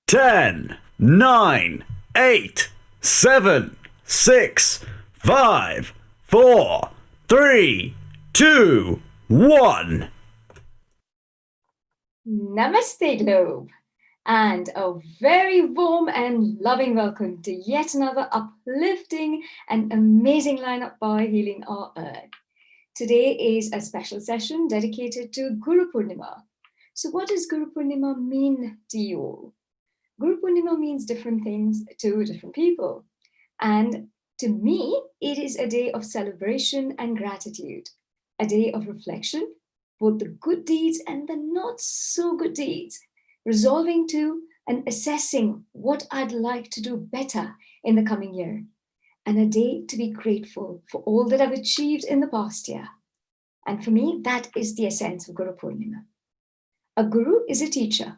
10, 9, 8, 7, 6, 5, 4, 3, 2, 1. Namaste, Globe, and a very warm and loving welcome to yet another uplifting and amazing lineup by Healing Our Earth. Today is a special session dedicated to Guru Purnima. So what does Guru Purnima mean to you all? Guru Purnima means different things to different people. And to me, it is a day of celebration and gratitude, a day of reflection, both the good deeds and the not so good deeds, resolving to and assessing what I'd like to do better in the coming year, and a day to be grateful for all that I've achieved in the past year. And for me, that is the essence of Guru Purnima. A guru is a teacher.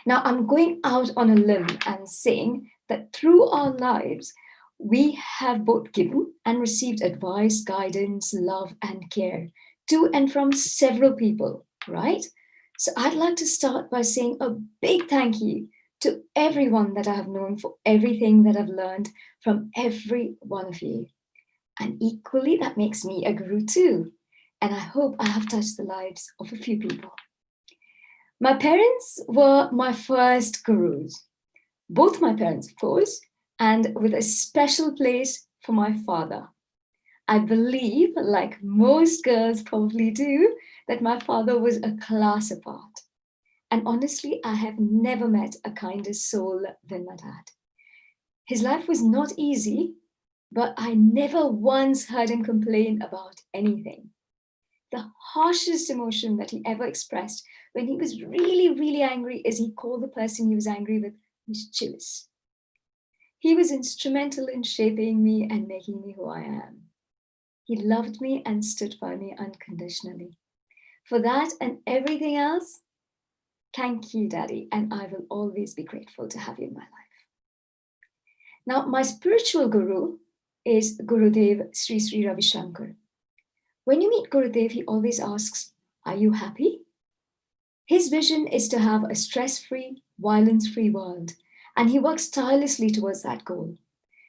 Now, I'm going out on a limb and saying that through our lives, we have both given and received advice, guidance, love, and care to and from several people, right? So I'd like to start by saying a big thank you to everyone that I have known for everything that I've learned from every one of you. And equally, that makes me a guru too. And I hope I have touched the lives of a few people. My parents were my first gurus, both my parents, of course, and with a special place for my father. I believe, like most girls probably do, that my father was a class apart. And honestly, I have never met a kinder soul than my dad. His life was not easy, but I never once heard him complain about anything. The harshest emotion that he ever expressed when he was really, really angry is he called the person he was angry with mischievous. He was instrumental in shaping me and making me who I am. He loved me and stood by me unconditionally. For that and everything else, thank you, Daddy, and I will always be grateful to have you in my life. Now, my spiritual guru is Gurudev Sri Sri Ravi Shankar. When you meet Gurudev, he always asks, "Are you happy?" His vision is to have a stress-free, violence-free world, and he works tirelessly towards that goal.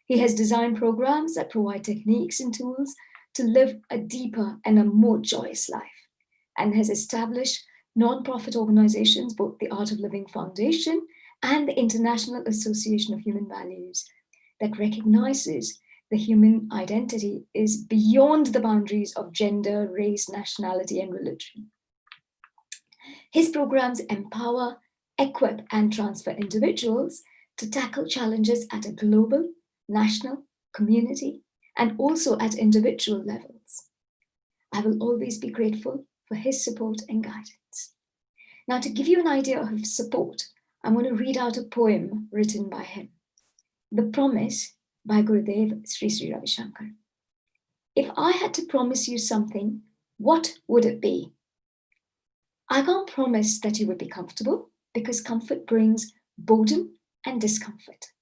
He has designed programs that provide techniques and tools to live a deeper and a more joyous life, and has established non-profit organizations, both the Art of Living Foundation and the International Association of Human Values, that recognizes the human identity is beyond the boundaries of gender, race, nationality, and religion. His programs empower, equip, and transfer individuals to tackle challenges at a global, national, community, and also at individual levels. I will always be grateful for his support and guidance. Now, to give you an idea of his support, I'm going to read out a poem written by him. The Promise by Gurudev Sri Sri Ravi Shankar. If I had to promise you something, what would it be? I can't promise that you would be comfortable because comfort brings boredom and discomfort.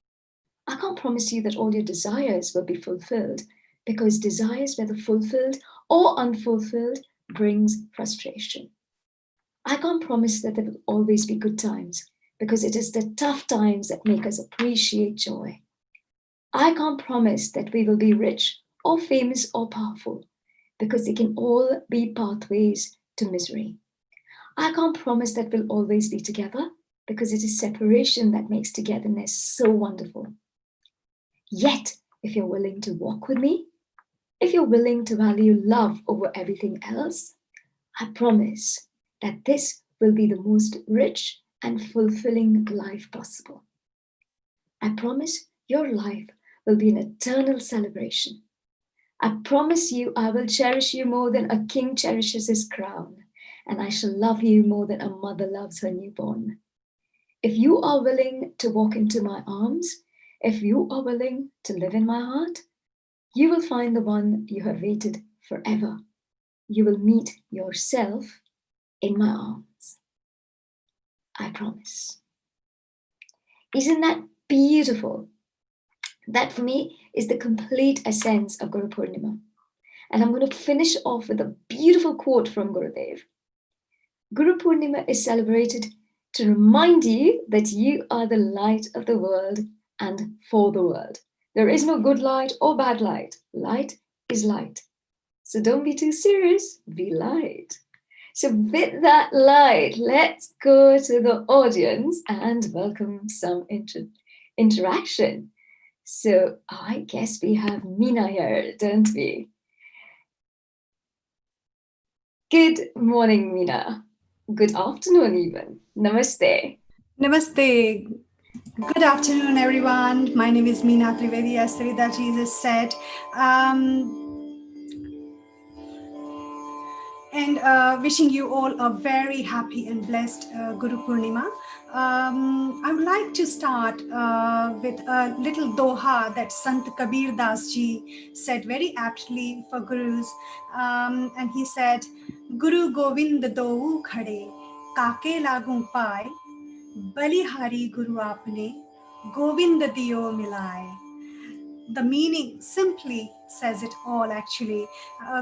I can't promise you that all your desires will be fulfilled because desires, whether fulfilled or unfulfilled, brings frustration. I can't promise that there will always be good times because it is the tough times that make us appreciate joy. I can't promise that we will be rich or famous or powerful because they can all be pathways to misery. I can't promise that we'll always be together because it is separation that makes togetherness so wonderful. Yet, if you're willing to walk with me, if you're willing to value love over everything else, I promise that this will be the most rich and fulfilling life possible. I promise your life will be an eternal celebration. I promise you I will cherish you more than a king cherishes his crown, and I shall love you more than a mother loves her newborn. If you are willing to walk into my arms, if you are willing to live in my heart, you will find the one you have waited forever. You will meet yourself in my arms. I promise. Isn't that beautiful? That for me is the complete essence of Guru Purnima. And I'm going to finish off with a beautiful quote from Gurudev. Guru Purnima is celebrated to remind you that you are the light of the world and for the world. There is no good light or bad light. Light is light. So don't be too serious, be light. So with that light, let's go to the audience and welcome some interaction. So I guess we have Mina here, don't we? Good morning, Mina. Good afternoon even. Namaste. Namaste. Good afternoon, everyone. My name is Mina Trivedi, as Sarita Jesus said. And wishing you all a very happy and blessed Guru Purnima. I would like to start with a little doha that Sant Kabir Das ji said very aptly for Gurus. And he said, Guru Govind dou khade, kake lagun pai, Balihari Guru Apne, Govind Diyo Milai. The meaning simply says it all, actually.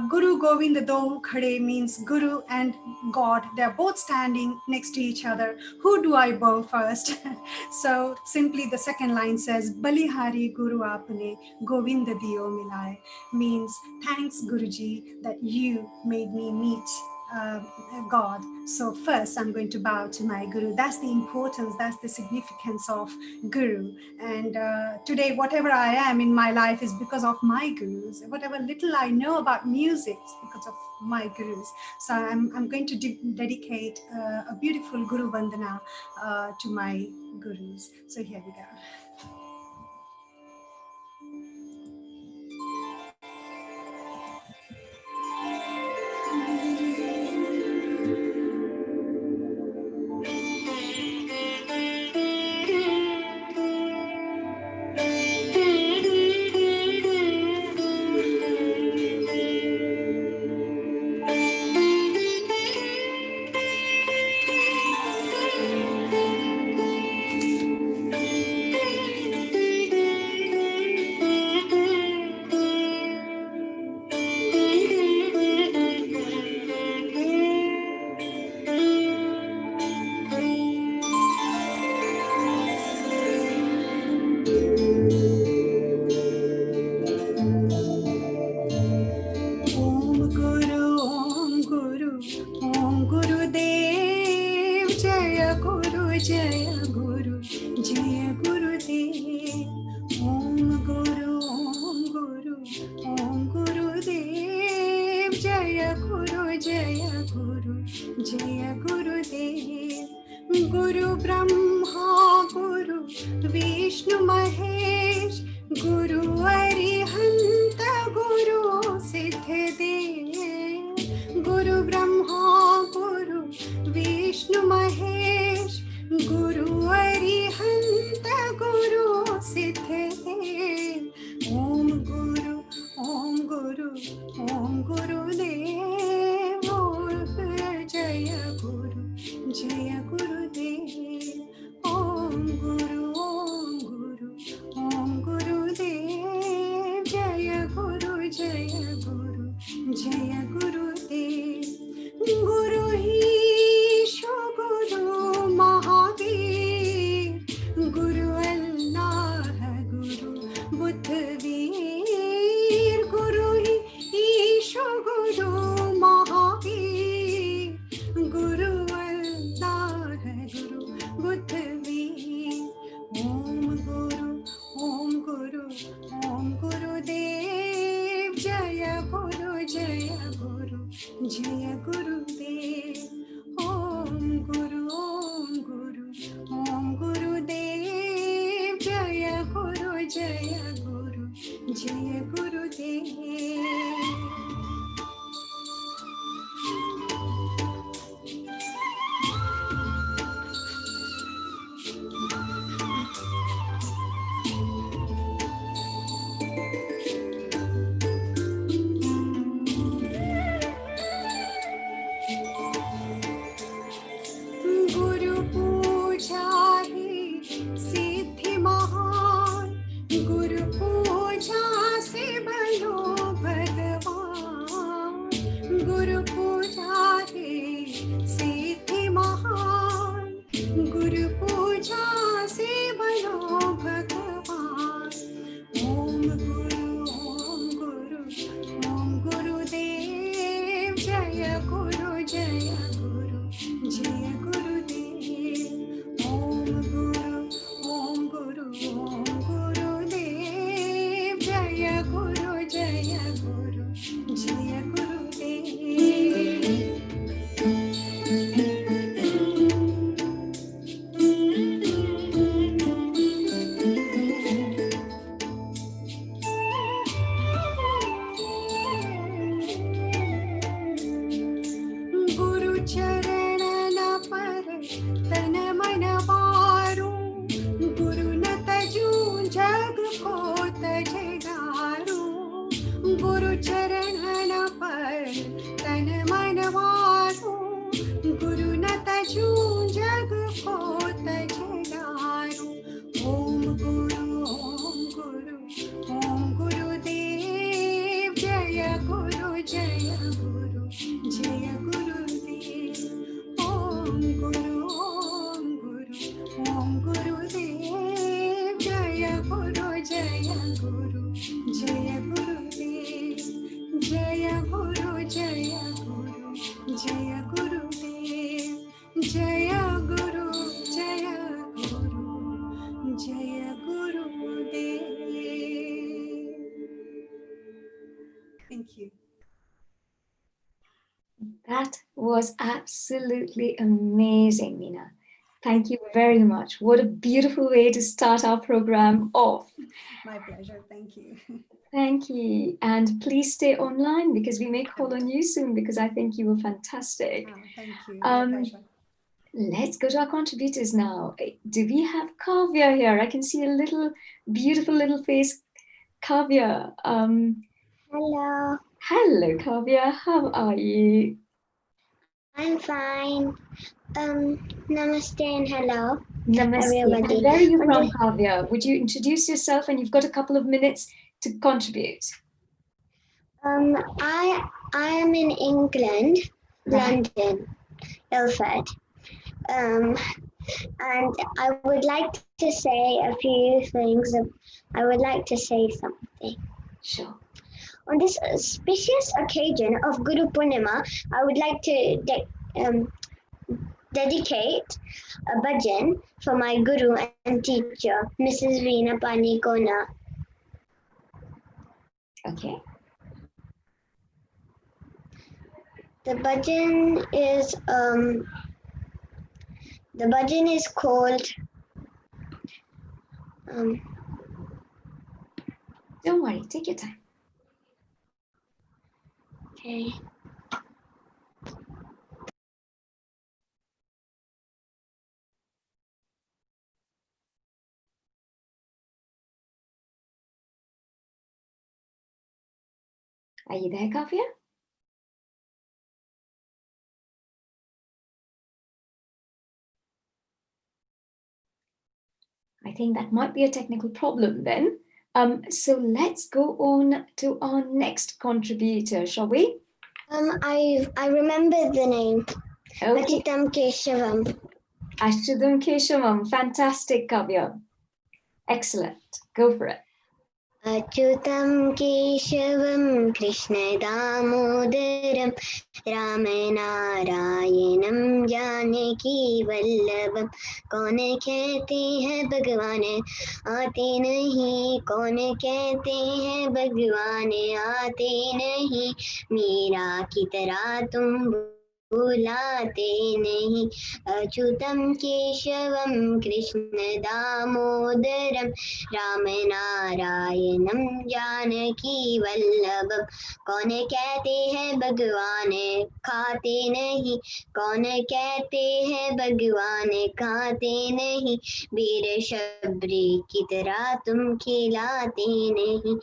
Guru Govind Do Khade means Guru and God. They're both standing next to each other. Who do I bow first? So simply the second line says, Balihari Guru Apne, Govind Diyo Milai, means thanks Guruji that you made me meet God. So first I'm going to bow to my Guru. That's the importance, that's the significance of Guru. And today, whatever I am in my life is because of my Gurus. Whatever little I know about music is because of my Gurus. So I'm going to dedicate a beautiful Guru Vandana to my Gurus. So here we go. Guru, Jaya Guru, Jaya Gurudev. Om Guru, Om Guru, Om Gurudev. Jaya Guru, Jaya Guru, Jaya Gurudev. Guru charanana par tan man varu, Guru nata jun jag ko tajgaru. Guru charanana par tan man varu, Guru nata jun jag ko tajgaru. Om Guru, Om Guru, Om Gurudev. Jaya Guru, Jaya Guru, Jaya Gurudev. Om Guru, Om Guru, Om Gurudev. Jaya Guru, Jaya Guru, Jaya Gurudev. Jaya Guru, Jaya Guru, Jaya Gurudev. Jaya Guru, Jaya Guru, Jaya Gurudev. Thank you. That was absolutely amazing, Mina. Thank you very much. What a beautiful way to start our program off. My pleasure. Thank you. Thank you. And please stay online because we may call on you soon because I think you were fantastic. Thank you. My pleasure. Let's go to our contributors now. Do we have Kavya here? I can see a little, beautiful little face. Kavya. Hello, Hello, Kavya. How are you? I'm fine. Namaste and hello, Namaste. everybody. And where are you from, Kavya? Would you introduce yourself? And you've got a couple of minutes to contribute. I am in England, London, Ilford. And I would like to say a few things. I would like to say something. Sure. On this auspicious occasion of Guru Purnima, I would like to dedicate a bhajan for my guru and teacher, Mrs. Vina Panikona. Okay. The bhajan is called Don't worry, take your time. okay. Are you there, Kavya? I think that might be a technical problem then. So let's go on to our next contributor, shall we? I remember the name. Okay. Achitam Keshavam. Ashdam Keshavam. Fantastic, Kavya. Excellent. Go for it. Achyutam Keshavam Krishna Damodaram Ramanarayanam Janaki Vallabham. कौन कहते हैं भगवान आते नहीं, कौन कहते हैं भगवान आते नहीं, मीरा की तरह तुम भुलाते नहीं. अच्युतम केशवम कृष्ण दामोदरम रामनारायणम जानकी वल्लभम. कौन कहते हैं भगवान खाते नहीं, कौन कहते हैं भगवान खाते नहीं, वीर शबरी की तरह तुम खिलाते नहीं.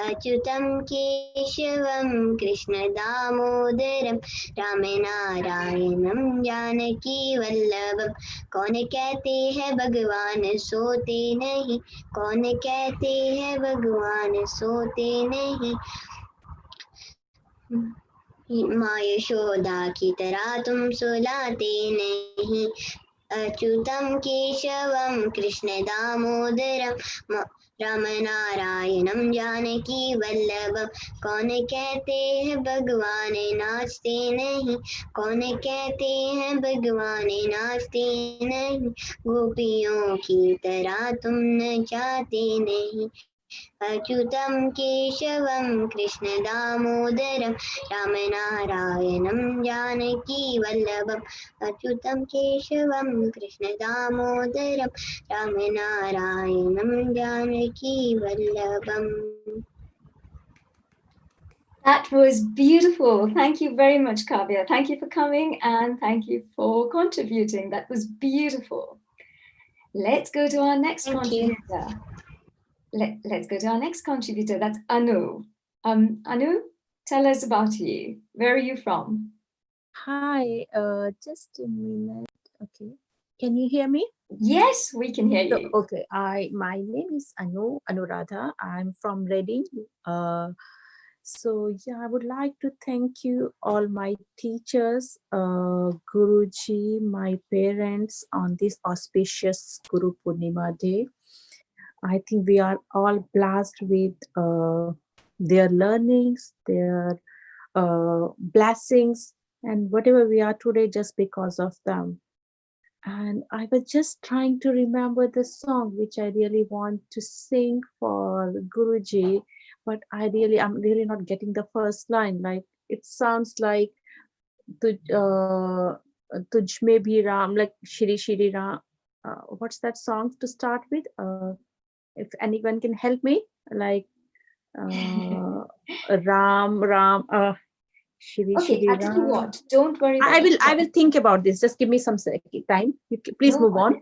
अच्युतम केशवम कृष्ण दामोदरम रामनारायणम जानकी वल्लभम. कौन कहते हैं भगवान सोते नहीं, कौन कहते हैं भगवान सोते नहीं, माँ यशोदा की तरह तुम सुलाते नहीं. अच्युतम केशवम कृष्ण दामोदरम राम नारायणं जानकी वल्लभम। कौन कहते हैं भगवान नाचते नहीं, कौन कहते हैं भगवान नाचते नहीं, गोपियों की तरह तुम नचाते नहीं। अच्युतं केशवं कृष्ण दामोदरं राम नारायणं जानकी वल्लभम। अच्युतं केशवं कृष्ण दामोदरं राम नारायणं Janaki Vallabham. That was beautiful. Thank you very much, Kavya. Thank you for coming and thank you for contributing. That was beautiful. Let's go to our next Thank you. contributor. Let's go to our next contributor. That's Anu. Anu, tell us about you. Where are you from? Hi, just a minute. Okay, can you hear me? Yes, we can hear you. Okay, my name is Anuradha. I'm from Reading. So yeah, I would like to thank you all my teachers, Guruji, my parents on this auspicious Guru Purnima day. I think we are all blessed with their learnings, their blessings, and whatever we are today just because of them. And I was just trying to remember the song which I really want to sing for Guruji, but I'm really not getting the first line. Like it sounds like Tuj mein bhi Ram, like Shri Shri Ram. What's that song to start with? If anyone can help me, like Ram Ram. Shri Okay, Shri I tell you Ram. what, don't worry about I will think about this. Just give me some time. Please move on.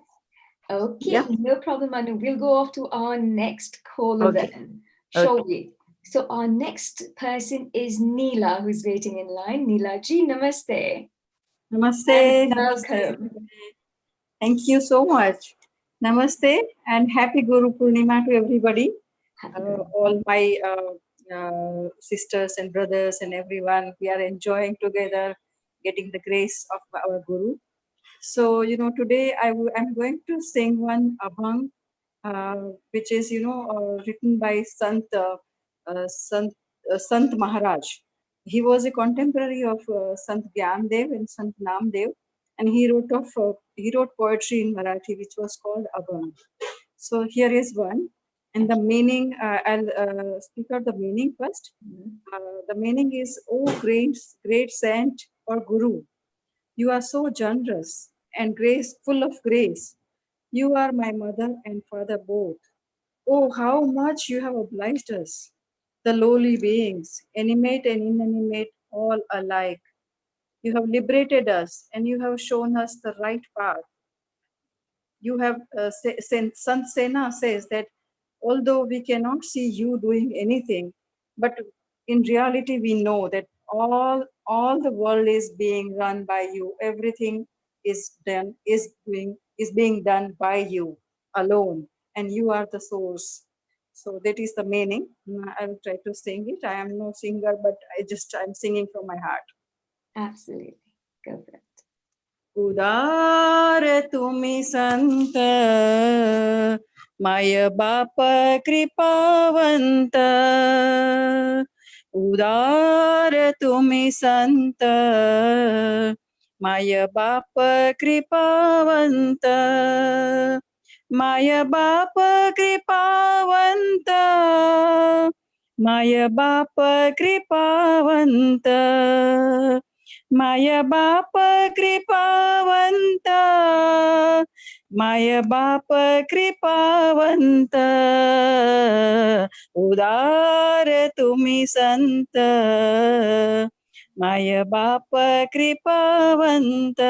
Okay, Yeah. no problem, Anu. We'll go off to our next caller Okay. then, shall we? So our next person is Neela, who's waiting in line. Neela ji, namaste. Namaste. And Namaste. welcome. Thank you so much. Namaste and happy Guru Purnima to everybody. All my sisters and brothers and everyone, we are enjoying together, getting the grace of our Guru. So, today I'm going to sing one abhang, which is, written by Sant Maharaj. He was a contemporary of Sant Gyandev and Sant Namdev, and he wrote poetry in Marathi, which was called abhang. So here is one, and the meaning. I'll speak out the meaning first. The meaning is, "Oh, great saint or guru, you are so generous and full of grace. You are my mother and father both. Oh, how much you have obliged us, the lowly beings, animate and inanimate, all alike. You have liberated us and you have shown us the right path. You have, Sant Sena says that although we cannot see you doing anything, but in reality we know that all the world is being run by you. Everything is being done by you alone, and you are the source. So that is the meaning. I will try to sing it. I am no singer, but I'm singing from my heart. Absolutely. Go for it. उदार तुम्ही संत, my बाप कृपावंत. उदार तुम्ही संत, my बाप कृपावंत. My बाप कृपावंत, my बाप कृपावंत. My बाप कृपावंत, my बाप कृपावंत. उदार तुम्ही संत, माय बाप कृपावंत.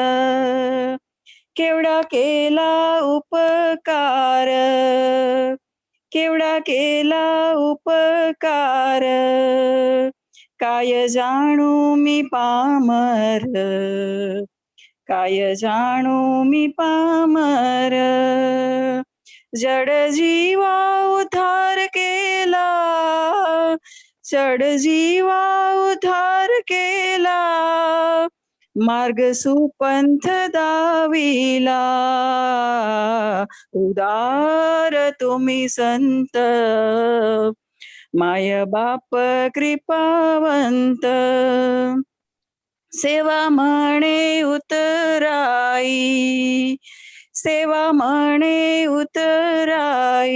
केवढा केला उपकार, केवढा केला उपकार. काय जाणू मी पामर, काय जाणू मी पामर. जड जीवा उद्धार केला, जड जीवा उद्धार केला. मार्ग सुपंथ दाविला उदार तुम्ही संत माय बाप कृपावंत सेवा म्हणे उतराई सेवा म्हणे उतराई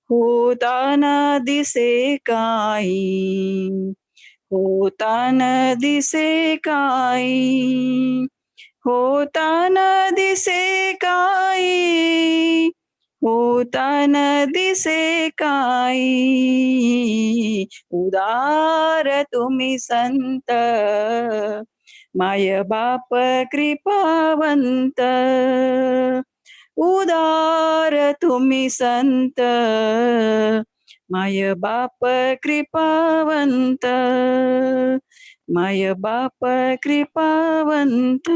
होताना दिसे काही होताना दिसे काही होताना दिसे काही होताना दिसे काही उदार तुम्ही संत माय बाप कृपावंत उदार तुम्ही संत माय बाप कृपावंत माय बाप कृपावंत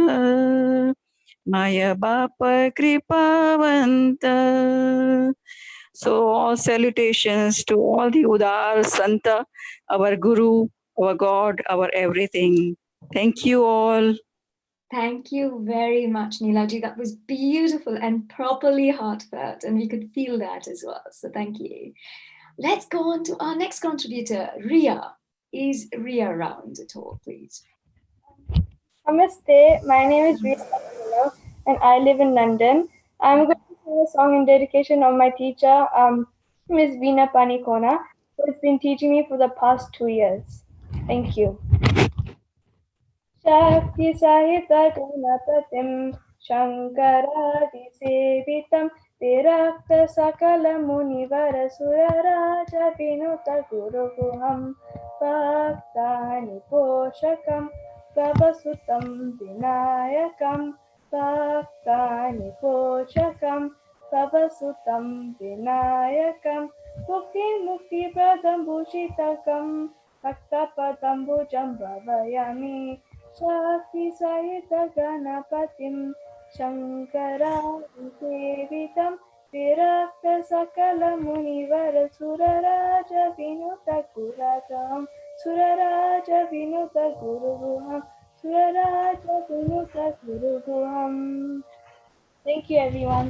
माय बाप कृपावंत. So all salutations to all the Udar Santa, our Guru, our God, our everything. Thank you all. Thank you very much, Neelaji. That was beautiful and properly heartfelt, and we could feel that as well. So thank you. Let's go on to our next contributor, Ria. Is Ria around at all, please? Namaste, my name is Mina and I live in London. I'm going to sing a song in dedication of my teacher, Miss Vina Panikona, who has been teaching me for the past 2 years. Thank you. Shakti Sahita Ganapatiam Shankaradi Sevitam Virakta Sakala Munivara Suraraja Vinuta Guru Guham Bhaktani Poshakam Prabhasutam Vinayakam Bhaktani Poshakam Prabhasutam Vinayakam Mukti Pradam Bhushitakam Bhaktapadambujam Bhavayami Shakti Sahita Ganapatim Shankarasevitam Virakta Sakala Munivara Suraraja Vinuta Kurakam Suraraja Vinuta Guruguham Suraraja Vinuta Guruguham. Thank you, everyone.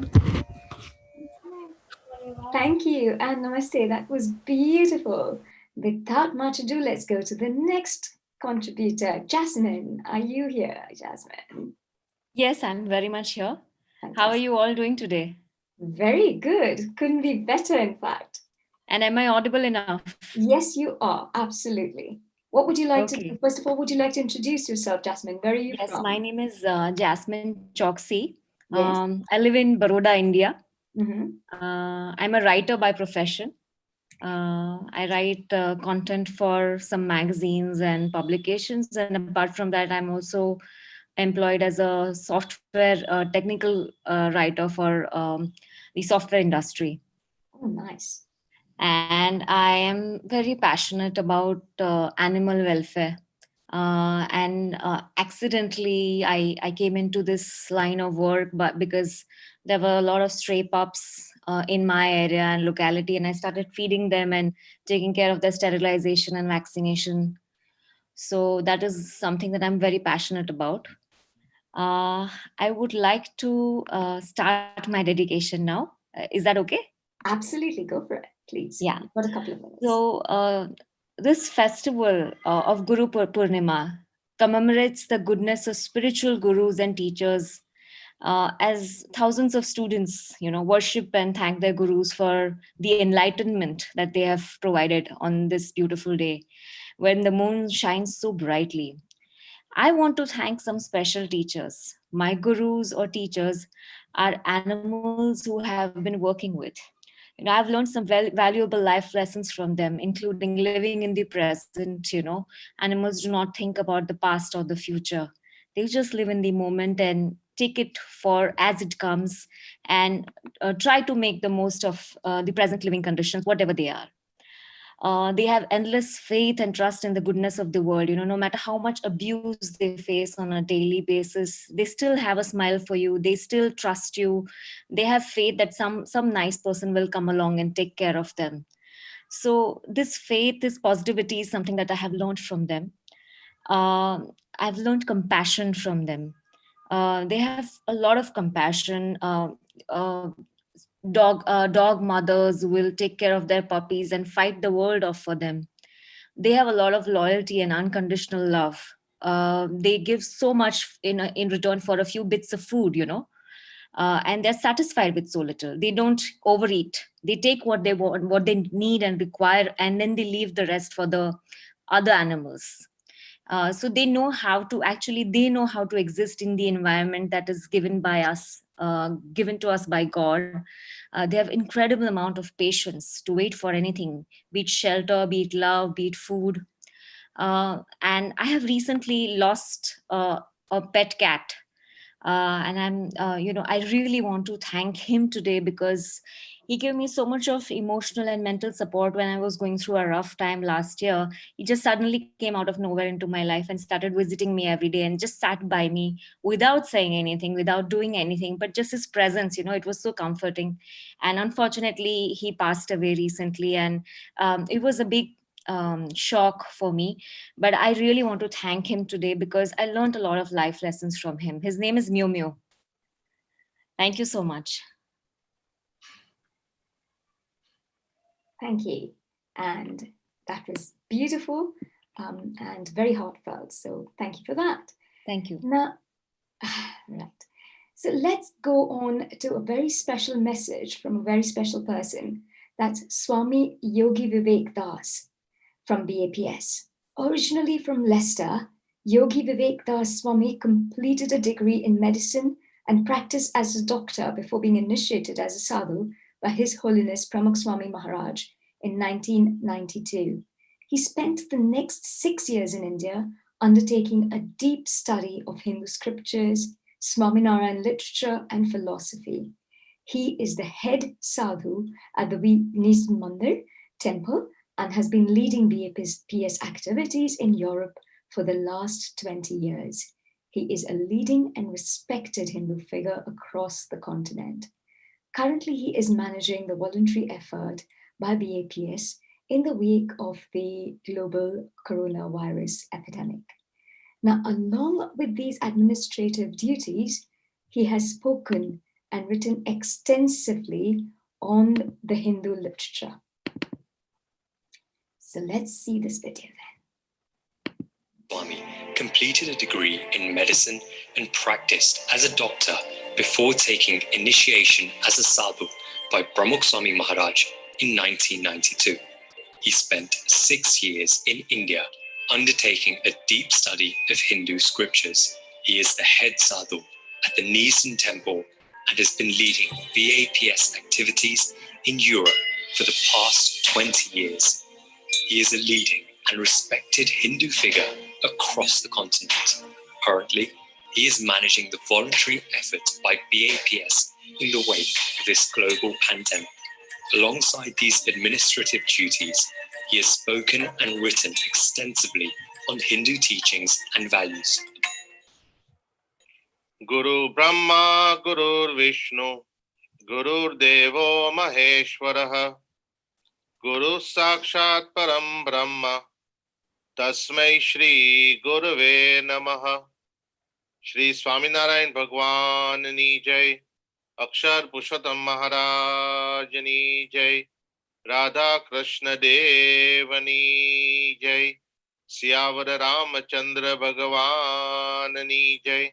Thank you, and namaste. That was beautiful. Without much ado, let's go to the next contributor, Jasmine. Are you here, Jasmine? Yes, I'm very much here. Fantastic. How are you all doing today? Very good. Couldn't be better, in fact. And am I audible enough? Yes, you are. Absolutely. What would you like to do? Okay. First of all, would you like to introduce yourself, Jasmine? Where are you Yes, from? my name is Jasmine Choksi. Yes. I live in Baroda, India. Mhm. I'm a writer by profession. I write content for some magazines and publications. And apart from that, I'm also employed as a software technical writer for the software industry. Oh, nice. And I am very passionate about animal welfare. And accidentally, I came into this line of work, but because there were a lot of stray pups in my area and locality, and I started feeding them and taking care of their sterilization and vaccination. So that is something that I'm very passionate about. I would like to start my dedication now. Is that okay? Absolutely. Go for it, please. Yeah. You've got a couple of minutes. So, this festival of Guru Purnima commemorates the goodness of spiritual gurus and teachers, as thousands of students, worship and thank their gurus for the enlightenment that they have provided on this beautiful day when the moon shines so brightly. I want to thank some special teachers. My gurus or teachers are animals who have been working with. I've learned some valuable life lessons from them, including living in the present. Animals do not think about the past or the future. They just live in the moment and take it for as it comes, and try to make the most of the present living conditions, whatever they are. They have endless faith and trust in the goodness of the world. No matter how much abuse they face on a daily basis, they still have a smile for you. They still trust you. They have faith that some nice person will come along and take care of them. So this faith, this positivity is something that I have learned from them. I've learned compassion from them. They have a lot of compassion. Uh, dog mothers will take care of their puppies and fight the world off for them. They have a lot of loyalty and unconditional love. They give so much in return for a few bits of food, and they're satisfied with so little. They don't overeat. They take what they want, what they need and require, and then they leave the rest for the other animals. So they know how to exist in the environment that is given by us, given to us by God. They have incredible amount of patience to wait for anything, be it shelter, be it love, be it food. And I have recently lost a pet cat, and I really want to thank him today, because he gave me so much of emotional and mental support when I was going through a rough time last year. He just suddenly came out of nowhere into my life and started visiting me every day and just sat by me without saying anything, without doing anything, but just his presence, it was so comforting. And unfortunately, he passed away recently, and it was a big shock for me. But I really want to thank him today because I learned a lot of life lessons from him. His name is Mew Mew. Thank you so much. Thank you. And that was beautiful and very heartfelt. So thank you for that. Thank you. Now, right. So let's go on to a very special message from a very special person. That's Swami Yogi Vivek Das from BAPS. Originally from Leicester, Yogi Vivek Das Swami completed a degree in medicine and practiced as a doctor before being initiated as a sadhu by His Holiness Pramukh Swami Maharaj in 1992. He spent the next 6 years in India undertaking a deep study of Hindu scriptures, Swaminarayan literature, and philosophy. He is the head sadhu at the Vina Mandir temple and has been leading BAPS activities in Europe for the last 20 years. He is a leading and respected Hindu figure across the continent. Currently, he is managing the voluntary effort by BAPS in the wake of the global coronavirus epidemic. Now, along with these administrative duties, he has spoken and written extensively on the Hindu literature. So let's see this video then. Swami completed a degree in medicine and practiced as a doctor before taking initiation as a sadhu by Pramukh Swami Maharaj in 1992. He spent 6 years in India undertaking a deep study of Hindu scriptures. He is the head sadhu at the Nisan temple and has been leading BAPS activities in Europe for the past 20 years. He is a leading and respected Hindu figure across the continent. Currently, he is managing the voluntary effort by BAPS in the wake of this global pandemic. Alongside these administrative duties, he has spoken and written extensively on Hindu teachings and values. Guru Brahma, Guru Vishnu, Guru Devo Maheshwaraha, Guru Sakshat Param Brahma, Tasmai Shri Gurave Namaha. Shri Swaminarayan Bhagwan Ni Jai, Akshar Pushottam Maharaj Ni Jai, Radha Krishna Devani Jai, Siyavara Ramachandra Bhagavan Ni Jai,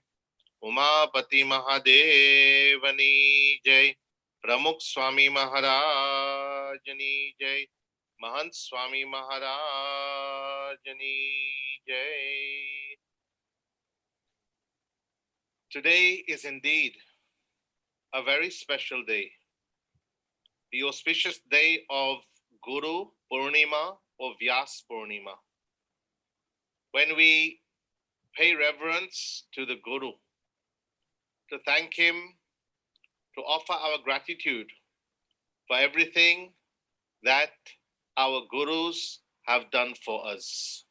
Umapati Mahadevani Jai, Pramukh Swami Maharaj Ni Jai, Mahant Swami Maharaj Ni Jai. Today is indeed a very special day, the auspicious day of Guru Purnima or Vyas Purnima, when we pay reverence to the Guru, to thank him, to offer our gratitude for everything that our Gurus have done for us.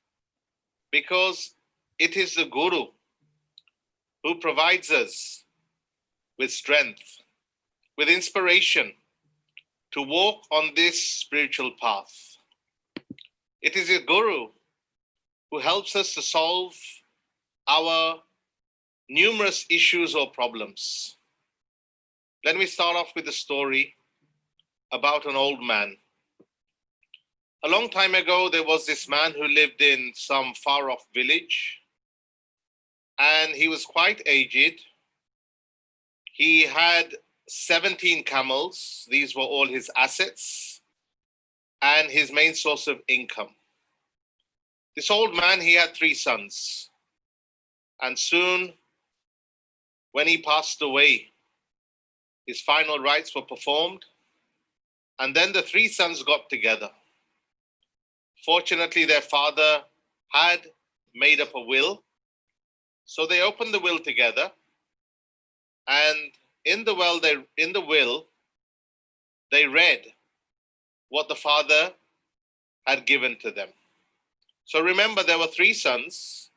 Because it is the Guru who provides us with strength, with inspiration to walk on this spiritual path. It is a Guru who helps us to solve our numerous issues or problems. Let me start off with a story about an old man. A long time ago, there was this man who lived in some far-off village, and he was quite aged. He had 17 camels. These were all his assets and his main source of income. This old man, he had 3 sons. And soon, when he passed away, his final rites were performed. And then the 3 sons got together. Fortunately, their father had made up a will. So they opened the will together. And in the will, they read what the father had given to them. So remember, there were 3 sons,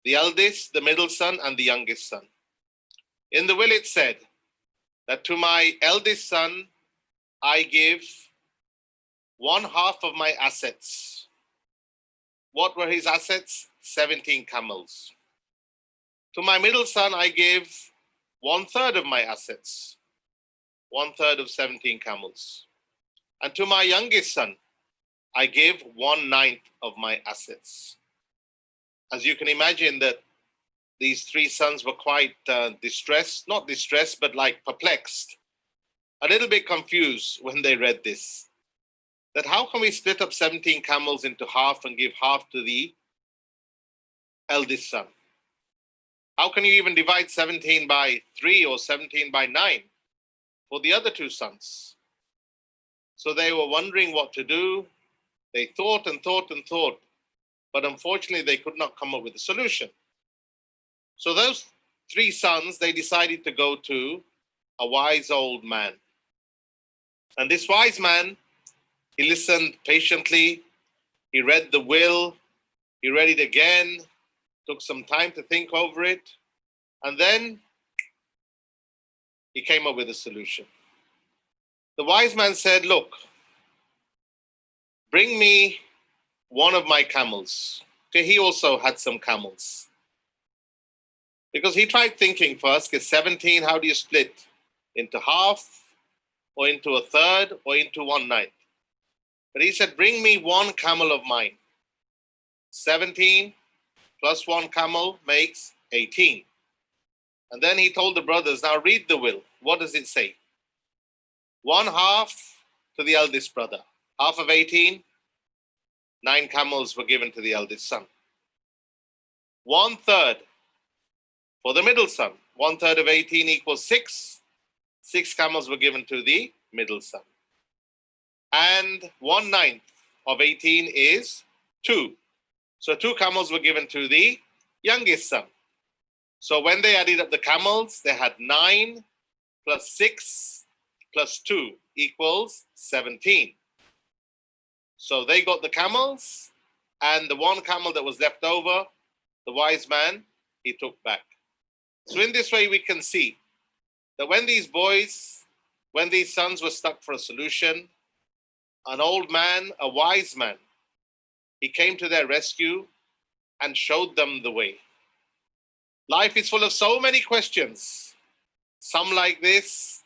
the eldest, the middle son, and the youngest son. In the will, it said that to my eldest son, I give 1/2 of my assets. What were his assets? 17 camels. To my middle son, I give 1/3 of my assets, 1/3 of 17 camels. And to my youngest son, I give 1/9 of my assets. As you can imagine, that these 3 sons were quite distressed, not distressed, but like perplexed, a little bit confused when they read this. That how can we split up 17 camels into half and give half to the eldest son? How can you even divide 17 by 3 or 17 by 9 for the other 2 sons? So they were wondering what to do. They thought and thought and thought, but unfortunately they could not come up with a solution. So those 3 sons, they decided to go to a wise old man. And this wise man, he listened patiently. He read the will. He read it again, took some time to think over it. And then he came up with a solution. The wise man said, look, bring me one of my camels. Okay, he also had some camels. Because he tried thinking first, okay, 17, how do you split? Into half, or into 1/3, or into 1/9? But he said, bring me 1 camel of mine. 17 plus 1 camel makes 18. And then he told the brothers, now read the will. What does it say? 1/2 to the eldest brother. Half of 18, 9 camels were given to the eldest son. 1/3 for the middle son. 1/3 of 18 equals 6. 6 camels were given to the middle son. And 1/9 of 18 is 2. So 2 camels were given to the youngest son. So when they added up the camels, they had 9 plus 6 plus 2 equals 17. So they got the camels, and the 1 camel that was left over, the wise man, he took back. So in this way, we can see that when these sons were stuck for a solution, an old man, a wise man, he came to their rescue and showed them the way. Life is full of so many questions. Some like this,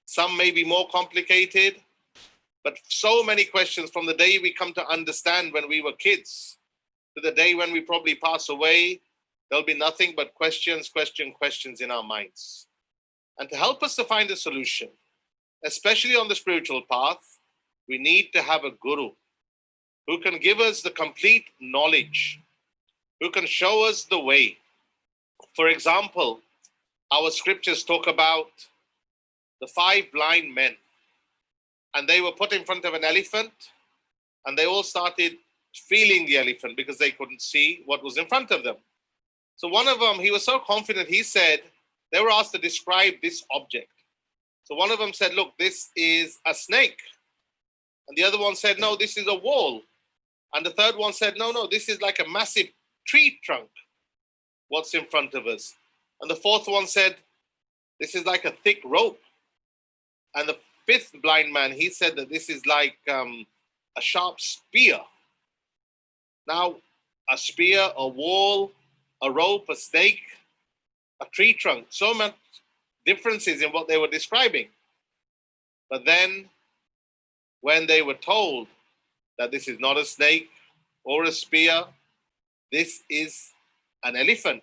some may be more complicated, but so many questions from the day we come to understand when we were kids to the day when we probably pass away. There'll be nothing but questions in our minds. And to help us to find a solution, especially on the spiritual path, we need to have a guru who can give us the complete knowledge, who can show us the way. For example, our scriptures talk about the 5 blind men, and they were put in front of an elephant, and they all started feeling the elephant because they couldn't see what was in front of them. So one of them, he was so confident, he said, they were asked to describe this object. So one of them said, look, this is a snake. And the other one said, no, this is a wall. And the third one said, no, this is like a massive tree trunk. What's in front of us? And the fourth one said, this is like a thick rope. And the 5th blind man, he said that this is like a sharp spear. Now, a spear, a wall, a rope, a snake, a tree trunk. So much differences in what they were describing. But then when they were told that this is not a snake or a spear, this is an elephant,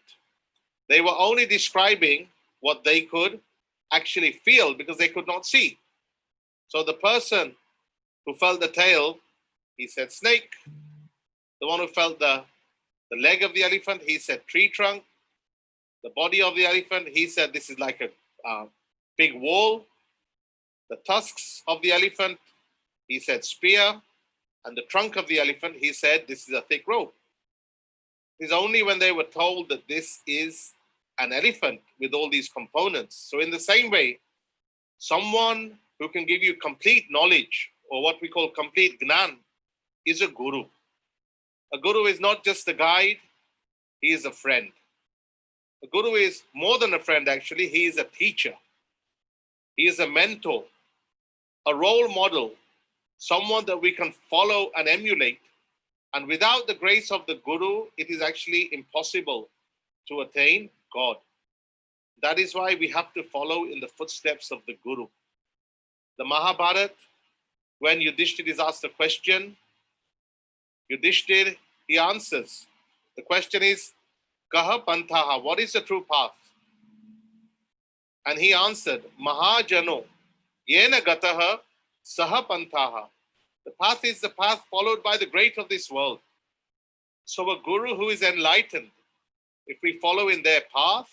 they were only describing what they could actually feel because they could not see. So the person who felt the tail, he said snake. The one who felt the leg of the elephant, he said tree trunk. The body of the elephant, he said this is like a big wall. The tusks of the elephant, he said spear. And the trunk of the elephant, he said this is a thick rope. It's only when they were told that this is an elephant with all these components. So in the same way, someone who can give you complete knowledge, or what we call complete gnan, is a guru. A guru is not just a guide, he is a friend. A guru is more than a friend, actually. He is a teacher. He is a mentor, a role model, someone that we can follow and emulate. And without the grace of the guru, it is actually impossible to attain God. That is why we have to follow in the footsteps of the guru. The Mahabharata, when Yudhishthira is asked a question, Yudhishthira, he answers. The question is, Kaha Panthaha, what is the true path? And he answered, Mahajano, Yena Gataha, Saha Panthaha. The path is the path followed by the great of this world. So a guru who is enlightened, if we follow in their path,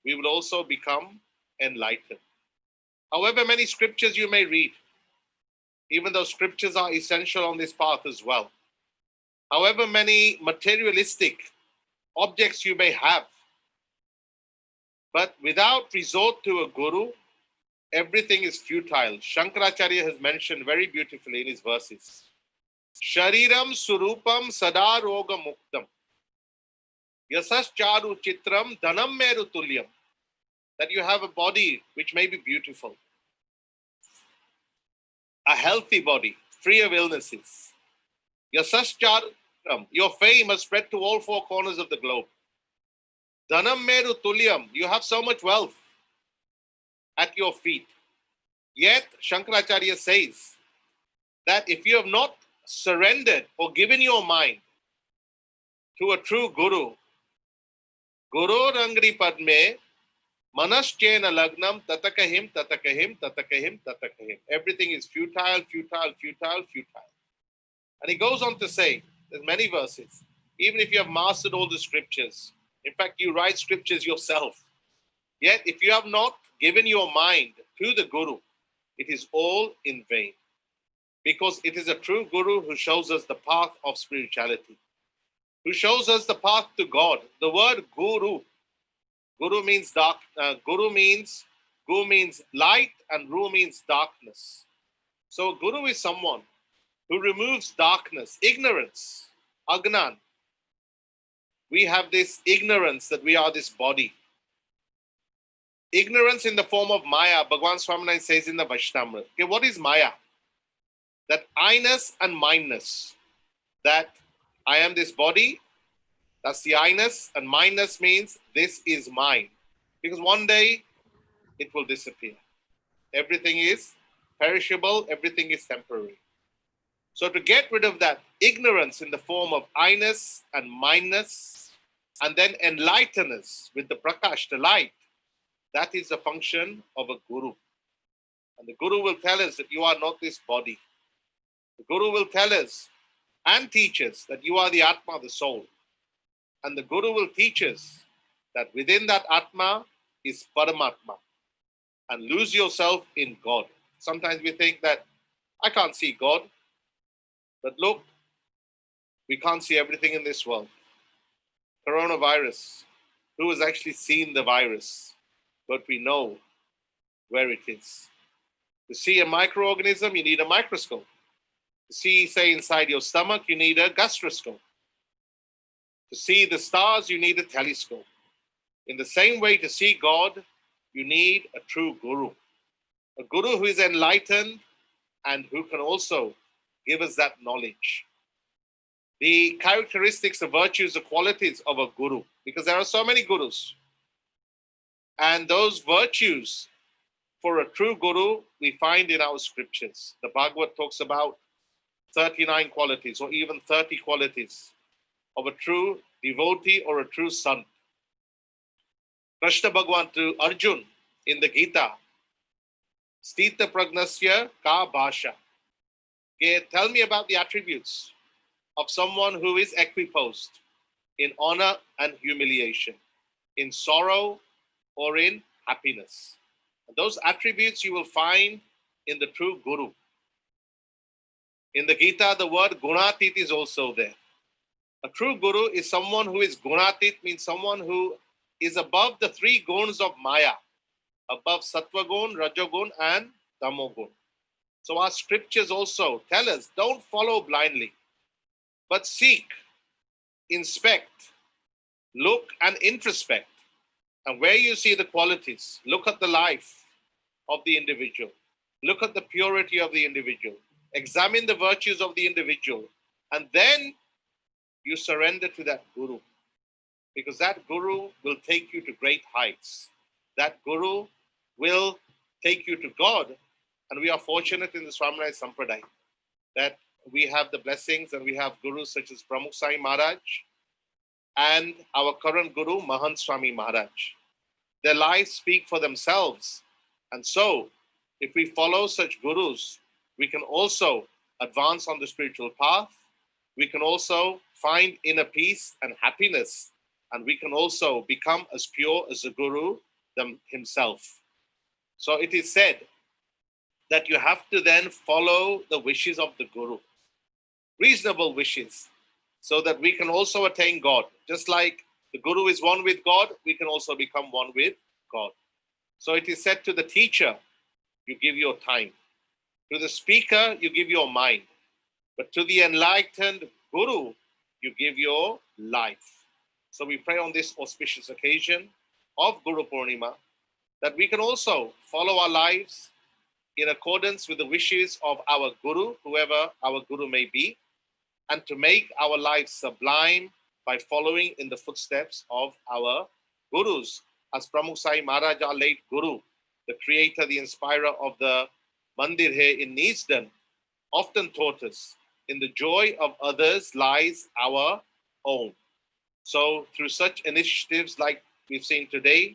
we will also become enlightened. However many scriptures you may read, even though scriptures are essential on this path as well. However many materialistic objects you may have, but without resort to a guru, everything is futile. Shankaracharya has mentioned very beautifully in his verses. Shariram surupam sada roga muktam. Yasas charu chitram dhanam meru tulyam. That you have a body which may be beautiful. A healthy body, free of illnesses. Yasas charam, your fame has spread to all four corners of the globe. Dhanam meru tulyam, you have so much wealth at your feet. Yet, Shankaracharya says that if you have not surrendered or given your mind to a true guru, Guru Rangri Padme, Manaschena Lagnam, Tatakahim, Tatakahim, Tatakahim, Tatakahim. Everything is futile, futile, futile, futile. And he goes on to say, there's many verses, even if you have mastered all the scriptures, in fact, you write scriptures yourself, yet if you have not given your mind to the guru, it is all in vain. Because it is a true guru who shows us the path of spirituality, who shows us the path to God. The word guru, guru means dark, gu means light, and ru means darkness. So guru is someone who removes darkness, ignorance, agnan. We have this ignorance that we are this body. Ignorance in the form of Maya, Bhagavan Swaminarayan says in the Vaishnamrit. Okay, what is Maya? That I-ness and mindness. That I am this body, that's the I-ness, and mindness means this is mine. Because one day it will disappear. Everything is perishable, everything is temporary. So to get rid of that ignorance in the form of I-ness and mindness, and then enlighten us with the prakash, the light, that is the function of a guru. And the guru will tell us that you are not this body. The guru will tell us and teach us that you are the Atma, the soul. And the guru will teach us that within that Atma is Paramatma. And lose yourself in God. Sometimes we think that I can't see God. But look, we can't see everything in this world. Coronavirus, who has actually seen the virus? But we know where it is. To see a microorganism, you need a microscope. To see, say, inside your stomach, you need a gastroscope. To see the stars, you need a telescope. In the same way, to see God, you need a true guru. A guru who is enlightened and who can also give us that knowledge. the characteristics, the virtues, the qualities of a guru, because there are so many gurus. And those virtues for a true guru we find in our scriptures. The Bhagavad talks about 39 qualities or even 30 qualities of a true devotee or a true sant. Krishna Bhagavan to Arjun in the Gita, Stita Pragnasya Ka Bhasha. Okay, tell me about the attributes of someone who is equiposed in honor and humiliation, in sorrow or in happiness. And those attributes you will find in the true guru. In the Gita, the word gunatit is also there. A true guru is someone who is gunatit, means someone who is above the three guns of Maya, above sattva gun, rajagun and tamogun. So our scriptures also tell us, don't follow blindly, but seek, inspect, look and introspect. And where you see the qualities, look at the life of the individual, look at the purity of the individual, examine the virtues of the individual, and then you surrender to that guru. Because that guru will take you to great heights. That guru will take you to God. And we are fortunate in the Swaminarayan Sampradaya that we have the blessings and we have gurus such as Pramukh Sai Maharaj and our current guru, Mahant Swami Maharaj. Their lives speak for themselves. And so, if we follow such gurus, we can also advance on the spiritual path. We can also find inner peace and happiness. And we can also become as pure as the guru himself. So it is said that you have to then follow the wishes of the guru, reasonable wishes, so that we can also attain God. Just like the guru is one with God, we can also become one with God. So it is said to the teacher, you give your time. To the speaker, you give your mind. But to the enlightened guru, you give your life. So we pray on this auspicious occasion of Guru Purnima that we can also follow our lives in accordance with the wishes of our guru, whoever our guru may be, and to make our lives sublime by following in the footsteps of our gurus. As Pramukh Sai Maharaj, our late guru, the creator, the inspirer of the mandir here in Neasden, often taught us, in the joy of others lies our own. So through such initiatives like we've seen today,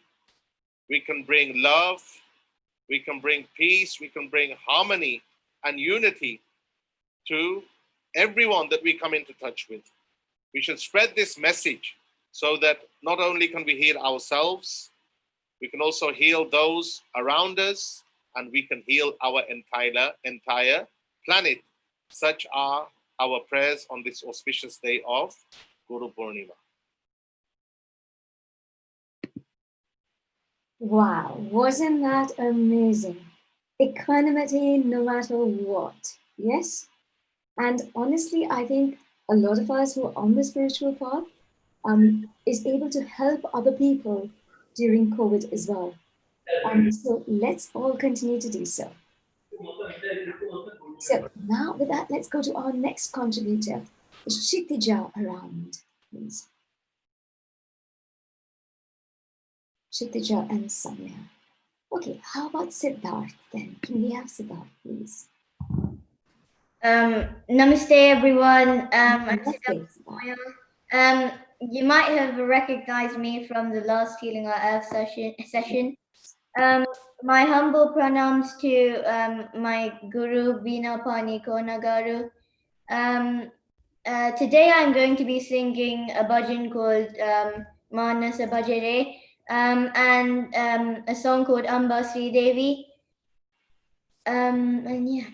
we can bring love, we can bring peace, we can bring harmony and unity to everyone that we come into touch with. We should spread this message so that not only can we heal ourselves, we can also heal those around us, and we can heal our entire planet. Such are our prayers on this auspicious day of Guru Purnima. Wow, wasn't that amazing? Equanimity no matter what, yes? And honestly, I think a lot of us who are on the spiritual path is able to help other people during COVID as well. So let's all continue to do so. So now with that, let's go to our next contributor. Is Kshitija around, please? Kshitija and Samya. Okay, how about Siddharth then? Can we have Siddharth, please? Namaste, everyone. I'm Namaste. Siddharth. You might have recognized me from the last Healing Our Earth session. My humble pranams to my Guru Vina Kona Garu. Today I'm going to be singing a bhajan called Manasa Bhajare and a song called Amba Sri Devi. And yeah.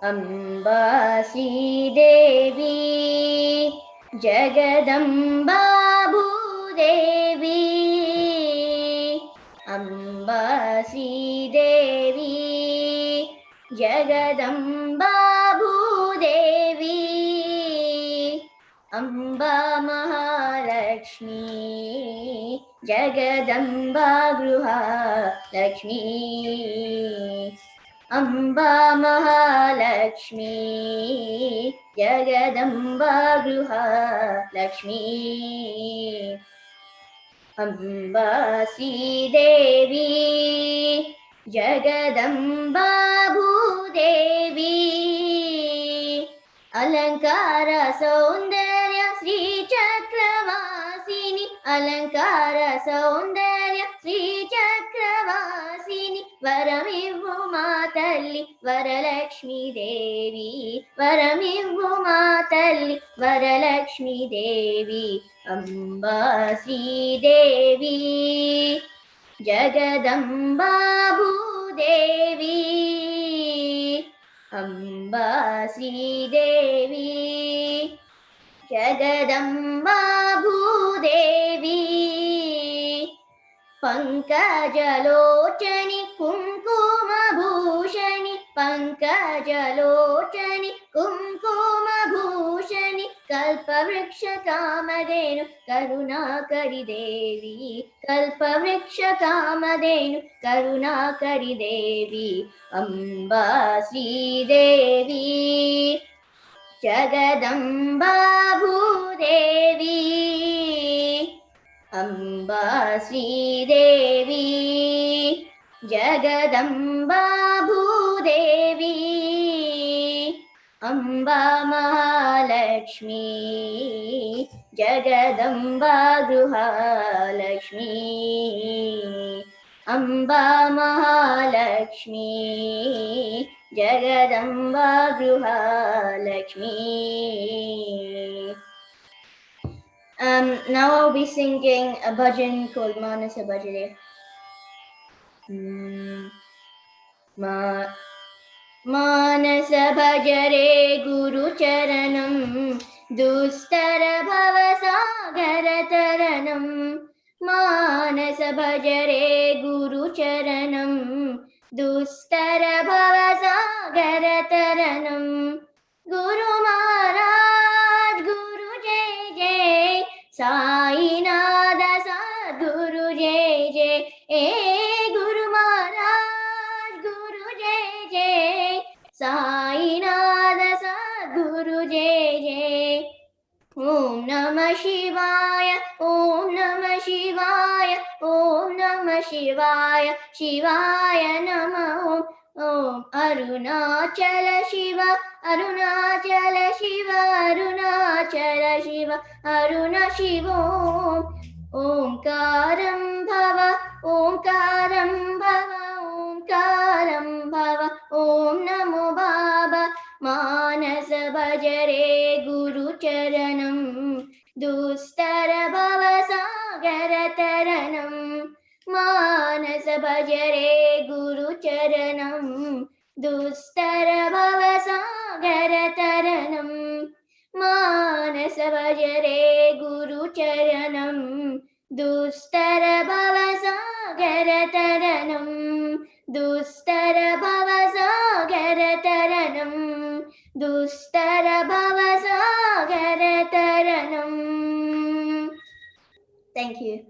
Amba Sri Devi Jagadamba Bhudevi Amba Sri Devi Jagadamba Bhudevi Amba Mahalakshmi, Jagadamba Gruha Lakshmi. Amba Mahalakshmi, Jagadamba Gruha Lakshmi. Amba Sri Devi, Jagadamba Bhudevi. Alankara Saundarya Sri Chakravasini, Alankara Saundarya Sri Chakravasini, Varamivu Matalli Varalakshmi Devi, Varamivu Matalli Varalakshmi Devi. Amba Sri Devi, Jagadamba Bhudevi. Amba Sri Devi, Jagadamba Bhudevi. Pankajalochani Kumkuma Bhushani, Pankajalochani Kumkuma Bhushani, Kalpavriksha Kamadenu Karunakari Devi, Kalpavriksha Kamadenu Karunakari Devi. Amba Sri Devi, Jagadamba Bhudevi. Amba Sri Devi, Jagadamba Bhudevi. Amba Mahalakshmi, Jagadamba Gruha Lakshmi. Amba Mahalakshmi, Jagadamba Gruha Lakshmi. Now I'll be singing a bhajan called Manasa Bhajare. Manasa Bhajare Guru Charanam, Dustara Bhavasagar Taranam. Manasa Bhajare Guru Charanam, Dustara Bhavasagar Taranam. Guru Maharaj, Guru Jai Jai, Sai Nada Sadguru Jai Jai. Guru Maharaj, Guru Jai Jai, Sai Nada Sadguru Jai Jai. Om Namah Shivaya, Om Namah Shivaya, Om Namah Shivaya, Shivaya Namah Om. Om Arunachala Shiva, Arunachala Shiva, Arunachala Shiva, Aruna Shiva Om. Omkaram Bhava, Omkaram Bhava, Omkaram Bhava, Om Namo Baba. Manasa Bhajare Guru Charanam, Dustara Bhavasagar Taranam. Manasa Bhajare Guru Charanam, Dustara Bhavasagar Taranam. Manasa Bhajare Guru Charanam, Dustara Bhavasagar Taranam. Dustara Bhavasagar Taranam, Dustara Bhavasagar Taranam. Thank you.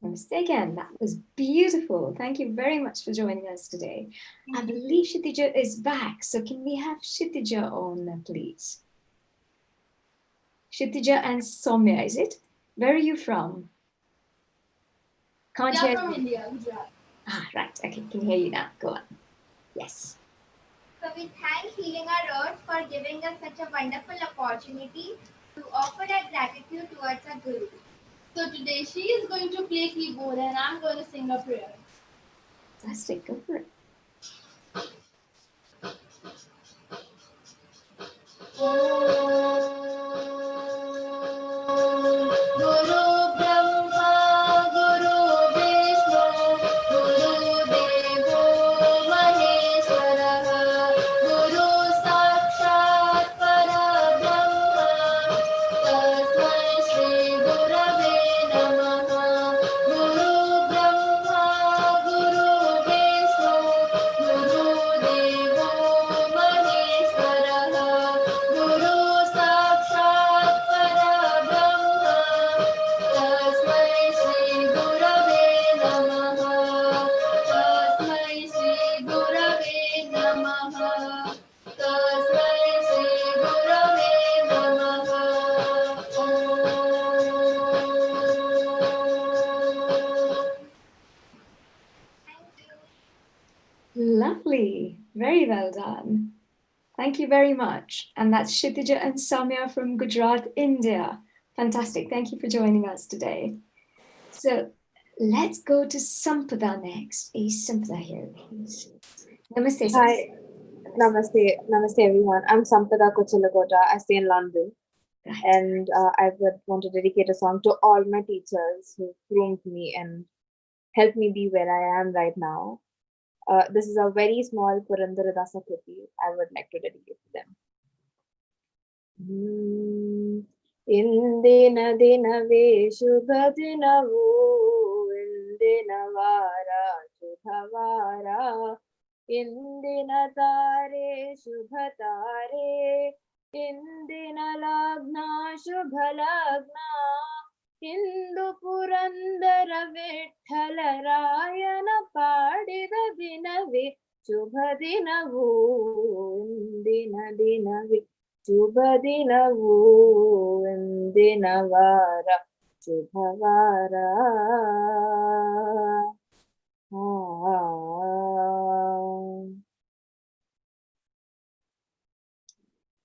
Namaste again. That was beautiful. Thank you very much for joining us today. I believe Kshitija is back. So can we have Kshitija on, please? Kshitija and Soumya, is it? Where are you from? Can't hear from you. India, Gujarat. Ah, right. Okay, can hear you now. Go on. Yes. So we thank Healing Our Earth for giving us such a wonderful opportunity to offer our gratitude towards our Guru. So today she is going to play keyboard and I'm going to sing a prayer. Fantastic. Go for it. Guru Brahma, Guru Vishnu, Guru Devo Maheshwara, Guru Sakshat Parabrahma, Tasmai Shri Gurave Namaha. Guru Brahma, Guru Vishnu, Very well done. Thank you very much. And that's Kshitija and Samya from Gujarat, India. Fantastic. Thank you for joining us today. So let's go to Sampada next. Is Sampada here, please? Namaste. Hi. Namaste. Namaste, everyone. I'm Sampada Kota. I stay in London. Right. And I would want to dedicate a song to all my teachers who groomed me and helped me be where I am right now. This is a very small Purandaradasa Kriti I would like to dedicate to them. Indina dinave shubha dinavu, indina vara shubhavara, indina tare shubha tare, indina lagna shubha lagna, Indu Purandara Vithala Rayana Padida Dinave Shubha Dinavu Indina Dinave Shubha Dinavu Indinavara Shubhavara.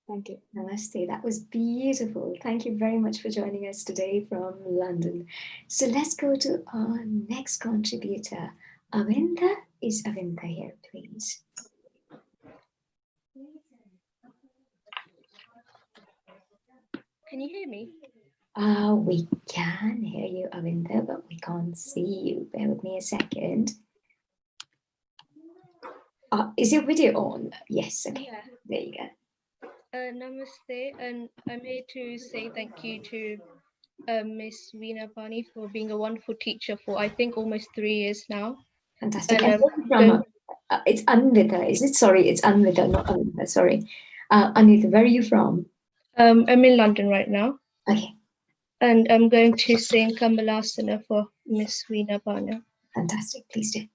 Thank you. Namaste. That was beautiful. Thank you very much for joining us today from London. So let's go to our next contributor. Avinda. Is Avinda here, please? Can you hear me? We can hear you, Avinda, but we can't see you. Bear with me a second. Is your video on? Yes, okay. Yeah. There you go. Namaste, and I'm here to say thank you to Miss Vina Pani for being a wonderful teacher for I think almost 3 years now. Fantastic. And from it's Anvita, is it? Sorry, it's Anvita, not Anvita. Sorry, Anvita, where are you from? I'm in London right now. Okay. And I'm going to sing Kamalasana for Miss Vina Pani. Fantastic. Please do.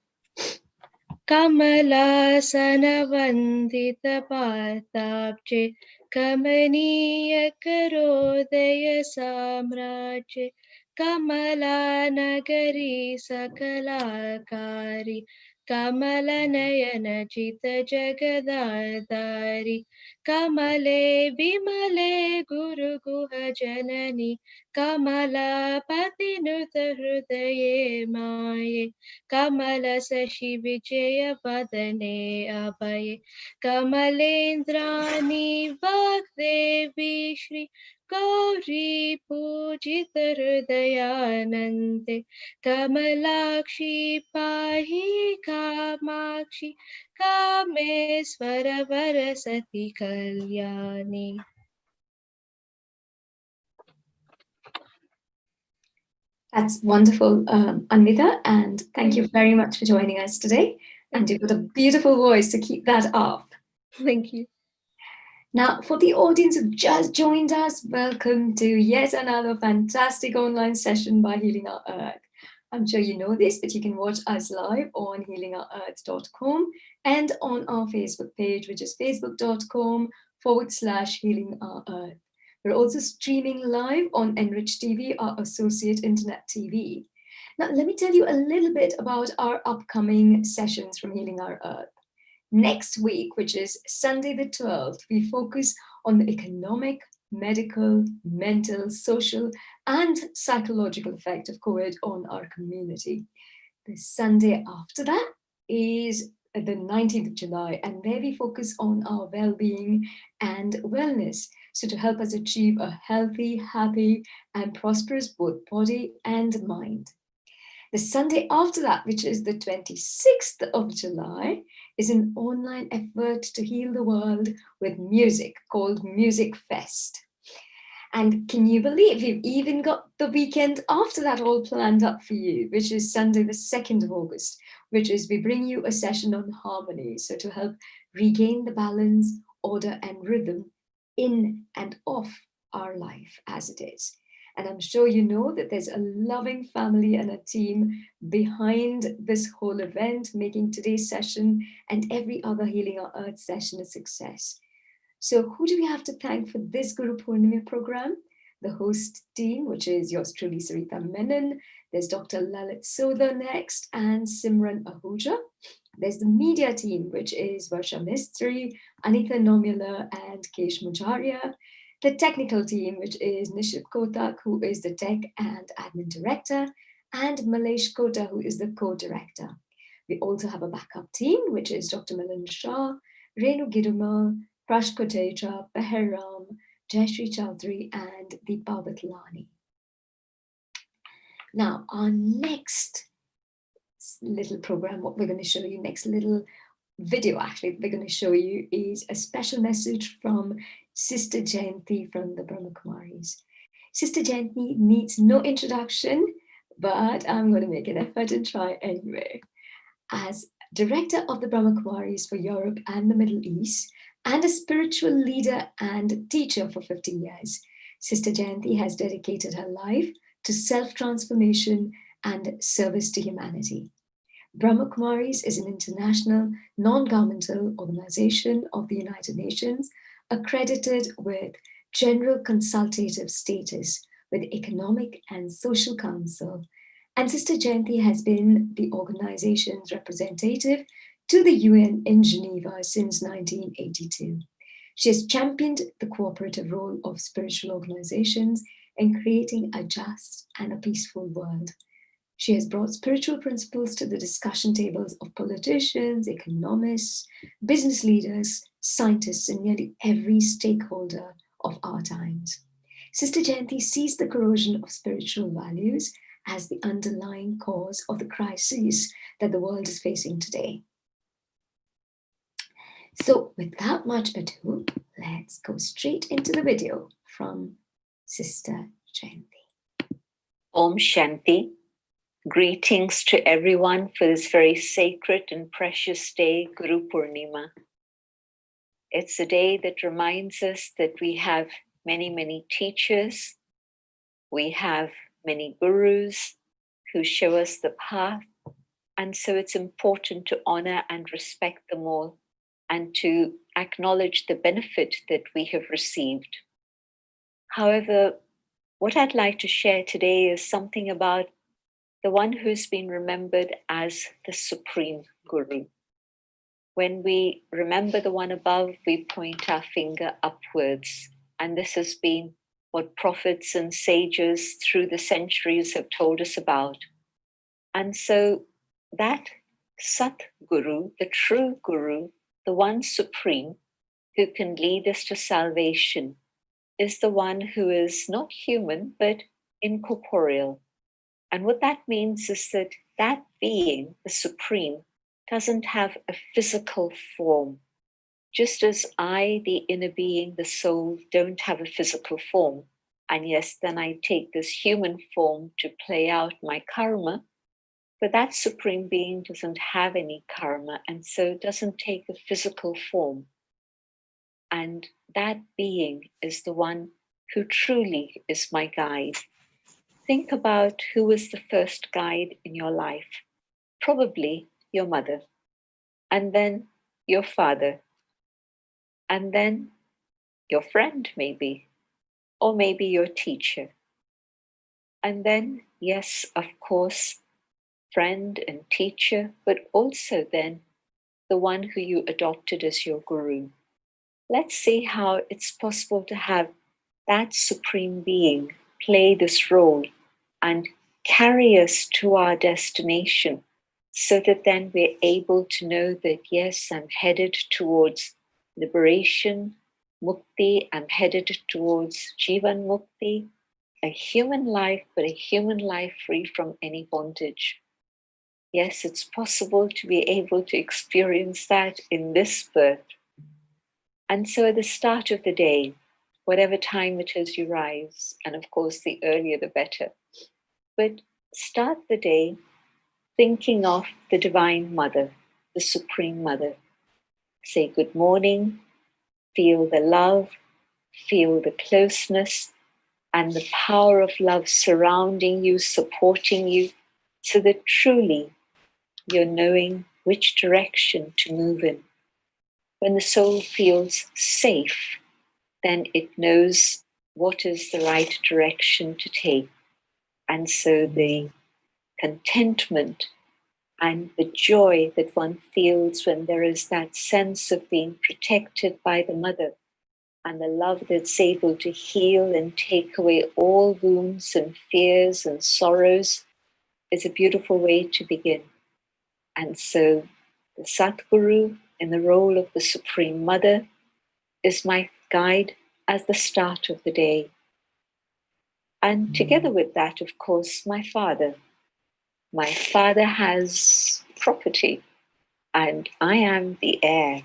Kamalasana Vandita Partabje Kamaniya Karodaya Samrajye Kamala Nagari Sakalakari Kamala Nayana Jita Jagadadari Kamale Bimale Guru Guha Janani Kamala Patinuta Hrudaye Maye Kamala Sashi Vijaya Vadane Abhaye Kamalendrani Vagdevi Shri Gauri Pujita Hridayanande Kamalakshi Pahi Kamakshi Kameswara Varasati Kalyani. That's wonderful, Anvita, and thank you very much for joining us today. And you've got a beautiful voice, so keep that up. Thank you. Now, for the audience who've just joined us, welcome to yet another fantastic online session by Healing Our Earth. I'm sure you know this, but you can watch us live on healingourearth.com and on our Facebook page, which is facebook.com/Healing Our Earth. We're also streaming live on Enrich TV, our associate internet TV. Now, let me tell you a little bit about our upcoming sessions from Healing Our Earth. Next week, which is Sunday the 12th, we focus on the economic, medical, mental, social, and psychological effect of COVID on our community. The Sunday after that is the 19th of July, and there we focus on our well-being and wellness. So to help us achieve a healthy, happy, and prosperous both body and mind. The Sunday after that, which is the 26th of July, is an online effort to heal the world with music called Music Fest. And can you believe we've even got the weekend after that all planned up for you, which is Sunday the 2nd of August, which is we bring you a session on harmony. So to help regain the balance, order, and rhythm in and off our life as it is. And I'm sure you know that there's a loving family and a team behind this whole event, making today's session and every other Healing Our Earth session a success. So who do we have to thank for this Guru Purnima program? The host team, which is yours truly, Sarita Menon. There's Dr. Lalit Sodha next and Simran Ahuja. There's the media team, which is Varsha Mistry, Anita Nomula, and Kesh Mujaria. The technical team, which is Nishit Kotak, who is the tech and admin director, and Malesh Kota, who is the co-director. We also have a backup team, which is Dr. Milan Shah, Renu Girumal, Prash Kotecha, Beher Ram, Jayashree Chaudhary, and Deepa Vitlani. Now, our next little program, what we're going to show you, next little video actually we're going to show you, is a special message from Sister Jayanti from the Brahma Kumaris. Sister Jayanti needs no introduction, but I'm going to make an effort and try anyway. As director of the Brahma Kumaris for Europe and the Middle East, and a spiritual leader and teacher for 50 years, Sister Jayanti has dedicated her life to self-transformation and service to humanity. Brahma Kumaris is an international, non-governmental organization of the United Nations, accredited with general consultative status with Economic and Social Council. And Sister Jayanti has been the organization's representative to the UN in Geneva since 1982. She has championed the cooperative role of spiritual organizations in creating a just and a peaceful world. She has brought spiritual principles to the discussion tables of politicians, economists, business leaders, scientists, and nearly every stakeholder of our times. Sister Jayanti sees the corrosion of spiritual values as the underlying cause of the crises that the world is facing today. So without much ado, let's go straight into the video from Sister Jayanti. Om Shanti. Greetings to everyone for this very sacred and precious day, Guru Purnima. It's a day that reminds us that we have many, many teachers. We have many gurus who show us the path. And so it's important to honor and respect them all and to acknowledge the benefit that we have received. However, what I'd like to share today is something about the one who's been remembered as the Supreme Guru. When we remember the one above, we point our finger upwards. And this has been what prophets and sages through the centuries have told us about. And so that Sat Guru, the true Guru, the one supreme who can lead us to salvation, is the one who is not human, but incorporeal. And what that means is that that being, the supreme, doesn't have a physical form. Just as I, the inner being, the soul, don't have a physical form. And yes, then I take this human form to play out my karma. But that supreme being doesn't have any karma and so doesn't take a physical form. And that being is the one who truly is my guide. Think about who was the first guide in your life. Probably your mother, and then your father, and then your friend maybe, or maybe your teacher. And then, yes, of course, friend and teacher, but also then the one who you adopted as your guru. Let's see how it's possible to have that supreme being play this role and carry us to our destination so that then we're able to know that, yes, I'm headed towards liberation, mukti, I'm headed towards Jivan Mukti, a human life, but a human life free from any bondage. Yes, it's possible to be able to experience that in this birth. And so at the start of the day, whatever time it is you rise, and of course the earlier the better, but start the day thinking of the Divine Mother, the Supreme Mother. Say good morning, feel the love, feel the closeness, and the power of love surrounding you, supporting you, so that truly you're knowing which direction to move in. When the soul feels safe, then it knows what is the right direction to take. And so the contentment and the joy that one feels when there is that sense of being protected by the mother, and the love that's able to heal and take away all wounds and fears and sorrows, is a beautiful way to begin. And so the Satguru, in the role of the Supreme Mother, is my guide at the start of the day. And together with that, of course, my father. My father has property, and I am the heir.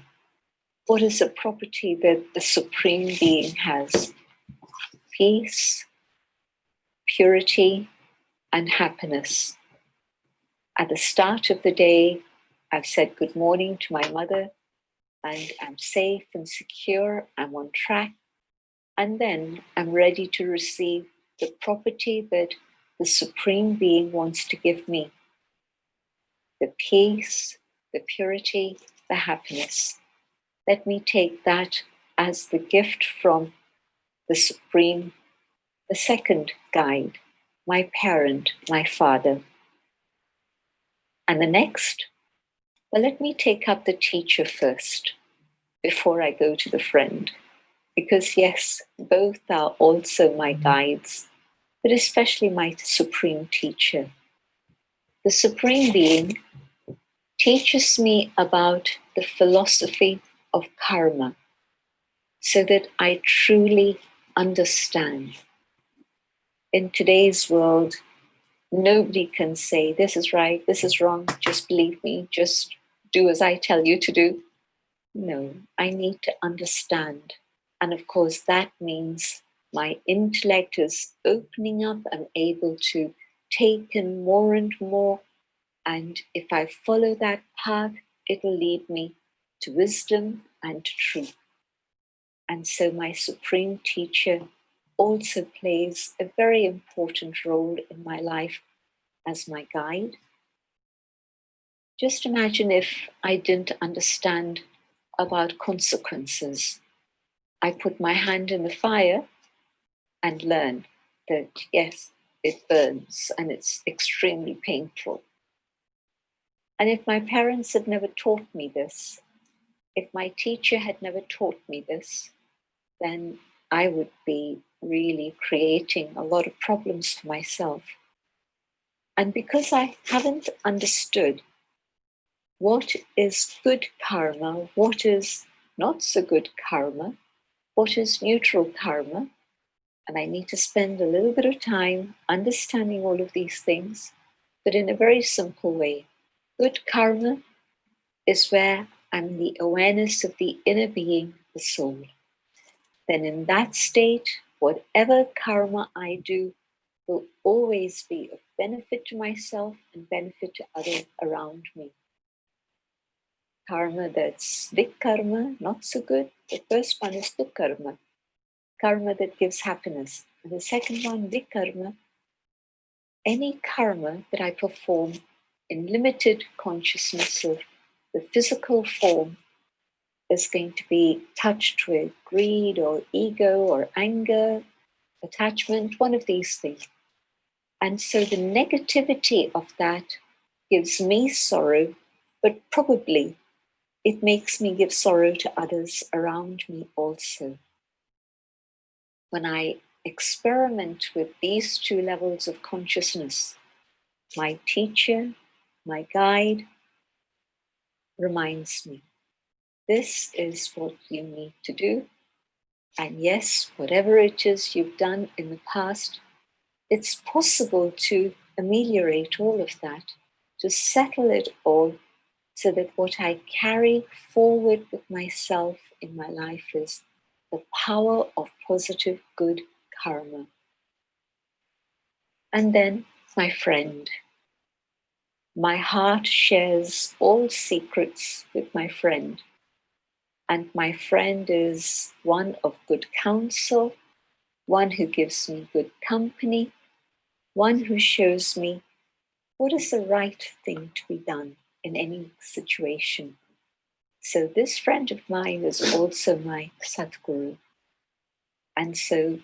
What is the property that the Supreme Being has? Peace, purity, and happiness. At the start of the day, I've said good morning to my mother, and I'm safe and secure, I'm on track, and then I'm ready to receive the property that the Supreme Being wants to give me. The peace, the purity, the happiness. Let me take that as the gift from the Supreme, the second guide, my parent, my father. And the next, well, let me take up the teacher first before I go to the friend. Because yes, both are also my guides, but especially my Supreme Teacher. The Supreme Being teaches me about the philosophy of karma so that I truly understand. In today's world, nobody can say, this is right, this is wrong, just believe me, just do as I tell you to do. No, I need to understand. And of course, that means my intellect is opening up. I'm able to take in more and more. And if I follow that path, it'll lead me to wisdom and to truth. And so my Supreme Teacher also plays a very important role in my life as my guide. Just imagine if I didn't understand about consequences. I put my hand in the fire and learn that, yes, it burns and it's extremely painful. And if my parents had never taught me this, if my teacher had never taught me this, then I would be really creating a lot of problems for myself. And because I haven't understood what is good karma, what is not so good karma, what is neutral karma, and I need to spend a little bit of time understanding all of these things, but in a very simple way. Good karma is where I'm the awareness of the inner being, the soul. Then in that state, whatever karma I do will always be of benefit to myself and benefit to others around me. Karma that's big karma, not so good. The first one is good karma, karma that gives happiness. And the second one, big karma, any karma that I perform in limited consciousness of the physical form is going to be touched with greed or ego or anger, attachment, one of these things. And so the negativity of that gives me sorrow, but probably it makes me give sorrow to others around me also. When I experiment with these two levels of consciousness, my teacher, my guide, reminds me, this is what you need to do. And yes, whatever it is you've done in the past, it's possible to ameliorate all of that, to settle it all, so that what I carry forward with myself in my life is the power of positive good karma. And then my friend. My heart shares all secrets with my friend. And my friend is one of good counsel, one who gives me good company, one who shows me what is the right thing to be done in any situation. So this friend of mine is also my Satguru. And so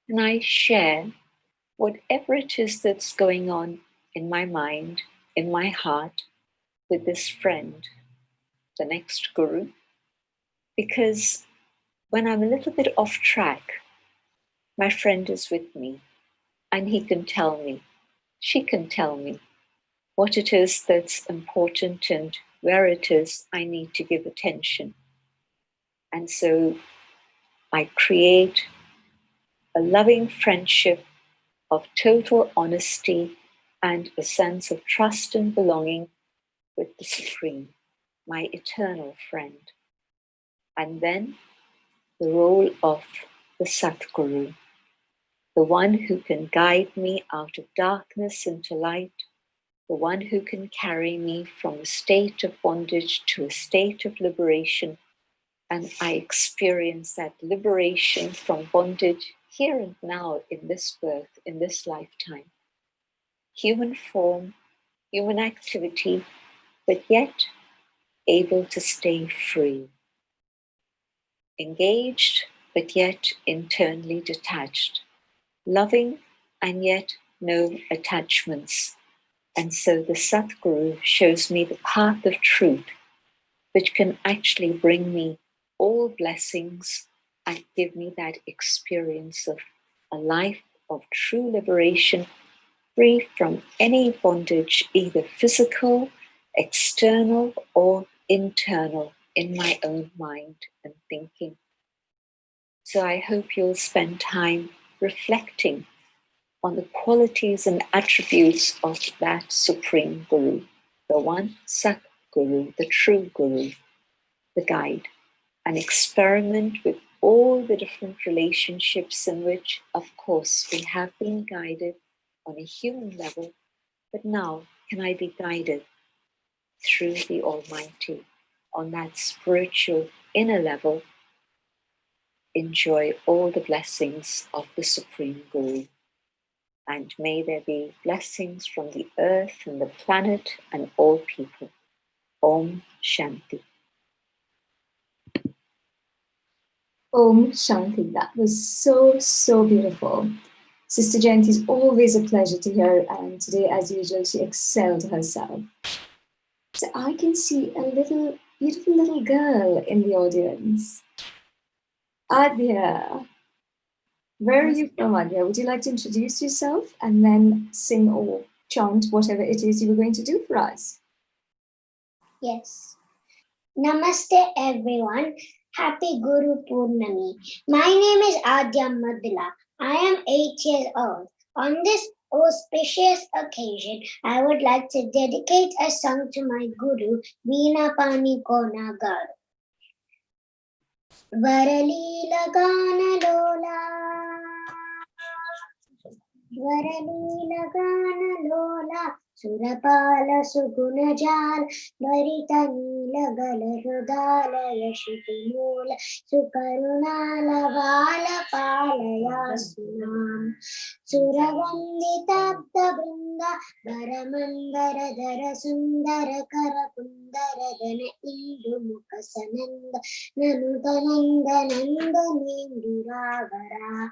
when I share whatever it is that's going on in my mind, in my heart with this friend, the next Guru, because when I'm a little bit off track, my friend is with me and he can tell me, she can tell me what it is that's important and where it is I need to give attention. And so I create a loving friendship of total honesty and a sense of trust and belonging with the Supreme, my eternal friend. And then the role of the Satguru, the one who can guide me out of darkness into light, the one who can carry me from a state of bondage to a state of liberation. And I experience that liberation from bondage here and now in this birth, in this lifetime. Human form, human activity, but yet able to stay free. Engaged, but yet internally detached. Loving, and yet no attachments. And so the Satguru shows me the path of truth, which can actually bring me all blessings and give me that experience of a life of true liberation, free from any bondage, either physical, external, or internal in my own mind and thinking. So I hope you'll spend time reflecting on the qualities and attributes of that Supreme Guru, the one Satguru, the true Guru, the guide, and experiment with all the different relationships in which, of course, we have been guided on a human level, but now can I be guided through the Almighty on that spiritual inner level? Enjoy all the blessings of the Supreme Guru. And may there be blessings from the earth and the planet and all people. Om Shanti. Om Shanti. That was so, so beautiful. Sister Jayanti is always a pleasure to hear, and today, as usual, she excelled herself. So I can see a little, beautiful little girl in the audience. Adya. Where are you from, Adya? Would you like to introduce yourself and then sing or chant whatever it is you were going to do for us? Yes. Namaste everyone. Happy Guru Purnami. My name is Adya Madula. I am 8 years old. On this auspicious occasion, I would like to dedicate a song to my Guru, Vina Kona Garu. Varalila Gana Lola. Varalila Gana Lola. Surapala Sugunajal, Varita Nila Gala Rudala Yashitimula, Sukarunala Vala Palaya Sunam, Suravandita Brinda, Varamandara Dara Sundara Karapundara Dana Indu Mukasananda, Nanutananda Nanda Ninduravara,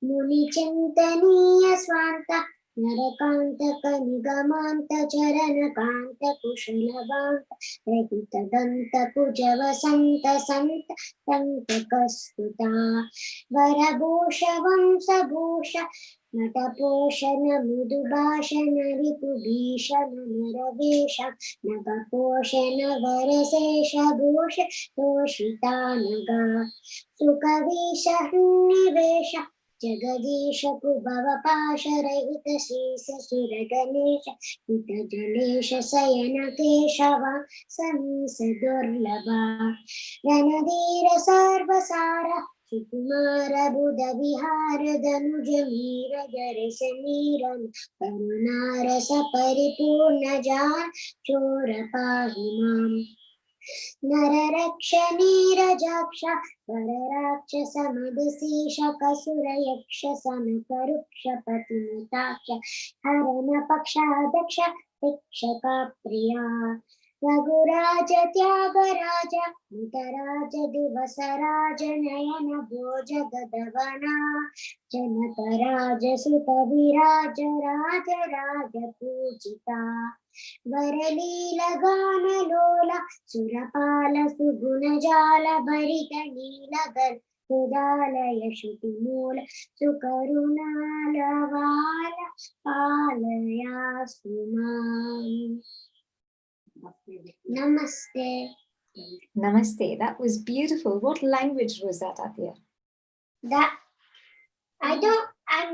Muni Chintaniya Swanta. Narakanta Kanigamanta Charanakanta Kushalavanta Redita Danta Pujava Santa Santa Santa Kastuta Varabhusha Vamsa Bhusha Nataposha Namudubhasha Naripubhisha Naravesha Navaposha Navarasesha Bhusha Toshita Naga Sukavisha Nivesha Jagadisha Prabhava Pasha Rahita Sisa Sura Ganesha Hita Jalesha Sayana Keshava Samisa Durlava Ranadira Sarvasara Sukumara Buddha Vihara Danujamira Jarisamira Karunara Saparipurna Jan Chora Pahimam Nararaksha Nirajaksha Vararaksha Samadasisha Kasura Yaksha Samakaruksha Patimitaksha Harana Paksha Daksha Tikshaka Priya Raghuraj Tyagaraja Nataraj दिवसराज नयन भोज गदवना जनकराज सुत विराज राज राज पूजिता वरलील गान लोला सुरपाल सुगुण जाल भरित नीलगल सुदालय श्रुतिमूल सुकरुणालवाल पालयास्तु माम्. Namaste. Namaste. That was beautiful. What language was that, Adya? I'm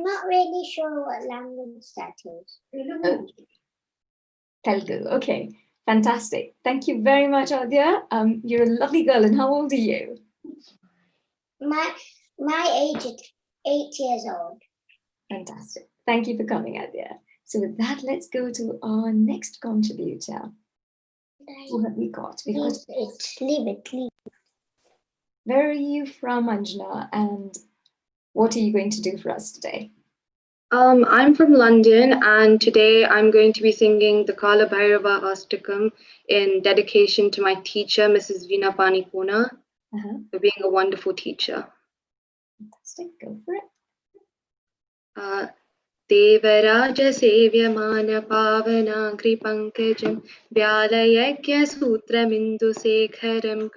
not really sure what language that is. Telugu. Okay. Fantastic. Thank you very much, Adya. You're a lovely girl. And how old are you? My age is 8 years old. Fantastic. Thank you for coming, Adya. So with that, let's go to our next contributor. Who have we got? Leave it. Where are you from, Anjana? And what are you going to do for us today? I'm from London, and today I'm going to be singing the Kala Bhairava Astakam in dedication to my teacher, Mrs. Vina Panikona, for being a wonderful teacher. Fantastic. Go for it. Devaraja Sevyamana Pavana Kripankajam Vyalaya Sutra Mindu Sekharam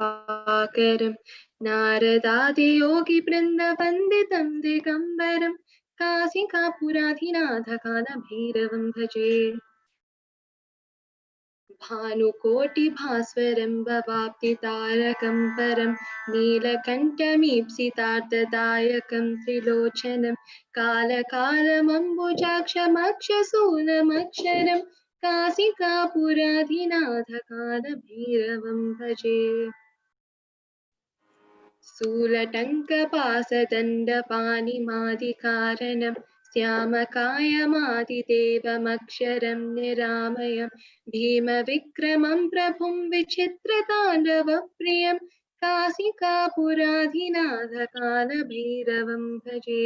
Krupakaram Naradadi Yogi Brinda Vanditam Digambaram Kasika Puradhinatha Kala Bhairavam Bhaje Bhanukoti Bhaswaram Bhavapti Tarakam Param Neelakantamipsitartadayakam Trilochanam Kalakalamambujakshamakshasunamaksharam Kasika Puradhinatha Kala Bhairavam Bhaje Sulatanka Pasadanda Panimadikaranam Syamakayamadidevamaksharam Niramayam Bhima Vikramam Prabhum Vichitratandavam Kasika Puradhinatha Kala Bhairavam Bhaje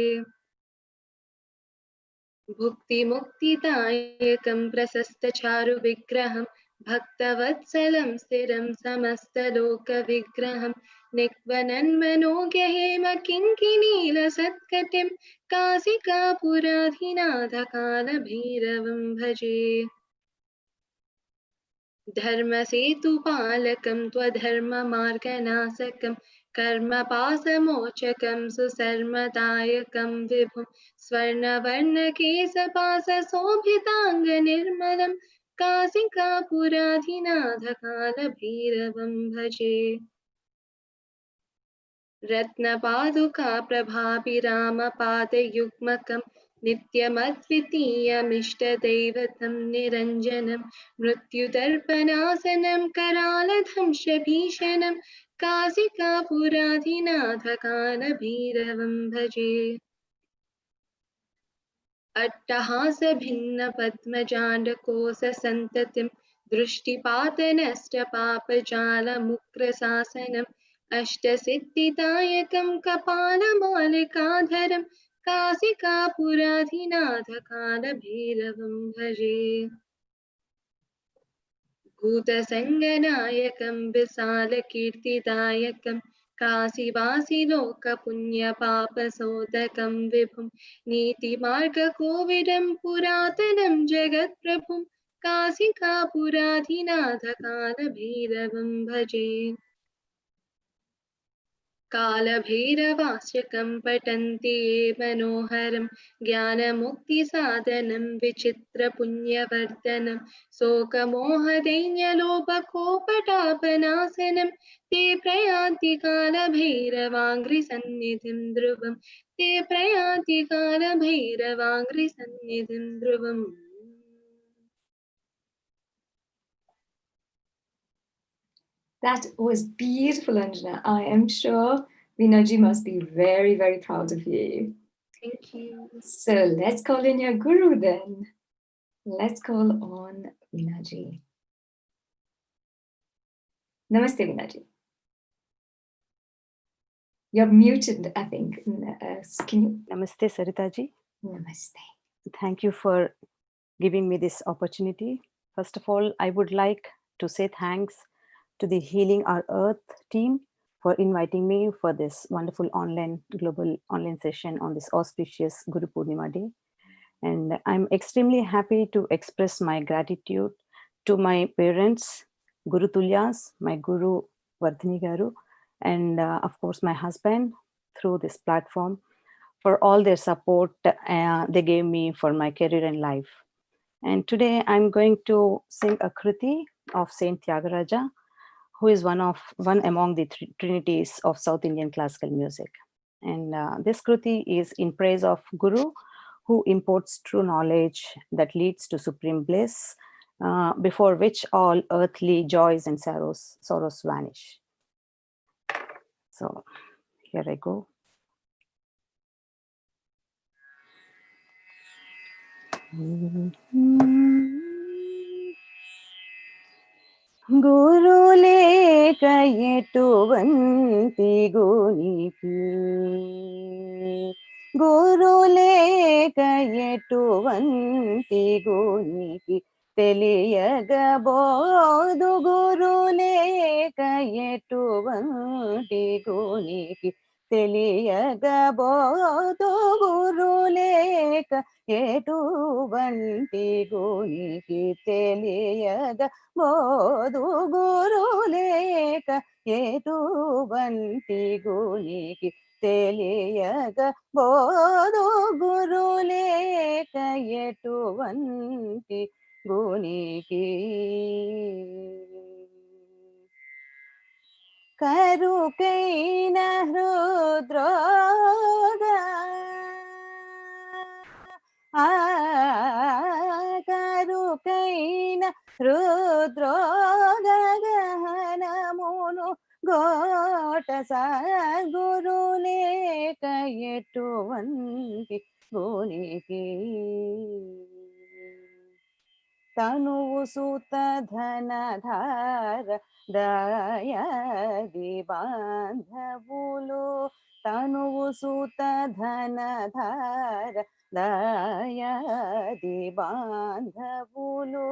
Bhukti Muktidayakam Prasasta Charu Vigraham Bhaktavatsalam Stiram Samasta Loka Vigraham Nikvanan Manogyahema Kinkinila Satkatim Kasika Puradhinatha Kala Bhairavam Bhaje Dharma Setu Palakam Twadharma Marganasakam Karma Pasamochakam Susarmadayakam Vibhum Swarna Varna Kesa Pasa Sobhitanga Nirmalam Kasika Puradhinatha Kala Bhairavam Bhaje Ratna Paduka Prabhabhirama Pada Yugmakam Nityamadvitiyam Ishtadevatam Niranjanam Mrityudarpanasanam Karaladham Shabhishanam Kasika Puradhinatha Kala Bhairavam Bhaje Attahasa Bhinna Padmajanda Kosa Santatim Drushtipata Papajala Mukrasasanam Ashtasiddhidayakam Kapalamalikaadharam Kasika Puradhinatha Kala Bhairavam Bhaje Bhuta Sanganayakam Visala Kirtidayakam Kasivasi Loka Punya Papa Sodakam Vibhum Niti Marga Kovidam Puratanam Jagat Prabhum Kasika Puradhinatha Kala Bhairavam Bhaje कालभैरवास्यकं पठन्ति ये मनोहरं ज्ञानमुक्तिसाधनं विचित्रपुण्यवर्धनं शोकमोहदैन्यलोभकोपटापनाशनं ते प्रयान्ति कालभैरवाङ्घ्रिसन्निधिं ध्रुवं ते प्रयान्ति कालभैरवाङ्घ्रिसन्निधिं ध्रुवम्. That was beautiful, Anjana. I am sure Vinaji must be very, very proud of you. Thank you. So let's call in your guru then. Let's call on Vinaji. Namaste, Vinaji. You're muted, I think. Can you? Namaste, Saritaji. Namaste. Thank you for giving me this opportunity. First of all, I would like to say thanks to the Healing Our Earth team for inviting me for this wonderful global online session on this auspicious Guru Purnima day. And I'm extremely happy to express my gratitude to my parents, Guru Tulyas, my Guru Vardhini Garu, and of course my husband through this platform for all their support they gave me for my career and life. And today I'm going to sing a Kriti of Saint Tyagaraja, who is one among the trinities of South Indian classical music. And this Kriti is in praise of Guru, who imports true knowledge that leads to supreme bliss, before which all earthly joys and sorrows vanish. So here I go. Gurule kayetuvanti guniki, Gurule kayetuvanti guniki, తెలియగబోదు గురులేక ఎటువంటి గునికి, తెలియగబోదు గురులేక ఎటువంటి గునికి, తెలియగబోదు గురులేక ఎటువంటి గునికి, తెలియగబోదు గురులేక ఎటువంటి గునికి. కరుకైన హృద్రోగ కరుకైన హృద్రోగ గహనమును go to సద్గురులేక ఎటువంటి గునికి, తనువు సుత ధనధార దయాది బాంధవులు, తనువు సుత ధనధార దయాది బాంధవులు,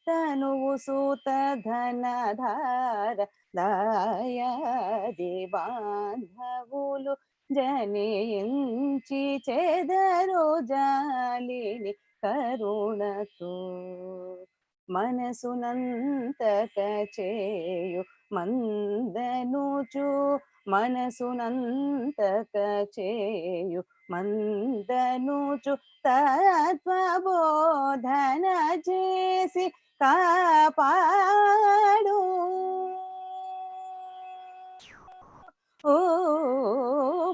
తనువు సుత ధనధార దయాది బాంధవులు, జనించి చెదరు జాలిని కరుణతో, మనసునంతక చేయు మందనుచు, మనసునంతక చేయు మందనుచు, తత్వబోధన చేసి కాపాడు,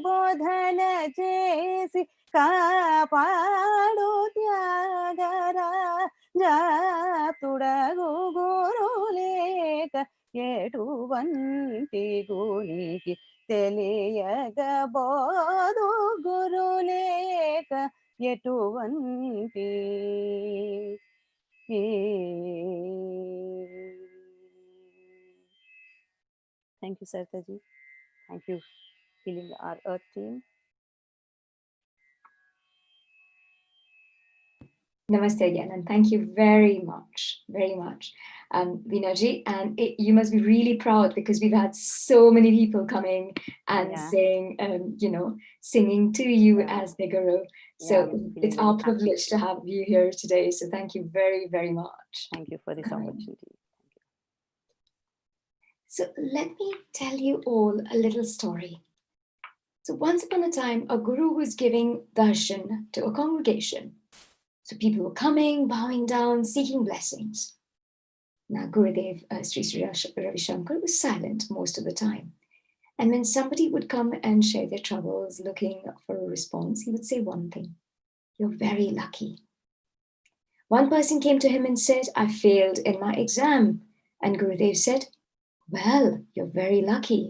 బోధన చేసి కాపాడు త్యాగరాజాతుడగు గురులేక ఎటువంటి గునికి, తెలియగబోదు గురులేక ఎటువంటి. Thank you, Sartaji. Thank you, Healing Our Earth team. Namaste again, and thank you very much, Vina ji. And you must be really proud because we've had so many people coming and saying, singing to you as the Guru. So it's our privilege to have you here today. So thank you very, very much. Thank you for this opportunity. So let me tell you all a little story. So once upon a time, a Guru was giving darshan to a congregation. So people were coming, bowing down, seeking blessings. Now Gurudev, Sri Ravi Shankar, was silent most of the time. And when somebody would come and share their troubles, looking for a response, he would say one thing: "You're very lucky." One person came to him and said, "I failed in my exam." And Gurudev said, "Well, you're very lucky."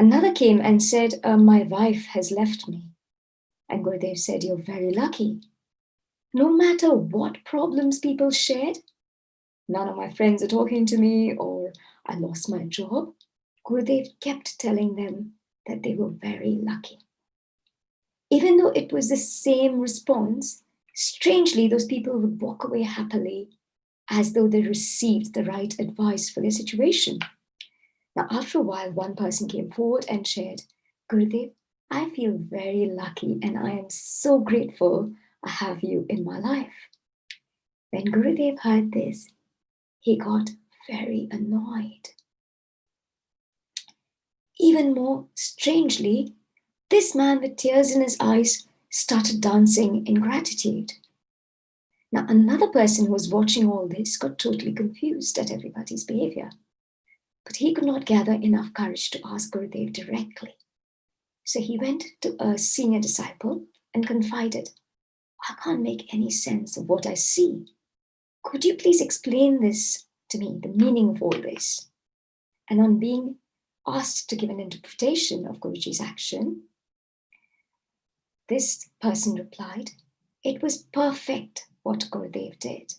Another came and said, "My wife has left me." And Gurudev said, "You're very lucky." No matter what problems people shared, "None of my friends are talking to me," or "I lost my job," Gurudev kept telling them that they were very lucky. Even though it was the same response, strangely, those people would walk away happily as though they received the right advice for their situation. Now, after a while, one person came forward and shared, Gurudev, I feel very lucky and I am so grateful I have you in my life. When Gurudev heard this, he got very annoyed. Even more strangely, this man with tears in his eyes started dancing in gratitude. Now, another person who was watching all this got totally confused at everybody's behavior, but he could not gather enough courage to ask Gurudev directly. So he went to a senior disciple and confided, I can't make any sense of what I see. Could you please explain this to me, the meaning of all this? And on being asked to give an interpretation of Guruji's action, this person replied, it was perfect what Gurudev did.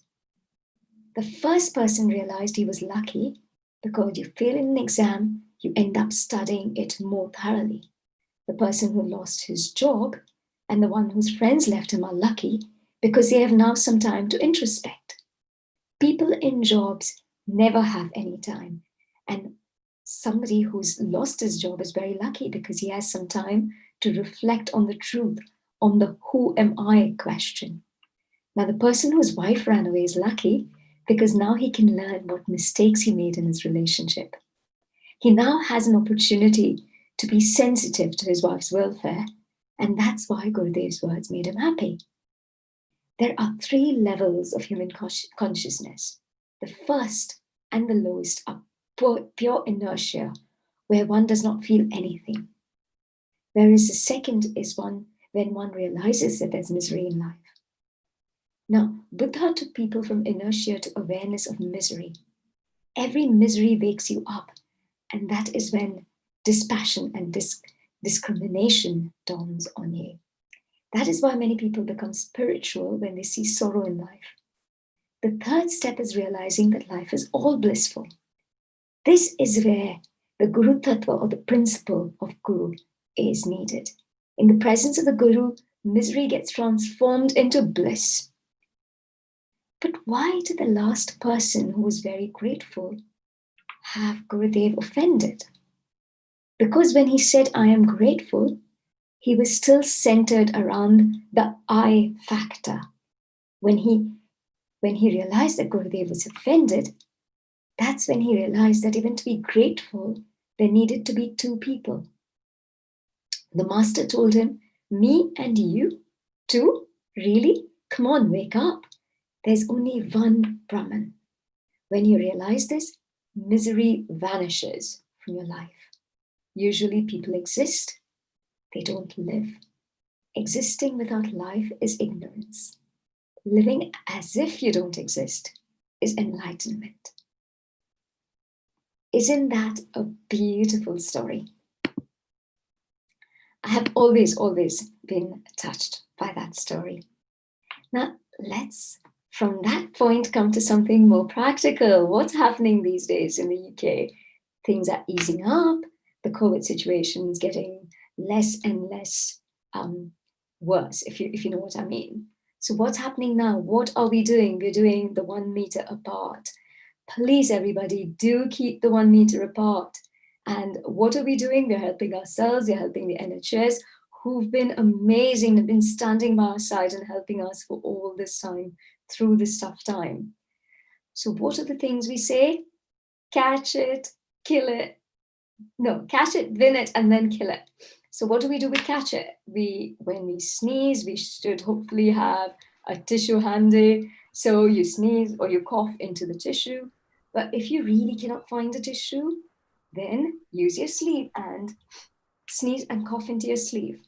The first person realized he was lucky because you fail in an exam, you end up studying it more thoroughly. The person who lost his job and the one whose friends left him are lucky because they have now some time to introspect. People in jobs never have any time. And somebody who's lost his job is very lucky because he has some time to reflect on the truth, on the who am I question. Now, the person whose wife ran away is lucky because now he can learn what mistakes he made in his relationship. He now has an opportunity to be sensitive to his wife's welfare, and that's why Gurudev's words made him happy. There are 3 levels of human consciousness. The first and the lowest are pure inertia, where one does not feel anything. Whereas the second is when one realizes that there's misery in life. Now, Buddha took people from inertia to awareness of misery. Every misery wakes you up, and that is when dispassion and discrimination dawns on you. That is why many people become spiritual when they see sorrow in life. The third step is realizing that life is all blissful. This is where the Guru Tattva, or the principle of Guru, is needed. In the presence of the Guru, misery gets transformed into bliss. But why did the last person who was very grateful have Gurudev offended? Because when he said, I am grateful, he was still centered around the I factor. When he realized that Gurudev was offended, that's when he realized that even to be grateful, there needed to be 2 people. The master told him, me and you, 2? Really? Come on, wake up. There's only one Brahman. When you realize this, misery vanishes from your life. Usually people exist, they don't live. Existing without life is ignorance. Living as if you don't exist is enlightenment. Isn't that a beautiful story? I have always been touched by that story. Now, let's, from that point, come to something more practical. What's happening these days in the UK? Things are easing up. The COVID situation is getting less and less worse, if you know what I mean. So what's happening now? What are we doing? We're doing the 1 meter apart. Please, everybody, do keep the 1 meter apart. And what are we doing? We're helping ourselves. We're helping the NHS, who've been amazing. They've been standing by our side and helping us for all this time, through this tough time. So what are the things we say? Catch it, kill it. No, catch it, win it, and then kill it. So what do we do with catch it? When we sneeze, we should hopefully have a tissue handy. So you sneeze or you cough into the tissue. But if you really cannot find a tissue, then use your sleeve and sneeze and cough into your sleeve.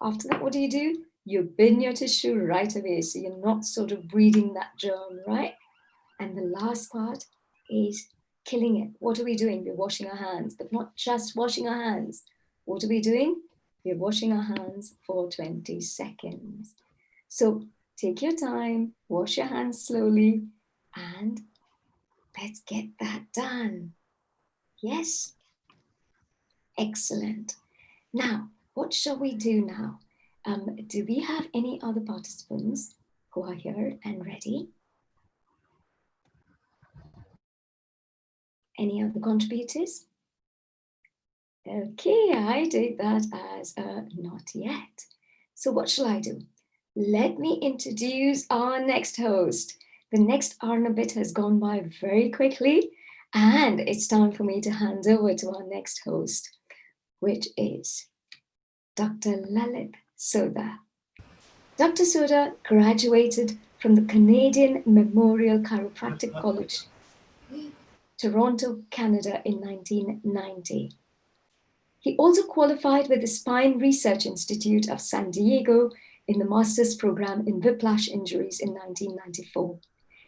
After that, what do? You bin your tissue right away, so you're not sort of breathing that germ, right? And the last part is killing it. What are we doing? We're washing our hands, but not just washing our hands. What are we doing? We're washing our hands for 20 seconds. So take your time, wash your hands slowly, and let's get that done. Yes? Excellent. Now, what shall we do now? Do we have any other participants who are here and ready? Any other contributors? Okay, I take that as not yet. So what shall I do? Let me introduce our next host. The next Arna bit has gone by very quickly, and it's time for me to hand over to our next host, which is Dr. Lalit Sodha. Dr. Sodha graduated from the Canadian Memorial Chiropractic College, Toronto, Canada in 1990. He also qualified with the Spine Research Institute of San Diego in the master's program in whiplash injuries in 1994.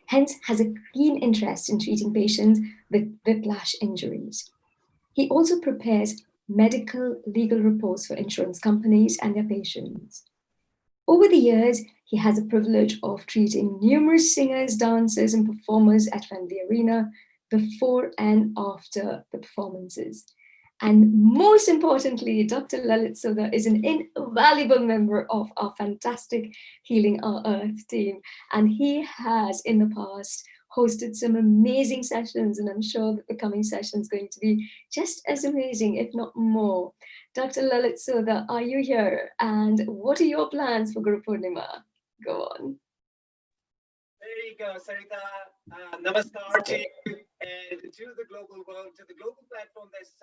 Hence has a keen interest in treating patients with whiplash injuries. He also prepares medical legal reports for insurance companies and their patients. Over the years, he has the privilege of treating numerous singers, dancers, and performers at Wembley Arena before and after the performances. And most importantly, Dr. Lalit Sodha is an invaluable member of our fantastic Healing Our Earth team. And he has, in the past, hosted some amazing sessions, and I'm sure that the coming session is going to be just as amazing, if not more. Dr. Lalit Sodha, are you here? And what are your plans for Guru Purnima? Go on. There you go, Sarita. Namaskar to you and to the global world, to the global platform that's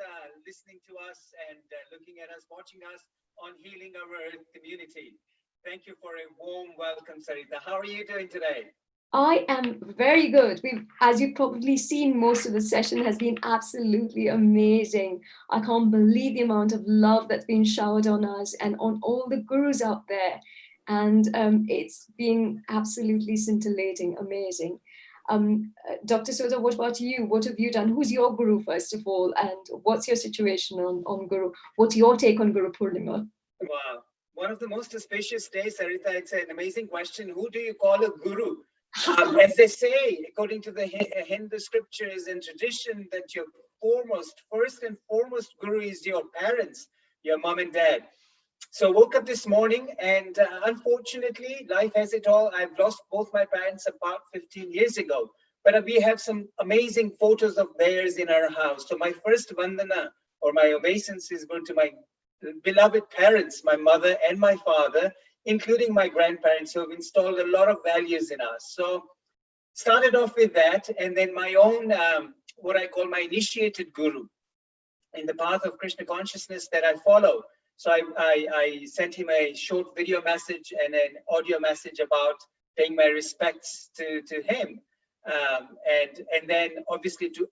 listening to us and looking at us, watching us on Healing Our Earth community. Thank you for a warm welcome, Sarita. How are you doing today? I am very good. As you've probably seen, most of the session has been absolutely amazing. I can't believe the amount of love that's been showered on us and on all the gurus out there. And it's been absolutely scintillating, amazing. Dr. Sodha, what about you? What have you done? Who's your guru, first of all? And what's your situation on Guru? What's your take on Guru Purnima? Wow. One of the most auspicious days, Sarita. It's an amazing question. Who do you call a guru? As they say, according to the Hindu scriptures and tradition, that your first and foremost guru is your parents, your mom and dad. So woke up this morning and unfortunately, life has it all. I've lost both my parents about 15 years ago, but we have some amazing photos of theirs in our house. So my first vandana or my obeisance is going to my beloved parents, my mother and my father, including my grandparents who have installed a lot of values in us. So started off with that, and then my own, what I call my initiated guru in the path of Krishna consciousness that I follow. So I sent him a short video message and an audio message about paying my respects to him. And then obviously to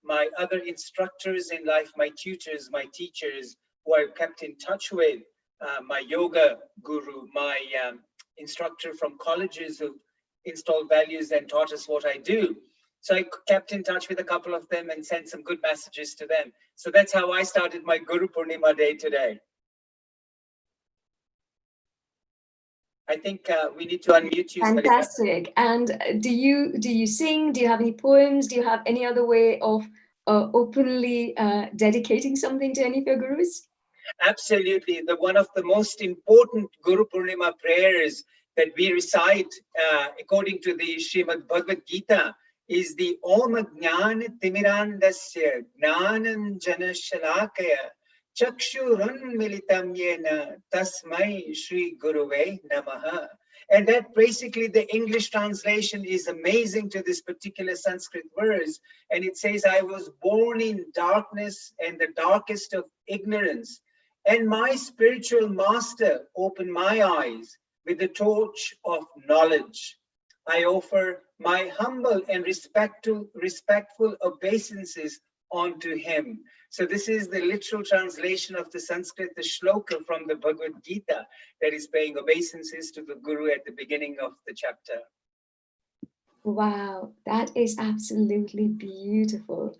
my other instructors in life, my tutors, my teachers who I've kept in touch with, my yoga guru, my instructor from colleges who installed values and taught us what I do. So I kept in touch with a couple of them and sent some good messages to them. So that's how I started my Guru Purnima day today. I think we need to unmute you. Fantastic. And do you sing? Do you have any poems? Do you have any other way of openly dedicating something to any of your gurus? Absolutely. One of the most important Guru Purnima prayers that we recite according to the Srimad Bhagavad Gita is the Om Jnana Timirandasya Jnanam Jana Shalakaya Chakshurun Militam Yena Tasmai Shri Guruve Namaha. And that basically the English translation is amazing to this particular Sanskrit verse. And it says, I was born in darkness and the darkest of ignorance. And my spiritual master opened my eyes with the torch of knowledge. I offer my humble and respectful obeisances unto him. So this is the literal translation of the Sanskrit, the shloka from the Bhagavad Gita that is paying obeisances to the Guru at the beginning of the chapter. Wow, that is absolutely beautiful.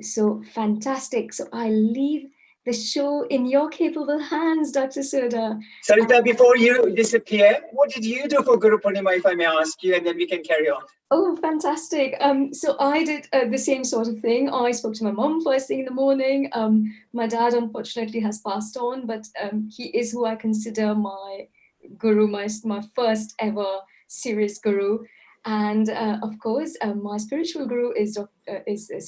So fantastic. So I leave the show in your capable hands, Dr. Sodha. Sarita, before you disappear, what did you do for Guru Purnima, if I may ask you, and then we can carry on? Oh, fantastic. So I did the same sort of thing. I spoke to my mom first thing in the morning. My dad, unfortunately, has passed on, but he is who I consider my guru, my first ever serious guru. And of course, my spiritual guru is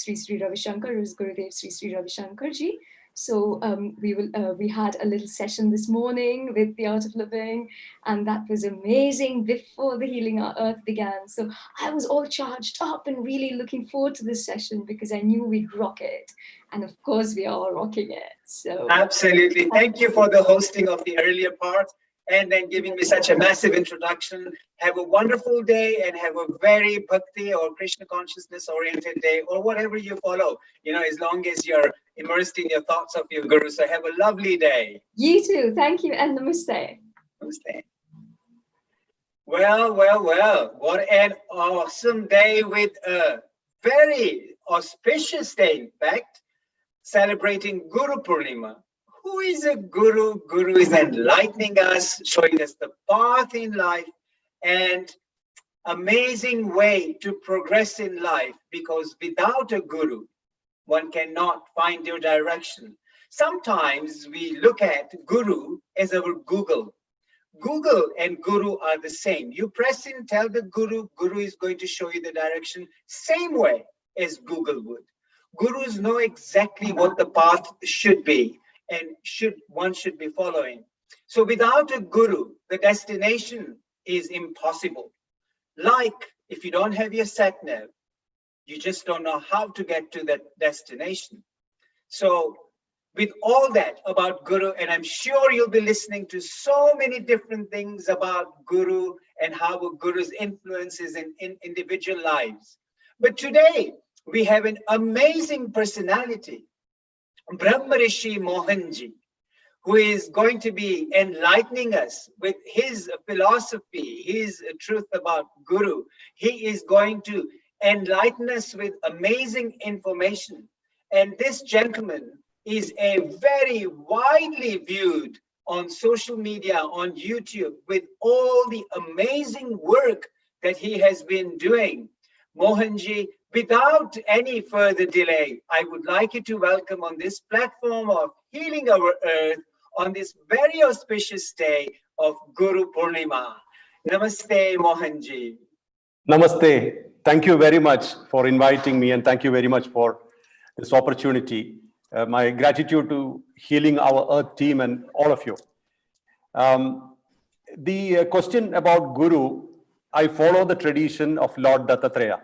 Sri Sri Ravi Shankar, is Gurudev Sri Sri Ravi Shankar ji. So we had a little session this morning with the Art of Living, and that was amazing before the Healing Our Earth began. So I was all charged up and really looking forward to this session because I knew we'd rock it. And of course, we are rocking it. So absolutely. Thank you for the hosting of the earlier part and then giving me such a massive introduction. Have a wonderful day and have a very bhakti or Krishna consciousness oriented day or whatever you follow, as long as you're immersed in your thoughts of your guru. So have a lovely day. You too. Thank you and namaste. Namaste. Well, what an awesome day with a very auspicious day, in fact, celebrating Guru Purnima. Who is a guru? Guru is enlightening us, showing us the path in life and amazing way to progress in life, because without a guru, one cannot find your direction. Sometimes we look at guru as our Google. Google and guru are the same. You press in, tell the guru, guru is going to show you the direction, same way as Google would. Gurus know exactly what the path should be and one should be following. So without a guru, the destination is impossible. Like if you don't have your sat nav, you just don't know how to get to that destination. So with all that about Guru, and I'm sure you'll be listening to so many different things about Guru and how a Guru's influences in individual lives. But today, we have an amazing personality, Brahma Rishi Mohanji, who is going to be enlightening us with his philosophy, his truth about Guru. He is going to enlighten us with amazing information. And this gentleman is a very widely viewed on social media, on YouTube, with all the amazing work that he has been doing. Mohanji, without any further delay, I would like you to welcome on this platform of Healing Our Earth on this very auspicious day of Guru Purnima. Namaste, Mohanji. Namaste. Thank you very much for inviting me, and thank you very much for this opportunity. My gratitude to Healing Our Earth team and all of you. The question about Guru, I follow the tradition of Lord Dattatreya.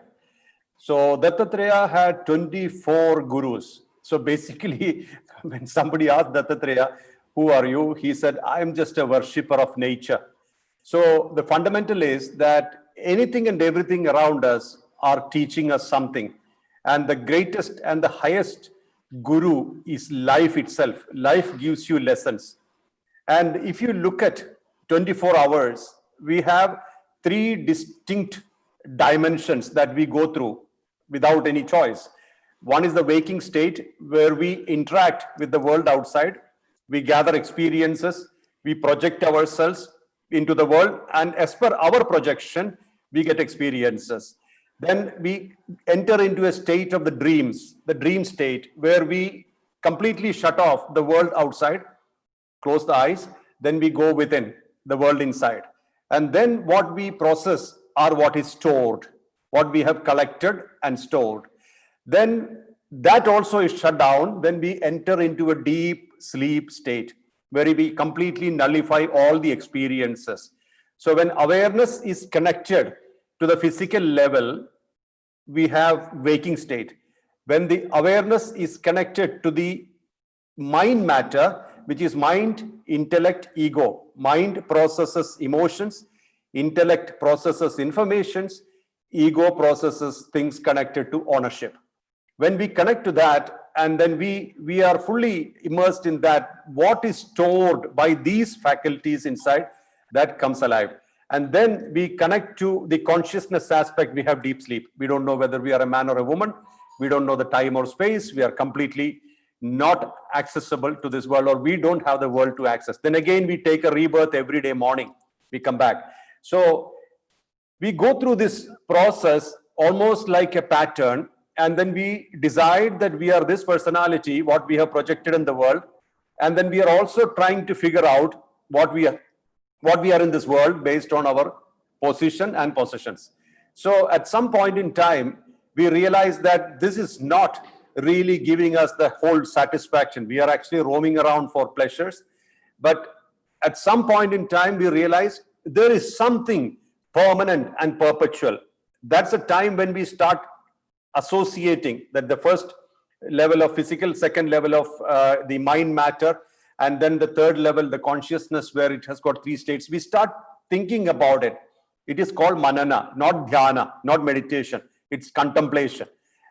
So Dattatreya had 24 gurus. So basically, when somebody asked Dattatreya, who are you? He said, I am just a worshipper of nature. So the fundamental is that anything and everything around us are teaching us something. And the greatest and the highest guru is life itself. Life gives you lessons. And if you look at 24 hours, we have 3 distinct dimensions that we go through without any choice. One is the waking state, where we interact with the world outside. We gather experiences, we project ourselves into the world, and as per our projection, we get experiences. Then we enter into a state of the dreams, the dream state, where we completely shut off the world outside, close the eyes, then we go within the world inside. And then what we process are what is stored, what we have collected and stored. Then that also is shut down. Then we enter into a deep sleep state, where we completely nullify all the experiences. So when awareness is connected to the physical level, we have waking state. When the awareness is connected to the mind matter, which is mind, intellect, ego. Mind processes emotions, intellect processes informations, ego processes things connected to ownership. When we connect to that, and then we are fully immersed in that, what is stored by these faculties inside, that comes alive. And then we connect to the consciousness aspect. We have deep sleep. We don't know whether we are a man or a woman. We don't know the time or space. We are completely not accessible to this world, or we don't have the world to access. Then again, we take a rebirth every day morning. We come back. So we go through this process almost like a pattern, and then we decide that we are this personality, what we have projected in the world. And then we are also trying to figure out what we are in this world based on our position and possessions. So at some point in time, we realize that this is not really giving us the whole satisfaction. We are actually roaming around for pleasures. But at some point in time, we realize there is something permanent and perpetual. That's a time when we start associating that the first level of physical, second level of the mind matter, and then the third level, the consciousness, where it has got three states. We start thinking about it. It is called manana, not dhyana, not meditation. It's contemplation.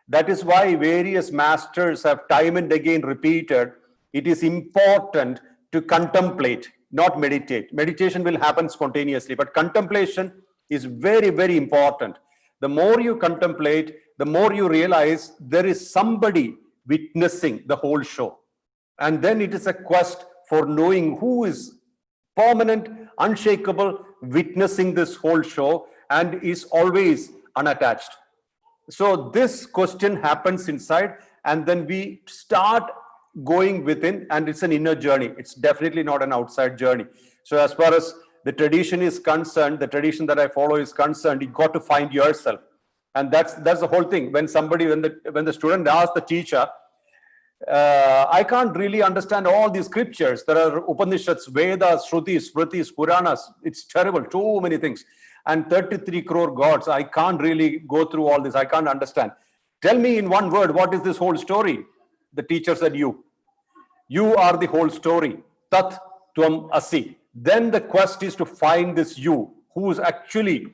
That is why various masters have time and again repeated, it is important to contemplate, not meditate. Meditation will happen spontaneously, but contemplation is very, very important. The more you contemplate, the more you realize there is somebody witnessing the whole show. And then it is a quest for knowing who is permanent, unshakable, witnessing this whole show and is always unattached. So this question happens inside, and then we start going within, and it's an inner journey. It's definitely not an outside journey. So as far as the tradition is concerned, the tradition that I follow is concerned, you got to find yourself. And that's the whole thing. When the student asks the teacher, I can't really understand all these scriptures. There are Upanishads, Vedas, Shrutis, Smritis, Puranas. It's terrible, too many things. And 33 crore gods. I can't really go through all this. I can't understand. Tell me in one word, what is this whole story? The teacher said, you. You are the whole story. Tat Tvam Asi. Then the quest is to find this you, who is actually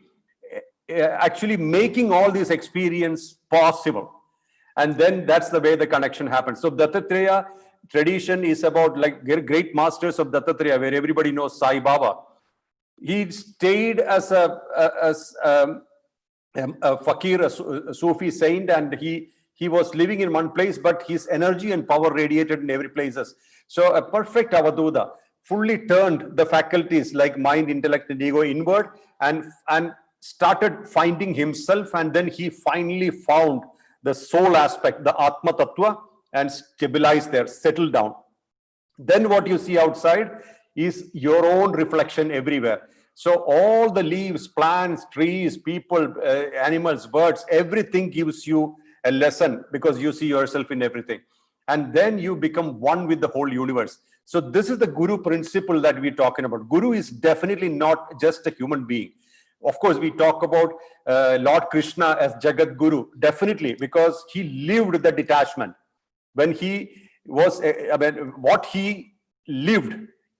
making all these experience possible. And then that's the way the connection happens. So Dattatreya tradition is about like great masters of Dattatreya, where everybody knows Sai Baba. He stayed as a fakir, a Sufi saint, and he was living in one place, but his energy and power radiated in every places. So a perfect Avaduda, fully turned the faculties like mind, intellect, and ego inward, and started finding himself, and then he finally found the soul aspect, the Atma Tattva, and stabilized there, settled down. Then what you see outside is your own reflection everywhere. So all the leaves, plants, trees, people, animals, birds, everything gives you a lesson because you see yourself in everything. And then you become one with the whole universe. So this is the Guru principle that we're talking about. Guru is definitely not just a human being. Of course, we talk about Lord Krishna as Jagat Guru, definitely, because he lived the detachment. When he was, what he lived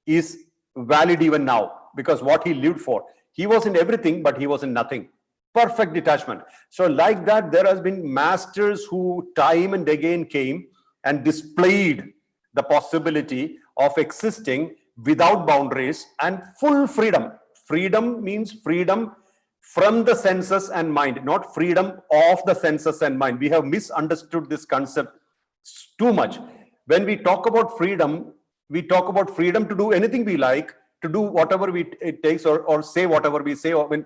is valid even now, because what he lived for. He was in everything, but he was in nothing. Perfect detachment. So like that, there has been masters who time and again came and displayed the possibility of existing without boundaries and full freedom. Freedom means freedom from the senses and mind, not freedom of the senses and mind. We have misunderstood this concept too much. When we talk about freedom, we talk about freedom to do anything we like, to do whatever it takes, or say whatever we say. Or when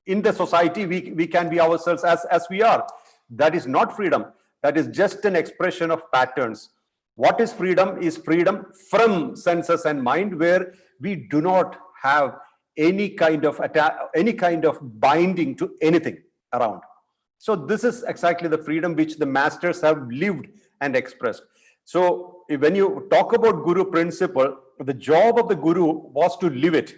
in the society, we can be ourselves as we are. That is not freedom. That is just an expression of patterns. What is freedom? Is freedom from senses and mind, where we do not have any kind of binding to anything around. So this is exactly the freedom which the masters have lived and expressed. So when you talk about Guru principle, the job of the Guru was to live it,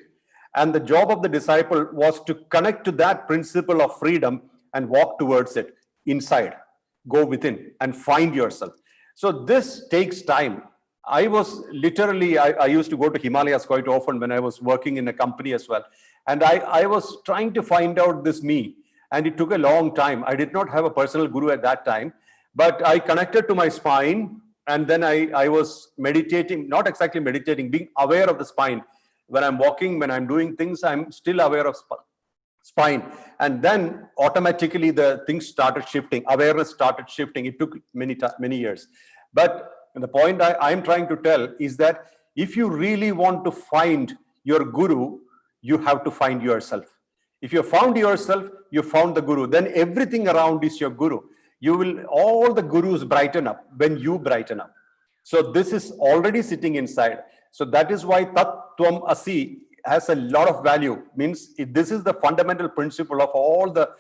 and the job of the disciple was to connect to that principle of freedom and walk towards it inside, go within and find yourself. So this takes time. I was literally, I used to go to Himalayas quite often when I was working in a company as well. And I was trying to find out this me, and it took a long time. I did not have a personal guru at that time, but I connected to my spine, and then I was meditating, not exactly meditating, being aware of the spine. When I'm walking, when I'm doing things, I'm still aware of spine. And then automatically the things started shifting, awareness started shifting. It took many years. But the point I'm trying to tell is that if you really want to find your guru, you have to find yourself. If you found yourself, you found the guru. Then everything around is your guru. All the gurus brighten up when you brighten up. So this is already sitting inside. So that is why Tat Tvam Asi has a lot of value. Means this is the fundamental principle of all the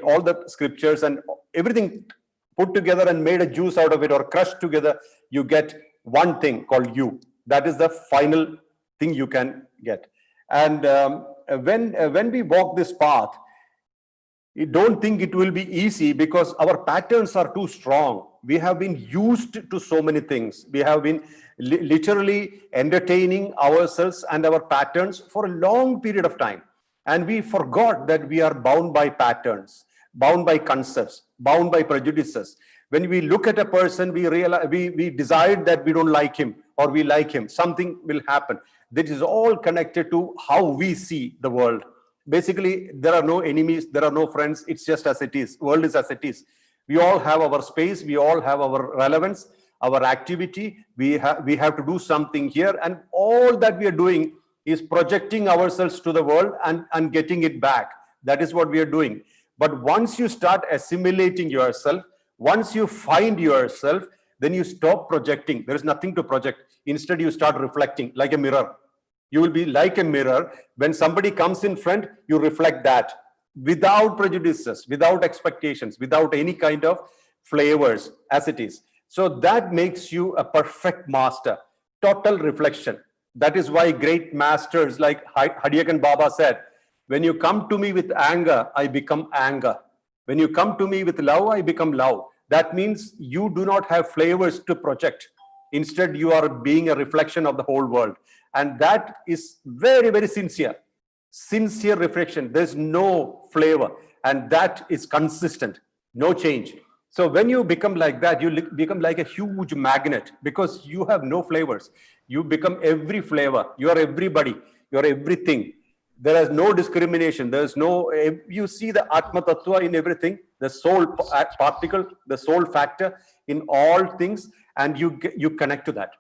all the scriptures and everything put together and made a juice out of it or crushed together, you get one thing called you. That is the final thing you can get. And when we walk this path, you don't think it will be easy because our patterns are too strong. We have been used to so many things. We have been literally entertaining ourselves and our patterns for a long period of time. And we forgot that we are bound by patterns, bound by concepts, bound by prejudices. When we look at a person, we realize we decide that we don't like him or we like him. Something will happen. This is all connected to how we see the world. Basically, there are no enemies, there are no friends. It's just as it is. World is as it is. We all have our space. We all have our relevance, our activity. We have to do something here. And all that we are doing is projecting ourselves to the world and getting it back. That is what we are doing. But once you start assimilating yourself, once you find yourself, then you stop projecting. There is nothing to project. Instead, you start reflecting like a mirror. You will be like a mirror. When somebody comes in front, you reflect that without prejudices, without expectations, without any kind of flavors as it is. So that makes you a perfect master, total reflection. That is why great masters like Hadiyakan Baba said, when you come to me with anger, I become anger. When you come to me with love, I become love. That means you do not have flavors to project. Instead, you are being a reflection of the whole world. And that is very, very sincere reflection. There's no flavor. And that is consistent, no change. So when you become like that, you become like a huge magnet because you have no flavors. You become every flavor. You are everybody. You are everything. There is no discrimination. There is no, you see the Atma Tattva in everything, the soul particle, the soul factor in all things, and you connect to that.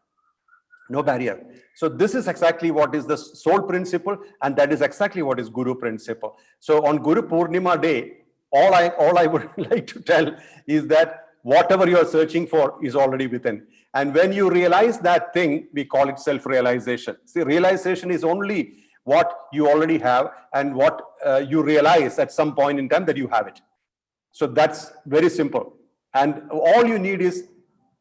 No barrier. So this is exactly what is the soul principle, and that is exactly what is Guru principle. So on Guru Purnima day, all I would like to tell is that whatever you are searching for is already within. And when you realize that thing, we call it self-realization. See, realization is only what you already have and what you realize at some point in time that you have it. So that's very simple. And all you need is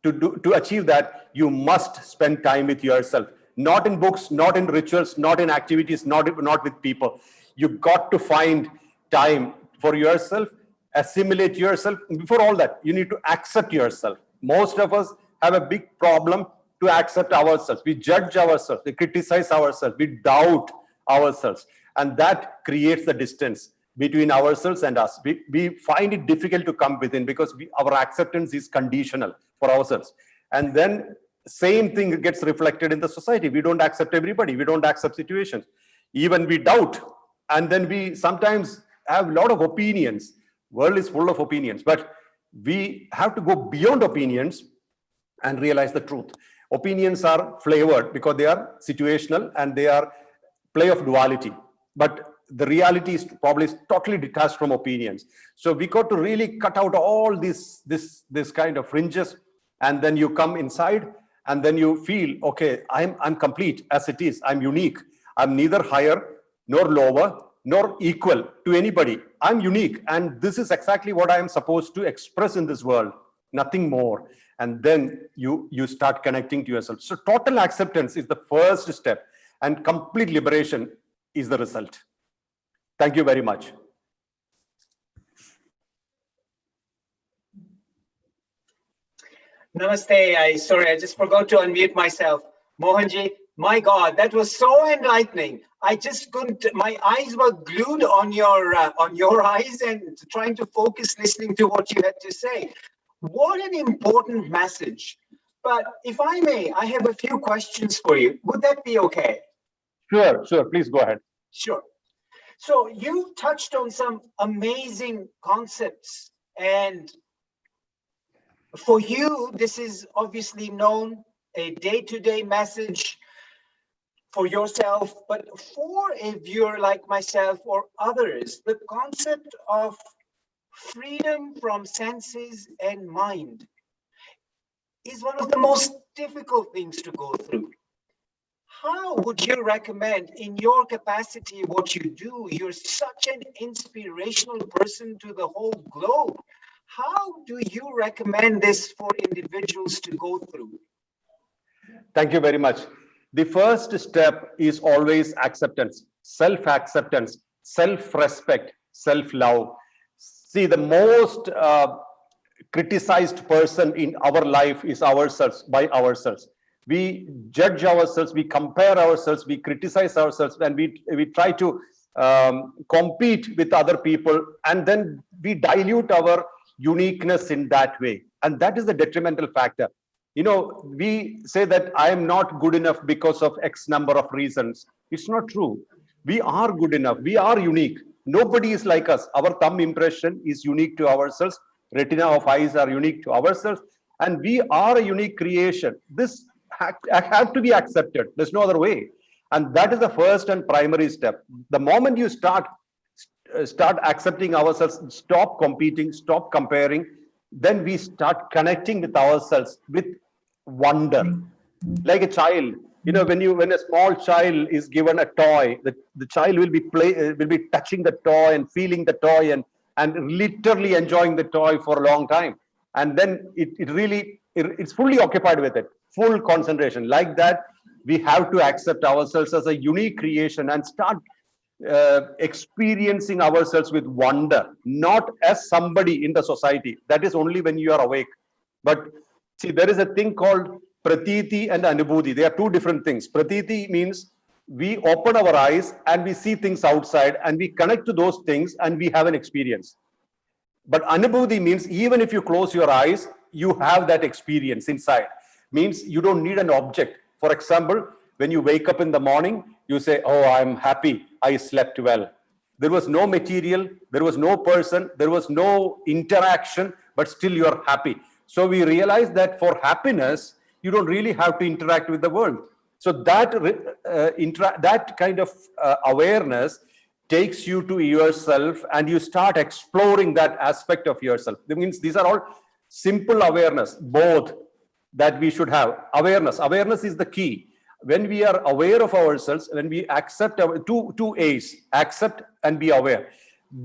to achieve that, you must spend time with yourself. Not in books, not in rituals, not in activities, not with people. You got to find time for yourself, assimilate yourself. Before all that, you need to accept yourself. Most of us have a big problem to accept ourselves. We judge ourselves, we criticize ourselves, we doubt ourselves. And that creates the distance between ourselves and us. We find it difficult to come within because our acceptance is conditional for ourselves. And then same thing gets reflected in the society. We don't accept everybody. We don't accept situations. Even we doubt. And then we sometimes have a lot of opinions. World is full of opinions, but we have to go beyond opinions and realize the truth. Opinions are flavored because they are situational and they are play of duality. But the reality is probably totally detached from opinions. So we got to really cut out all this kind of fringes, and then you come inside and then you feel, okay, I'm complete as it is. I'm unique. I'm neither higher nor lower nor equal to anybody. I'm unique, and this is exactly what I am supposed to express in this world, nothing more. And then you start connecting to yourself. So total acceptance is the first step, and complete liberation is the result. Thank you very much. Namaste. Sorry, I just forgot to unmute myself. Mohanji, my God, that was so enlightening. I just couldn't, my eyes were glued on your eyes and trying to focus listening to what you had to say. What an important message. But if I may, I have a few questions for you. Would that be okay? Sure. Please go ahead. Sure. So you touched on some amazing concepts, and for you, this is obviously known, a day-to-day message for yourself, but for a viewer like myself or others, the concept of freedom from senses and mind is one of the most difficult things to go through. how would you recommend in your capacity what you do? You're such an inspirational person to the whole globe. How do you recommend this for individuals to go through? Thank you very much. The first step is always acceptance, self-acceptance, self-respect, self-love. See, the most criticized person in our life is ourselves, by ourselves. We judge ourselves, we compare ourselves, we criticize ourselves, and we try to compete with other people, and then we dilute our uniqueness in that way. And that is the detrimental factor. You know, we say that I am not good enough because of X number of reasons. It's not true. We are good enough. We are unique. Nobody is like us. Our thumb impression is unique to ourselves. Retina of eyes are unique to ourselves. And we are a unique creation. This have to be accepted. There's no other way. And that is the first and primary step. The moment you start accepting ourselves, stop competing, stop comparing, then we start connecting with ourselves with wonder. Like a child, you know, when a small child is given a toy, the child will be touching the toy and feeling the toy and literally enjoying the toy for a long time. And then it's fully occupied with it, full concentration. Like that, we have to accept ourselves as a unique creation and start experiencing ourselves with wonder, not as somebody in the society. That is only when you are awake. But see, there is a thing called pratiti and anubhuti. They are two different things. Pratiti means we open our eyes and we see things outside and we connect to those things and we have an experience. But anubhuti means even if you close your eyes, you have that experience inside. Means you don't need an object. For example, when you wake up in the morning, you say, oh, I'm happy, I slept well. There was no material, there was no person, there was no interaction, but still you're happy. So we realize that for happiness, you don't really have to interact with the world. So that kind of awareness takes you to yourself and you start exploring that aspect of yourself. That means these are all simple awareness, both that we should have. Awareness is the key. When we are aware of ourselves, when we accept our two A's, accept and be aware.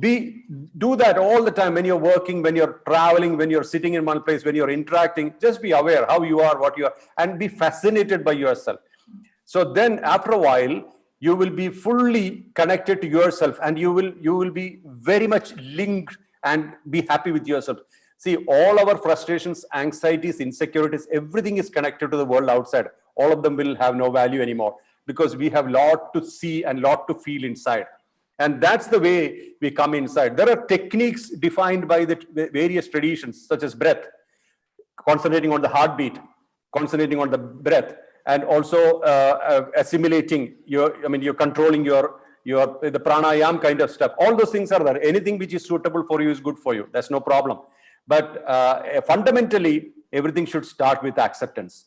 Do that all the time when you're working, when you're traveling, when you're sitting in one place, when you're interacting. Just be aware how you are, what you are, and be fascinated by yourself. So then after a while, you will be fully connected to yourself and you will be very much linked and be happy with yourself. See, all our frustrations, anxieties, insecurities, everything is connected to the world outside. All of them will have no value anymore because we have a lot to see and lot to feel inside. And that's the way we come inside. There are techniques defined by the various traditions, such as breath, concentrating on the heartbeat, concentrating on the breath, and also assimilating you're controlling the pranayam kind of stuff. All those things are there. Anything which is suitable for you is good for you. That's no problem. But fundamentally, everything should start with acceptance.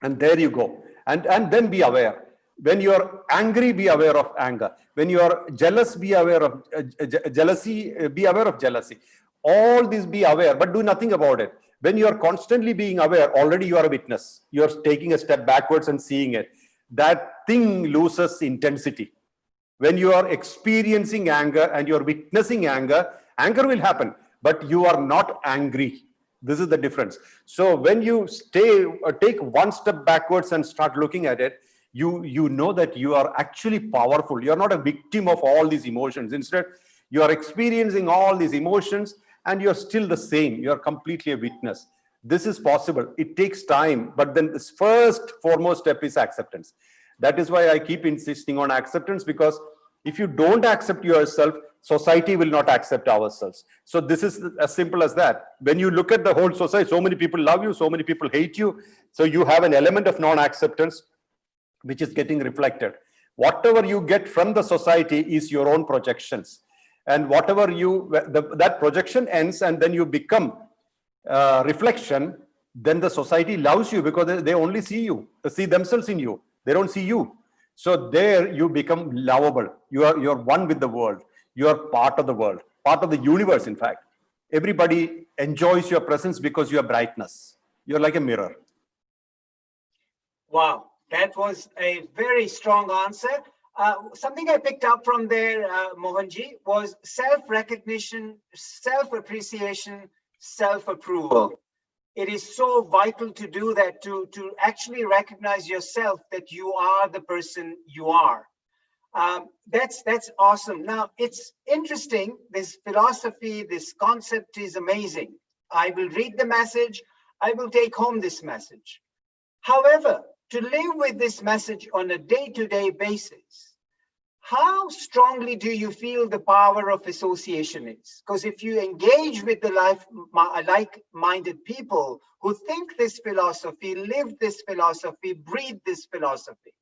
And there you go. And then be aware. When you are angry, be aware of anger. When you are jealous, be aware of jealousy. Be aware of jealousy. All these be aware, but do nothing about it. When you are constantly being aware, already you are a witness. You are taking a step backwards and seeing it. That thing loses intensity. When you are experiencing anger and you are witnessing anger, anger will happen, but you are not angry. This is the difference. So when you take one step backwards and start looking at it, you know that you are actually powerful. You're not a victim of all these emotions. Instead, you are experiencing all these emotions and you're still the same. You're completely a witness. This is possible. It takes time, but then this foremost step is acceptance. That is why I keep insisting on acceptance, because if you don't accept yourself, society will not accept ourselves. So this is as simple as that. When you look at the whole society, so many people love you, so many people hate you. So you have an element of non-acceptance, which is getting reflected. Whatever you get from the society is your own projections. And whatever that projection ends and then you become reflection, then the society loves you because they only see you, they see themselves in you. They don't see you. So there you become lovable. You're one with the world. You are part of the world, part of the universe, in fact. Everybody enjoys your presence because you are brightness. You're like a mirror. Wow. That was a very strong answer. Something I picked up from there, Mohanji, was self-recognition, self-appreciation, self-approval. It is so vital to do that, to actually recognize yourself that you are the person you are. That's awesome. Now, it's interesting. This philosophy, this concept is amazing. I will read the message. I will take home this message. However, to live with this message on a day-to-day basis, how strongly do you feel the power of association is? Because if you engage with the like-minded people who think this philosophy, live this philosophy, breathe this philosophy,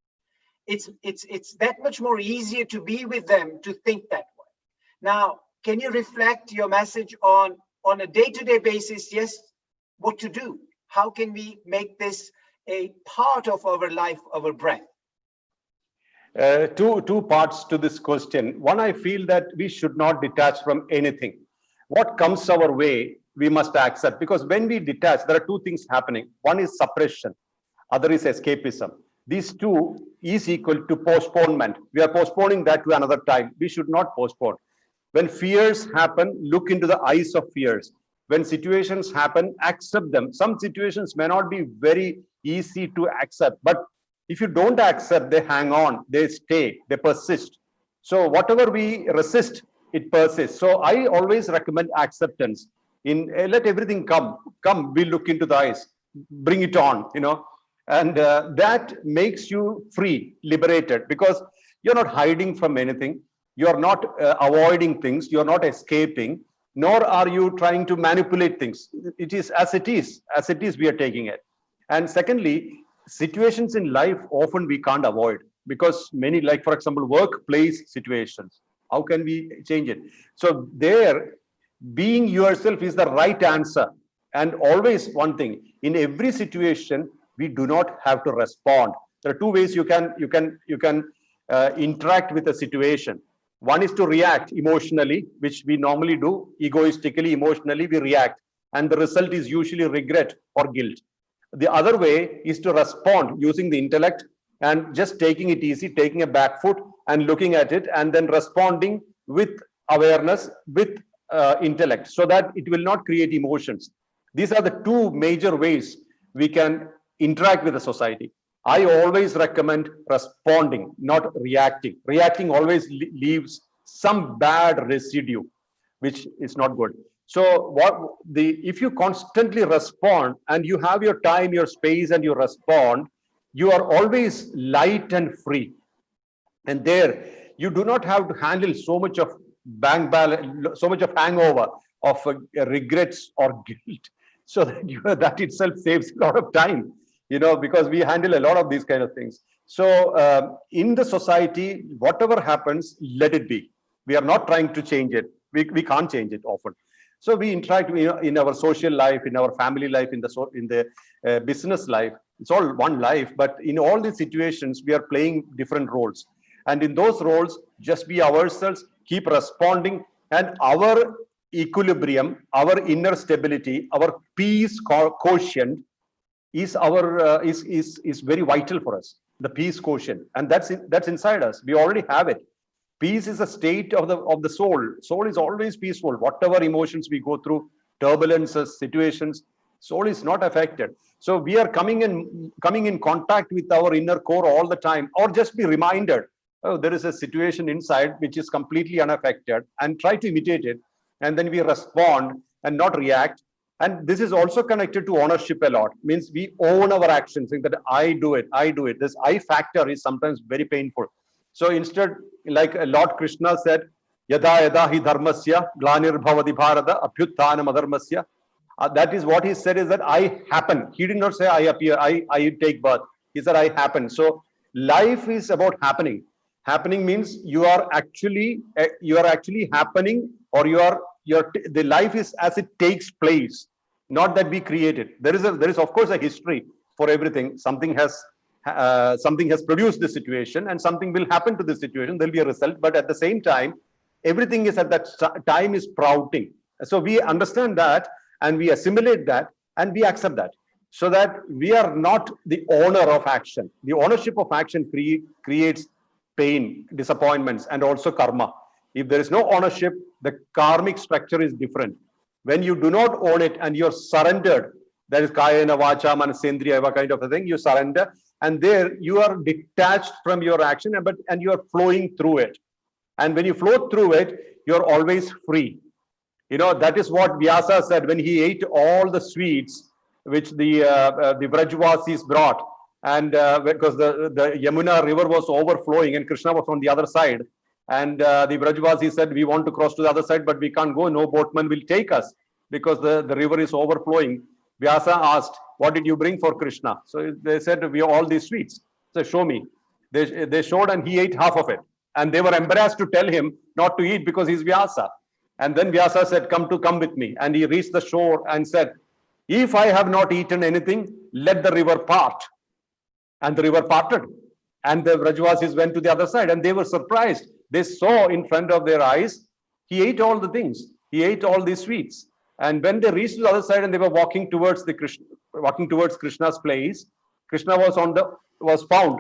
it's that much more easier to be with them, to think that way. Now, can you reflect your message on a day-to-day basis? Yes, what to do? How can we make this a part of our life, our breath? Two parts to this question. One, I feel that we should not detach from anything. What comes our way, we must accept, because when we detach, there are two things happening. One is suppression, other is escapism. These two is equal to postponement. We are postponing that to another time. We should not postpone. When fears happen, look into the eyes of fears. When situations happen, accept them. Some situations may not be very easy to accept, but if you don't accept, they hang on, they stay, they persist. So whatever we resist, it persists. So I always recommend acceptance. Let everything come, we look into the eyes, bring it on, and that makes you free, liberated, because you're not hiding from anything. You're not avoiding things. You're not escaping, nor are you trying to manipulate things. It is as it is, we are taking it. And secondly, situations in life often we can't avoid, because many, like for example, workplace situations, how can we change it? So there, being yourself is the right answer. And always one thing, in every situation, we do not have to respond. There are two ways you can interact with a situation. One is to react emotionally, which we normally do. Egoistically, emotionally, we react. And the result is usually regret or guilt. The other way is to respond using the intellect and just taking it easy, taking a back foot and looking at it, and then responding with awareness, with intellect, so that it will not create emotions. These are the two major ways we can interact with the society. I always recommend responding, not reacting. Reacting always leaves some bad residue, which is not good. So if you constantly respond and you have your time, your space, and you respond, you are always light and free. And there, you do not have to handle so much of so much of hangover of regrets or guilt. So that, that itself saves a lot of time, because we handle a lot of these kind of things. So in the society, whatever happens, let it be. We are not trying to change it. We can't change it often. So we interact in our social life, in our family life, in the business life. It's all one life, but in all these situations, we are playing different roles. And in those roles, just be ourselves, keep responding, and our equilibrium, our inner stability, our peace quotient is very vital for us. The peace quotient, and that's inside us. We already have it. Peace is a state of the soul. Soul is always peaceful. Whatever emotions we go through, turbulences, situations, soul is not affected. So we are coming in contact with our inner core all the time, or just be reminded, oh, there is a situation inside which is completely unaffected, and try to imitate it. And then we respond and not react. And this is also connected to ownership a lot. Means we own our actions, saying that I do it. This I factor is sometimes very painful. So instead, like Lord Krishna said, Yada yada hi dharmasya glanir bhavati bharata abhyuttanam adharmasya. That is what he said, is that I happen. He did not say I appear, I take birth. He said I happen. So life is about happening. Happening means you are actually happening, or the life is as it takes place, not that we create it. There is of course a history for everything. Something has produced this situation, and something will happen to this situation. There'll be a result, but at the same time, everything is at that time is sprouting. So we understand that, and we assimilate that, and we accept that. so that we are not the owner of action. The ownership of action creates pain, disappointments, and also karma. If there is no ownership, the karmic structure is different. When you do not own it and you're surrendered, that is kayena vacha manasendriya kind of a thing, you surrender, and there you are detached from your action, and you are flowing through it. And when you flow through it, you're always free. You know, that is what Vyasa said when he ate all the sweets which the Vrajvasis brought, and because the Yamuna river was overflowing and Krishna was on the other side, and the Vrajvasis said, we want to cross to the other side, but we can't go, no boatman will take us because the river is overflowing. Vyasa asked, what did you bring for Krishna? So they said, we have all these sweets. So show me. They showed, and he ate half of it. And they were embarrassed to tell him not to eat because he's Vyasa. And then Vyasa said, come with me. And he reached the shore and said, if I have not eaten anything, let the river part. And the river parted. And the Vrajvasis went to the other side, and they were surprised. They saw in front of their eyes, he ate all the things. He ate all these sweets. And when they reached the other side and they were walking towards Krishna's place, Krishna was found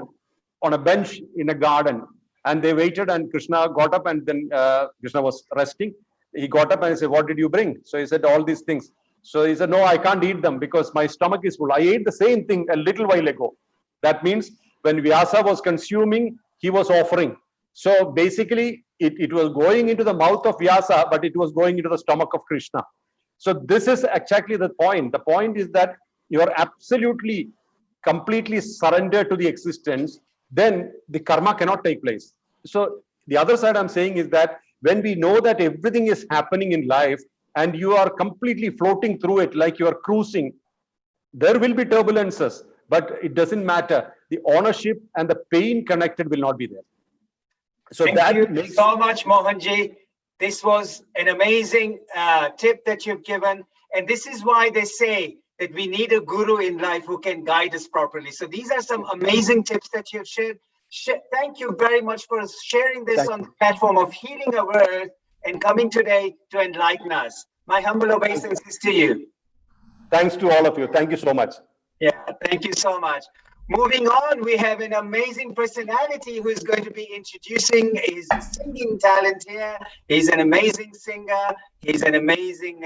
on a bench in a garden. And they waited, and Krishna got up, and then Krishna was resting. He got up and he said, what did you bring? So he said, all these things. So he said, no, I can't eat them because my stomach is full. I ate the same thing a little while ago. That means when Vyasa was consuming, he was offering. So basically, it was going into the mouth of Vyasa, but it was going into the stomach of Krishna. So this is exactly the point. The point is that you are absolutely, completely surrendered to the existence, then the karma cannot take place. So the other side I'm saying is that when we know that everything is happening in life and you are completely floating through it like you are cruising, there will be turbulences, but it doesn't matter. The ownership and the pain connected will not be there. So Thank you so much, Mohanji. This was an amazing tip that you've given. And this is why they say that we need a guru in life who can guide us properly. So these are some amazing tips that you've shared. Thank you very much for sharing this on the platform of Healing Our Earth and coming today to enlighten us. My humble obeisances to you. Thanks to all of you. Thank you so much. Yeah, thank you so much. Moving on, we have an amazing personality who is going to be introducing his singing talent here. He's an amazing singer. He's an amazing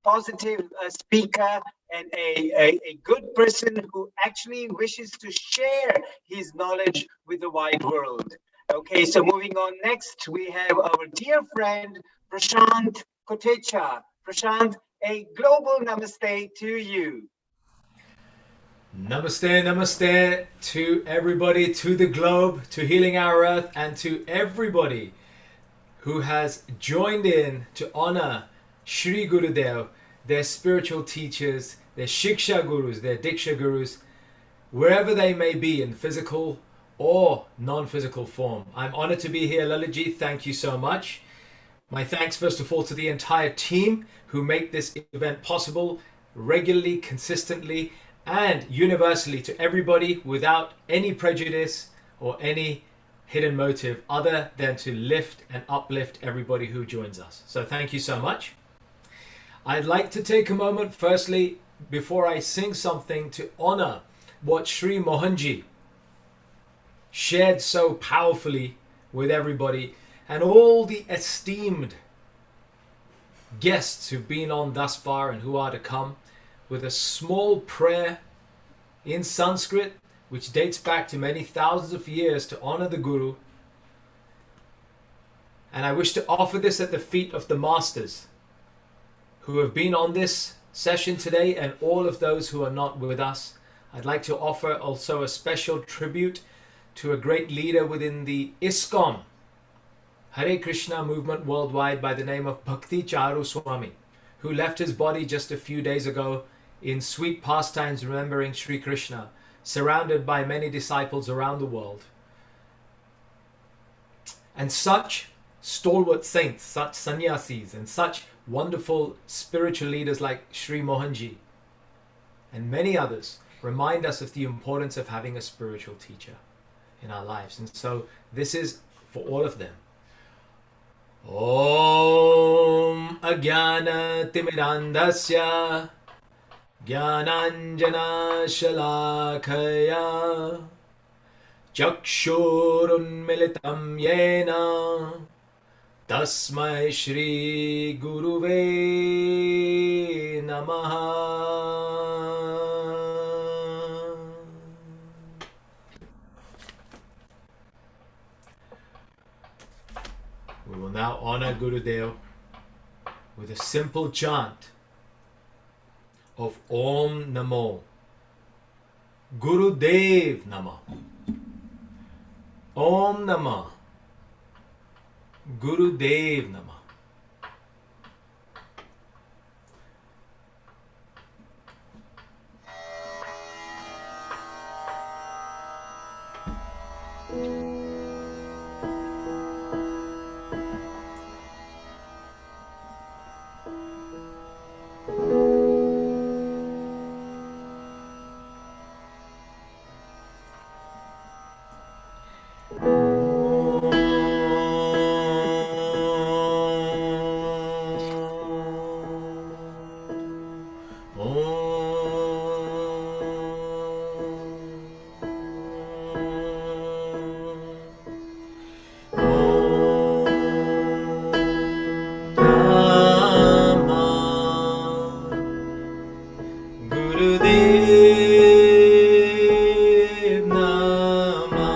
positive speaker and a good person who actually wishes to share his knowledge with the wide world. Okay, so moving on next, we have our dear friend, Prashant Kota. Prashant, a global namaste to you. Namaste, namaste to everybody, to the globe, to Healing Our Earth, and to everybody who has joined in to honor Shri Gurudev, their spiritual teachers, their Shiksha Gurus, their Diksha Gurus, wherever they may be in physical or non-physical form. I'm honored to be here, Lalaji. Thank you so much. My thanks first of all to the entire team who make this event possible regularly, consistently, and universally to everybody without any prejudice or any hidden motive other than to lift and uplift everybody who joins us. So thank you so much. I'd like to take a moment firstly before I sing something to honor what Sri Mohanji shared so powerfully with everybody and all the esteemed guests who've been on thus far and who are to come, with a small prayer in Sanskrit which dates back to many thousands of years to honor the Guru. And I wish to offer this at the feet of the masters who have been on this session today and all of those who are not with us. I'd like to offer also a special tribute to a great leader within the ISKCON Hare Krishna movement worldwide by the name of Bhakti Charu Swami, who left his body just a few days ago in sweet pastimes remembering Sri Krishna, surrounded by many disciples around the world. And such stalwart saints, such sannyasis, and such wonderful spiritual leaders like Sri Mohanji and many others remind us of the importance of having a spiritual teacher in our lives. And so this is for all of them. Om Ajnana Timirandasya Jnananjana Shalakaya Chakshurunmilitam Yena Tasmai Shri Guruve Namaha. We will now honor Gurudev with a simple chant of Om Namo Gurudev Nama. Om Nama Gurudev Nama. Gurudev Nama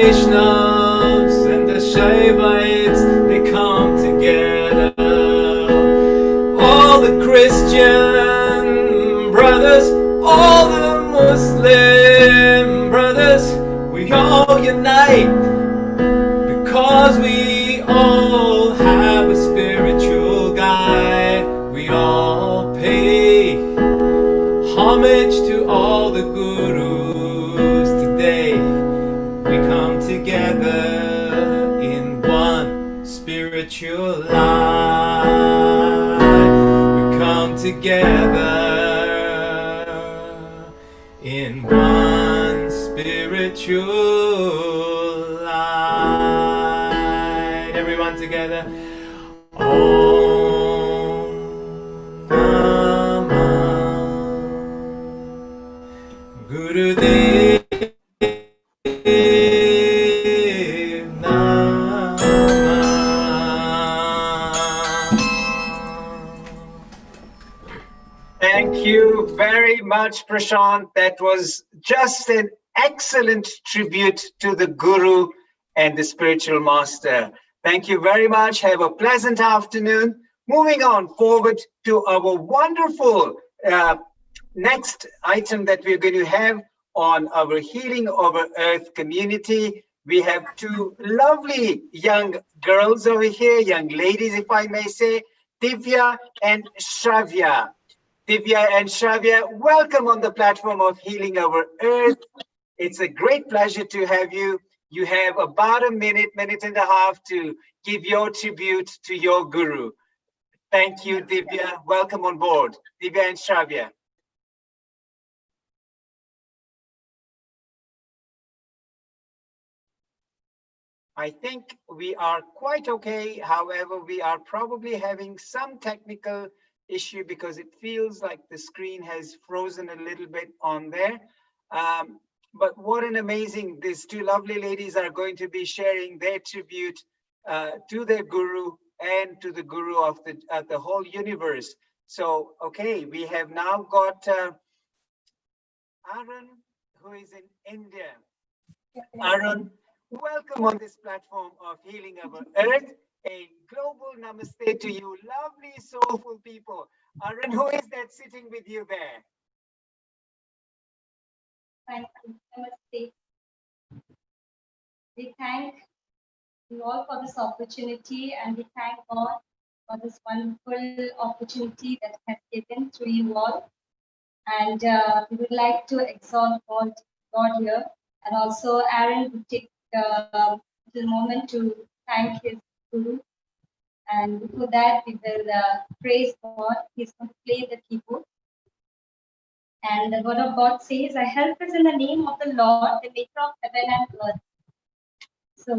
Vaishnavas and the Shaivites, they come together. All the Christian brothers, all the Muslim brothers, we all unite because we all have a spiritual guide. We all pay homage to all the gurus today. We come together in one spiritual life. We come together in one spiritual light. Everyone together. Om Namah Gurudev Thank you very much, Prashant. That was just an excellent tribute to the Guru and the spiritual master. Thank you very much. Have a pleasant afternoon. Moving on forward to our wonderful next item that we're going to have on our Healing Over Earth community. We have two lovely young girls over here, young ladies, if I may say, Divya and Shravya. Divya and Shravya, welcome on the platform of Healing Our Earth. It's a great pleasure to have you. You have about a minute and a half to give your tribute to your Guru. Thank you, Divya. Welcome on board. Divya and Shravya. I think we are quite okay. However, we are probably having some technical issue because it feels like the screen has frozen a little bit on there. But what an amazing, these two lovely ladies are going to be sharing their tribute to their Guru and to the Guru of the whole universe. So, okay, we have now got Arun, who is in India. Arun, welcome on this platform of Healing Our Earth. A global namaste to you, lovely, soulful people. Arun, who is that sitting with you there? Thank you. Namaste. We thank you all for this opportunity, and we thank God for this wonderful opportunity that has given to you all. And we would like to exalt God here, and also Aaron would take a little moment to thank his Guru. And before that, we will praise God. He's going to play the keyboard. And the word of God says, I help us in the name of the Lord, the maker of heaven and earth. So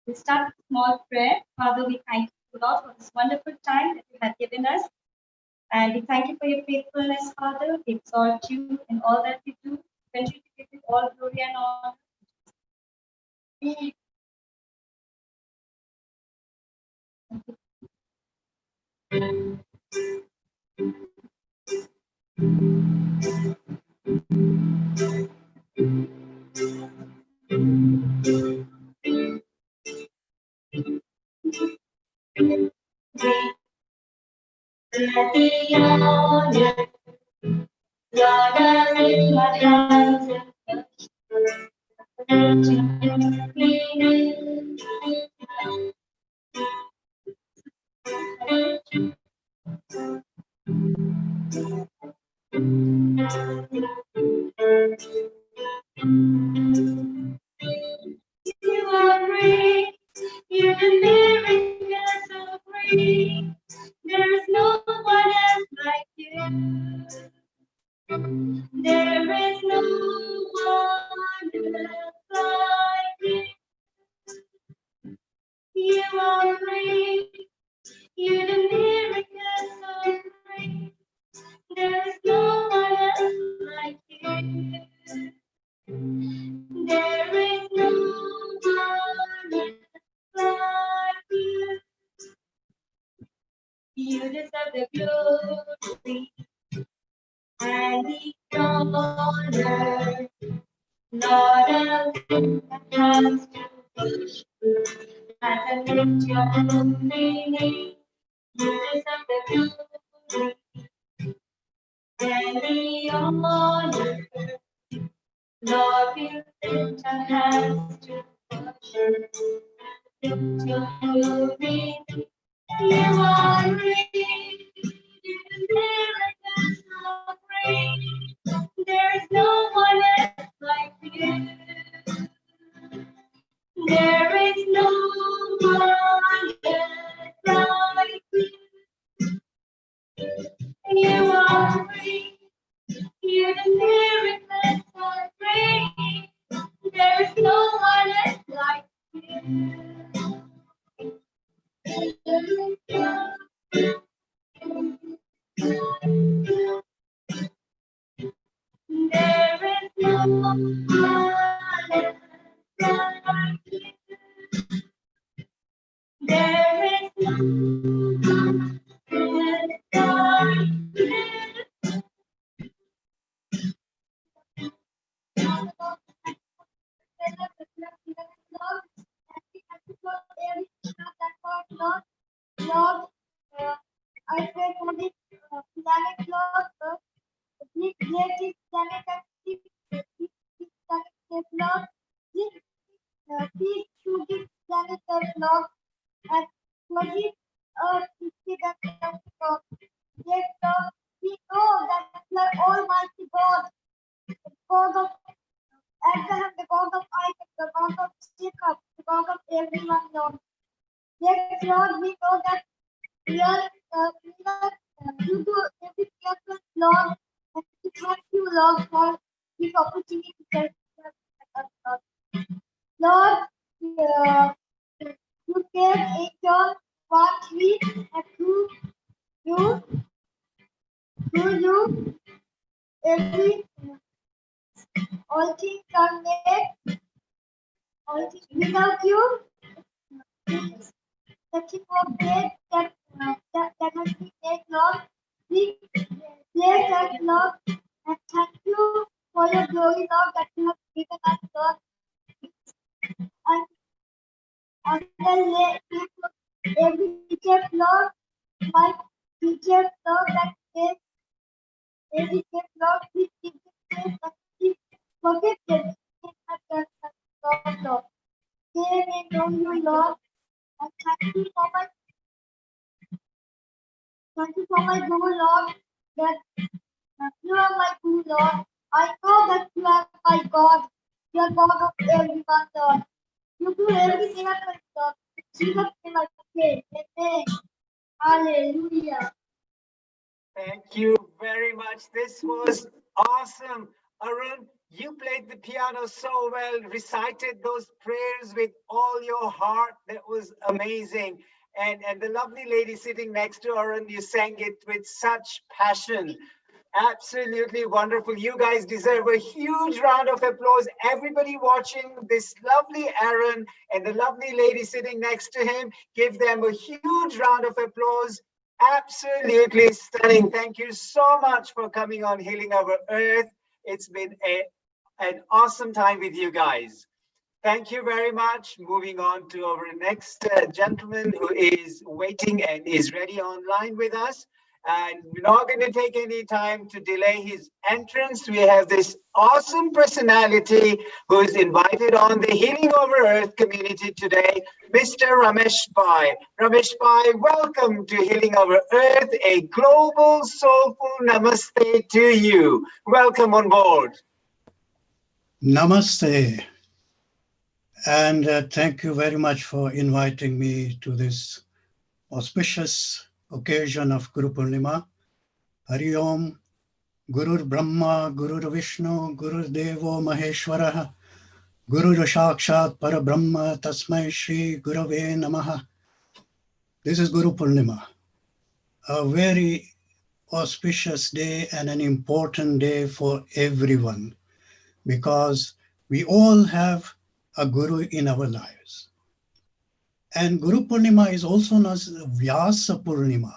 we start with a small prayer. Father, we thank you, Lord, for this wonderful time that you have given us. And we thank you for your faithfulness, Father. We exalt you in all that we do. Continue to give you all glory and honor. You are great, you're the miracles so great. There is no one else like you. There is no one else like you. You are great, you're the miracles so great. There is no one else like you. Lord, I'll lift my hands to worship as I lift your holy name. You deserve the glory and the honor. Lord, we lift our hands to worship, lift your holy name. You are great, you do miracles so great. There is no one else like you. There is no one else like you. You are great, you do miracles so great. There is no one else like you. There is no one else like you. There is no one else like you. Lord, I pray for this planet, Lord, this creative planet and this planet, Lord, this peace to this planet, Lord, and for this earth to see that Lord. Yes, Lord, we know that you are Almighty God, the God of Abraham, the God of Isaac, the God of Jacob, the God of everyone, Lord. Yes, Lord, we know that you are, you do every miracle, Lord, and we thank you, Lord, for this opportunity to serve us, Lord. Lord, you gave angel 1 3 and through you, every all things are made. All things without you, nothing was made that has been made, Lord. We praise that, Lord, and thank you for your glory, Lord, that you have given us, Lord. And every teacher, Lord, my teacher, Lord, that says, every teacher, Lord, please give me grace and please forgive them. Lord, they may know you, Lord, and thank you for my Guru, Lord, that you are my Guru, Lord. I know that you are my God. You are God of everyone, Lord. You do everything at my Lord. In Jesus' name I pray. Amen. Hallelujah. Thank you very much. This was awesome. Arun, you played the piano so well, recited those prayers with all your heart. That was amazing. And the lovely lady sitting next to Arun, you sang it with such passion. Absolutely wonderful. You guys deserve a huge round of applause. Everybody watching this lovely Aaron and the lovely lady sitting next to him, give them a huge round of applause. Absolutely stunning. Thank you so much for coming on Healing Our Earth. It's been an awesome time with you guys. Thank you very much. Moving on to our next gentleman who is waiting and is ready online with us. And we're not going to take any time to delay his entrance. We have this awesome personality who is invited on the Healing Over Earth community today, Mr. Ramesh Bhai. Ramesh Bhai, welcome to Healing Over Earth, a global soulful namaste to you. Welcome on board. Namaste. And thank you very much for inviting me to this auspicious occasion of Guru Purnima. Hari Om, Guru Brahma, Guru Vishnu, Guru Devo Maheshwara, Guru Sakshat Parabrahma, Tasmai Shri Gurave Namaha. This is Guru Purnima, a very auspicious day and an important day for everyone, because we all have a Guru in our lives. And Guru Purnima is also known as Vyasa Purnima.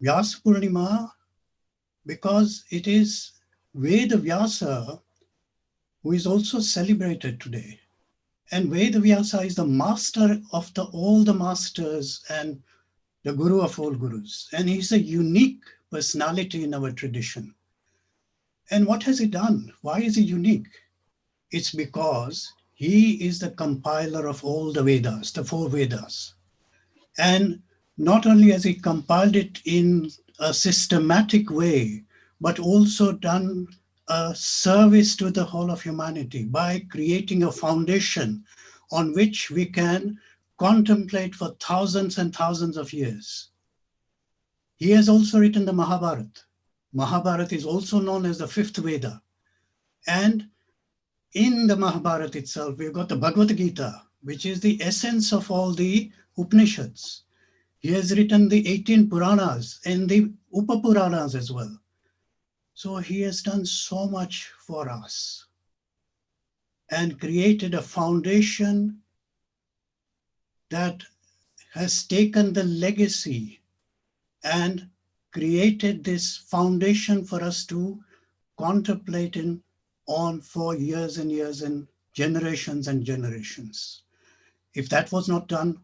Vyasa Purnima because it is Veda Vyasa who is also celebrated today. And Veda Vyasa is the master of all the masters and the guru of all gurus. And he's a unique personality in our tradition. And what has he done? Why is he unique? It's because he is the compiler of all the Vedas, the 4 Vedas. And not only has he compiled it in a systematic way, but also done a service to the whole of humanity by creating a foundation on which we can contemplate for thousands and thousands of years. He has also written the Mahabharata. Mahabharata is also known as the 5th Veda. And in the Mahabharata itself, we've got the Bhagavad Gita, which is the essence of all the Upanishads. He has written the 18 Puranas and the Upapuranas as well. So he has done so much for us and created a foundation that has taken the legacy and created this foundation for us to contemplate on for years and years and generations and generations. If that was not done,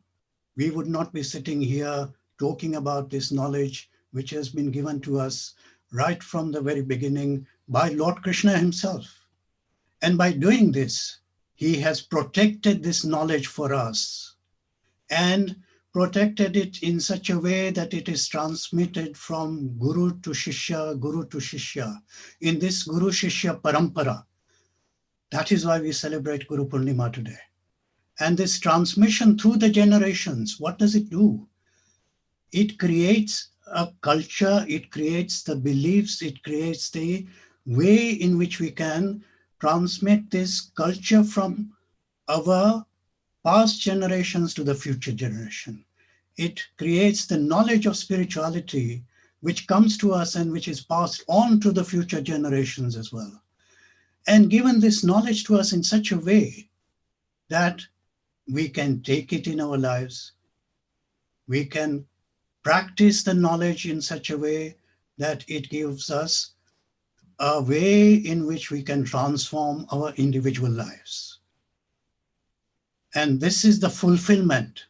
we would not be sitting here talking about this knowledge which has been given to us right from the very beginning by Lord Krishna himself. And by doing this, he has protected this knowledge for us and protected it in such a way that it is transmitted from Guru to Shishya, in this Guru Shishya Parampara. That is why we celebrate Guru Purnima today. And this transmission through the generations, what does it do? It creates a culture, it creates the beliefs, it creates the way in which we can transmit this culture from our past generations to the future generation. It creates the knowledge of spirituality which comes to us and which is passed on to the future generations as well. And given this knowledge to us in such a way that we can take it in our lives, we can practice the knowledge in such a way that it gives us a way in which we can transform our individual lives. And this is the fulfillment.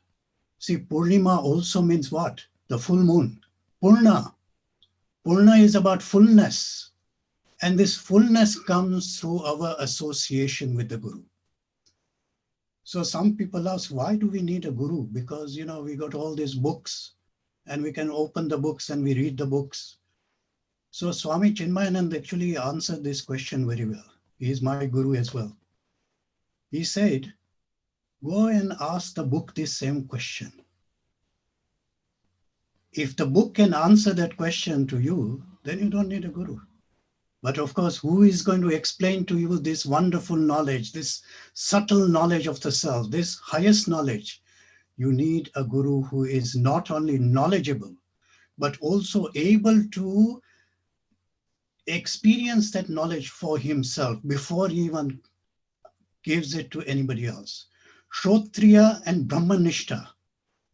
See, Purnima also means what? The full moon. Purna. Purna is about fullness. And this fullness comes through our association with the Guru. So some people ask, why do we need a Guru? Because, we got all these books and we can open the books and we read the books. So Swami Chinmayanand actually answered this question very well. He is my Guru as well. He said, go and ask the book this same question. If the book can answer that question to you, then you don't need a Guru. But of course, who is going to explain to you this wonderful knowledge, this subtle knowledge of the self, this highest knowledge? You need a Guru who is not only knowledgeable, but also able to experience that knowledge for himself before he even gives it to anybody else. Shrotriya and Brahmanishta.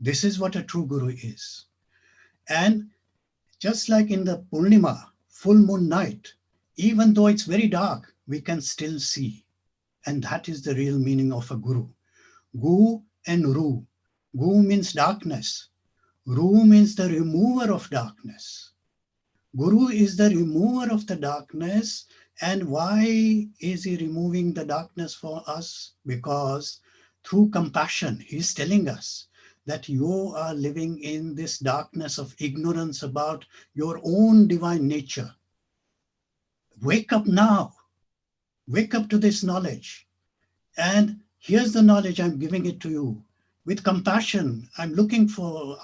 This is what a true Guru is. And just like in the Purnima, full moon night, even though it's very dark, we can still see. And that is the real meaning of a Guru. Gu and Ru. Gu means darkness. Ru means the remover of darkness. Guru is the remover of the darkness. And why is he removing the darkness for us? Because through compassion, he's telling us that you are living in this darkness of ignorance about your own divine nature. Wake up now. Wake up to this knowledge. And here's the knowledge, I'm giving it to you. With compassion, I'm looking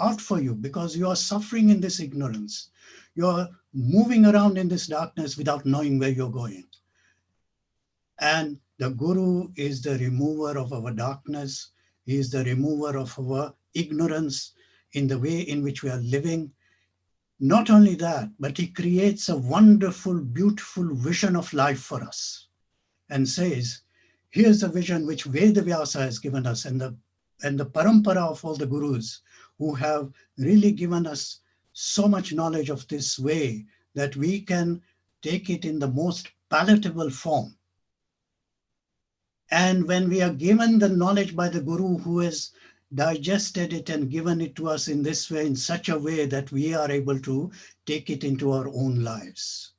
out for you because you are suffering in this ignorance. You're moving around in this darkness without knowing where you're going. And the Guru is the remover of our darkness. He is the remover of our ignorance in the way in which we are living. Not only that, but he creates a wonderful, beautiful vision of life for us and says, here's the vision which Veda Vyasa has given us and the parampara of all the Gurus who have really given us so much knowledge of this way that we can take it in the most palatable form. And when we are given the knowledge by the Guru who has digested it and given it to us in this way, in such a way that we are able to take it into our own lives.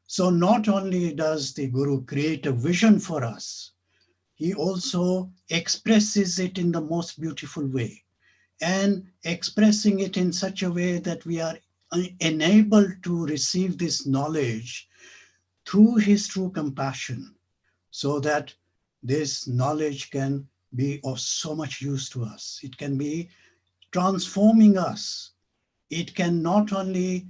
So not only does the Guru create a vision for us, he also expresses it in the most beautiful way, and expressing it in such a way that we are enabled to receive this knowledge through his true compassion, so that this knowledge can be of so much use to us. It can be transforming us. It can not only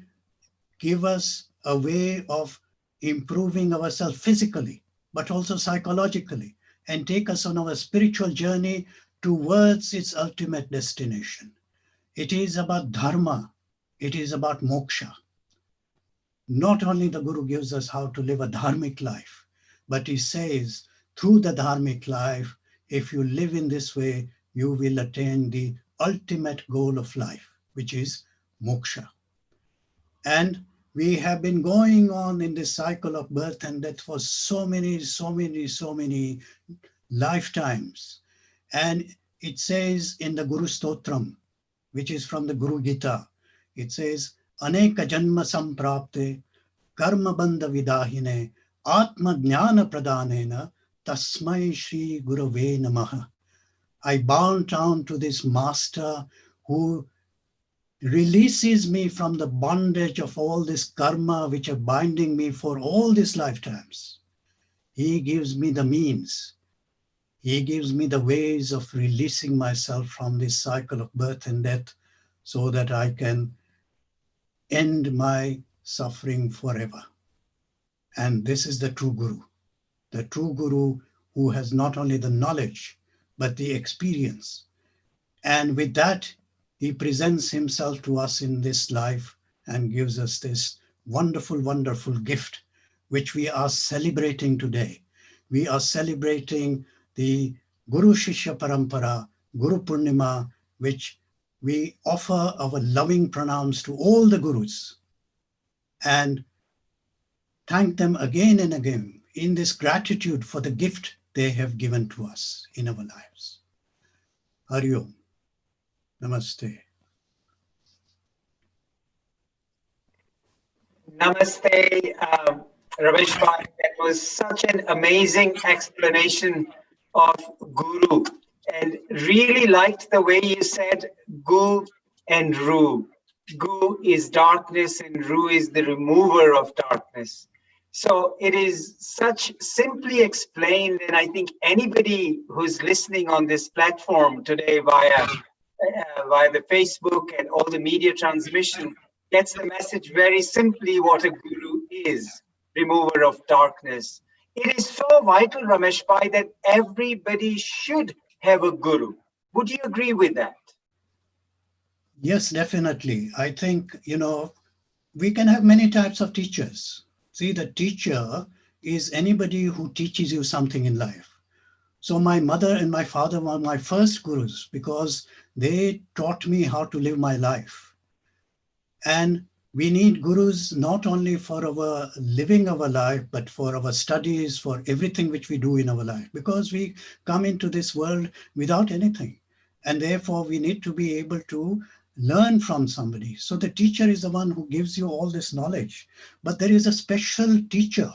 give us a way of improving ourselves physically, but also psychologically, and take us on our spiritual journey towards its ultimate destination. It is about dharma. It is about moksha. Not only the Guru gives us how to live a dharmic life, but he says, through the dharmic life, if you live in this way, you will attain the ultimate goal of life, which is moksha. And we have been going on in this cycle of birth and death for so many lifetimes. And it says in the Guru Stotram, which is from the Guru Gita, it says, Aneka janma samprapte karma bandha vidahine atma jnana pradanena tasmai shri gurave namaha. I bow down to this master who releases me from the bondage of all this karma which are binding me for all these lifetimes. He gives me the means. He gives me the ways of releasing myself from this cycle of birth and death so that I can end my suffering forever. And this is the true Guru who has not only the knowledge, but the experience. And with that, he presents himself to us in this life and gives us this wonderful, wonderful gift, which we are celebrating today. We are celebrating the Guru Shishya Parampara, Guru Purnima, which we offer our loving pranams to all the Gurus and thank them again and again in this gratitude for the gift they have given to us in our lives. Hari Om. Namaste. Namaste, Ramesh Bhai. That was such an amazing explanation of Guru, and really liked the way you said Gu and Ru. Gu is darkness and Ru is the remover of darkness. So it is such simply explained, and I think anybody who's listening on this platform today via the Facebook and all the media transmission gets the message very simply what a Guru is, remover of darkness. It is so vital, Ramesh Bhai, that everybody should have a Guru. Would you agree with that? Yes, definitely. I think, we can have many types of teachers. See, the teacher is anybody who teaches you something in life. So my mother and my father were my first gurus because they taught me how to live my life. And we need gurus not only for our living our life, but for our studies, for everything which we do in our life, because we come into this world without anything. And therefore we need to be able to learn from somebody. So the teacher is the one who gives you all this knowledge, but there is a special teacher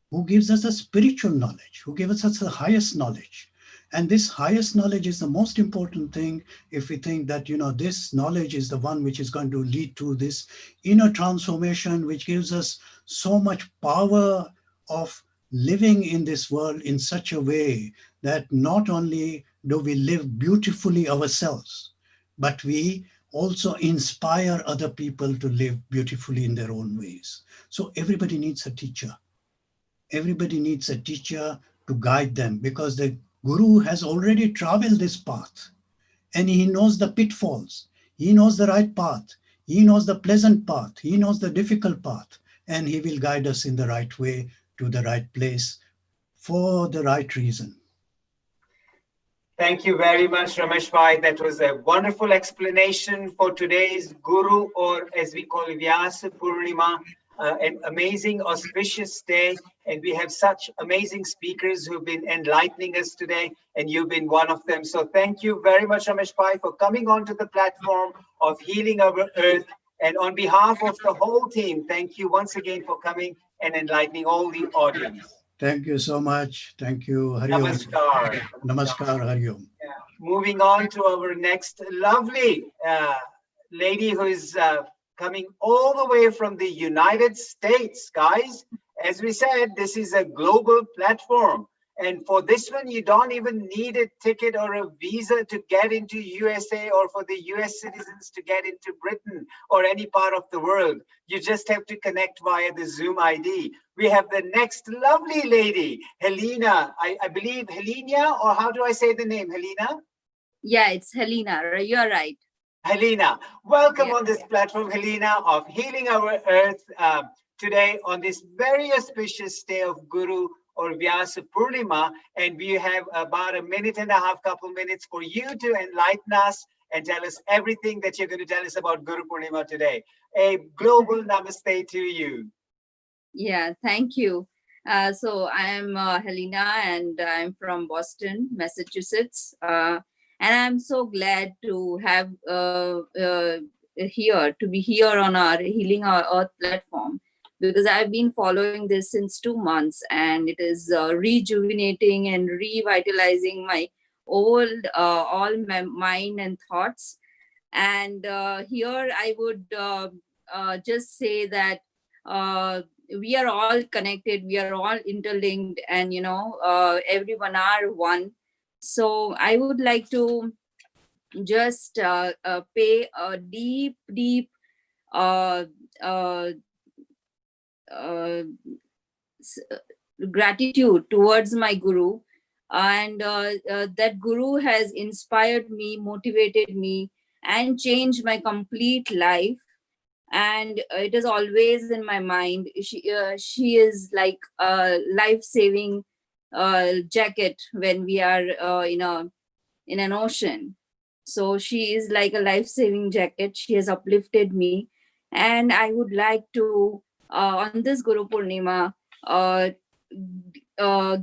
who gives us a spiritual knowledge, who gives us the highest knowledge. And this highest knowledge is the most important thing if we think that, this knowledge is the one which is going to lead to this inner transformation, which gives us so much power of living in this world in such a way that not only do we live beautifully ourselves, but we also inspire other people to live beautifully in their own ways. So everybody needs a teacher. Everybody needs a teacher to guide them, because the Guru has already traveled this path and he knows the pitfalls. He knows the right path. He knows the pleasant path. He knows the difficult path, and he will guide us in the right way to the right place for the right reason. Thank you very much, Ramesh Bhai. That was a wonderful explanation for today's Guru, or as we call it, Vyasa Purnima. an amazing, auspicious day. And we have such amazing speakers who've been enlightening us today, and you've been one of them. So thank you very much, Ramesh Bhai, for coming onto the platform of Healing Our Earth. And on behalf of the whole team, thank you once again for coming and enlightening all the audience. Thank you so much. Thank you. Hari Om. Namaskar. Namaskar. Hari Om. Moving on to our next lovely lady who is coming all the way from the United States, guys. As we said, this is a global platform. And for this one, you don't even need a ticket or a visa to get into USA, or for the US citizens to get into Britain or any part of the world. You just have to connect via the Zoom ID. We have the next lovely lady, Helina. I believe Helina, or how do I say the name, Helina? Yeah, it's Helina. You're right. Helina, welcome on this platform, Helina, of Healing Our Earth today on this very auspicious day of Guru or Vyasa Purnima. And we have about a minute and a half, couple minutes for you to enlighten us and tell us everything that you're going to tell us about Guru Purnima today. A global namaste to you. Yeah, thank you. So I am Helina, and I'm from Boston, Massachusetts. And I'm so glad to have to be here on our Healing Our Earth platform, because I've been following this since 2 months, and it is rejuvenating and revitalizing my old all my mind and thoughts. And here I would just say that we are all connected, we are all interlinked, and everyone are one. So I would like to just pay a deep gratitude towards my Guru, and that Guru has inspired me, motivated me, and changed my complete life. And it is always in my mind. She is like a life-saving jacket when we are in an ocean. So she is like a life-saving jacket. She has uplifted me, and I would like to on this Guru Purnima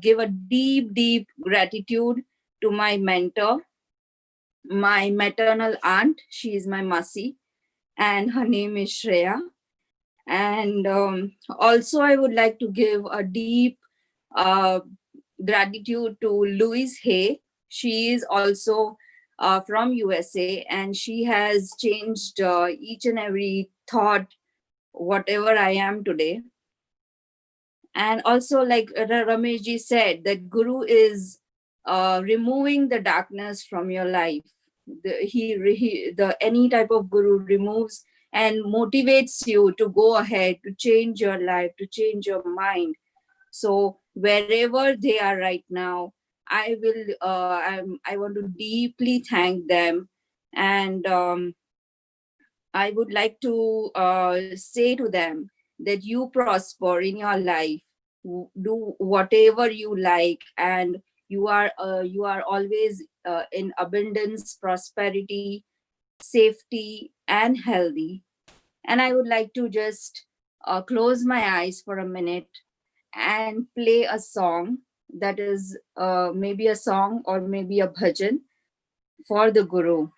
give a deep gratitude to my mentor, my maternal aunt. She is my Masi, and her name is Shreya. And also I would like to give a deep gratitude to Louise Hay. She is also from USA, and she has changed each and every thought, whatever I am today. And also, like Ramesh ji said, that Guru is removing the darkness from your life. Any type of Guru removes and motivates you to go ahead, to change your life, to change your mind. So wherever they are right now, I want to deeply thank them. And I would like to say to them that you prosper in your life, do whatever you like, and you are always in abundance, prosperity, safety, and healthy. And I would like to just close my eyes for a minute and play a song that is maybe a song or maybe a bhajan for the Guru.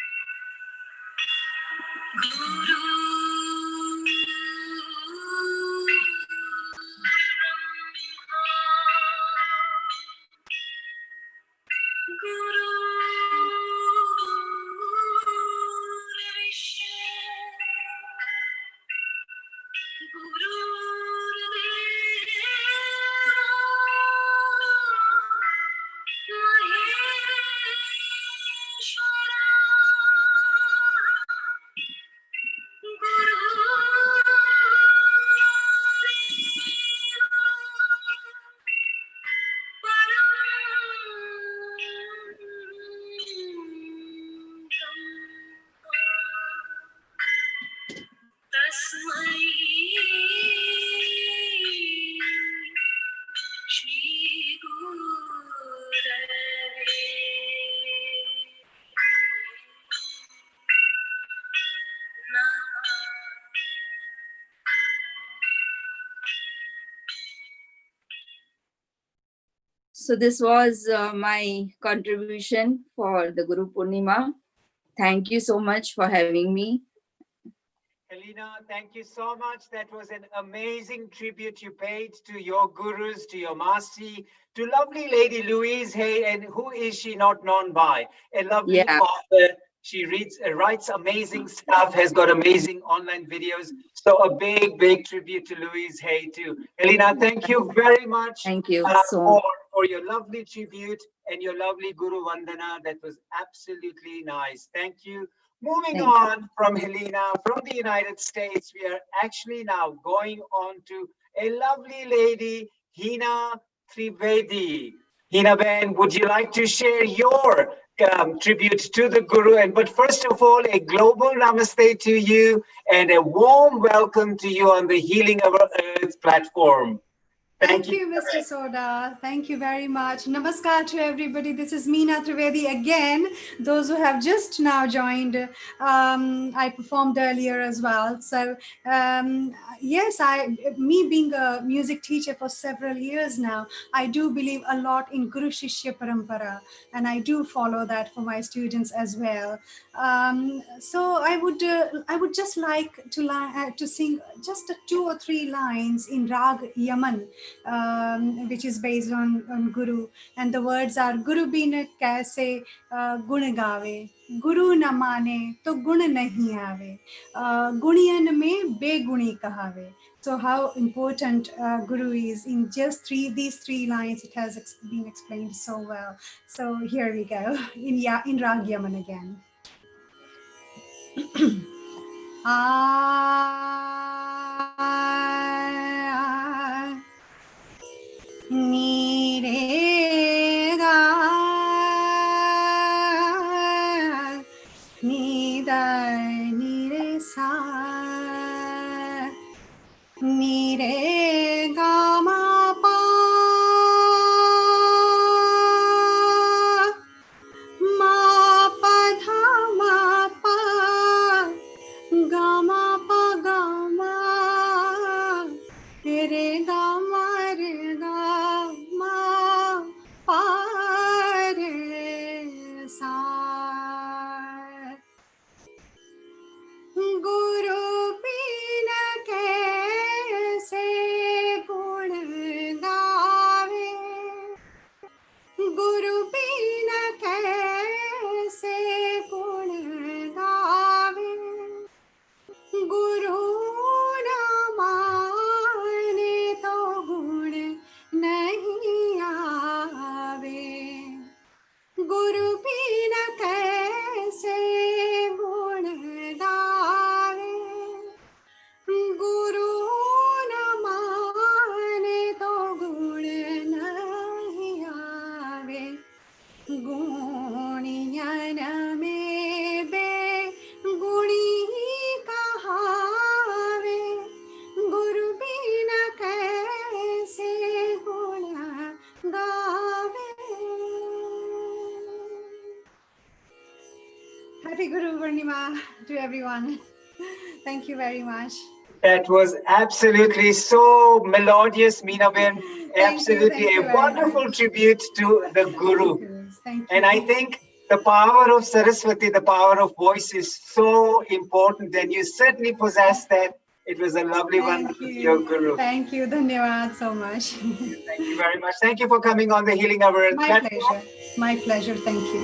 So this was my contribution for the Guru Purnima. Thank you so much for having me. Helina, thank you so much. That was an amazing tribute you paid to your gurus, to your Masi, to lovely Lady Louise Hay, and who is she not known by? A lovely author. She writes amazing stuff, has got amazing online videos. So a big, big tribute to Louise Hay too. Helina, thank you very much. Thank you for your lovely tribute and your lovely Guru Vandana. That was absolutely nice. Thank you. Moving on from Helena, from the United States, we are actually now going on to a lovely lady, Hina Trivedi. Hina Ben, would you like to share your tribute to the Guru? But first of all, a global namaste to you and a warm welcome to you on the Healing Our Earth platform. Thank you, Mr. Soda. Thank you very much. Namaskar to everybody. This is Mina Trivedi again. Those who have just now joined, I performed earlier as well. So yes, me being a music teacher for several years now, I do believe a lot in Guru Shishya Parampara, and I do follow that for my students as well. So I would just like to sing just 2 or 3 lines in Rag Yaman, which is based on Guru, and the words are Guru bin kaise gun gaave, Guru na mane to gun nahi aave, guniyan mein beguni kahave. So how important Guru is in just these 3 lines. It has been explained so well. So here we go in Rag Yaman again. Ni re ga, ni da, ni re sa, ni re ga ma pa, ma pa dha ma pa, ga ma pa ga ma, re ga ma re ga ma pa re sa. Guru bina kaise gun gaave, Guru bina kaise gun gaave, Guru na mane to gun nahi aave, Guru bina kaise gun gaave, Guru na mane to gun nahi aave, guniyan mein beguni kahave, Guru bina kaise gun gaave. Happy Guru Purnima to everyone. Thank you very much. That was absolutely so melodious, Mina Ben. Absolutely a wonderful tribute to the Guru. And I think the power of Saraswati, the power of voice is so important, and you certainly possess that. It was a lovely one with your Guru. Thank you. Dhanyawad so much. Thank you very much. Thank you for coming on the Healing Our Earth platform. Pleasure. My pleasure. Thank you.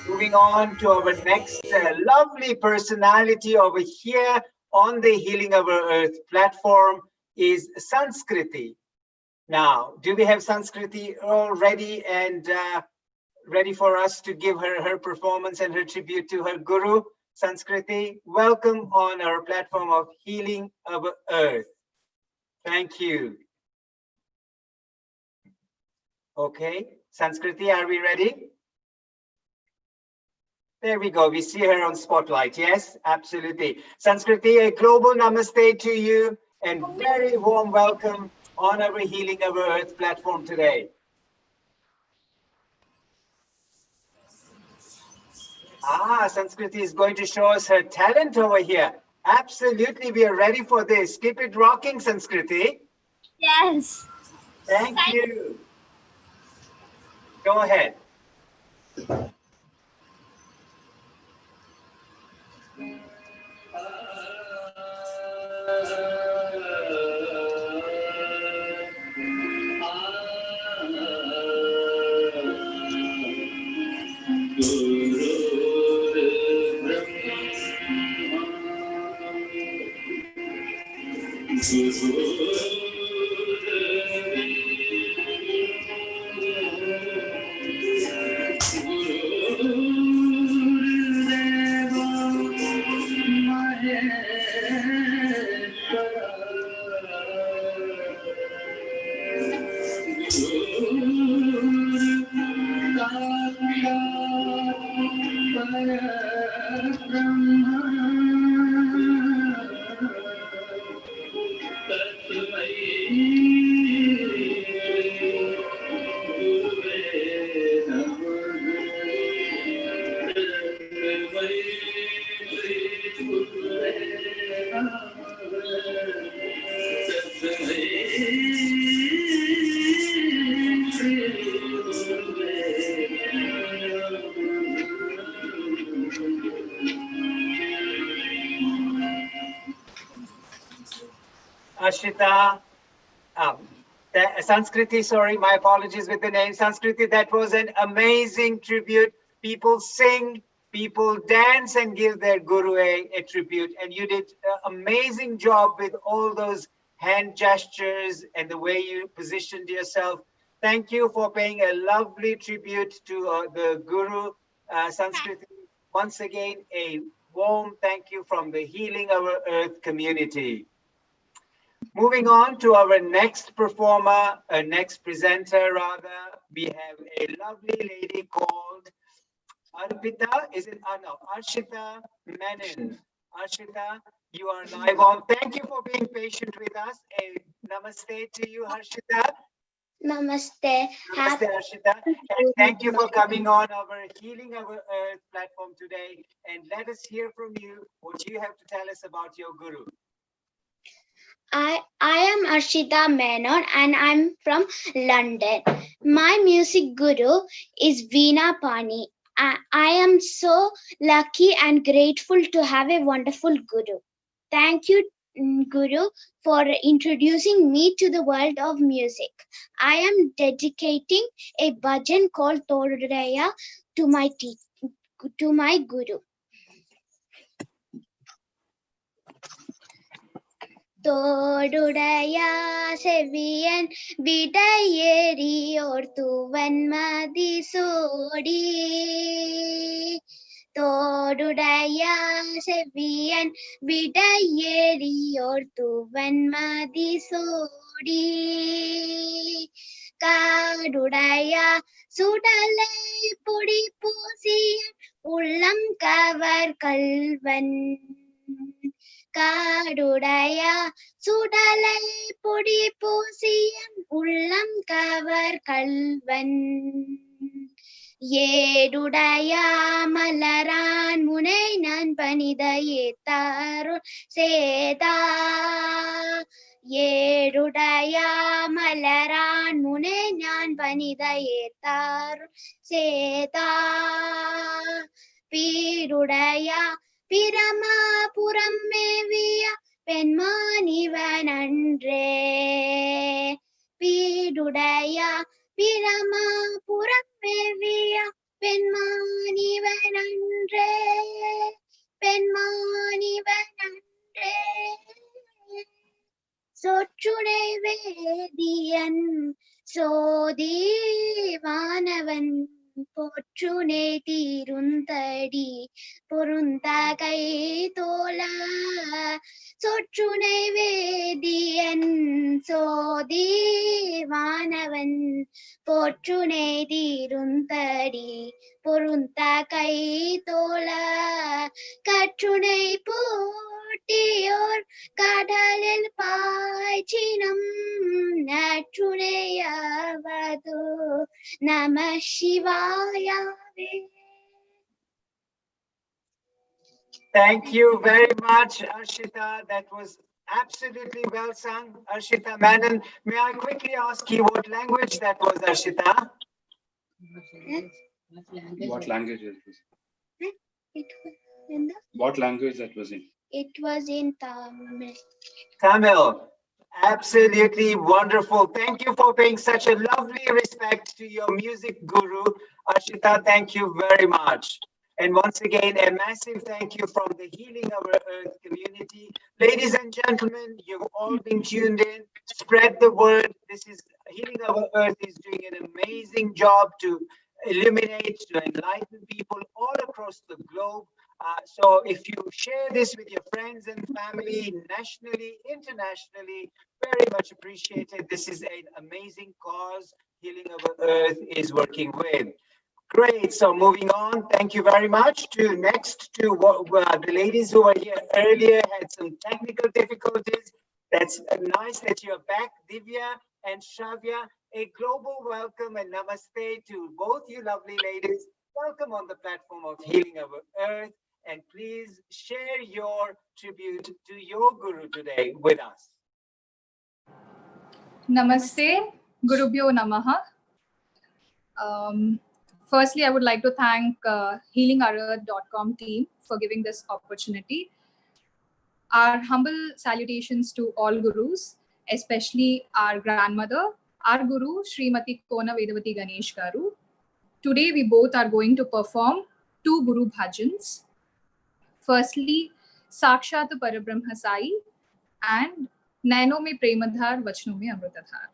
Moving on to our next lovely personality over here on the Healing Our Earth platform is Sanskriti. Now, do we have Sanskriti all ready and ready for us to give her performance and her tribute to her Guru? Sanskriti, welcome on our platform of Healing Our Earth. Thank you. Okay, Sanskriti, are we ready? There we go. We see her on Spotlight. Yes, absolutely. Sanskriti, a global namaste to you and very warm welcome on our Healing Our Earth platform today. Sanskriti is going to show us her talent over here. Absolutely, we are ready for this. Keep it rocking, Sanskriti. Yes. Thank you. Go ahead. Ashita, Sanskriti, sorry, my apologies with the name. Sanskriti, that was an amazing tribute. People sing, people dance and give their guru a tribute. And you did an amazing job with all those hand gestures and the way you positioned yourself. Thank you for paying a lovely tribute to the guru, Sanskriti. Once again, a warm thank you from the Healing Our Earth community. Moving on to our next performer, next presenter rather, we have a lovely lady called Arpita, is it? No, Arshita Menon. Arshita, you are live on. Thank you for being patient with us. A namaste to you, Harshita. Namaste. Namaste, Arshita. And thank you for coming on our Healing Our Earth platform today. And let us hear from you what you have to tell us about your guru. I am Arshita Menon and I'm from London. My music guru is Vina Pani. I am so lucky and grateful to have a wonderful guru. Thank you, Guru, for introducing me to the world of music. I am dedicating a bhajan called Toduraya to my guru. தோடுடையா செவியன் விடையேறியோர் துவன்மதி சோடி தோடுடையா செவியன் விடையேறியோர் துவன்மதி சோடி காடுடையா சுடலை பொடி பூசியன் உள்ளம் cover கல்வன் காடுடையா சுடலை பொடி பூசியன் உள்ளம் cover கல்வன் ஏடுடையா மலரான் முனை நான் பணித ஏத்தாருள் சேதா ஏடுடையா மலரான் முனை நான் பணித ஏத்தாருள் சேதா பீடுடையா பிரமாபுரம் மேவிய பெண்மானிவன் அன்றே பீடுடையா பிரமாபுரம் மேவிய பெண்மானிவன் அன்றே பெண்மானிவன் அன்றே சொற்றுணை வேதியன் சோதிவானவன் போற்றுனே தீருந்தடி பொருந்தகை தோல சொற்றுணை வேதியன் சோதிவானவன் போற்றுனே தீருந்தடி பொருந்தகை தோல கற்றுணை போட்டியோர் கடலில் பாய்ச்சினம் நற்றுணையாவது நம சிவாயவே. Thank you very much, Arshita. That was absolutely well sung, Arshita Menon. May I quickly ask you what language that was, Arshita? What language it was? It was in the. What language that was in? It was in Tamil. Tamil. Absolutely wonderful. Thank you for paying such a lovely respect to your music guru. Ashita, thank you very much. And once again, a massive thank you from the Healing Our Earth community. Ladies and gentlemen, you've all been tuned in. Spread the word. This is Healing Our Earth is doing an amazing job to illuminate, to enlighten people all across the globe. So if you share this with your friends and family, nationally, internationally, very much appreciated. This is an amazing cause Healing Our Earth is working with. Great. So moving on, thank you very much. Next to what the ladies who were here earlier had some technical difficulties. That's nice that you're back, Divya and Shravya. A global welcome and namaste to both you lovely ladies. Welcome on the platform of Healing Our Earth. And please share your tribute to your Guru today with us. Namaste, Gurubhyo Namaha. Firstly, I would like to thank healingourEarth.com team for giving this opportunity. Our humble salutations to all gurus, especially our grandmother, our guru, Srimati Kona Vedavati Ganesh Garu. Today, we both are going to perform 2 Guru Bhajans. Firstly, Sakshat Parabrahma Sai and Naino Mein Premadhar, Vachno Mein Amritadhar.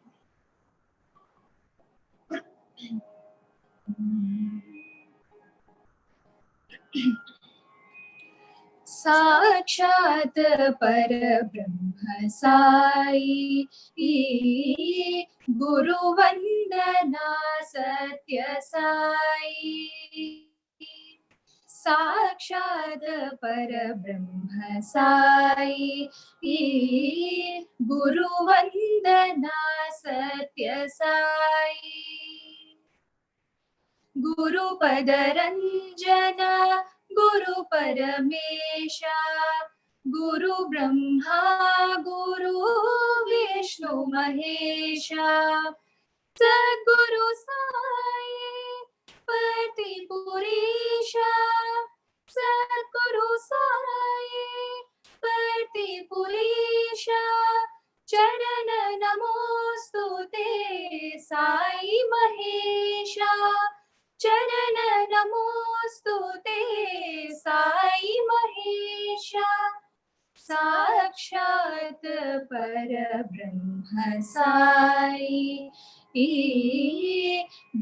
साक्षात परब्रह्म साई गुरु वंदना सत्य साई साक्षात परब्रह्म साई गुरु वंदना सत्य साई गुरु पदरंजना गुरु परमेशा गुरु ब्रह्मा गुरु विष्णु महेशा सद्गुरु साई पति पुरीशा सद्गुरु साई पति पुरीशा चरण नमोस्तुते साई महेशा चरण नमोस्तुते साई महेशा साक्षात परब्रह्म साई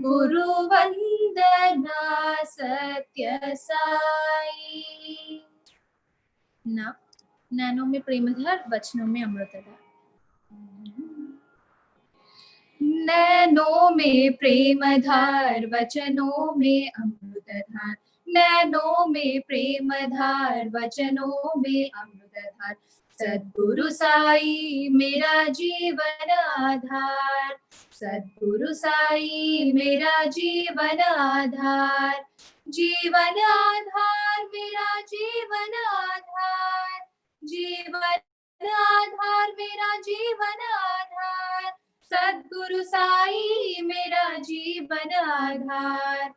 गुरु वंदना सत्य साई ना नैनों में प्रेमधार वचनों में अमृतधार नैनों में प्रेमधार वचनों में अमृतधार नैनों में प्रेमधार वचनों में अमृतधार सद्गुरु साई मेरा जीवन आधार सद्गुरु साई मेरा जीवन आधार जीवन आधार मेरा जीवन आधार जीवन आधार मेरा जीवन आधार सद्गुरु साई मेरा जीवन आधार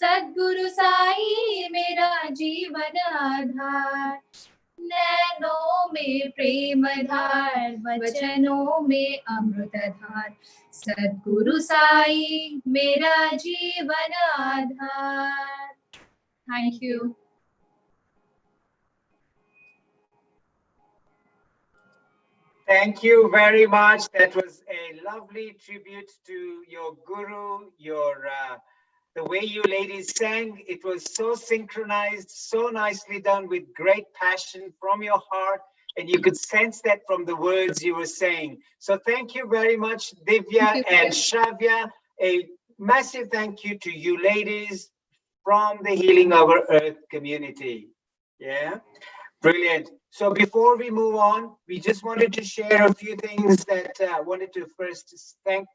सद्गुरु साई मेरा जीवन आधार नैनों में प्रेम धार वचनों में अमृतधार सद्गुरु साई मेरा जीवन आधार thank you Thank you very much. That was a lovely tribute to your guru, the way you ladies sang. It was so synchronized, so nicely done with great passion from your heart. And you could sense that from the words you were saying. So thank you very much, Divya and Shravya. A massive thank you to you ladies from the Healing Our Earth community. Yeah, brilliant. So before we move on, we just wanted to share a few things that I wanted to first thank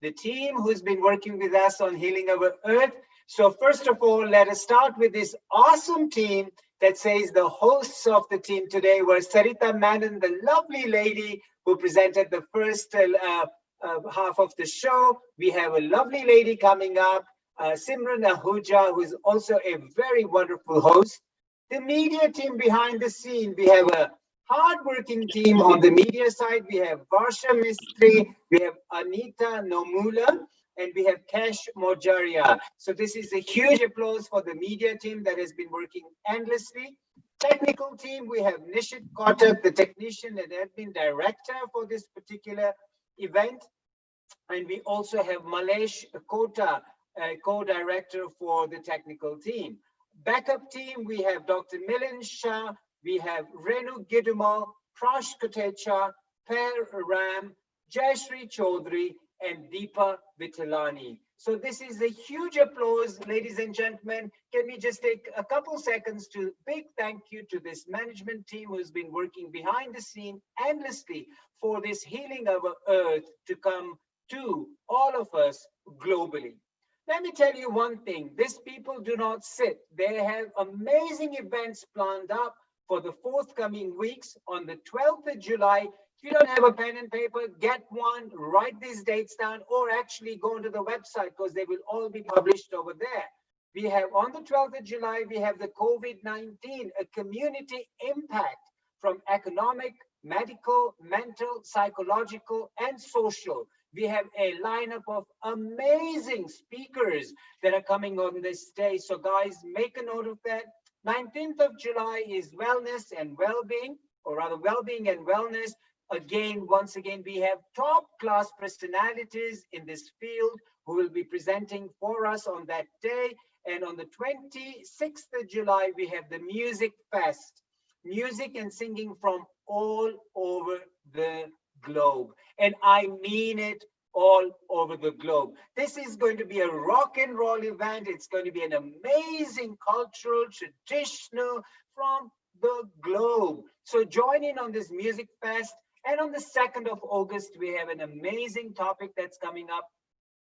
the team who's been working with us on Healing Our Earth. So first of all, let us start with this awesome team that says the hosts of the team today were Sarita Manon, the lovely lady who presented the first half of the show. We have a lovely lady coming up, Simran Ahuja, who is also a very wonderful host. The media team behind the scene, we have a hard-working team on the media side. We have Varsha Mistry, we have Anita Nomula, and we have Kesh Mojaria. So this is a huge applause for the media team that has been working endlessly. Technical team, we have Nishit Kotak, the technician and admin director for this particular event. And we also have Malesh Kota, co-director for the technical team. Backup team, we have Dr. Milan Shah, we have Renu Gidumal, Prash Kotecha, Per Ram, Jayashree Chaudhary, and Deepa Vittalani. So this is a huge applause, ladies and gentlemen. Can we just take a couple seconds to big thank you to this management team who's been working behind the scene endlessly for this healing of our earth to come to all of us globally. Let me tell you one thing, these people do not sit. They have amazing events planned up for the forthcoming weeks. On the 12th of July, if you don't have a pen and paper, get one, write these dates down, or actually go onto the website because they will all be published over there. We have on the 12th of July, we have the COVID-19, a community impact from economic, medical, mental, psychological, and social. We have a lineup of amazing speakers that are coming on this day. So guys, make a note of that. 19th of July is wellness and well-being, or rather well-being and wellness. Again, once again, we have top class personalities in this field who will be presenting for us on that day. And on the 26th of July, we have the Music Fest, music and singing from all over the globe. And I mean it, all over the globe. This is going to be a rock and roll event. It's going to be an amazing cultural, traditional from the globe. So join in on this Music Fest. And on the 2nd of August, we have an amazing topic that's coming up.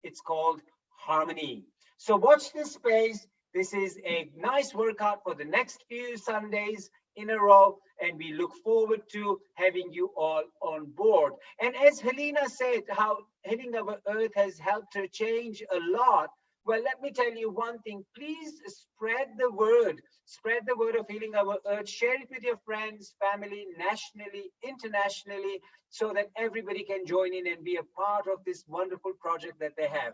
It's called Harmony. So watch this space. This is a nice workout for the next few Sundays in a row, and we look forward to having you all on board. And as Helina said, how Healing Our Earth has helped her change a lot. Well, let me tell you one thing, please spread the word of Healing Our Earth, share it with your friends, family, nationally, internationally, so that everybody can join in and be a part of this wonderful project that they have.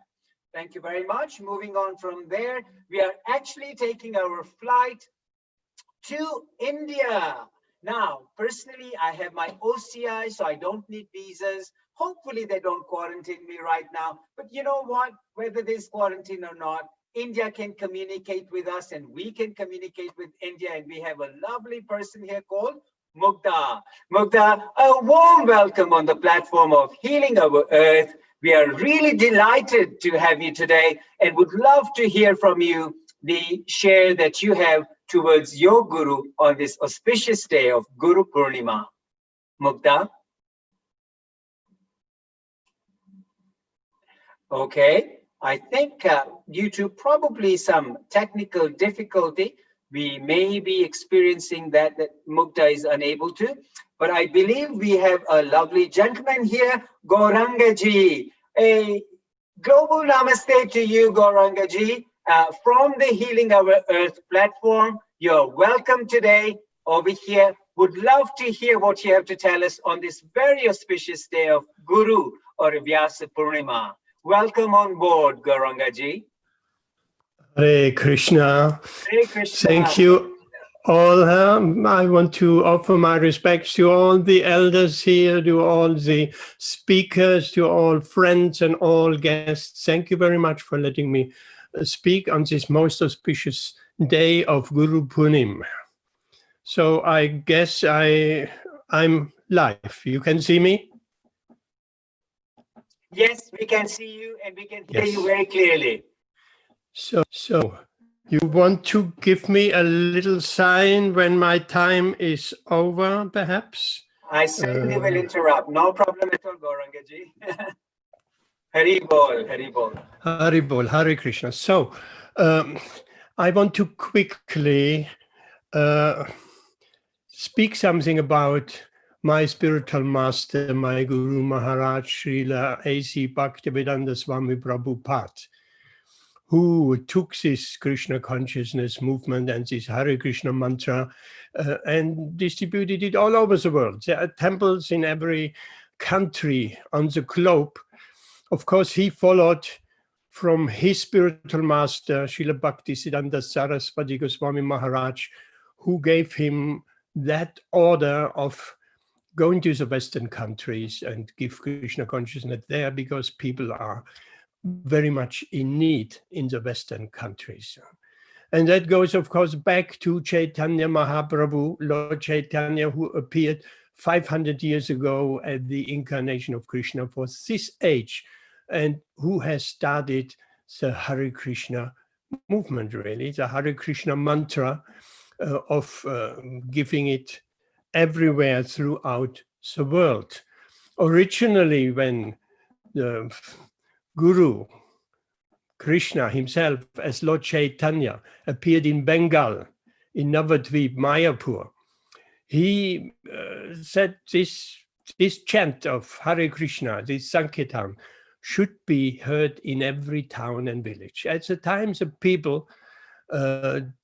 Thank you very much. Moving on from there, we are actually taking our flight to India. Now, personally, I have my OCI, so I don't need visas. Hopefully they don't quarantine me right now. But you know what? Whether there's quarantine or not, India can communicate with us and we can communicate with India. And we have a lovely person here called Mugdha. Mugdha, a warm welcome on the platform of Healing Our Earth. We are really delighted to have you today and would love to hear from you the share that you have towards your Guru on this auspicious day of Guru Purnima. Mugdha? Okay, I think due to probably some technical difficulty, we may be experiencing that Mugdha is unable to, but I believe we have a lovely gentleman here, Gaurangaji. A global namaste to you, Gaurangaji. From the Healing Our Earth platform, you're welcome today over here. Would love to hear what you have to tell us on this very auspicious day of Guru or Vyasa Purnima. Welcome on board, Gaurangaji. Hare Krishna. Hare Krishna. Thank you all. I want to offer my respects to all the elders here, to all the speakers, to all friends and all guests. Thank you very much for letting me speak on this most auspicious day of Guru Purnima. So I guess I'm live. You can see me? Yes, we can see you and we can hear you very clearly. So you want to give me a little sign when my time is over, perhaps? I certainly will interrupt. No problem at all, Gaurangaji. Hari Bol, Hari Bol. Hari Bol, Hare Krishna. So I want to quickly speak something about my spiritual master, my Guru Maharaj, Srila A.C. Bhaktivedanta Swami Prabhupada, who took this Krishna consciousness movement and this Hare Krishna mantra and distributed it all over the world. There are temples in every country on the globe. Of course, he followed from his spiritual master, Srila Bhaktisiddhanta Saraswati Goswami Maharaj, who gave him that order of going to the Western countries and give Krishna consciousness there, because people are very much in need in the Western countries. And that goes, of course, back to Chaitanya Mahaprabhu, Lord Chaitanya, who appeared 500 years ago at the incarnation of Krishna for this age, and who has started the Hare Krishna movement, really, the Hare Krishna mantra of giving it everywhere throughout the world. Originally, when the Guru Krishna himself, as Lord Chaitanya, appeared in Bengal, in Navadvip, Mayapur, he said this chant of Hare Krishna, this Sankirtan, should be heard in every town and village. At the time, the people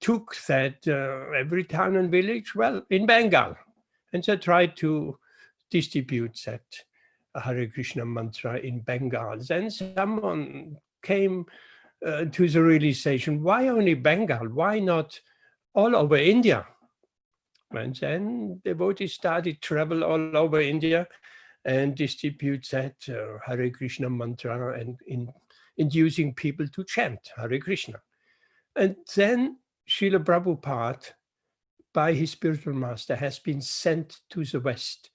took that every town and village, well, in Bengal, and they tried to distribute that Hare Krishna mantra in Bengal. Then someone came to the realization, why only Bengal? Why not all over India? And then devotees started travel all over India and distribute that Hare Krishna mantra and inducing people to chant Hare Krishna. And then Srila Prabhupada, by his spiritual master, has been sent to the West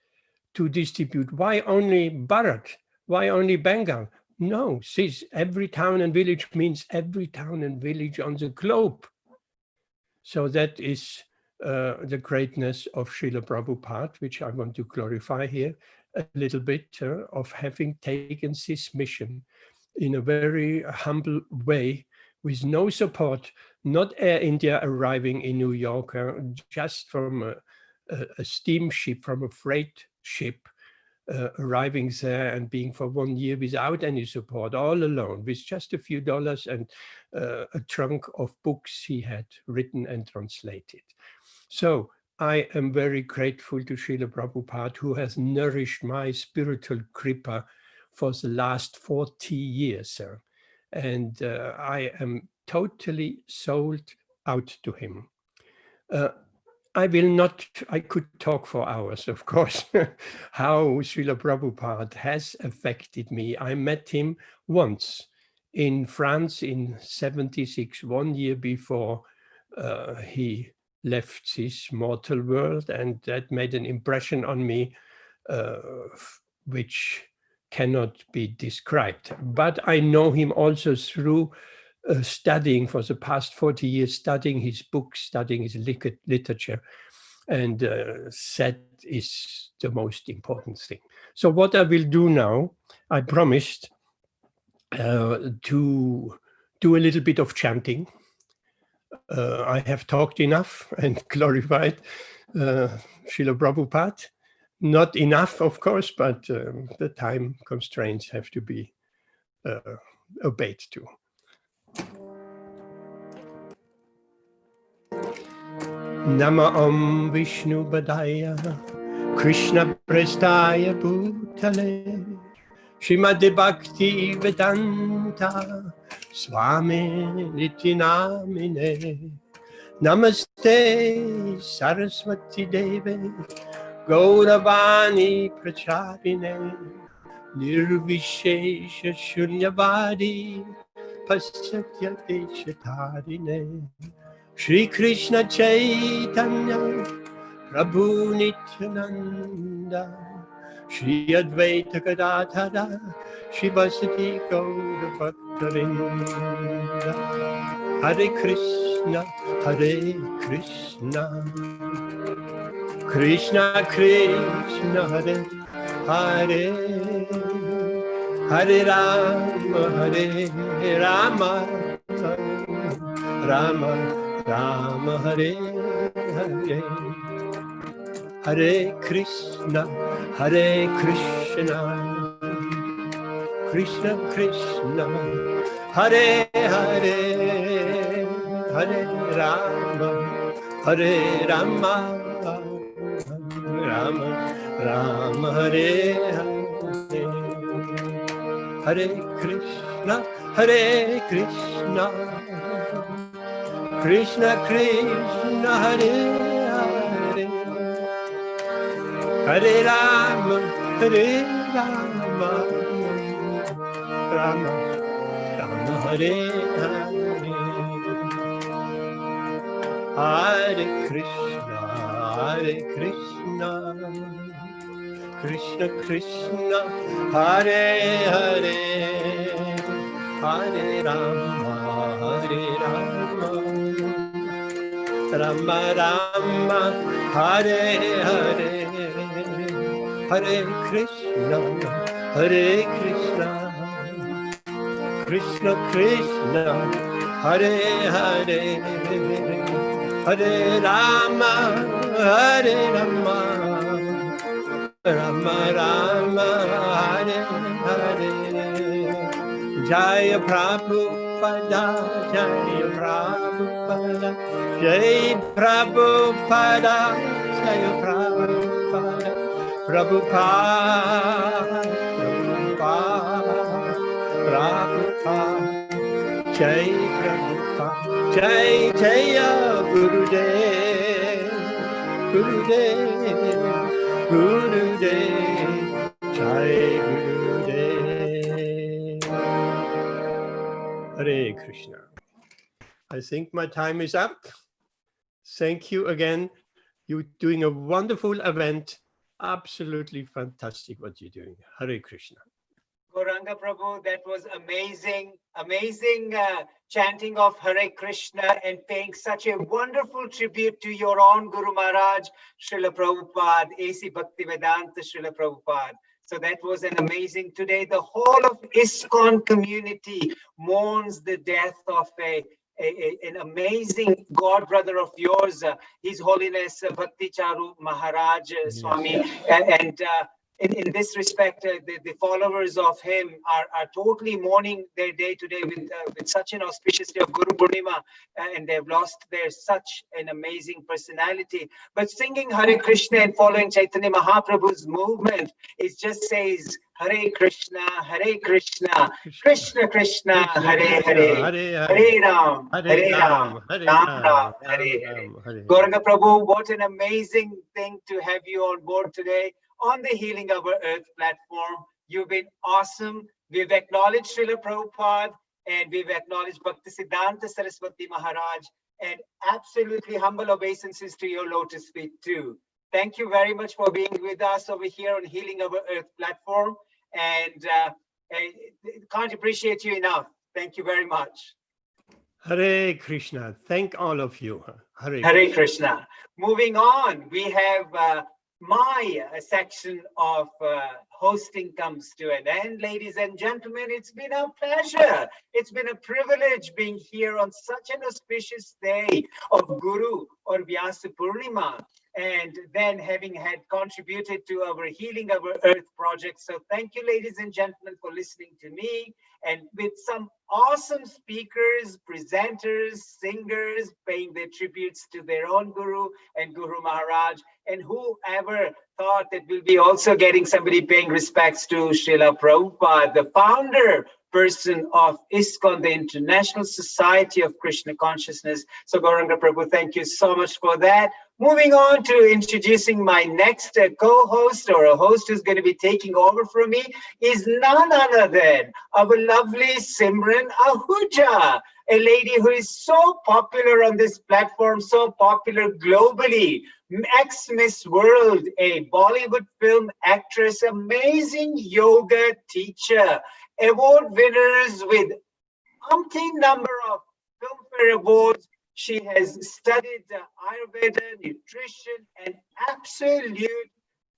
to distribute. Why only Bharat? Why only Bengal? No, this every town and village means every town and village on the globe. So that is the greatness of Srila Prabhupada, which I want to glorify here a little bit, of having taken this mission in a very humble way, with no support, not Air India arriving in New York, just from a steamship, from a freight ship, arriving there and being for 1 year without any support, all alone, with just a few dollars and a trunk of books he had written and translated. So I am very grateful to Srila Prabhupada, who has nourished my spiritual kripa for the last 40 years. And I am totally sold out to him. I could talk for hours, of course, how Srila Prabhupada has affected me. I met him once in France in 76, 1 year before he left this mortal world, and that made an impression on me which cannot be described. But I know him also through studying for the past 40 years, studying his books, studying his literature, and that is the most important thing. So what I will do now, I promised to do a little bit of chanting. I have talked enough and glorified Srila Prabhupada. Not enough, of course, but the time constraints have to be obeyed too. Nama Om Vishnu Padaya Krishna Prestaya Bhutale Srimad Bhakti Vedanta Swami Niti Namine Namaste Saraswati Deve Gauravani Pracharine Nirvishesha Shunyavadi Pasatya Deshatarine Shri Krishna Chaitanya Prabhu Nityananda Shri Advaita Gadadhara Shivasati Gaura Bhaktarinda Hare Krishna Krishna Krishna Hare Hare Hare Rama Rama Rama Hare Hare Hare Krishna, Hare Krishna, Krishna Krishna, Hare Hare, Hare Rama, Hare Rama, Rama Rama, Hare Hare, Hare Krishna, Hare Krishna, Krishna Krishna, Hare Hare, Hare Rama, Hare Rama, Rama Rama, Hare Hare, Hare Krishna, Hare Krishna, Krishna Krishna, Hare Hare, Hare Rama, Hare Rama, Rama Rama, Hare Hare, Hare Krishna, Hare Krishna, Krishna Krishna, Hare Hare, Hare Rama, Hare Rama, Rama Rama, Hare Hare, Jaya Prabhupada, Jaya Prabhupada, Jai Prabhupada, Jaya Prabhupada, Prabhupada, Prabhupada, Prabhupada, Jai Prabhupada, Jai Jaya Gurudev, Gurudev, Gurudev, Jai Gurudev. Hare Krishna. I think my time is up. Thank you again. You're doing a wonderful event. Absolutely fantastic what you're doing. Hare Krishna. Gauranga Prabhu, that was amazing, amazing chanting of Hare Krishna and paying such a wonderful tribute to your own Guru Maharaj, Srila Prabhupada, A.C. Bhaktivedanta Srila Prabhupada. So that was an amazing. Today, the whole of ISKCON community mourns the death of an amazing god brother of yours, His Holiness Bhakti Charu Maharaj Swami. And in this respect, the followers of him are totally mourning their day today with such an auspicious day of Guru Purnima, and they've lost their such an amazing personality. But singing Hare Krishna and following Chaitanya Mahaprabhu's movement, it just says Hare Krishna, Krishna Krishna, Hare Hare, Hare Ram, Hare Ram, Ram Ram, Hare Hare. Gauranga Prabhu, what an amazing thing to have you on board today on the Healing Our Earth platform. You've been awesome. We've acknowledged Srila Prabhupada and we've acknowledged Bhaktisiddhanta Saraswati Maharaj, and absolutely humble obeisances to your lotus feet too. Thank you very much for being with us over here on Healing Our Earth platform, and can't appreciate you enough. Thank you very much. Hare Krishna. Thank all of you. Hare Krishna. Moving on, we have my section of hosting comes to an end. Ladies and gentlemen, it's been a pleasure. It's been a privilege being here on such an auspicious day of Guru or Vyasa Purnima, and then having had contributed to our Healing Our Earth project. So thank you, ladies and gentlemen, for listening to me, and with some awesome speakers, presenters, singers, paying their tributes to their own Guru and Guru Maharaj, and whoever thought that we'll be also getting somebody paying respects to Srila Prabhupada, the founder person of ISKCON, the International Society of Krishna Consciousness. So Gauranga Prabhu, thank you so much for that. Moving on to introducing my next co-host, or a host who's going to be taking over from me, is none other than our lovely Simran Ahuja, a lady who is so popular on this platform, so popular globally, ex-Miss World, a Bollywood film actress, amazing yoga teacher, award winners with umpteen number of Filmfare Awards. She has studied Ayurveda, nutrition, and absolute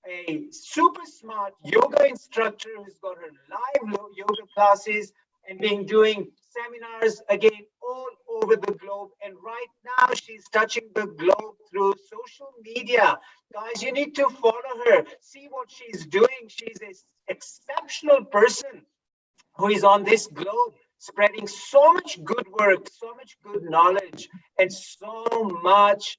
a super smart yoga instructor who's got her live yoga classes and been doing seminars again all over the globe. And right now she's touching the globe through social media. Guys, you need to follow her, see what she's doing. She's an exceptional person who is on this globe spreading so much good work, so much good knowledge, and so much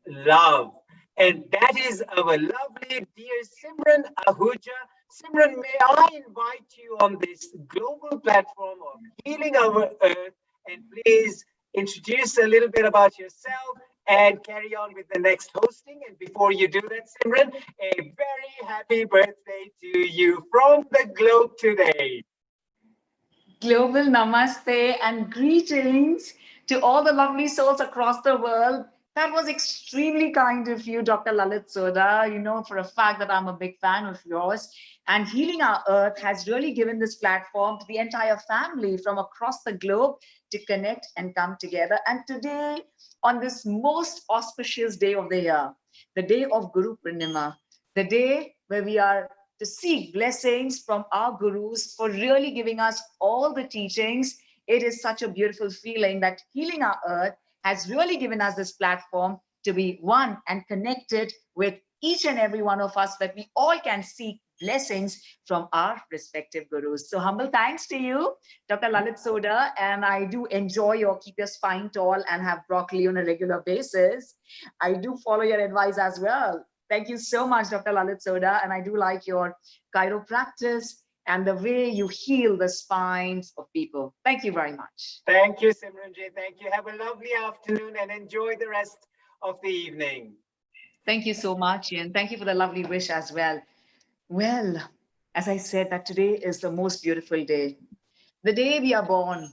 love. And that is our lovely dear Simran Ahuja. Simran, may I invite you on this global platform of Healing Our Earth, and please introduce a little bit about yourself and carry on with the next hosting. And before you do that, Simran, a very happy birthday to you from the globe today. Global namaste and greetings to all the lovely souls across the world. That was extremely kind of you, Dr. Lalit Soda. You know for a fact that I'm a big fan of yours. And Healing Our Earth has really given this platform to the entire family from across the globe to connect and come together. And today, on this most auspicious day of the year, the day of Guru Purnima, the day where we are to seek blessings from our gurus for really giving us all the teachings. It is such a beautiful feeling that Healing Our Earth has really given us this platform to be one and connected with each and every one of us, that we all can seek blessings from our respective gurus. So humble thanks to you, Dr. Lalit Soda, and I do enjoy your keep your spine tall and have broccoli on a regular basis. I do follow your advice as well. Thank you so much, Dr. Lalit Soda. And I do like your chiropractice and the way you heal the spines of people. Thank you very much. Thank you, Simranji. Thank you. Have a lovely afternoon and enjoy the rest of the evening. Thank you so much, and thank you for the lovely wish as well. Well, as I said, that today is the most beautiful day. The day we are born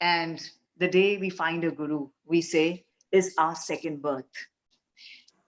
and the day we find a guru, we say, is our second birth.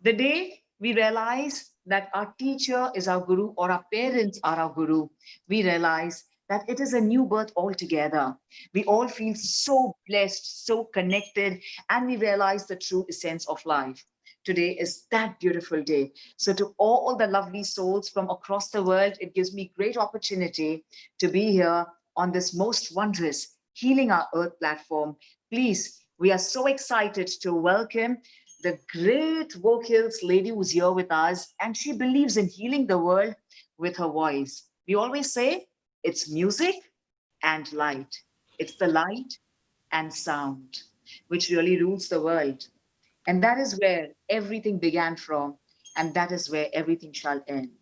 The day we realize that our teacher is our guru or our parents are our guru, we realize that it is a new birth altogether. We all feel so blessed, so connected, and we realize the true essence of life. Today is that beautiful day. So to all the lovely souls from across the world, it gives me great opportunity to be here on this most wondrous Healing Our Earth platform. Please, we are so excited to welcome the great vocals lady who's here with us, and she believes in healing the world with her voice. We always say it's music and light. It's the light and sound which really rules the world. And that is where everything began from, and that is where everything shall end.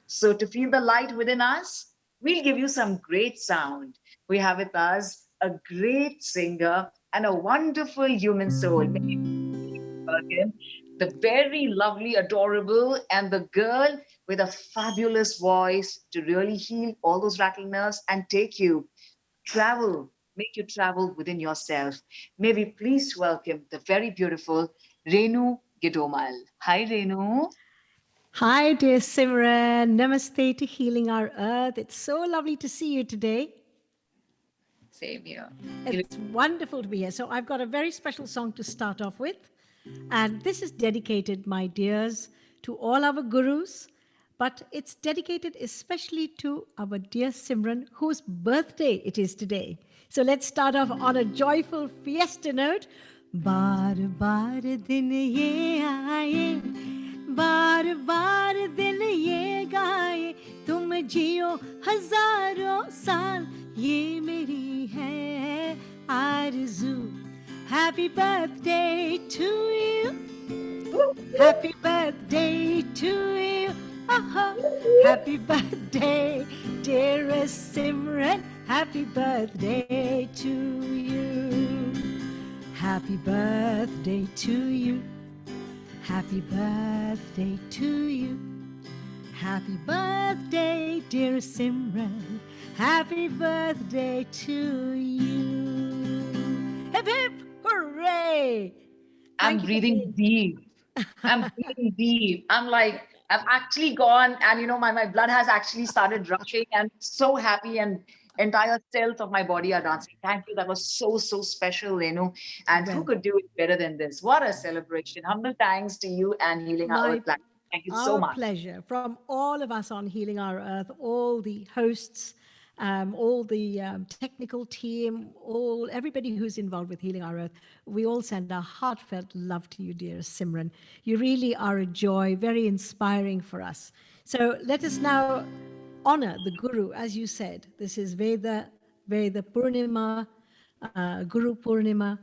So to feel the light within us, we'll give you some great sound. We have with us a great singer and a wonderful human soul. The very lovely, adorable, and the girl with a fabulous voice to really heal all those rattling nerves and take you, make you travel within yourself. May we please welcome the very beautiful Renu Gidomal. Hi, Renu. Hi, dear Simran. Namaste to Healing Our Earth. It's so lovely to see you today. Same here. It's wonderful to be here. So I've got a very special song to start off with. And this is dedicated, my dears, to all our gurus. But it's dedicated especially to our dear Simran, whose birthday it is today. So let's start off on a joyful fiesta note. Baar baar din ye aaye, baar baar din ye gaaye, tum jiyo hazaron saal, ye meri hai arzu. Happy birthday to you. Happy birthday to you. Happy birthday, dearest Simran. Happy birthday to you. Happy birthday to you. Happy birthday to you. Happy birthday, dear Simran. Happy birthday to you. Hip hip, hooray! I'm breathing deep. I'm breathing deep. I'm like, I've actually gone and, you know, my blood has actually started rushing. I'm so happy and entire cells of my body are dancing. Thank you. That was so, so special, Renu. And who could do it better than this? What a celebration. Humble thanks to you and Healing Our Earth platform. Thank you so much. Our pleasure. From all of us on Healing Our Earth, all the hosts all the technical team, everybody who's involved with Healing Our Earth. We all send our heartfelt love to you, dear Simran. You really are a joy, very inspiring for us. So let us now honor the Guru, as you said. This is Veda Purnima, Guru Purnima.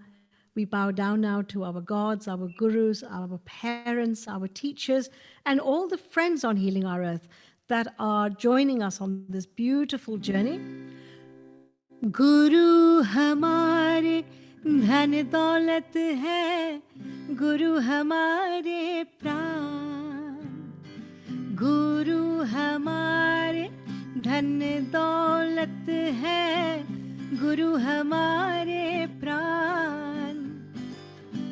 We bow down now to our gods, our gurus, our parents, our teachers, and all the friends on Healing Our Earth that are joining us on this beautiful journey. Guru hamare dhan daulat hai, Guru hamare pran. Guru hamare dhan daulat hai, Guru hamare pran.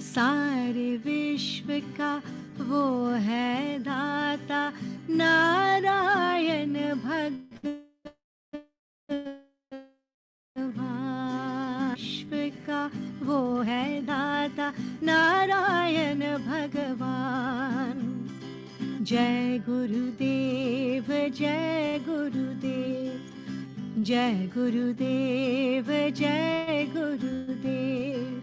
सारे विश्व का वो है दाता नारायण भगवान। विश्व का वो है दाता नारायण भगवान। जय गुरुदेव जय गुरुदेव, जय गुरुदेव जय गुरुदेव,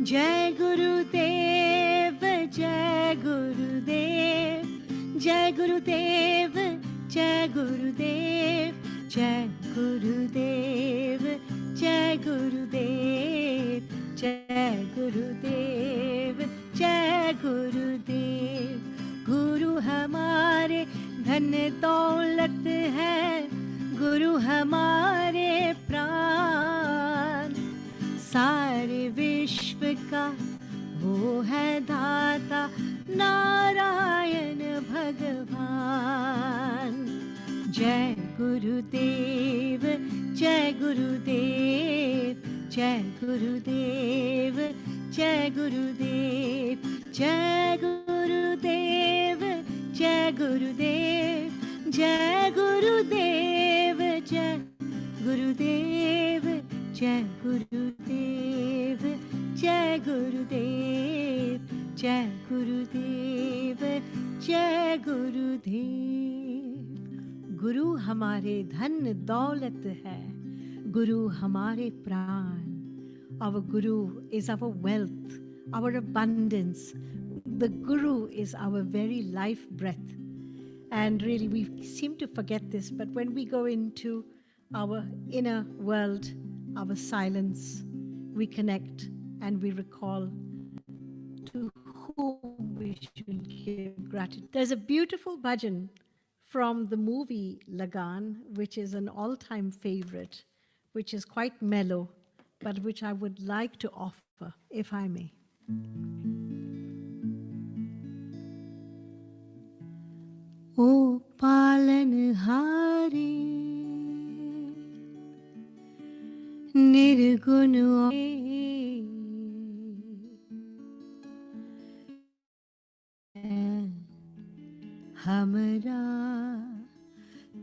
जय गुरुदेव जय गुरुदेव, जय गुरुदेव जय गुरुदेव, जय गुरुदेव जय गुरुदेव, जय गुरुदेव जय गुरुदेव। गुरु हमारे धन दौलत है, गुरु हमारे प्राण। सारे विश्व का वो है दाता नारायण भगवान। जय गुरुदेव जय गुरुदेव, जय गुरुदेव जय गुरुदेव, जय गुरुदेव जय गुरुदेव, जय गुरुदेव जय गुरुदेव, जय गुरुदेव जय गुरुदेव, जय गुरुदेव जय गुरुदेव। गुरु हमारे धन दौलत है, गुरु हमारे प्राण। Our Guru is our wealth, our abundance. The Guru is our very life breath. And really, we seem to forget this, but when we go into our inner world, our silence, we connect and we recall to whom we should give gratitude. There's a beautiful bhajan from the movie Lagan, which is an all-time favorite, which is quite mellow, but which I would like to offer, if I may. O palanhare निर्गुण हमरा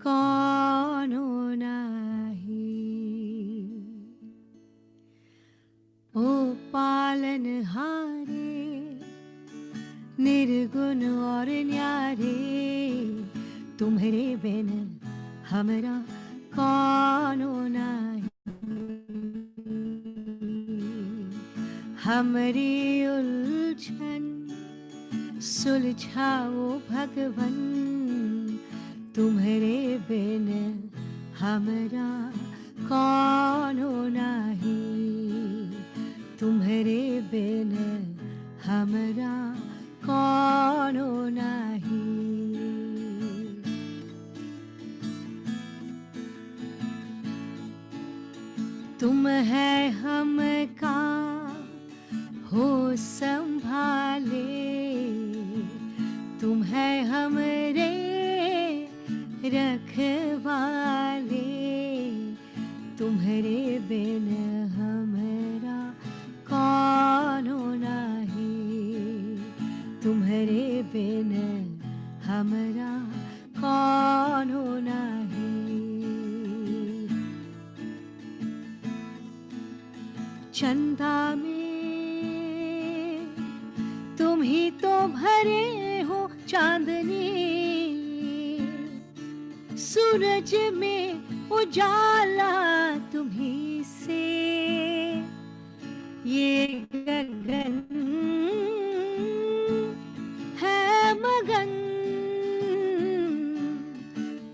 कौनो नहीं। ओ पालनहारे निर्गुण और न्यारे, तुम्हारे बिन हमरा कौनो नहीं। हमारी उलझन सुलझाओ भगवन, तुम्हारे बिन हमरा कौनो नहीं। तुम्हारे बिन हमरा कौनो नहीं। तुम है हमका हो संभाले, तुम है हमरे रखवाले। तुम्हारे बिन हमरा कौनो नहीं। तुम्हारे बिन हमरा कौनो नहीं। चंदा में तुम ही तो भरे हो चांदनी, सूरज में उजाला तुम्ही से ये गगन है मगन,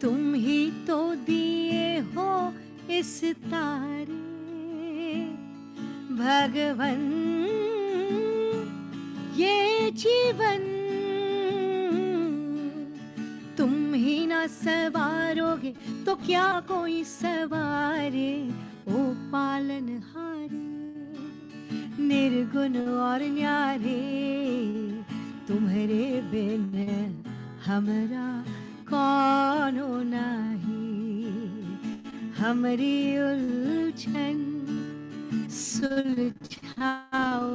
तुम ही तो दिए हो इस तारे भगवन, ये जीवन तुम ही ना सवारोगे तो क्या कोई सवारे, ओ पालनहारे निर्गुण और न्यारे, तुम्हारे बिन हमरा कौन हो नाही, हमारी उलझन सुलझाओ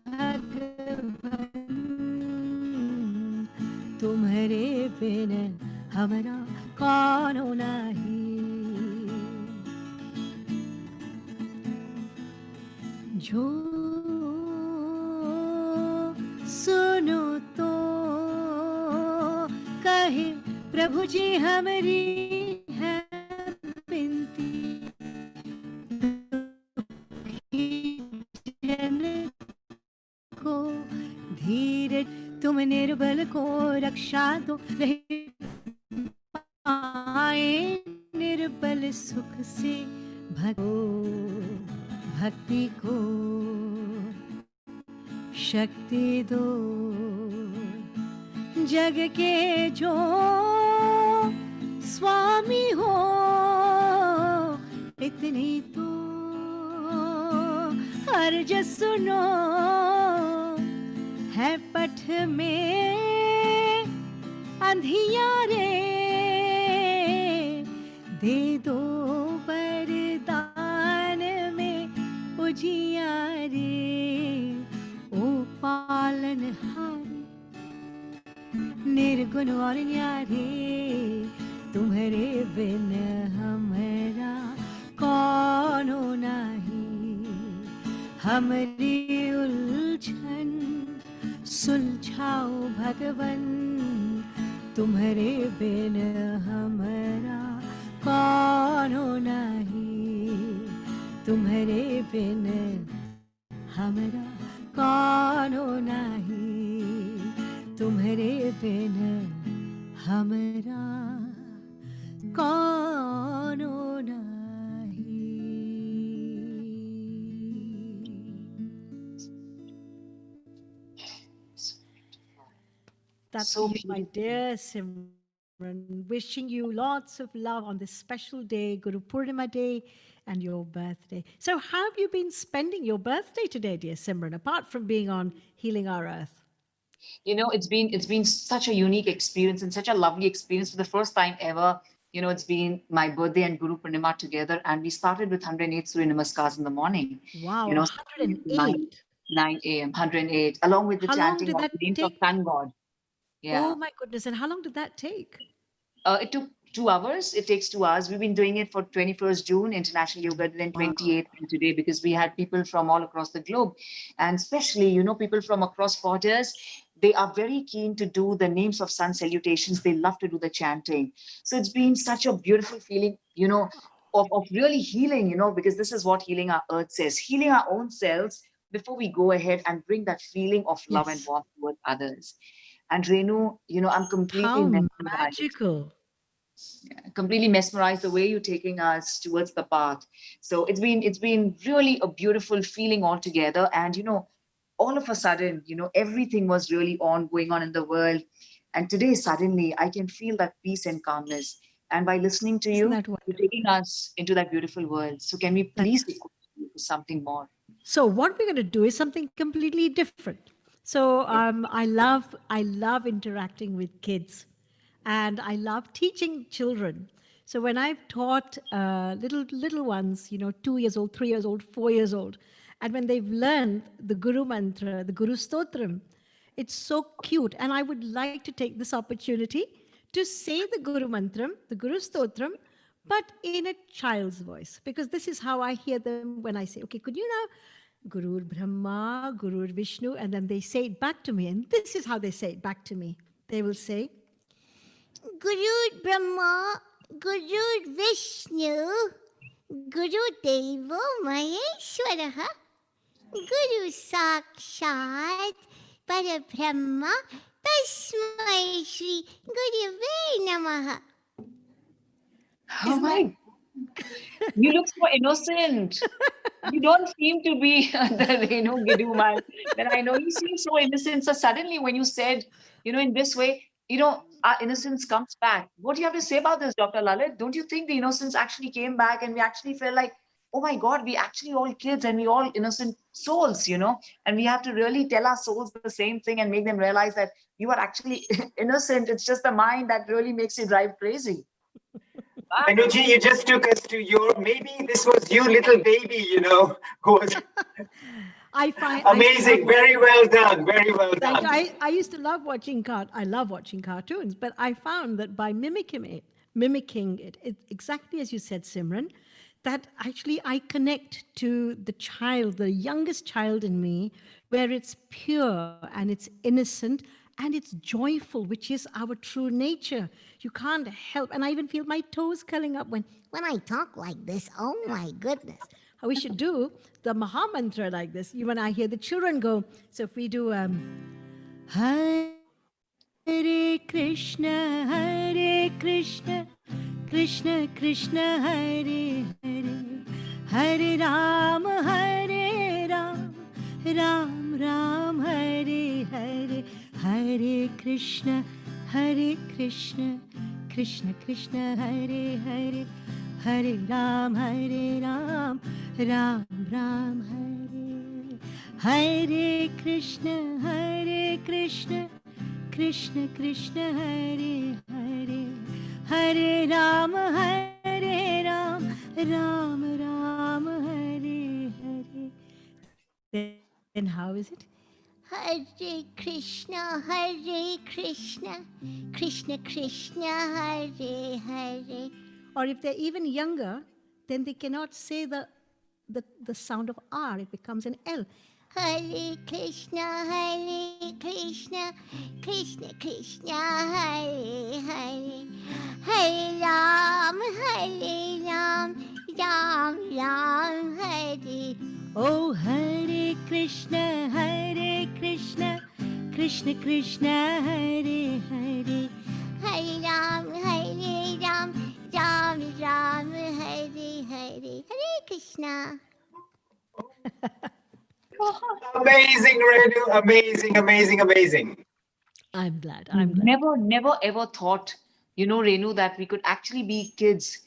भगवन, तुम्हारे बिन हमरा कौन हो नाही। जो सुनो तो कहे प्रभु जी हमारी है बिनती, जन को धीरज तुम निर्बल को रक्षा दो, रहे पाए निर्बल सुख से भगो, भक्ति को शक्ति दो, जग के जो स्वामी हो इतनी तो अर्ज सुनो, है पठ में अंधियारे, दे दो वरदान में उजियारे, ओ पालनहारे निर्गुण और न्यारे, तुम्हारे बिन हमारा कौन हो नाही, हमारी उलझन सुलझाओ भगवन, तुम्हारे बिन हमारा कौन हो नाही, तुम्हारे बिन हमारा कौन हो नाही, तुम्हारे बिन हमारा कौन हो नाही। That's So you, my beautiful. dear Simran. Wishing you lots of love on this special day, Guru Purnima Day, and your birthday. So, how have you been spending your birthday today, dear Simran, apart from being on Healing Our Earth? You know, it's been such a unique experience and such a lovely experience. For the first time ever, you know, it's been my birthday and Guru Purnima together, and we started with 108 Surya Namaskars in the morning. Wow, You know, 108. 9 a.m., 108, along with the How long chanting did of that the names of take? Sun God. Yeah. Oh my goodness. And how long did that take? It took 2 hours. It takes 2 hours. We've been doing it for 21st June, International Yoga Day, and 28th and today, because we had people from all across the globe. And especially, you know, people from across borders, they are very keen to do the names of sun salutations. They love to do the chanting. So it's been such a beautiful feeling, you know, of really healing, you know, because this is what Healing Our Earth says, healing our own selves before we go ahead and bring that feeling of love and Yes. warmth towards others. And Renu, you know, I'm completely How mesmerized, magical. completely mesmerized the way you're taking us towards the path. So it's been really a beautiful feeling altogether. And you know, all of a sudden, you know, everything was really going on in the world. And today, suddenly, I can feel that peace and calmness. And by listening to Isn't you, that you're wonderful? taking us into that beautiful world. So can we please request you for something more? So what we're going to do is something completely different. So I love interacting with kids, and I love teaching children. So when I've taught little ones, you know, 2 years old, 3 years old, 4 years old, and when they've learned the Guru mantra, the Guru Stotram, it's so cute. And I would like to take this opportunity to say the Guru mantram, the Guru Stotram, but in a child's voice, because this is how I hear them when I say, okay, could you now Gurur Brahma, Gurur Vishnu, and then they say it back to me. And this is how they say it back to me. They will say, Gurur Brahma, Guru Vishnu, Gurudev Maheshwaraha, Guru Sakshat Parabrahma Tasmai Shri Gurave Namaha. Oh my, you look so innocent. You don't seem to be the Renu Gidumal that I know. You seem so innocent. So suddenly when you said, in this way, our innocence comes back. What do you have to say about this, Dr. Lalit? Don't you think the innocence actually came back and we actually felt like, oh my God, we actually all kids and we all innocent souls, and we have to really tell our souls the same thing and make them realize that you are actually innocent. It's just the mind that really makes you drive crazy. Anuji, you just took us to maybe this was you, little baby, who was amazing. Very well done. Very well done. Thank you. I used to love watching I love watching cartoons, but I found that by mimicking it, exactly as you said, Simran, that actually I connect to the child, the youngest child in me, where it's pure and it's innocent and it's joyful, which is our true nature. You can't help, and I even feel my toes curling up when I talk like this. Oh my goodness. How we should do the Maha Mantra like this. When I hear the children go, so if we do Hare Krishna, Krishna Krishna, Hare Hare, Hare Ram, Ram Ram, Hare Hare, Hare Krishna, Krishna Krishna, Hare Hare, Hare Ram, Ram Ram, Hare Hare Krishna, Krishna Krishna, Hare Hare, Hare Ram, Ram Ram, Hare Hare. Then how is it? Hare Krishna, Krishna Krishna, Hare Hare. Or if they're even younger, then they cannot say the sound of R. It becomes an L. Hare Krishna, Krishna Krishna, Hare Hare, Hare Ram, Ram Ram, Hare. Oh, Hare Krishna, Krishna Krishna, Hare Hare, Hare Ram, Ram Ram, Hare Hare, Hare Krishna. Amazing, Renu. Amazing. I'm glad. Never ever thought, Renu, that we could actually be kids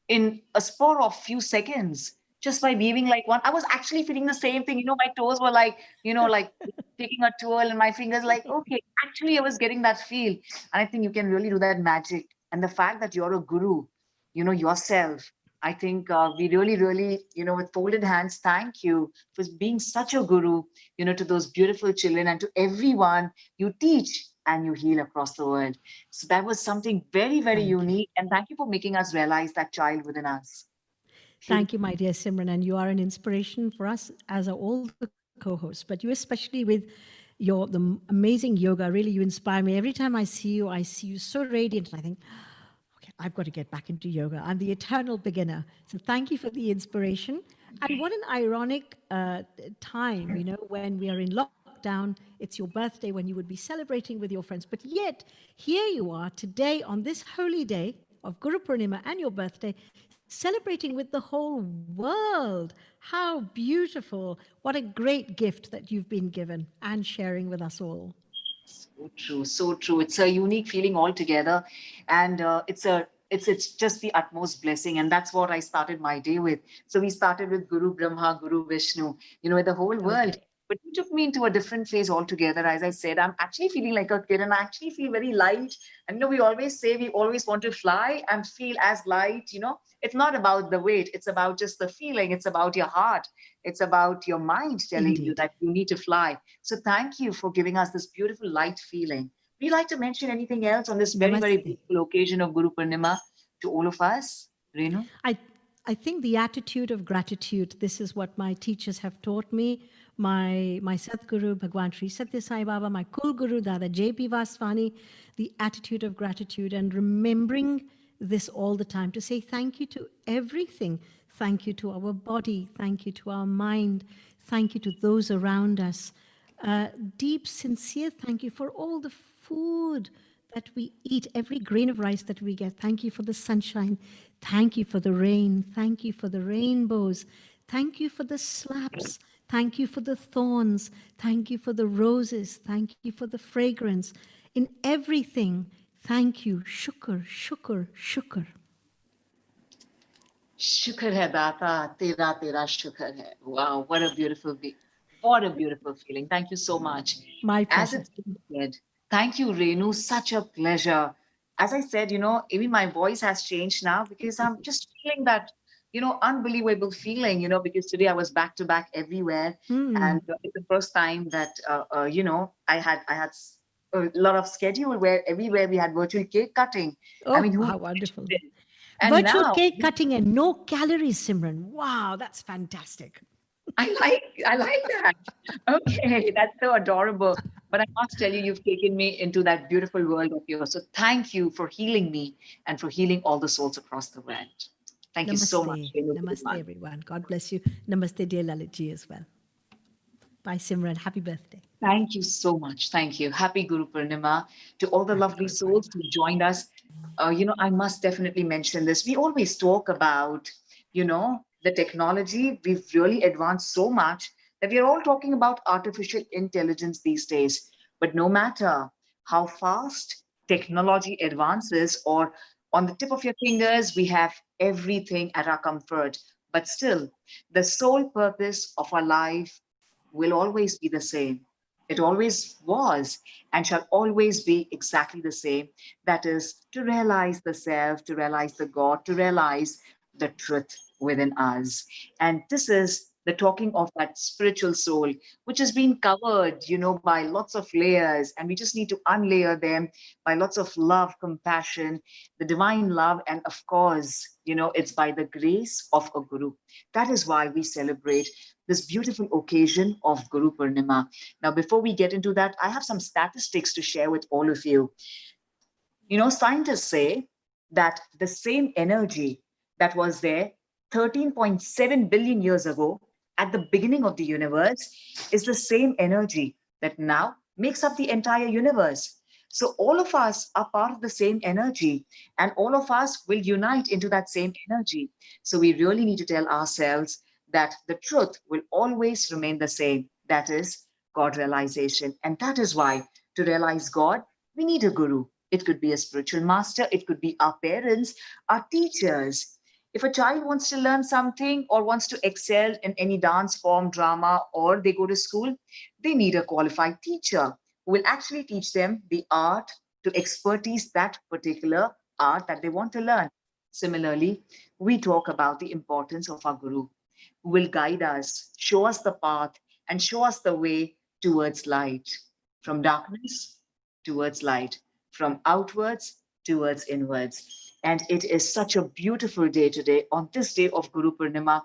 in a spur of few seconds just by behaving like one. I was actually feeling the same thing. My toes were like, like taking a twirl and my fingers like, okay, actually I was getting that feel. And I think you can really do that magic. And the fact that you're a guru, yourself, I think we really, with folded hands, thank you for being such a guru, to those beautiful children and to everyone you teach and you heal across the world. So that was something very, very unique. And thank you for making us realize that child within us. Thank you, my dear Simran. And you are an inspiration for us, as are all the co-hosts, but you especially with the amazing yoga. Really, you inspire me. Every time I see you so radiant. And I think, okay, I've got to get back into yoga. I'm the eternal beginner. So thank you for the inspiration. And what an ironic time, when we are in lockdown. It's your birthday when you would be celebrating with your friends. But yet, here you are today on this holy day of Guru Purnima and your birthday, celebrating with the whole world. How beautiful. What a great gift that you've been given and sharing with us all. So true, so true. It's a unique feeling altogether. And it's just the utmost blessing. And that's what I started my day with. So we started with Guru Brahma, Guru Vishnu, with the whole world. But you took me into a different phase altogether. As I said, I'm actually feeling like a kid and I actually feel very light. And we always say we always want to fly and feel as light, It's not about the weight. It's about just the feeling. It's about your heart. It's about your mind telling you that you need to fly. So thank you for giving us this beautiful light feeling. Would you like to mention anything else on this very, very beautiful occasion of Guru Purnima to all of us, Renu? I think the attitude of gratitude, this is what my teachers have taught me. My Sadguru, Bhagwan Sri Satya Sai Baba, my Kul Guru, Dada J.P. Vaswani, the attitude of gratitude and remembering this all the time, to say thank you to everything. Thank you to our body. Thank you to our mind. Thank you to those around us. Deep, sincere thank you for all the food that we eat, every grain of rice that we get. Thank you for the sunshine. Thank you for the rain. Thank you for the rainbows. Thank you for the slaps. Thank you for the thorns. Thank you for the roses. Thank you for the fragrance. In everything, thank you. Shukr, shukr, shukr. Shukr hai data, tera tera shukr hai. Wow, what a beautiful feeling. Thank you so much. My As pleasure. it's been said, thank you, Renu. Such a pleasure. As I said, even my voice has changed now because I'm just feeling that, unbelievable feeling, because today I was back to back everywhere. And it's the first time that, I had a lot of schedule where everywhere we had virtual cake cutting. Oh, I mean, who how wonderful. and Virtual now cake cutting and no calories, Simran. Wow, that's fantastic. I like that. Okay, that's so adorable. But I must tell you, you've taken me into that beautiful world of yours. So thank you for healing me and for healing all the souls across the world. Thank you so much. Namaste. Renu Namaste, Purnima. everyone. God bless you. Namaste, dear Lalitji, as well. Bye, Simran. Happy birthday. Thank you so much. Thank you. Happy Guru Purnima to all the lovely souls who joined us. I must definitely mention this. We always talk about, the technology. We've really advanced so much that we are all talking about artificial intelligence these days. But no matter how fast technology advances, or on the tip of your fingers, we have everything at our comfort. But still, the sole purpose of our life will always be the same. It always was and shall always be exactly the same. That is to realize the self, to realize the God, to realize the truth within us. And this is the talking of that spiritual soul, which has been covered, by lots of layers. And we just need to unlayer them by lots of love, compassion, the divine love. And of course, it's by the grace of a guru. That is why we celebrate this beautiful occasion of Guru Purnima. Now, before we get into that, I have some statistics to share with all of you. Scientists say that the same energy that was there 13.7 billion years ago at the beginning of the universe is the same energy that now makes up the entire universe. So all of us are part of the same energy, and all of us will unite into that same energy. So we really need to tell ourselves that the truth will always remain the same. That is God realization. And that is why to realize God, we need a guru. It could be a spiritual master. It could be our parents, our teachers. If a child wants to learn something or wants to excel in any dance form, drama, or they go to school, they need a qualified teacher who will actually teach them the art to expertise that particular art that they want to learn. Similarly, we talk about the importance of our guru, who will guide us, show us the path, and show us the way towards light, from darkness towards light, from outwards towards inwards. And it is such a beautiful day today, on this day of Guru Purnima.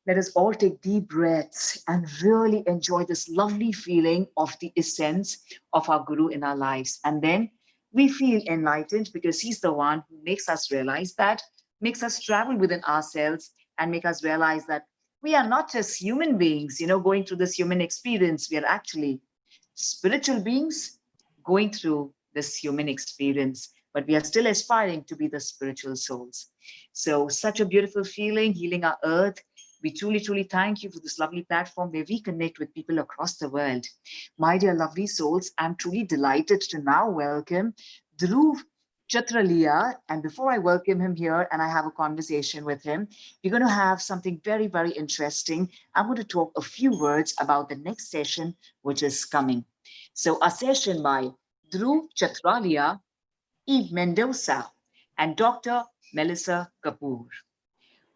Let us all take deep breaths and really enjoy this lovely feeling of the essence of our Guru in our lives. And then we feel enlightened because he's the one who makes us realize that, makes us travel within ourselves, and make us realize that we are not just human beings, going through this human experience. We are actually spiritual beings going through this human experience, but we are still aspiring to be the spiritual souls. So such a beautiful feeling, healing our earth. We truly, truly thank you for this lovely platform where we connect with people across the world. My dear lovely souls, I'm truly delighted to now welcome Dru Chatralia. And before I welcome him here and I have a conversation with him, we're going to have something very, very interesting. I'm going to talk a few words about the next session, which is coming. So a session by Dru Chatralia, Eve Mendoza, and Dr. Melissa Kapoor.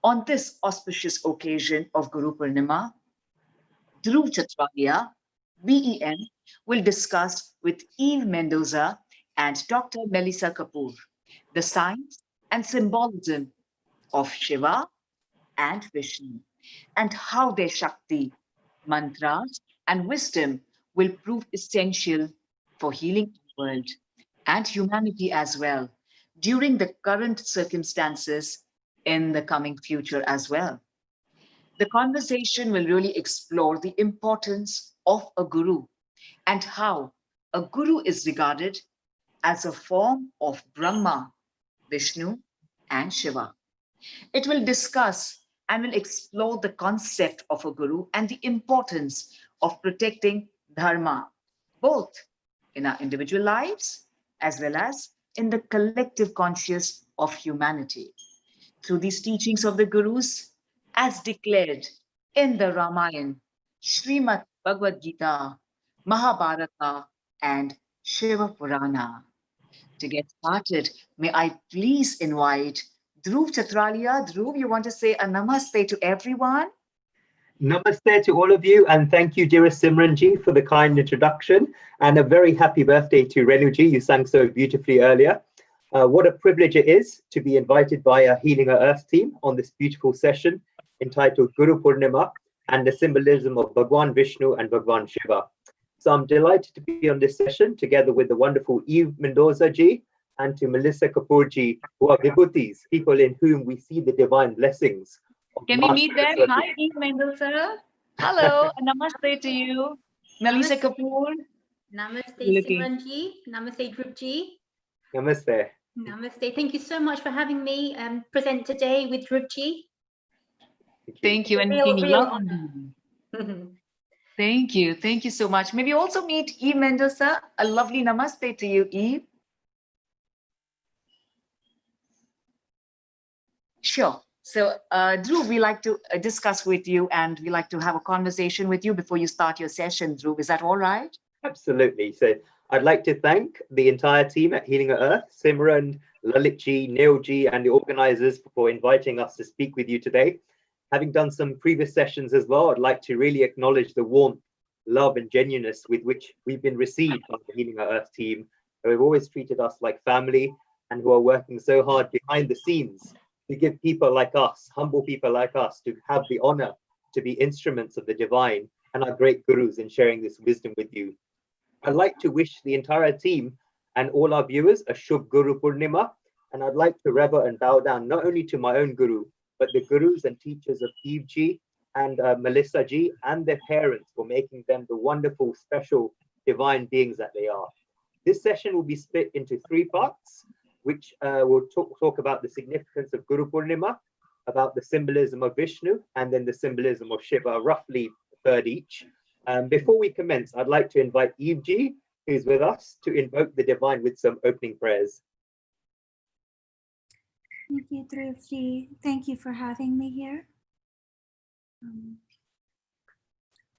On this auspicious occasion of Guru Purnima, Dru Chatralia, BEM, will discuss with Eve Mendoza and Dr. Melissa Kapoor the science and symbolism of Shiva and Vishnu, and how their Shakti, mantras, and wisdom will prove essential for healing the world and humanity as well. during the current circumstances in the coming future as well. The conversation will really explore the importance of a guru and how a guru is regarded as a form of Brahma, Vishnu, and Shiva. It will discuss and will explore the concept of a guru and the importance of protecting dharma, both in our individual lives as well as in the collective conscious of humanity. Through these teachings of the gurus, as declared in the Ramayana, Srimad Bhagavad Gita, Mahabharata, and Shiva Purana. To get started, may I please invite Dhruv Chatralia. Dhruv, you want to say a namaste to everyone? Namaste to all of you, and thank you, dearest Simranji, for the kind introduction, and a very happy birthday to Renuji. You sang so beautifully earlier. What a privilege it is to be invited by our Healing Our Earth team on this beautiful session entitled Guru Purnima and the symbolism of Bhagwan Vishnu and Bhagwan Shiva. So I'm delighted to be on this session together with the wonderful Eve Mendoza ji and to Melissa Kapoor ji, who are vibhutis, people in whom we see the divine blessings. Can we meet them? Hi, Eve Mendoza. Hello, namaste to you. Melissa Kapoor. Namaste, Looking. Simranji. Namaste, Drupji. Namaste. Namaste. Thank you so much for having me present today with Drupji. Thank you, and Real looking lovely. honor. Thank you. Thank you so much. Maybe also meet Eve Mendoza. A lovely namaste to you, Eve. Sure. So, Dhruv, we like to discuss with you and we like to have a conversation with you before you start your session, Dhruv. Is that all right? Absolutely. So I'd like to thank the entire team at Healing Our Earth, Simran, Lalitji, Neilji, and the organizers for inviting us to speak with you today. Having done some previous sessions as well, I'd like to really acknowledge the warmth, love, and genuineness with which we've been received by the Healing Our Earth team, who have always treated us like family and who are working so hard behind the scenes to give people like us, humble people like us, to have the honor to be instruments of the divine and our great gurus in sharing this wisdom with you. I'd like to wish the entire team and all our viewers a Shubh Guru Purnima, and I'd like to rever and bow down not only to my own guru, but the gurus and teachers of Eve ji and Melissa ji and their parents for making them the wonderful, special, divine beings that they are. This session will be split into 3 parts, which will talk about the significance of Guru Purnima, about the symbolism of Vishnu, and then the symbolism of Shiva, roughly a third each. Before we commence, I'd like to invite Eve ji, who's with us, to invoke the divine with some opening prayers. Thank you, Drupji. Thank you for having me here.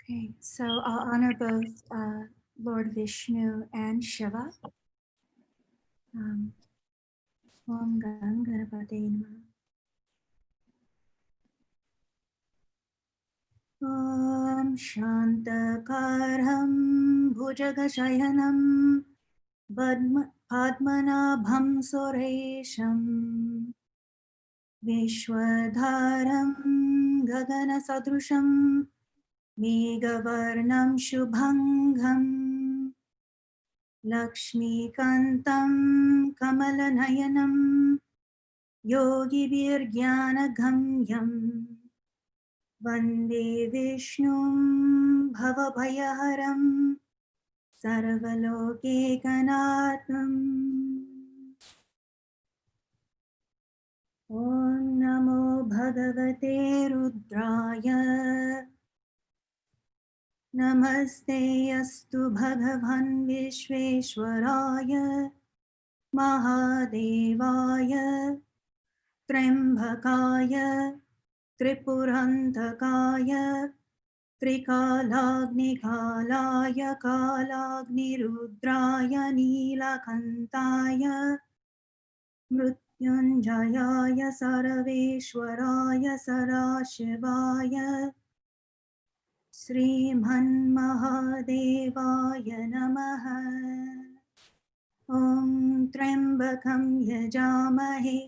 Okay, so I'll honor both Lord Vishnu and Shiva. Om Ganganapate Namaha. Om Shantakaram Bhujagashayanam Padmanabham Suresham Vishwadharam Gagana Sadrusham Meghavarnam Shubhangam Lakshmikantam Kamalanayanam Yogi Virgyanagamyam Vande Vishnum Bhavabhayaharam Sarvaloke Kanatam. Om Namo Bhagavate Rudraya. Namaste Astu Bhagavan Vishveshwaraya Mahadevaya Trembakaya Tripurantakaya Trikalagnikalaya Kalagnirudraya Nilakantaya Mrutyunjayaya Sarveshwaraya Sarashivaya Sriman Mahadevaya Namaha. Om Trembakam Yajamahe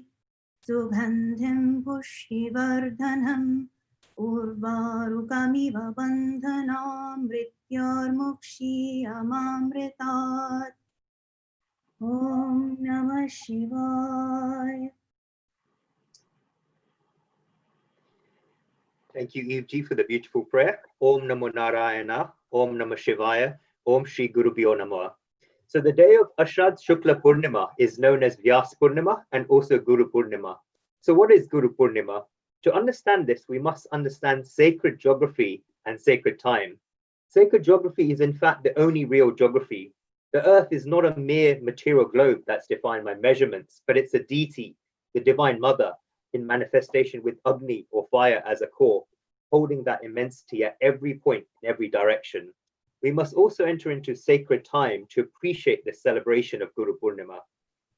Sugandhim Pushtivardhanam Urvarukamiva Bandhanam Mrityarmukshi Amamritat. Om Namah Shivaya. Thank you, Eve Ji, for the beautiful prayer. Om Namo Narayana, Om Namah Shivaya, Om Shri Gurubhyo Namaha. So the day of Ashad Shukla Purnima is known as Vyas Purnima and also Guru Purnima. So what is Guru Purnima? To understand this, we must understand sacred geography and sacred time. Sacred geography is in fact the only real geography. The earth is not a mere material globe that's defined by measurements, but it's a deity, the divine mother, in manifestation with Agni or fire as a core, holding that immensity at every point in every direction. We must also enter into sacred time to appreciate the celebration of Guru Purnima.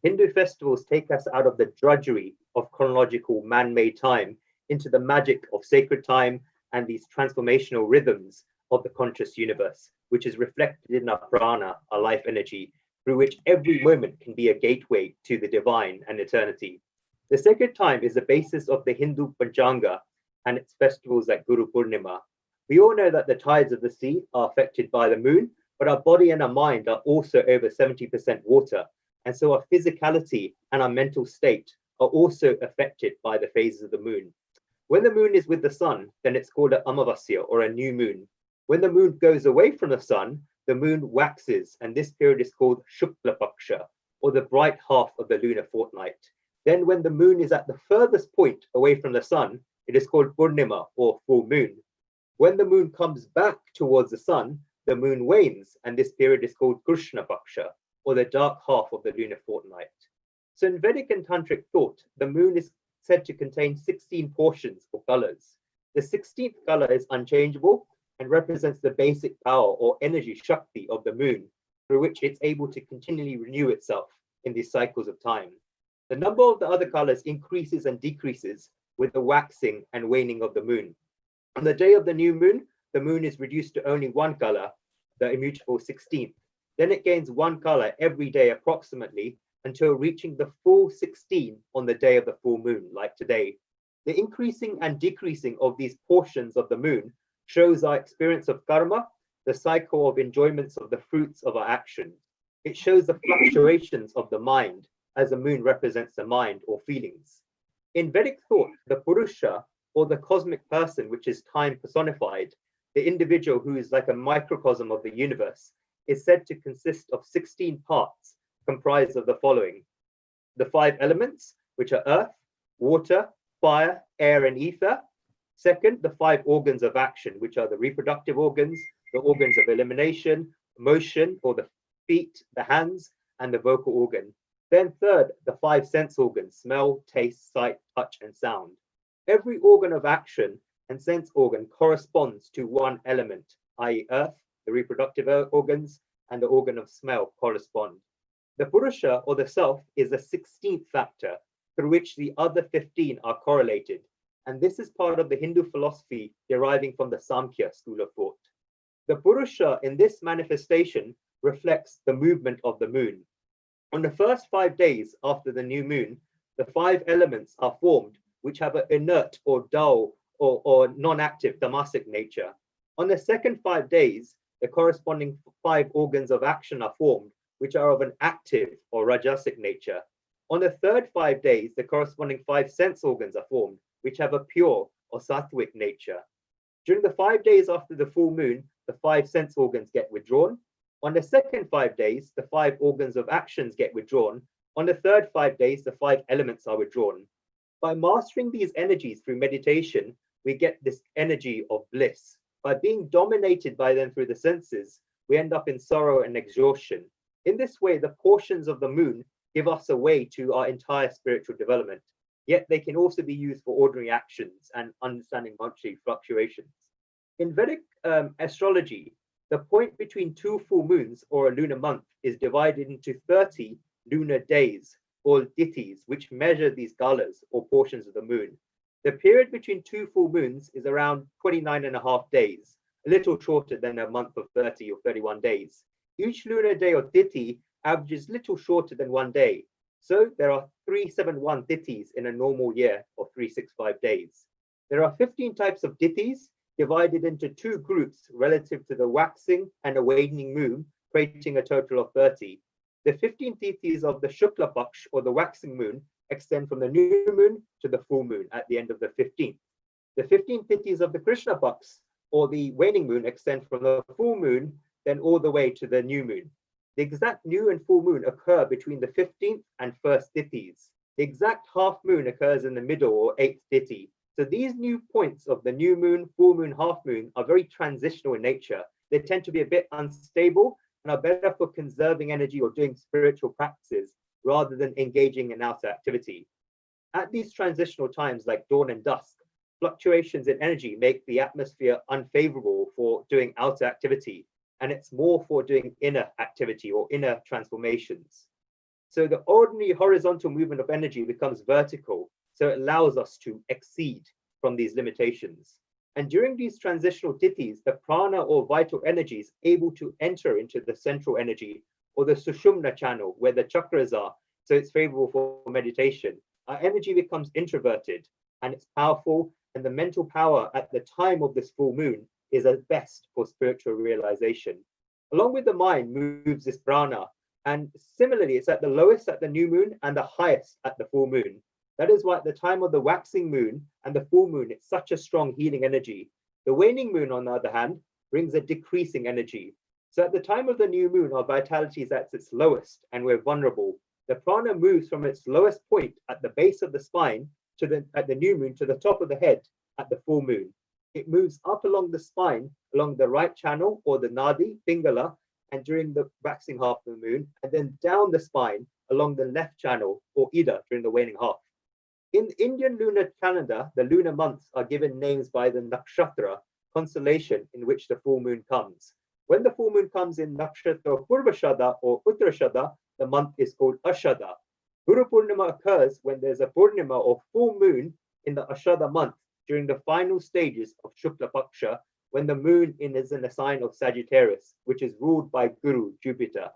Hindu festivals take us out of the drudgery of chronological man-made time into the magic of sacred time and these transformational rhythms of the conscious universe, which is reflected in our prana, our life energy, through which every moment can be a gateway to the divine and eternity. The sacred time is the basis of the Hindu Panchanga and its festivals like Guru Purnima. We all know that the tides of the sea are affected by the moon, but our body and our mind are also over 70% water. And so our physicality and our mental state are also affected by the phases of the moon. When the moon is with the sun, then it's called an Amavasya or a new moon. When the moon goes away from the sun, the moon waxes, and this period is called Shukla Paksha, or the bright half of the lunar fortnight. Then when the moon is at the furthest point away from the sun, it is called Purnima or full moon. When the moon comes back towards the sun, the moon wanes, and this period is called Krishna Paksha, or the dark half of the lunar fortnight. So in Vedic and Tantric thought, the moon is said to contain 16 portions or colors. The 16th color is unchangeable and represents the basic power or energy Shakti of the moon, through which it's able to continually renew itself in these cycles of time. The number of the other colors increases and decreases with the waxing and waning of the moon. On the day of the new moon, the moon is reduced to only one color, the immutable 16th. Then it gains one color every day approximately until reaching the full 16 on the day of the full moon, like today. The increasing and decreasing of these portions of the moon shows our experience of karma, the cycle of enjoyments of the fruits of our actions. It shows the fluctuations of the mind, as the moon represents the mind or feelings. In Vedic thought, the Purusha, or the cosmic person, which is time personified, the individual who is like a microcosm of the universe, is said to consist of 16 parts comprised of the following: the 5 elements, which are earth, water, fire, air, and ether. Second, the 5 organs of action, which are the reproductive organs, the organs of elimination, motion, or the feet, the hands, and the vocal organ. Then third, the 5 sense organs: smell, taste, sight, touch, and sound. Every organ of action and sense organ corresponds to one element, i.e. earth, the reproductive organs, and the organ of smell correspond. The Purusha, or the self, is the 16th factor through which the other 15 are correlated. And this is part of the Hindu philosophy deriving from the Samkhya school of thought. The Purusha in this manifestation reflects the movement of the moon. On the first 5 days after the new moon, the 5 elements are formed, which have an inert or dull or non-active tamasic nature. On the second 5 days, the corresponding 5 organs of action are formed, which are of an active or rajasic nature. On the third 5 days, the corresponding 5 sense organs are formed, which have a pure or sattvic nature. During the 5 days after the full moon, the 5 sense organs get withdrawn. On the second 5 days, the 5 organs of actions get withdrawn. On the third 5 days, the 5 elements are withdrawn. By mastering these energies through meditation, we get this energy of bliss. By being dominated by them through the senses, we end up in sorrow and exhaustion. In this way, the portions of the moon give us a way to our entire spiritual development. Yet they can also be used for ordinary actions and understanding monthly fluctuations. In Vedic astrology, the point between 2 full moons or a lunar month is divided into 30 lunar days, or dittis, which measure these galas or portions of the moon. The period between 2 full moons is around 29.5 days, a little shorter than a month of 30 or 31 days. Each lunar day or ditti averages little shorter than 1 day. So there are 371 dittis in a normal year of 365 days. There are 15 types of dittis divided into 2 groups relative to the waxing and a waning moon, creating a total of 30. The 15 tithis of the Shukla Paksh, or the waxing moon, extend from the new moon to the full moon at the end of the 15th. The 15 tithis of the Krishna Paksh, or the waning moon, extend from the full moon, then all the way to the new moon. The exact new and full moon occur between the 15th and 1st tithis. The exact half moon occurs in the middle, or 8th tithi. So these new points of the new moon, full moon, half moon are very transitional in nature. They tend to be a bit unstable and are better for conserving energy or doing spiritual practices rather than engaging in outer activity. At these transitional times like dawn and dusk, fluctuations in energy make the atmosphere unfavorable for doing outer activity, and it's more for doing inner activity or inner transformations. So the ordinary horizontal movement of energy becomes vertical, so it allows us to exceed from these limitations. And during these transitional tithis, the prana or vital energy is able to enter into the central energy or the Sushumna channel where the chakras are, so it's favorable for meditation. Our energy becomes introverted and it's powerful, and the mental power at the time of this full moon is at best for spiritual realization. Along with the mind moves this prana, and similarly, it's at the lowest at the new moon and the highest at the full moon. That is why at the time of the waxing moon and the full moon, it's such a strong healing energy. The waning moon, on the other hand, brings a decreasing energy. So at the time of the new moon, our vitality is at its lowest and we're vulnerable. The prana moves from its lowest point at the base of the spine at the new moon to the top of the head at the full moon. It moves up along the spine, along the right channel or the nadi, pingala, and during the waxing half of the moon, and then down the spine along the left channel or ida during the waning half. In Indian lunar calendar, the lunar months are given names by the nakshatra, constellation in which the full moon comes. When the full moon comes in nakshatra Purvashada or Uttarashada, the month is called Ashada. Guru Purnima occurs when there's a Purnima or full moon in the Ashada month during the final stages of Shukla Paksha, when the moon is in the sign of Sagittarius, which is ruled by Guru, Jupiter.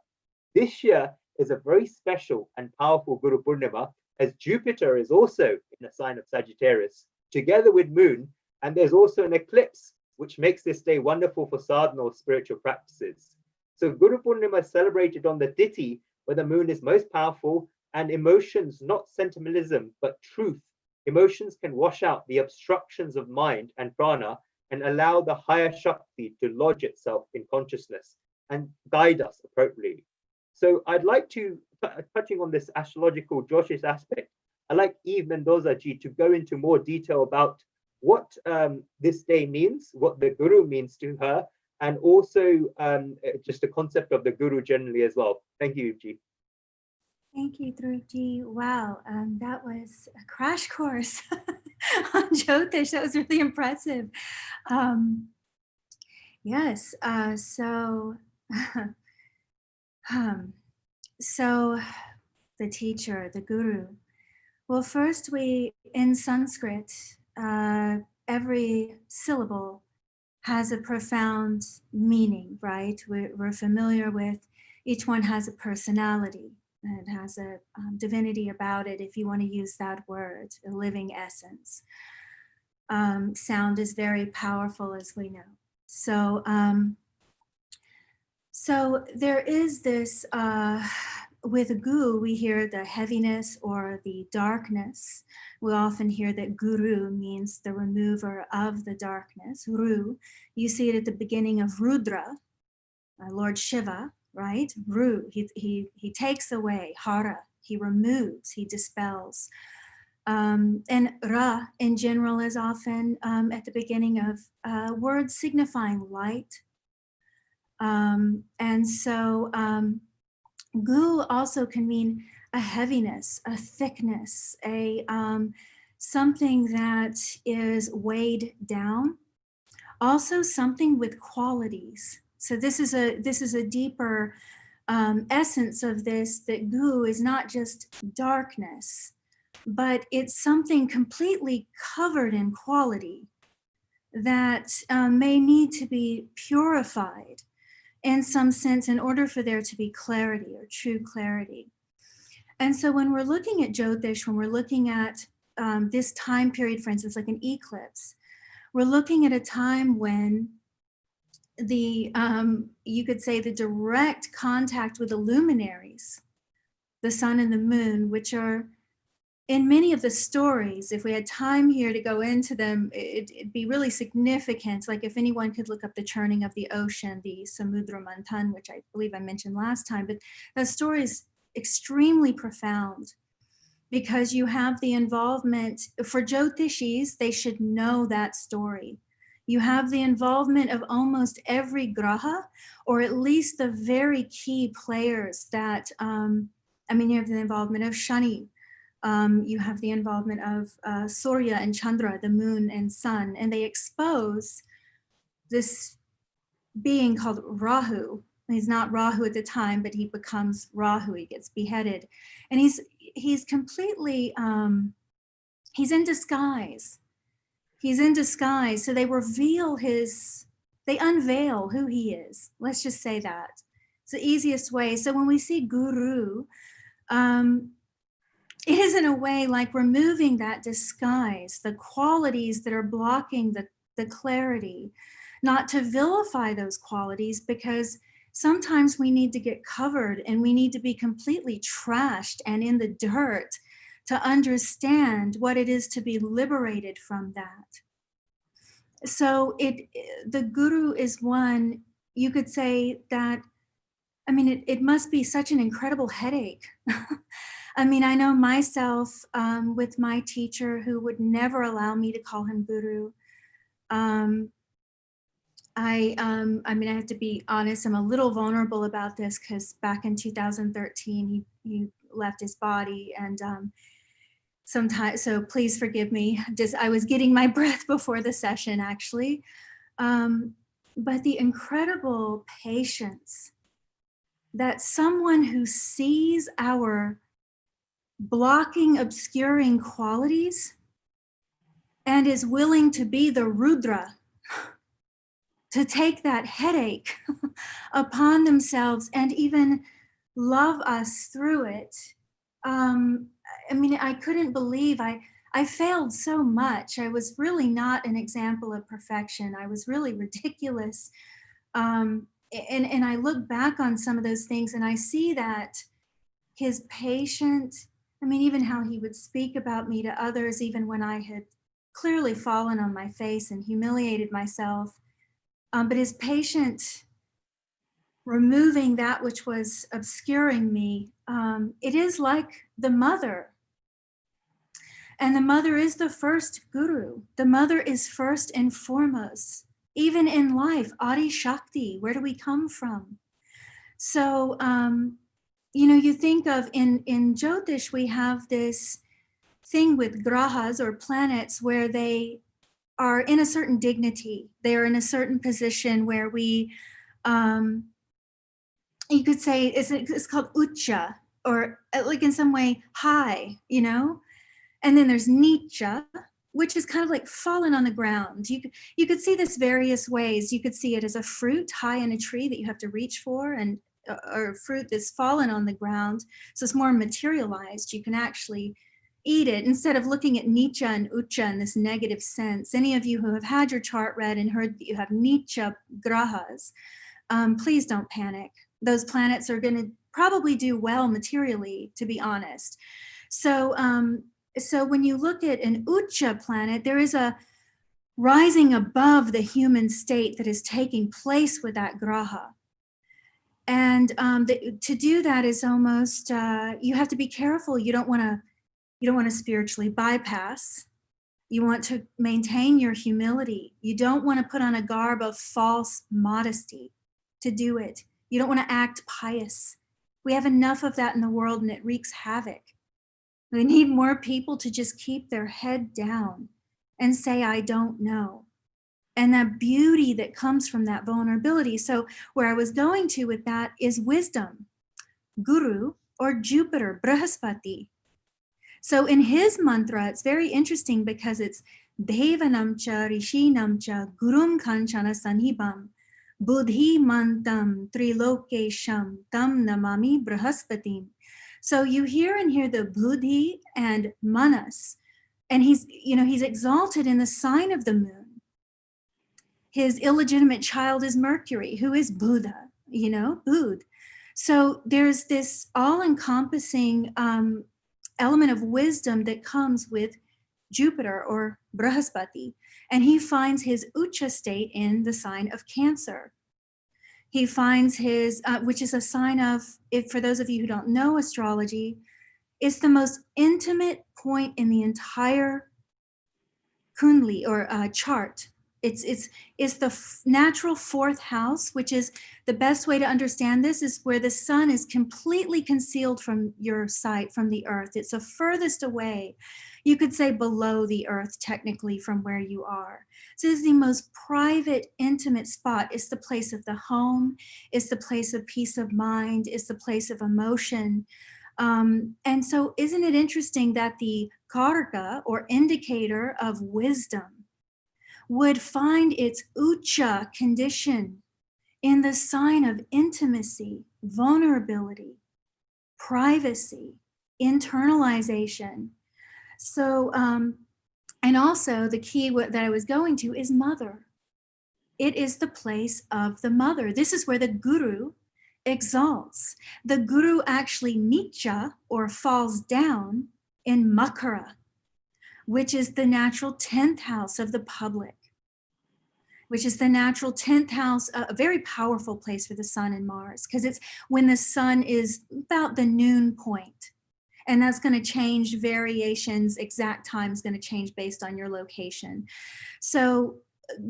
This year is a very special and powerful Guru Purnima, as Jupiter is also in a sign of Sagittarius, together with moon, and there's also an eclipse, which makes this day wonderful for sadhana or spiritual practices. So Guru Purnima is celebrated on the Tithi, where the moon is most powerful, and emotions, not sentimentalism, but truth. Emotions can wash out the obstructions of mind and prana and allow the higher Shakti to lodge itself in consciousness and guide us appropriately. So I'd like to, touching on this astrological Jyotish aspect, I'd like Eve Mendoza ji to go into more detail about what this day means, what the Guru means to her, and also just the concept of the Guru generally as well. Thank you, Eve ji. Thank you, Dhruv. Wow, that was a crash course on Jyotish. That was really impressive. Yes, so the teacher, the Guru. Well, first in Sanskrit, every syllable has a profound meaning, right? We're familiar with, each one has a personality. It has a divinity about it, if you want to use that word, a living essence. Sound is very powerful, as we know. So, so there is this, with Gu, we hear the heaviness or the darkness. We often hear that Guru means the remover of the darkness. Ru, you see it at the beginning of Rudra, Lord Shiva. Right? Ru, he takes away, Hara, he removes, he dispels. And Ra in general is often at the beginning of words signifying light. And so Gu also can mean a heaviness, a thickness, a something that is weighed down. Also something with qualities. So this is a deeper essence of this, that Gu is not just darkness, but it's something completely covered in quality that may need to be purified in some sense in order for there to be clarity or true clarity. And so when we're looking at Jyotish, when we're looking at this time period, for instance, like an eclipse, we're looking at a time when you could say the direct contact with the luminaries, the sun and the moon, which are in many of the stories, if we had time here to go into them, it'd be really significant. Like if anyone could look up the churning of the ocean, the Samudra Manthan, which I believe I mentioned last time, but that story is extremely profound because you have the involvement, for Jyotishis, they should know that story. You have the involvement of almost every graha, or at least the very key players that, you have the involvement of Shani, you have the involvement of Surya and Chandra, the moon and sun, and they expose this being called Rahu. He's not Rahu at the time, but he becomes Rahu. He gets beheaded, and he's completely he's in disguise. He's in disguise. So they unveil who he is. Let's just say that. It's the easiest way. So when we see Guru, it is in a way like removing that disguise, the qualities that are blocking the clarity, not to vilify those qualities, because sometimes we need to get covered and we need to be completely trashed and in the dirt to understand what it is to be liberated from that. So the Guru is one, you could say that, it must be such an incredible headache. I know myself with my teacher who would never allow me to call him Guru. I have to be honest, I'm a little vulnerable about this because back in 2013, he left his body, and sometimes, so please forgive me. I was getting my breath before the session actually. But the incredible patience that someone who sees our blocking, obscuring qualities and is willing to be the Rudra, to take that headache upon themselves and even love us through it. I couldn't believe I failed so much. I was really not an example of perfection. I was really ridiculous. And I look back on some of those things and I see that his patience, even how he would speak about me to others, even when I had clearly fallen on my face and humiliated myself. But his patience, removing that which was obscuring me, it is like the mother. And the mother is the first guru. The mother is first and foremost. Even in life, Adi Shakti, where do we come from? So, you think of in Jyotish, we have this thing with grahas or planets where they are in a certain dignity. They are in a certain position where we, you could say it's called ucha, or like in some way high, And then there's nicha, which is kind of like fallen on the ground. You could see this various ways. You could see it as a fruit high in a tree that you have to reach for, and or fruit that's fallen on the ground. So it's more materialized. You can actually eat it instead of looking at nicha and ucha in this negative sense. Any of you who have had your chart read and heard that you have nicha grahas, please don't panic. Those planets are going to probably do well materially, to be honest. So, so when you look at an ucha planet, there is a rising above the human state that is taking place with that graha. And to do that is almost, you have to be careful. You don't want to spiritually bypass. You want to maintain your humility. You don't want to put on a garb of false modesty to do it. You don't want to act pious. We have enough of that in the world and it wreaks havoc. We need more people to just keep their head down and say, I don't know. And that beauty that comes from that vulnerability. So where I was going to with that is wisdom, Guru or Jupiter, Brahaspati. So in his mantra, it's very interesting because it's Devanam cha Rishinam cha Gurum Kanchana Sanhibam Buddhi Mantam Trilokesham Tam Namami Brahaspatim. So you hear in here the Buddhi and Manas, and he's exalted in the sign of the moon. His illegitimate child is Mercury, who is Buddha, Bud. So there's this all-encompassing element of wisdom that comes with Jupiter or Brahaspati, and he finds his Ucha state in the sign of Cancer. He finds his, which is a sign of, for those of you who don't know astrology, it's the most intimate point in the entire Kundli or chart. It's the natural fourth house, which is the best way to understand this is where the sun is completely concealed from your sight, from the earth. It's the furthest away. You could say below the earth, technically, from where you are. So this is the most private, intimate spot. It's the place of the home. It's the place of peace of mind. It's the place of emotion. And so isn't it interesting that the karka, or indicator of wisdom, would find its ucha condition in the sign of intimacy, vulnerability, privacy, internalization. So, and also the key that I was going to is mother. It is the place of the mother. This is where the guru exalts. The guru actually nicha, or falls down, in Makara, which is the natural 10th house of the public, which is the natural 10th house, a very powerful place for the sun and Mars, because it's when the sun is about the noon point. And that's going to change variations, exact time is going to change based on your location. So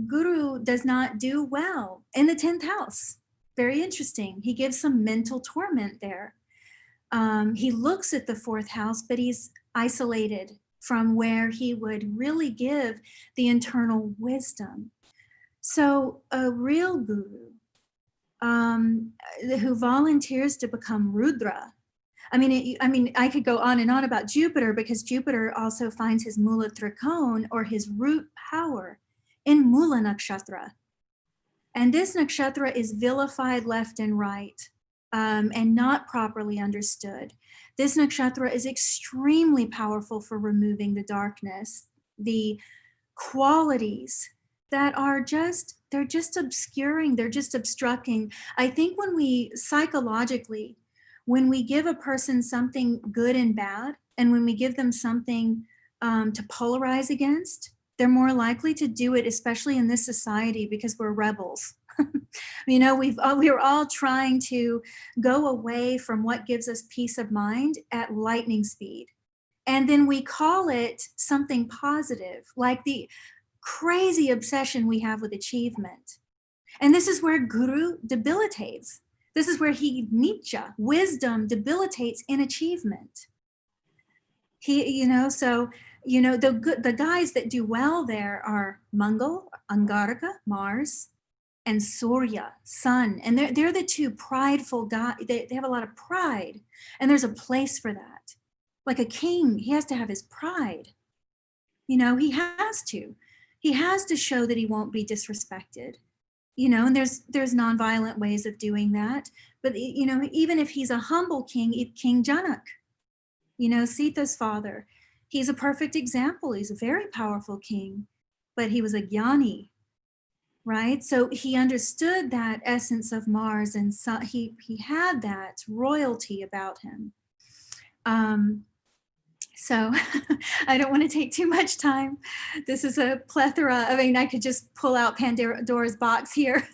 Guru does not do well in the 10th house. Very interesting. He gives some mental torment there. He looks at the 4th house, but he's isolated from where he would really give the internal wisdom. So a real guru who volunteers to become Rudra. I mean, I could go on and on about Jupiter, because Jupiter also finds his Mula Trikon, or his root power, in Mula Nakshatra. And this nakshatra is vilified left and right, and not properly understood. This nakshatra is extremely powerful for removing the darkness, the qualities that are they're just obscuring, they're just obstructing. I think when we psychologically, when we give a person something good and bad, and when we give them something to polarize against, they're more likely to do it, especially in this society, because we're rebels. We're all trying to go away from what gives us peace of mind at lightning speed. And then we call it something positive, like the crazy obsession we have with achievement. And this is where Guru debilitates. This is where he, Nicha, wisdom, debilitates in achievement. The guys that do well there are Mangal, Angarika, Mars, and Surya, Sun. And they're the two prideful guys. They have a lot of pride. And there's a place for that. Like a king, he has to have his pride. He has to. He has to show that he won't be disrespected. And there's nonviolent ways of doing that. But, even if he's a humble king, King Janak, Sita's father, he's a perfect example. He's a very powerful king, but he was a jnani, right? So he understood that essence of Mars, and so he had that royalty about him. So I don't want to take too much time. This is a plethora. I could just pull out Pandora's box here.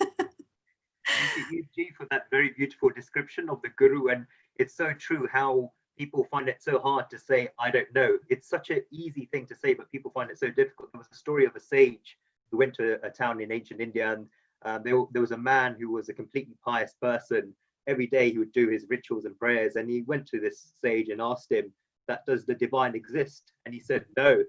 Thank you, G, for that very beautiful description of the guru. And it's so true how people find it so hard to say, I don't know. It's such an easy thing to say, but people find it so difficult. There was a story of a sage who went to a town in ancient India, and there was a man who was a completely pious person. Every day he would do his rituals and prayers, and he went to this sage and asked him, does the divine exist? And he said no.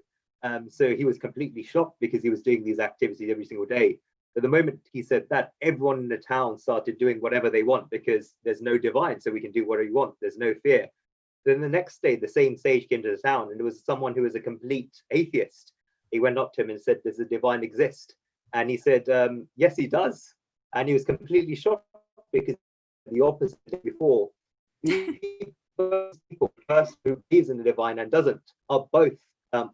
So he was completely shocked, because he was doing these activities every single day. But the moment he said that, everyone in the town started doing whatever they want, because there's no divine, so we can do whatever we want. There's no fear. Then the next day, the same sage came to the town, and there was someone who was a complete atheist. He went up to him and said, does the divine exist? And he said, yes, he does. And he was completely shocked, because the opposite before. People, person who believes in the divine and doesn't, are both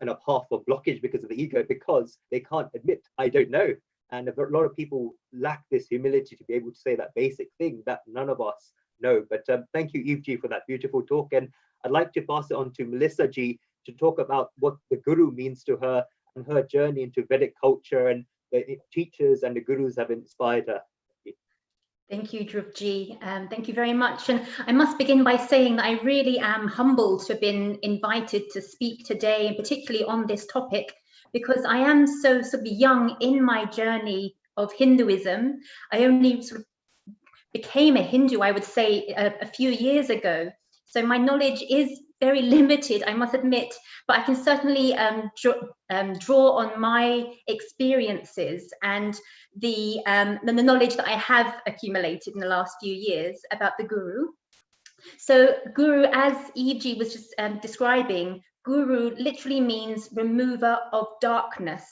in a path of blockage because of the ego, because they can't admit, I don't know. And a lot of people lack this humility to be able to say that basic thing that none of us know. But thank you, Eve Ji, for that beautiful talk. And I'd like to pass it on to Melissa Ji to talk about what the Guru means to her and her journey into Vedic culture and the teachers and the Gurus have inspired her. Thank you, Dhruvji. Thank you very much. And I must begin by saying that I really am humbled to have been invited to speak today, and particularly on this topic, because I am so sort of young in my journey of Hinduism. I only sort of became a Hindu, I would say, a few years ago. So my knowledge is very limited, I must admit, but I can certainly draw on my experiences and the knowledge that I have accumulated in the last few years about the Guru. So Guru, as Eve Ji was just describing, Guru literally means remover of darkness.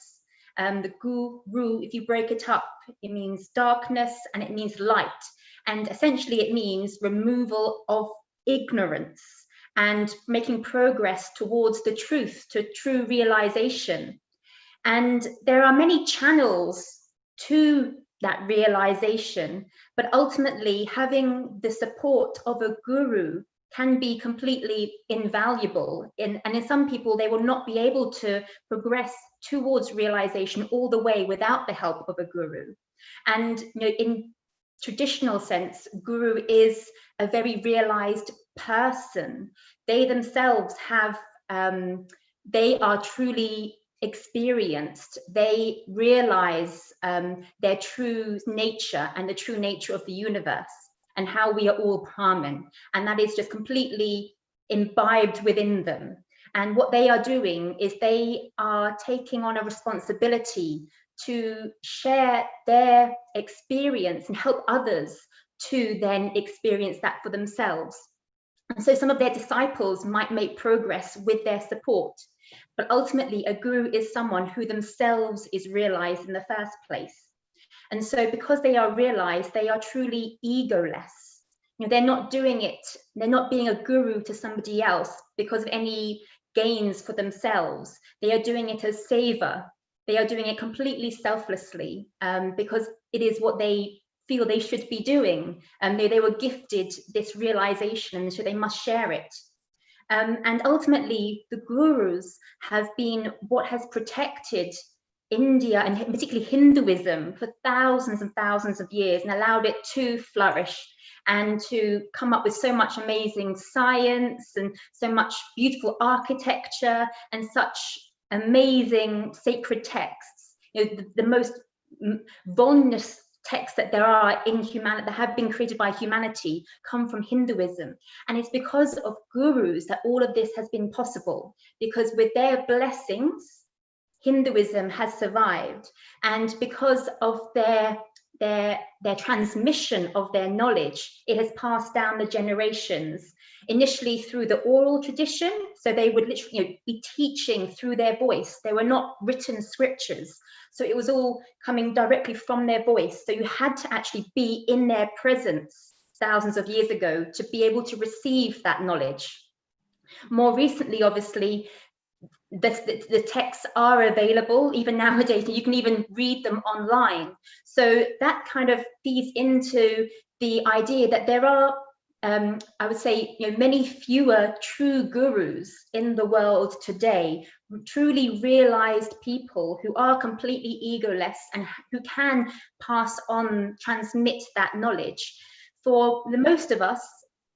The Guru, if you break it up, it means darkness and it means light. And essentially it means removal of ignorance and making progress towards the truth, to true realization. And there are many channels to that realization, but ultimately having the support of a guru can be completely invaluable. And in some people, they will not be able to progress towards realization all the way without the help of a guru. And in traditional sense, guru is a very realized person. They themselves have, they are truly experienced. They realize their true nature and the true nature of the universe and how we are all Brahman. And that is just completely imbibed within them. And what they are doing is they are taking on a responsibility to share their experience and help others to then experience that for themselves. And so some of their disciples might make progress with their support, but ultimately a guru is someone who themselves is realized in the first place. And so because they are realized, they are truly egoless. They're not doing it, they're not being a guru to somebody else because of any gains for themselves. They are doing it as seva. They are doing it completely selflessly because it is what they feel they should be doing. They were gifted this realization, so they must share it. And ultimately, the gurus have been what has protected India and particularly Hinduism for thousands and thousands of years and allowed it to flourish and to come up with so much amazing science and so much beautiful architecture and such amazing sacred texts. The most voluminous texts that there are in humanity, that have been created by humanity, come from Hinduism. And it's because of gurus that all of this has been possible, because with their blessings, Hinduism has survived. And because of their transmission of their knowledge, it has passed down the generations, initially through the oral tradition. So they would literally be teaching through their voice. They were not written scriptures. So it was all coming directly from their voice. So you had to actually be in their presence thousands of years ago to be able to receive that knowledge. More recently, obviously, the texts are available even nowadays, and you can even read them online. So that kind of feeds into the idea that there are, I would say, many fewer true gurus in the world today, truly realized people who are completely egoless and who can pass on, transmit that knowledge. For the most of us,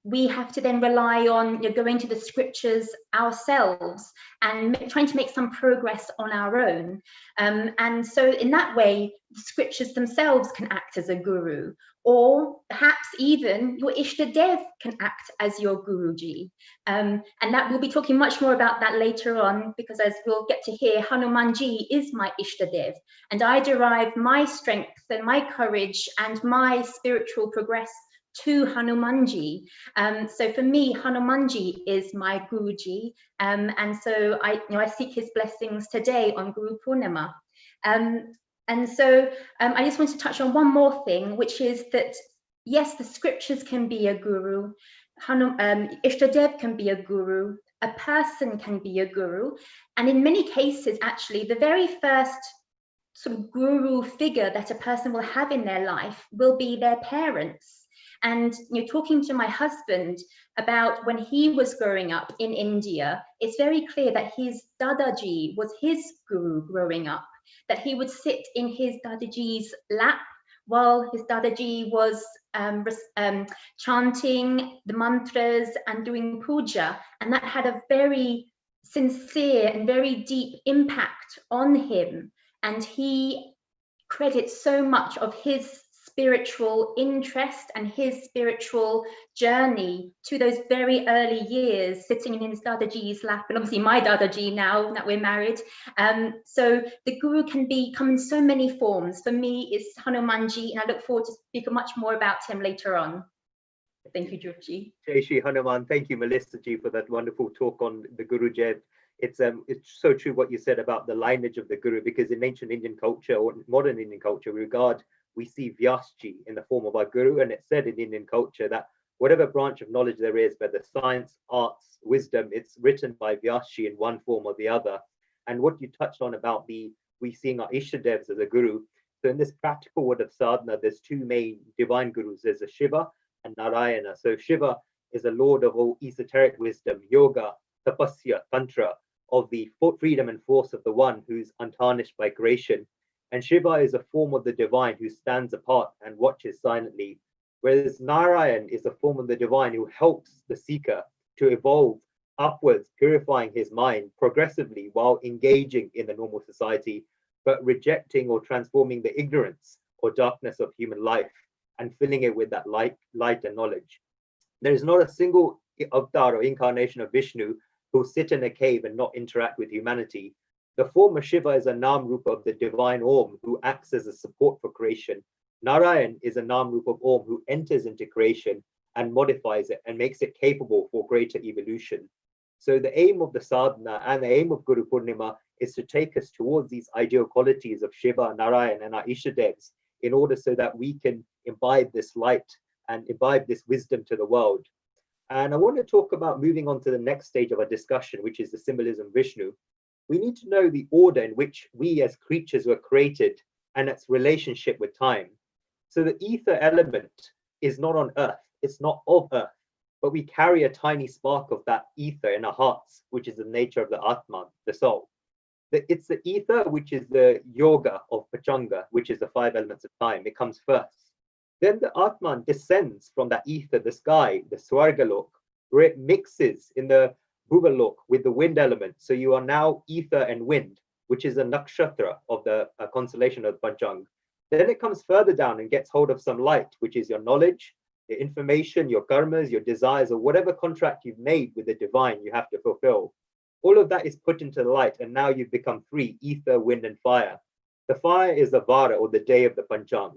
we have to then rely on going to the scriptures ourselves and trying to make some progress on our own. And so in that way, the scriptures themselves can act as a guru, or perhaps even your Ishtadev can act as your Guruji. And that we'll be talking much more about that later on, because as we'll get to hear, Hanumanji is my Ishtadev, and I derive my strength and my courage and my spiritual progress to Hanumanji. So for me, Hanumanji is my Guruji, and so I seek his blessings today on Guru Purnima. And so I just want to touch on one more thing, which is that yes, the scriptures can be a guru, Ishtadev can be a guru, a person can be a guru, and in many cases, actually, the very first sort of guru figure that a person will have in their life will be their parents. And talking to my husband about when he was growing up in India, it's very clear that his Dadaji was his guru growing up, that he would sit in his Dadaji's lap while his Dadaji was chanting the mantras and doing puja. And that had a very sincere and very deep impact on him. And he credits so much of his spiritual interest and his spiritual journey to those very early years, sitting in his Dadaji's lap, and obviously my Dadaji now that we're married. So the guru can come in so many forms. For me, it's Hanumanji, and I look forward to speaking much more about him later on. Thank you, Dhruv-ji. Jai Shri Hanuman. Thank you, Melissa ji, for that wonderful talk on the Guru Jed. It's so true what you said about the lineage of the Guru, because in ancient Indian culture or modern Indian culture, we see Vyasji in the form of our Guru, and it's said in Indian culture that whatever branch of knowledge there is, whether science, arts, wisdom, it's written by Vyasji in one form or the other. And what you touched on about we seeing our Ishtadevs as a Guru. So in this practical word of sadhana, there's two main divine Gurus. There's a Shiva and Narayana. So Shiva is a lord of all esoteric wisdom, yoga, tapasya, tantra, of the freedom and force of the one who's untarnished by creation. And Shiva is a form of the divine who stands apart and watches silently, whereas Narayan is a form of the divine who helps the seeker to evolve upwards, purifying his mind progressively while engaging in the normal society, but rejecting or transforming the ignorance or darkness of human life and filling it with that light and knowledge. There is not a single avatar or incarnation of Vishnu who sit in a cave and not interact with humanity. The form of Shiva is a Nam Rupa of the divine Om who acts as a support for creation. Narayan is a Nam Rupa of Om who enters into creation and modifies it and makes it capable for greater evolution. So the aim of the sadhana and the aim of Guru Purnima is to take us towards these ideal qualities of Shiva, Narayan, and our Ishadevs in order so that we can imbibe this light and imbibe this wisdom to the world. And I want to talk about moving on to the next stage of our discussion, which is the symbolism of Vishnu. We need to know the order in which we as creatures were created and its relationship with time. So the ether element is not on earth, it's not of earth, but we carry a tiny spark of that ether in our hearts, which is the nature of the Atman, the soul. It's the ether, which is the yoga of Pachanga, which is the 5 elements of time. It comes first. Then the Atman descends from that ether, the sky, the Swargalok, where it mixes in the Bhuvalok with the wind element. So you are now ether and wind, which is a nakshatra of the constellation of Panchang. Then it comes further down and gets hold of some light, which is your knowledge, your information, your karmas, your desires, or whatever contract you've made with the divine you have to fulfill. All of that is put into the light, and now you've become 3, ether, wind, and fire. The fire is the Vara, or the day of the Panchang.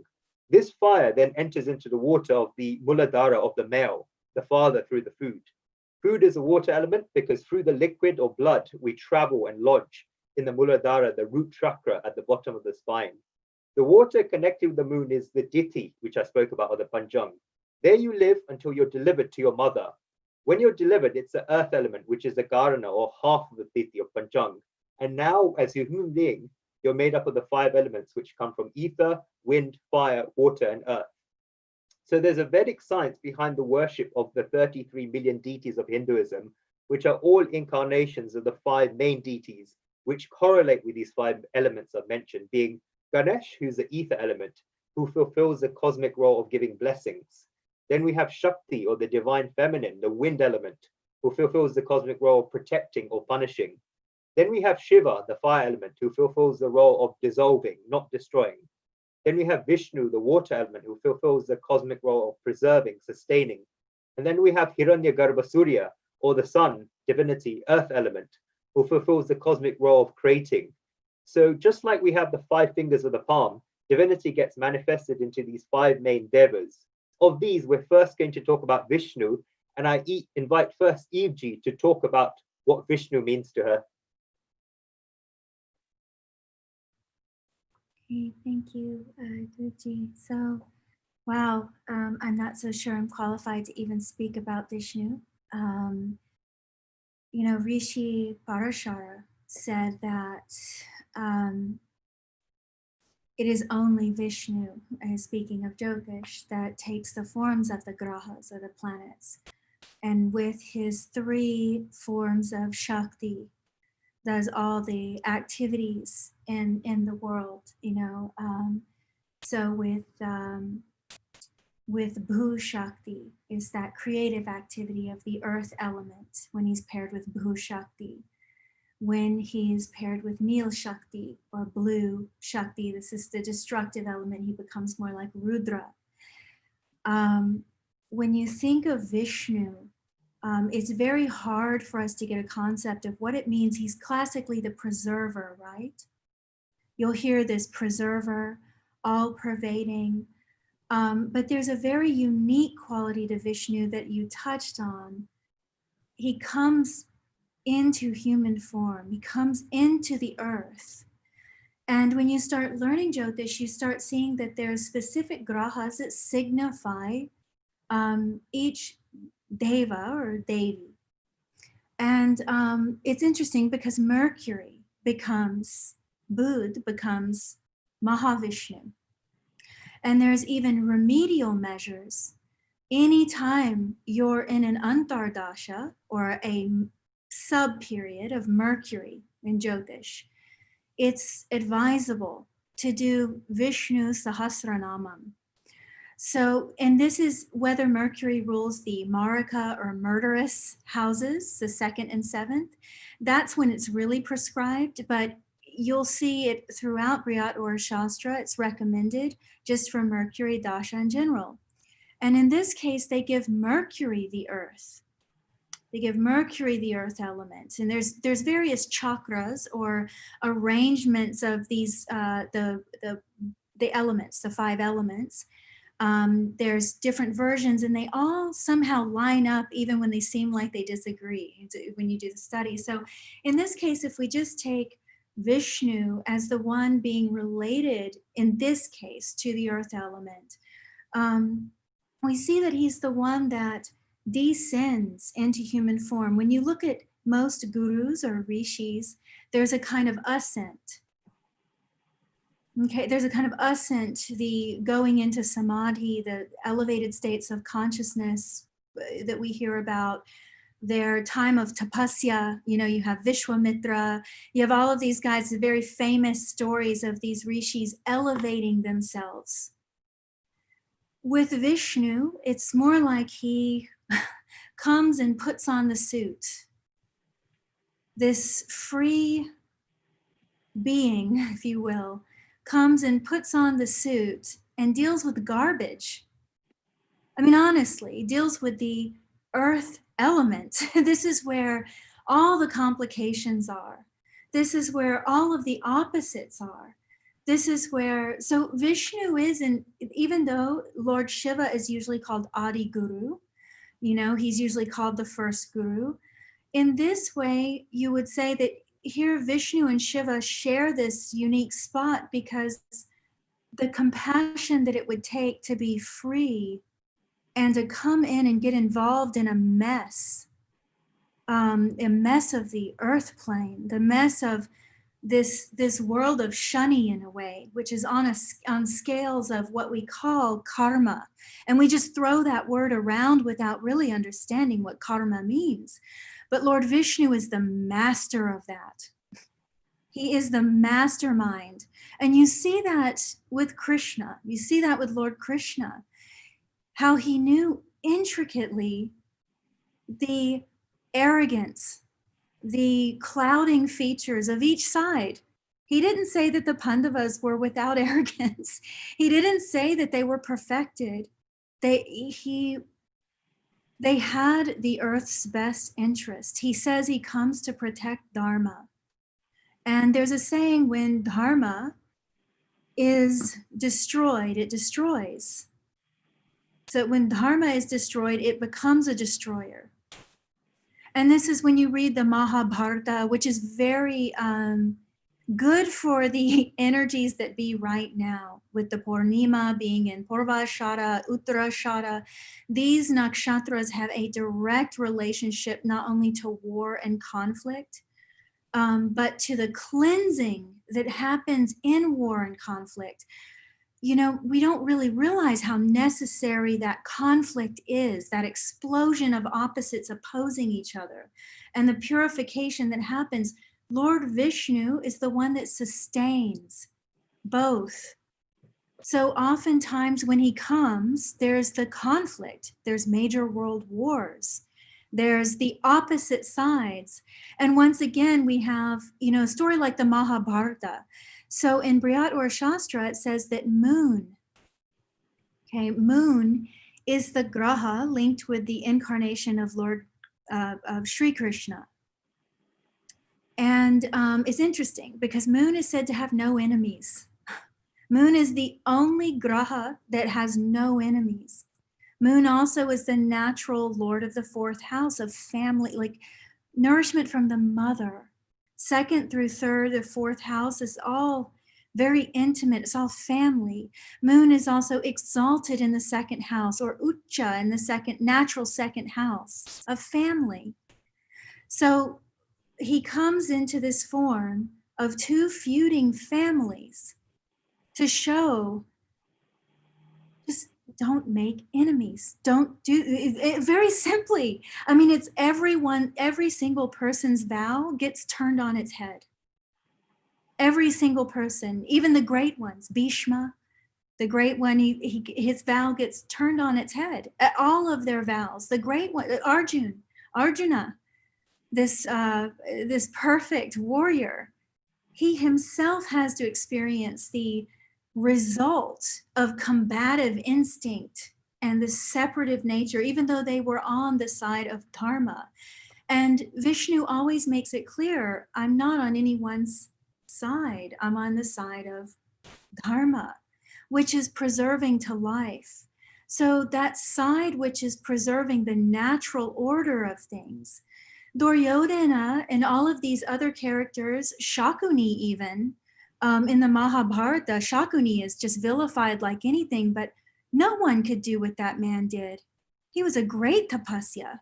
This fire then enters into the water of the Muladhara of the male, the father, through the food. Food is a water element because through the liquid or blood, we travel and lodge in the Muladhara, the root chakra at the bottom of the spine. The water connected with the moon is the Diti, which I spoke about, or the Panchang. There you live until you're delivered to your mother. When you're delivered, it's the earth element, which is the Karana, or half of the Diti of Panchang. And now, as a human being, you're made up of the 5 elements, which come from ether, wind, fire, water, and earth. So there's a Vedic science behind the worship of the 33 million deities of Hinduism, which are all incarnations of the 5 main deities, which correlate with these 5 elements I've mentioned, being Ganesh, who's the ether element, who fulfills the cosmic role of giving blessings. Then we have Shakti, or the divine feminine, the wind element, who fulfills the cosmic role of protecting or punishing. Then we have Shiva, the fire element, who fulfills the role of dissolving, not destroying. Then we have Vishnu, the water element, who fulfills the cosmic role of preserving, sustaining. And then we have Hiranyagarbha Surya, or the sun, divinity, earth element, who fulfills the cosmic role of creating. So just like we have the 5 fingers of the palm, divinity gets manifested into these 5 main devas. Of these, we're first going to talk about Vishnu, and I invite first Eve-ji to talk about what Vishnu means to her. Okay, thank you, Dhruv-ji. So, wow, I'm not so sure I'm qualified to even speak about Vishnu. Rishi Parashara said that it is only Vishnu, speaking of Jyotish, that takes the forms of the grahas, or the planets, and with his 3 forms of Shakti, does all the activities in the world, you know. So with Bhu Shakti is that creative activity of the earth element when he's paired with Bhu Shakti. When he's paired with Nil Shakti or Blue Shakti, this is the destructive element, he becomes more like Rudra. When you think of Vishnu, it's very hard for us to get a concept of what it means. He's classically the preserver, right? You'll hear this preserver, all pervading. But there's a very unique quality to Vishnu that you touched on. He comes into human form, he comes into the earth. And when you start learning Jyotish, you start seeing that there's specific grahas that signify each deva or devi. And it's interesting because Mercury becomes, Bud becomes Mahavishnu. And there's even remedial measures. Anytime you're in an antardasha or a sub-period of Mercury in Jyotish, it's advisable to do Vishnu Sahasranamam. So, and this is whether Mercury rules the Marika or murderous houses, the 2nd and 7th, that's when it's really prescribed, but you'll see it throughout Briyat or Shastra, it's recommended just for Mercury Dasha in general. And in this case, they give Mercury the earth. They give Mercury the earth element. And there's various chakras or arrangements of these, the elements, the 5 elements. There's different versions and they all somehow line up even when they seem like they disagree when you do the study. So in this case, if we just take Vishnu as the one being related in this case to the earth element, we see that he's the one that descends into human form. When you look at most gurus or rishis, there's a kind of ascent. Okay, there's a kind of ascent, the going into samadhi, the elevated states of consciousness that we hear about, their time of tapasya. You know, you have Vishwamitra, you have all of these guys, the very famous stories of these rishis elevating themselves. With Vishnu, it's more like he comes and puts on the suit. This free being, if you will, comes and puts on the suit and deals with garbage. I mean, honestly, deals with the earth element. This is where all the complications are. This is where all of the opposites are. This is where, so Vishnu is, and even though Lord Shiva is usually called Adi Guru, you know, he's usually called the first guru. In this way, you would say that here Vishnu and Shiva share this unique spot because the compassion that it would take to be free and to come in and get involved in a mess of the earth plane, the mess of this world of shani in a way, which is on scales of what we call karma. And we just throw that word around without really understanding what karma means. But Lord Vishnu is the master of that. He is the mastermind. And you see that with Krishna. You see that with Lord Krishna, how he knew intricately the arrogance, the clouding features of each side. He didn't say that the Pandavas were without arrogance. He didn't say that they were perfected. They had the earth's best interest. He says he comes to protect Dharma. And there's a saying, when Dharma is destroyed, it destroys. So when Dharma is destroyed, it becomes a destroyer. And this is when you read the Mahabharata, which is very good for the energies that be right now, with the Purnima being in Purvashara, Uttarashara. These nakshatras have a direct relationship not only to war and conflict, but to the cleansing that happens in war and conflict. You know, we don't really realize how necessary that conflict is, that explosion of opposites opposing each other, and the purification that happens. Lord Vishnu is the one that sustains both. So oftentimes when he comes, there's the conflict, there's major world wars, there's the opposite sides. And once again, we have, you know, a story like the Mahabharata. So in Brihat or Shastra, it says that moon, okay, moon is the graha linked with the incarnation of Lord of Sri Krishna. And it's interesting because moon is said to have no enemies. Moon is the only graha that has no enemies. Moon also is the natural lord of the fourth house of family, like nourishment from the mother. Second through third, the fourth house is all very intimate. It's all family. Moon is also exalted in the second house, or Ucha in the second, natural second house of family. So he comes into this form of two feuding families to show, just don't make enemies. Don't do it, very simply. I mean, it's everyone, every single person's vow gets turned on its head. Every single person, even the great ones, Bhishma, the great one, his vow gets turned on its head. All of their vows, the great one, Arjuna, this perfect warrior, he himself has to experience the result of combative instinct and the separative nature, even though they were on the side of dharma. And Vishnu always makes it clear, I'm not on anyone's side. I'm on the side of dharma, which is preserving to life. So that side which is preserving the natural order of things. Duryodhana and all of these other characters, Shakuni even, in the Mahabharata, Shakuni is just vilified like anything, but no one could do what that man did. He was a great tapasya.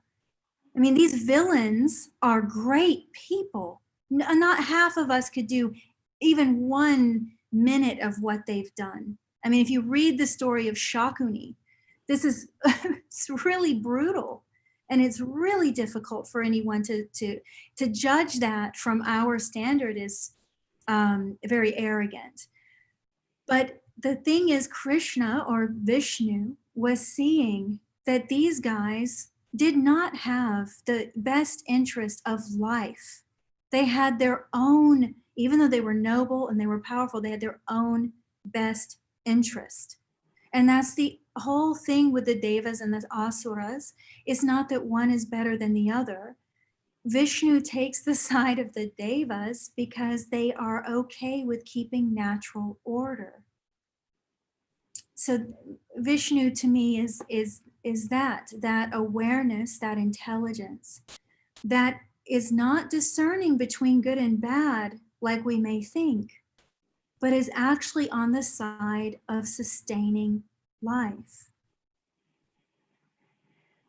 I mean, these villains are great people. Not half of us could do even 1 minute of what they've done. I mean, if you read the story of Shakuni, this is it's really brutal. And it's really difficult for anyone to judge that from our standard is very arrogant. But the thing is, Krishna or Vishnu was seeing that these guys did not have the best interest of life. They had their own, even though they were noble and they were powerful, they had their own best interest. And that's the whole thing with the devas and the asuras. It's not that one is better than the other. Vishnu takes the side of the devas because they are okay with keeping natural order. So Vishnu to me is that awareness, that intelligence, that is not discerning between good and bad like we may think, but is actually on the side of sustaining life.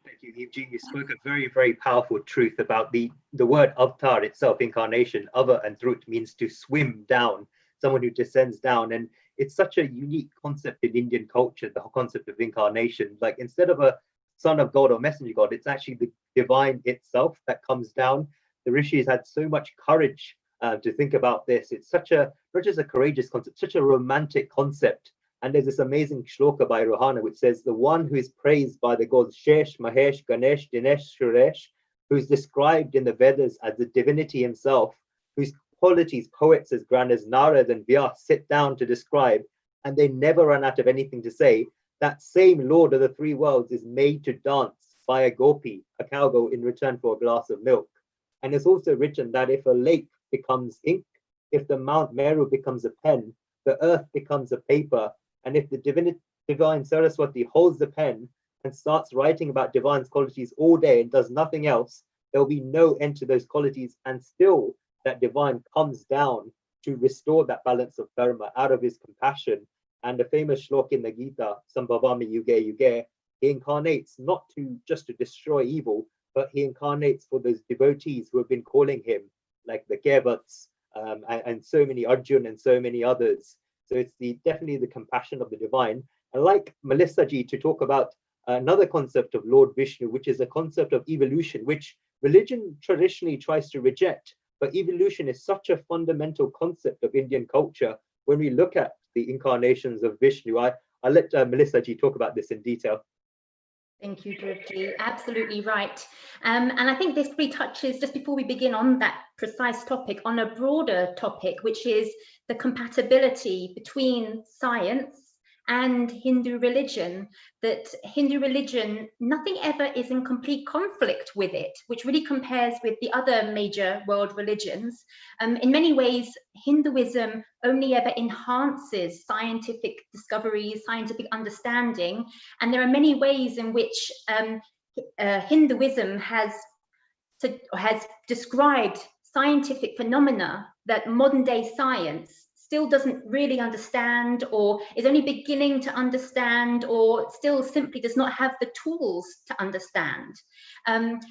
Thank you, Eugene. You spoke a very, very powerful truth about the word avatar itself, incarnation. Ava and Drut means to swim down, someone who descends down. And it's such a unique concept in Indian culture, the whole concept of incarnation. Like instead of a son of God or messenger God, it's actually the divine itself that comes down. The rishis had so much courage to think about this. It's such a, not just a courageous concept, such a romantic concept. And there's this amazing shloka by Rohana which says, the one who is praised by the gods Shesh, Mahesh, Ganesh, Dinesh, Suresh, who's described in the Vedas as the divinity himself, whose qualities poets as grand as Narad and Vyas sit down to describe, and they never run out of anything to say, that same Lord of the three worlds is made to dance by a gopi, a cowgirl, in return for a glass of milk. And it's also written that if a lake becomes ink, if the Mount Meru becomes a pen, the earth becomes a paper, and if the divine Saraswati holds the pen and starts writing about divine qualities all day and does nothing else, there will be no end to those qualities, and still that divine comes down to restore that balance of dharma out of his compassion. And the famous shlok in the Gita, Sambhavami Yuge Yuge, he incarnates not just to destroy evil, but he incarnates for those devotees who have been calling him, like the Kevats, and so many Arjun and so many others. So it's definitely the compassion of the divine. And like Melissa ji, to talk about another concept of Lord Vishnu, which is a concept of evolution, which religion traditionally tries to reject. But evolution is such a fundamental concept of Indian culture. When we look at the incarnations of Vishnu, I'll let Melissa ji talk about this in detail. Thank you, Dhruv. Absolutely right. And I think this really touches, just before we begin on that precise topic, on a broader topic, which is the compatibility between science and Hindu religion, that Hindu religion, nothing ever is in complete conflict with it, which really compares with the other major world religions. In many ways, Hinduism only ever enhances scientific discoveries, scientific understanding, and there are many ways in which Hinduism has described scientific phenomena that modern day science still doesn't really understand, or is only beginning to understand, or still simply does not have the tools to understand.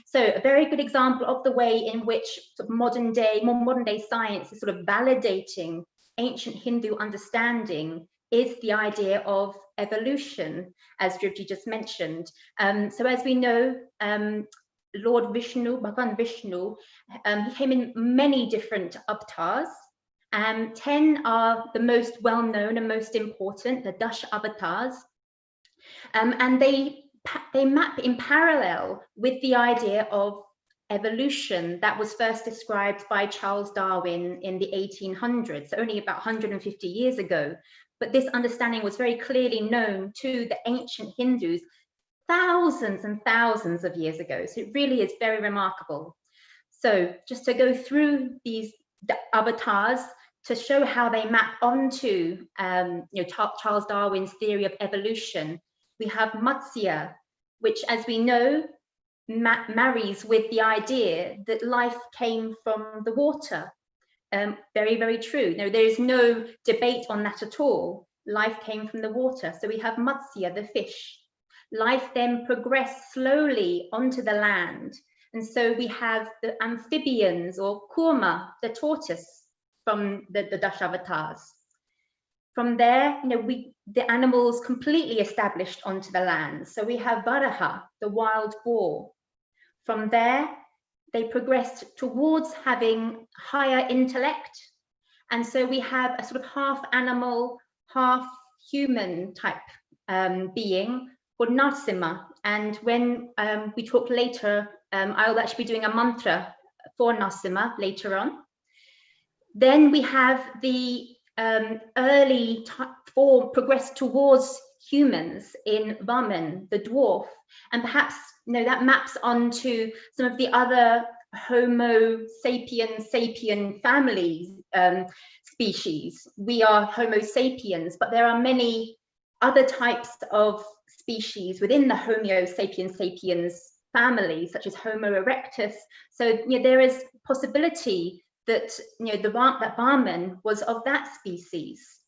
So a very good example of the way in which sort of more modern day science is sort of validating ancient Hindu understanding is the idea of evolution, as Dhruv just mentioned. So as we know, Lord Vishnu, Bhagavan Vishnu, he came in many different avatars. 10 are the most well-known and most important, the Dash avatars, and they map in parallel with the idea of evolution that was first described by Charles Darwin in the 1800s, so only about 150 years ago. But this understanding was very clearly known to the ancient Hindus thousands and thousands of years ago. So it really is very remarkable. So just to go through the avatars to show how they map onto Charles Darwin's theory of evolution, we have Matsya, which, as we know, marries with the idea that life came from the water. Very, very true. No, there is no debate on that at all. Life came from the water. So we have Matsya, the fish. Life then progressed slowly onto the land. And so we have the amphibians, or Kurma, the tortoise, from the Dashavatars. From there, the animals completely established onto the land. So we have Varaha, the wild boar. From there, they progressed towards having higher intellect. And so we have a sort of half animal, half human type being called Narsimha. And when we talk later, I'll actually be doing a mantra for Narsimha later on. Then we have the early form progressed towards humans in Vaman, the dwarf, and perhaps that maps onto some of the other Homo sapien family species. We are Homo sapiens, but there are many other types of species within the Homo sapiens family, such as Homo erectus. So there is possibility that that Vaman was of that species.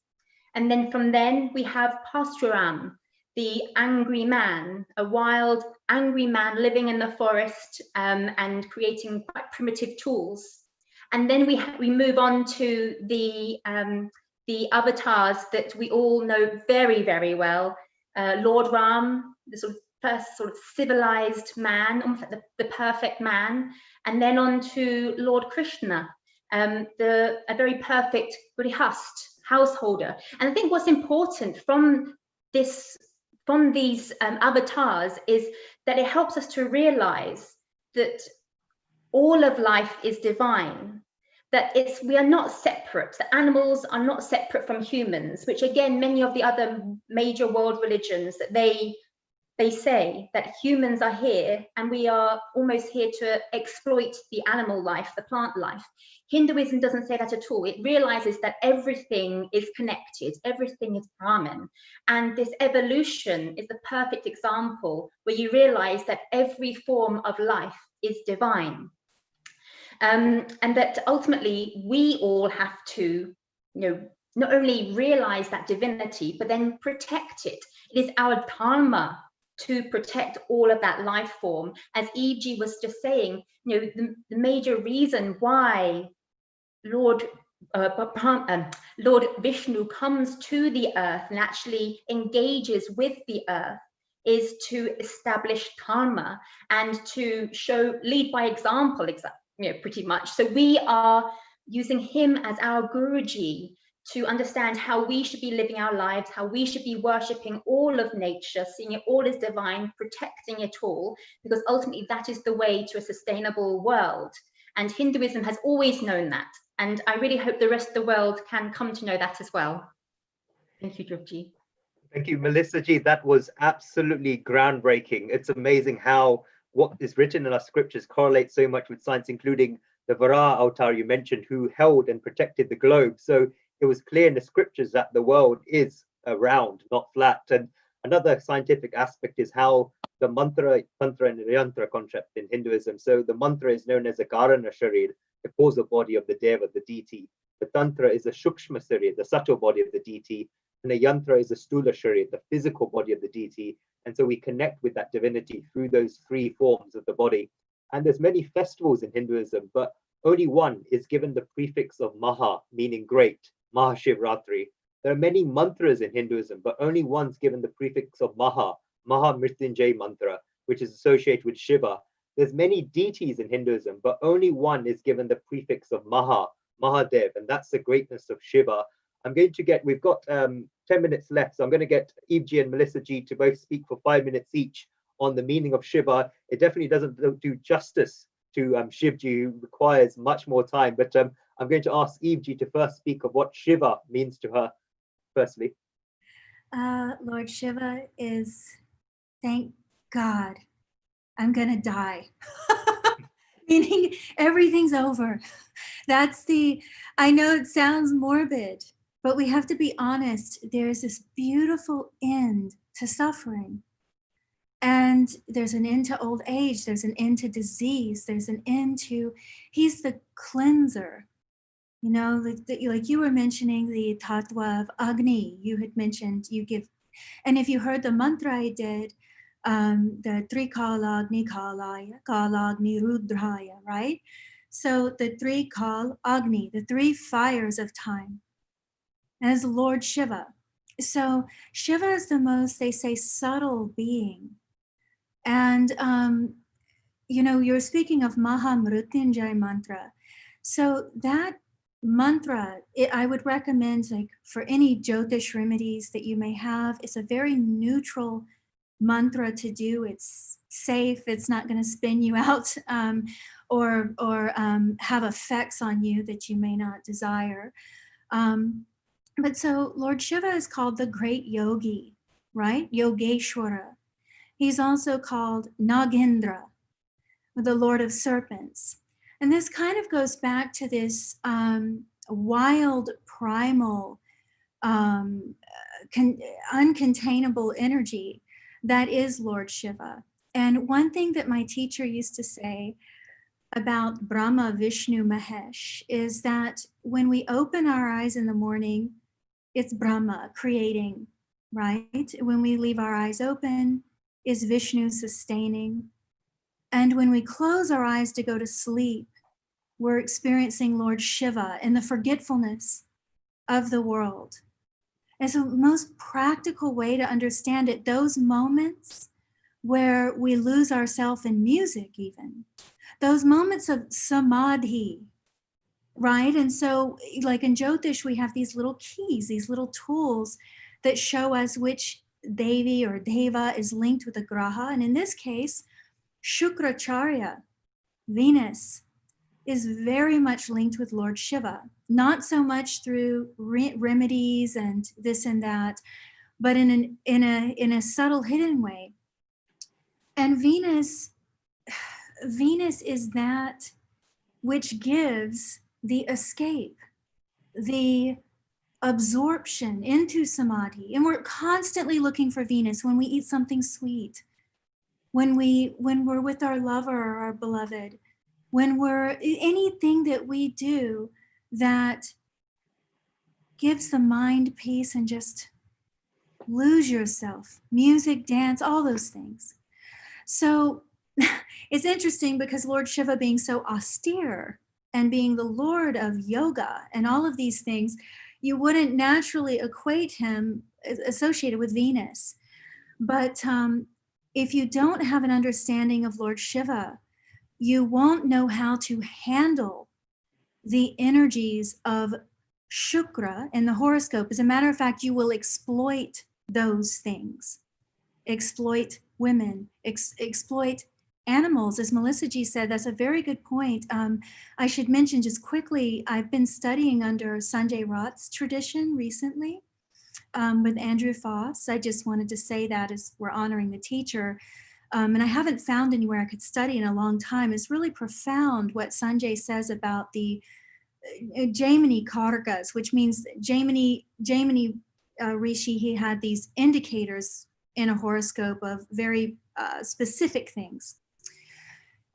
And then from then we have Pasturam, the angry man, a wild angry man living in the forest and creating quite primitive tools. And then we move on to the avatars that we all know very, very well. Lord Ram, the sort of first sort of civilized man, almost like the perfect man, and then on to Lord Krishna, a very perfect grihast, householder. And I think what's important from these avatars is that it helps us to realize that all of life is divine, that we are not separate. The animals are not separate from humans, which again, many of the other major world religions, that they say that humans are here and we are almost here to exploit the animal life, the plant life. Hinduism doesn't say that at all. It realizes that everything is connected, everything is Brahman. And this evolution is the perfect example where you realize that every form of life is divine. And that ultimately we all have to, not only realize that divinity, but then protect it. It is our dharma to protect all of that life form. As Eve was just saying, the major reason why Lord Lord Vishnu comes to the earth and actually engages with the earth is to establish dharma and to lead by example, pretty much. So we are using him as our Guruji to understand how we should be living our lives, how we should be worshipping all of nature, seeing it all as divine, protecting it all, because ultimately that is the way to a sustainable world. And Hinduism has always known that. And I really hope the rest of the world can come to know that as well. Thank you, Drupji. Thank you, Melissa G. That was absolutely groundbreaking. It's amazing how what is written in our scriptures correlates so much with science, including the Varaha avatar you mentioned, who held and protected the globe. So it was clear in the scriptures that the world is round, not flat. And another scientific aspect is how the mantra, tantra, and yantra concept in Hinduism. So the mantra is known as a Karana Sharir, the causal body of the Deva, the deity. The tantra is a Shukshma Sharir, the subtle body of the deity. And the yantra is a Stula Sharir, the physical body of the deity. And so we connect with that divinity through those three forms of the body. And there's many festivals in Hinduism, but only one is given the prefix of Maha, meaning great, Mahashivratri. There are many mantras in Hinduism, but only one's given the prefix of Maha, Maha Mrityunjay mantra, which is associated with Shiva. There's many deities in Hinduism, but only one is given the prefix of Maha, Mahadev, and that's the greatness of Shiva. I'm going to get, we've got 10 minutes left, so I'm going to get Eve G and Melissa G to both speak for 5 minutes each on the meaning of Shiva. It definitely doesn't do justice to Shivji, who requires much more time, but I'm going to ask Eve G to first speak of what Shiva means to her, firstly. Lord Shiva is, thank God, I'm gonna die. Meaning everything's over. That's I know it sounds morbid, but we have to be honest. There's this beautiful end to suffering. And there's an end to old age. There's an end to disease. There's an end to, he's the cleanser. You know, like you were mentioning the tattva of Agni. You had mentioned you give, and if you heard the mantra I did, the Trikala Agni Kalaya, Kala Agni Rudraya, right? So the three Kal Agni, the three fires of time, as Lord Shiva. So Shiva is the most, they say, subtle being. And, you know, you're speaking of Maha Mrityunjay mantra. So that mantra, I would recommend, like, for any Jyotish remedies that you may have, it's a very neutral mantra to do. It's safe. It's not going to spin you out or have effects on you that you may not desire. But so Lord Shiva is called the great yogi, right? Yogeshwara. He's also called Nagendra, the Lord of Serpents. And this kind of goes back to this wild, primal, uncontainable energy that is Lord Shiva. And one thing that my teacher used to say about Brahma, Vishnu, Mahesh is that when we open our eyes in the morning, it's Brahma creating, right? When we leave our eyes open, is Vishnu sustaining. And when we close our eyes to go to sleep, we're experiencing Lord Shiva in the forgetfulness of the world. It's the most practical way to understand it. Those moments where we lose ourselves in music even, those moments of samadhi, right? And so like in Jyotish, we have these little keys, these little tools that show us which Devi or Deva is linked with a graha. And in this case, Shukracharya, Venus, is very much linked with Lord Shiva, not so much through remedies and this and that, but in a subtle hidden way. And Venus is that which gives the escape, the absorption into samadhi. And we're constantly looking for Venus when we eat something sweet, when we're with our lover or our beloved, when we're anything that we do that gives the mind peace and just lose yourself, music, dance, all those things. So it's interesting because Lord Shiva being so austere, and being the Lord of yoga and all of these things, you wouldn't naturally equate him associated with Venus. But if you don't have an understanding of Lord Shiva, you won't know how to handle the energies of Shukra in the horoscope. As a matter of fact, you will exploit those things, exploit women, exploit animals. As Melissa G said, that's a very good point. I should mention just quickly, I've been studying under Sanjay Rath's tradition recently with Andrew Foss. I just wanted to say that as we're honoring the teacher. And I haven't found anywhere I could study in a long time. It's really profound what Sanjay says about the Jaimini Karkas, which means Jaimini Rishi, he had these indicators in a horoscope of very specific things.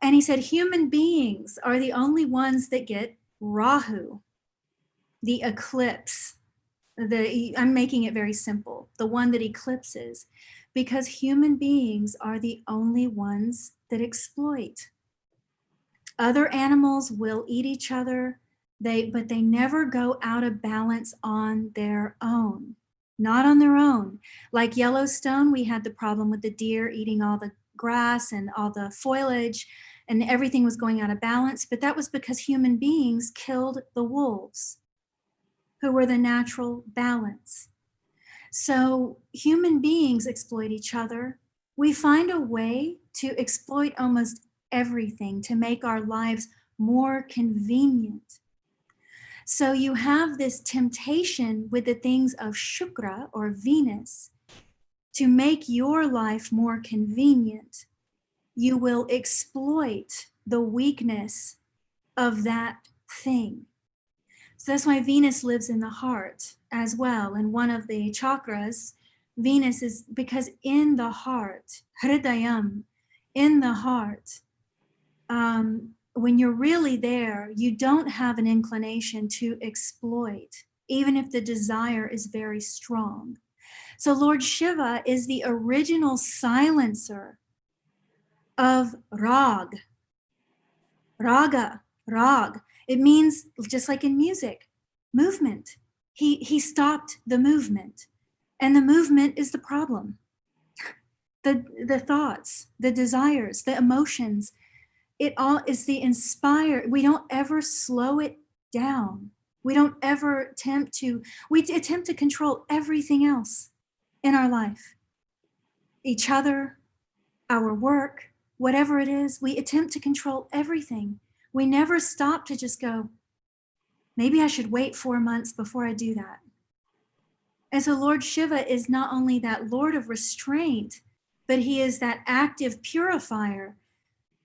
And he said, human beings are the only ones that get Rahu, the eclipse. I'm making it very simple, the one that eclipses, because human beings are the only ones that exploit. Other animals will eat each other, but they never go out of balance on their own, not on their own. Like Yellowstone, we had the problem with the deer eating all the grass and all the foliage, and everything was going out of balance, but that was because human beings killed the wolves, who were the natural balance. So human beings exploit each other. We find a way to exploit almost everything to make our lives more convenient. So you have this temptation with the things of Shukra or Venus to make your life more convenient. You will exploit the weakness of that thing. So that's why Venus lives in the heart as well. And one of the chakras, Venus is because in the heart, Hridayam, in the heart, when you're really there, you don't have an inclination to exploit, even if the desire is very strong. So Lord Shiva is the original silencer of Rag, Raga, Rag. It means, just like in music, movement. He stopped the movement, and the movement is the problem. The thoughts, the desires, the emotions, it all is the inspired. We don't ever slow it down. We don't ever attempt to control everything else in our life. Each other, our work, whatever it is, we attempt to control everything. We never stop to just go, maybe I should wait 4 months before I do that. And so Lord Shiva is not only that Lord of restraint, but he is that active purifier.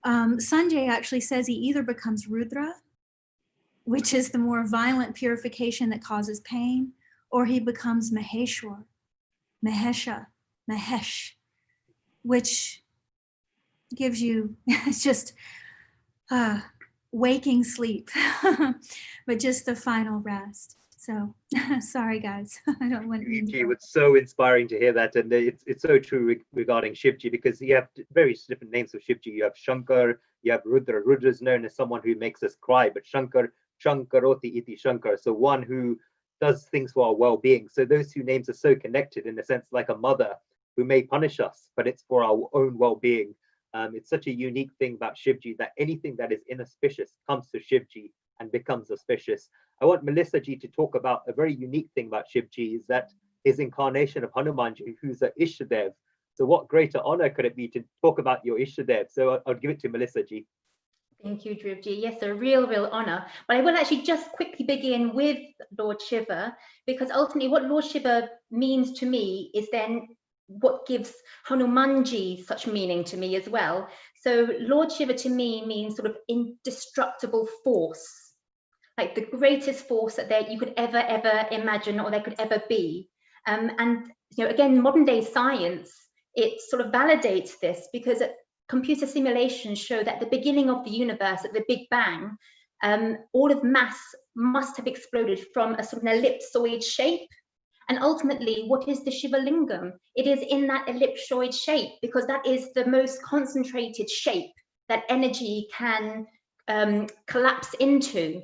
Sanjay actually says he either becomes Rudra, which is the more violent purification that causes pain, or he becomes Maheshwar, Mahesha, Mahesh, which gives you just waking sleep, but just the final rest. So sorry guys, I don't want to. It was so inspiring to hear that, and it's so true regarding Shivji, because you have various different names of Shivji. You have Shankar, you have Rudra. Rudra is known as someone who makes us cry, but Shankar, Shankaroti iti Shankar, so one who does things for our well-being. So those two names are so connected, in a sense, like a mother who may punish us, but it's for our own well-being. It's such a unique thing about Shivji that anything that is inauspicious comes to Shivji and becomes auspicious. I want Melissa Ji to talk about a very unique thing about Shivji, is that his incarnation of Hanumanji, who's an Ishtadev. So what greater honor could it be to talk about your Ishtadev? So I'll give it to Melissa Ji. Thank you, Drupji. Yes, a real honor. But I will actually just quickly begin with Lord Shiva, because ultimately what Lord Shiva means to me is then what gives Hanumanji such meaning to me as well. So Lord Shiva to me means sort of indestructible force, like the greatest force that you could ever imagine or there could ever be. And you know, again, modern day science, it sort of validates this, because computer simulations show that at the beginning of the universe, at the Big Bang, all of mass must have exploded from a sort of an ellipsoid shape. And ultimately, what is the Shiva Lingam? It is in that ellipsoid shape, because that is the most concentrated shape that energy can collapsed into,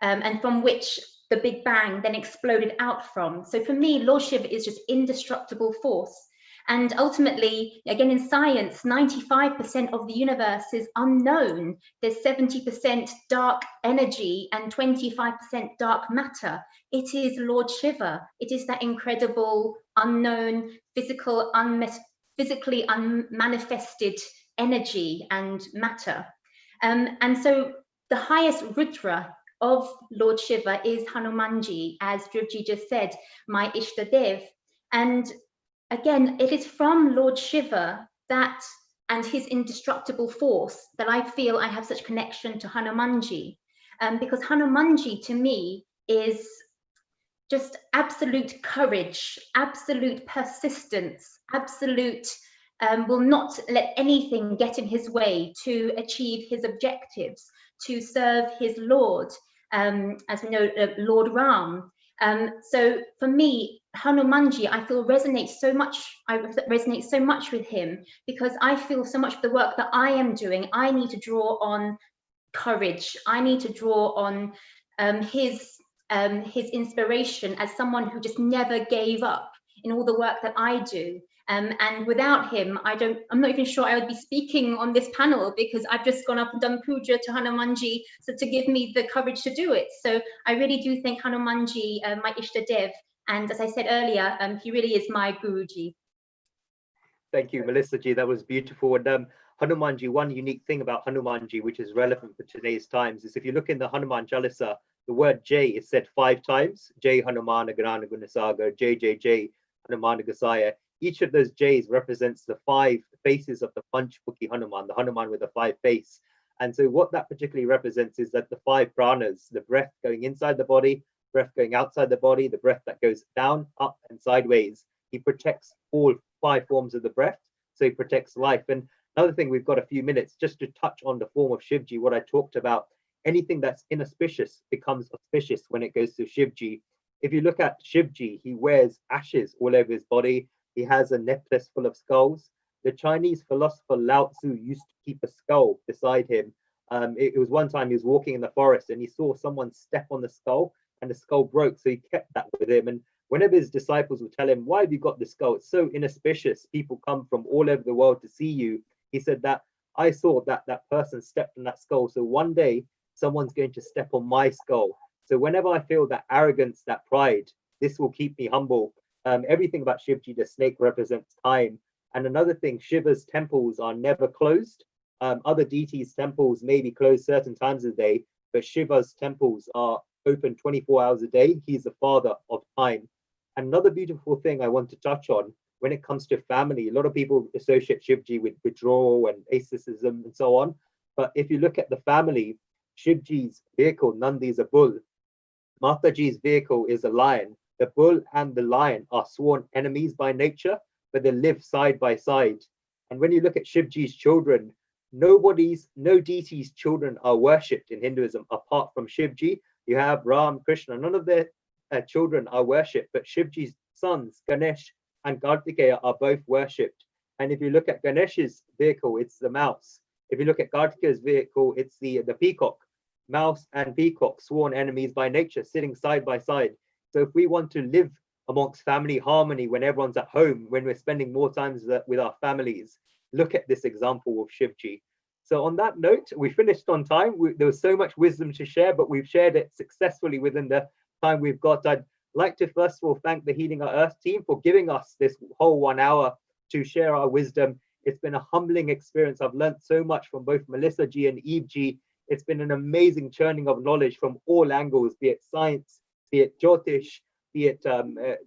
and from which the Big Bang then exploded out from. So for me, Lord Shiva is just indestructible force. And ultimately, again, in science, 95% of the universe is unknown. There's 70% dark energy and 25% dark matter. It is Lord Shiva. It is that incredible, unknown, physically unmanifested energy and matter. And so the highest Rudra of Lord Shiva is Hanumanji, as Drupji just said, my Ishtadev. And again, it is from Lord Shiva that, and his indestructible force, that I feel I have such connection to Hanumanji. Because Hanumanji to me is just absolute courage, absolute persistence, absolute will not let anything get in his way to achieve his objectives, to serve his Lord, as we know, Lord Ram. So for me, Hanumanji, I feel resonates so much. I resonate so much with him because I feel so much of the work that I am doing. I need to draw on courage. I need to draw on his inspiration as someone who just never gave up in all the work that I do. And without him, I'm not even sure I would be speaking on this panel because I've just gone up and done puja to Hanumanji to give me the courage to do it. So I really do think Hanumanji, my Ishtadev, and as I said earlier, he really is my Guruji. Thank you, Melissa ji. That was beautiful. And Hanumanji, one unique thing about Hanumanji, which is relevant for today's times, is if you look in the Hanuman Chalisa, the word Jai is said 5 times. Jai Hanumana Garana Gunasagar, Jai Jai Jai Hanumana Gasaya. Each of those J's represents the 5 faces of the Panchmukhi Hanuman, the Hanuman with the 5 face. And so what that particularly represents is that the 5 pranas, the breath going inside the body, breath going outside the body, the breath that goes down, up and sideways, he protects all 5 forms of the breath. So he protects life. And another thing, we've got a few minutes just to touch on the form of Shivji, what I talked about. Anything that's inauspicious becomes auspicious when it goes to Shivji. If you look at Shivji, he wears ashes all over his body. He has a necklace full of skulls. The Chinese philosopher Lao Tzu used to keep a skull beside him. It was one time he was walking in the forest and he saw someone step on the skull and the skull broke. So he kept that with him. And whenever his disciples would tell him, why have you got this skull? It's so inauspicious. People come from all over the world to see you. He said that I saw that that person stepped on that skull. So one day someone's going to step on my skull. So whenever I feel that arrogance, that pride, this will keep me humble. Everything about Shivji, the snake represents time. And another thing, Shiva's temples are never closed. Other deities' temples may be closed certain times of the day, but Shiva's temples are open 24 hours a day. He's the father of time. And another beautiful thing I want to touch on when it comes to family, a lot of people associate Shivji with withdrawal and asceticism and so on. But if you look at the family, Shivji's vehicle, Nandi, is a bull. Mataji's vehicle is a lion. The bull and the lion are sworn enemies by nature, but they live side by side. And when you look at Shivji's children, no deity's children are worshipped in Hinduism apart from Shivji. You have Ram, Krishna, none of their children are worshipped, but Shivji's sons, Ganesh and Kartikeya, are both worshipped. And if you look at Ganesh's vehicle, it's the mouse. If you look at Kartikeya's vehicle, it's the peacock. Mouse and peacock, sworn enemies by nature, sitting side by side. So if we want to live amongst family harmony when everyone's at home, when we're spending more time with our families, look at this example of Shivji. So on that note, we finished on time. There was so much wisdom to share, but we've shared it successfully within the time we've got. I'd like to first of all thank the Healing Our Earth team for giving us this whole 1 hour to share our wisdom. It's been a humbling experience. I've learned so much from both Melissa G and Eve G. It's been an amazing churning of knowledge from all angles, be it science, be it Jyotish, be it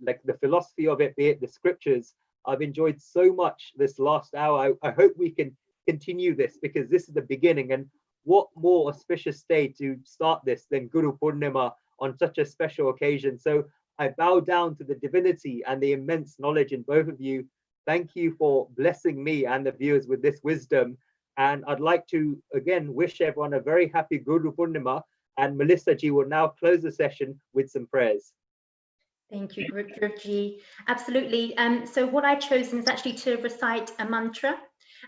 like the philosophy of it, be it the scriptures. I've enjoyed so much this last hour. I hope we can continue this because this is the beginning. And what more auspicious day to start this than Guru Purnima on such a special occasion. So I bow down to the divinity and the immense knowledge in both of you. Thank you for blessing me and the viewers with this wisdom. And I'd like to, again, wish everyone a very happy Guru Purnima. And Melissa Ji will now close the session with some prayers. Thank you, Guruji. Absolutely. So what I've chosen is actually to recite a mantra.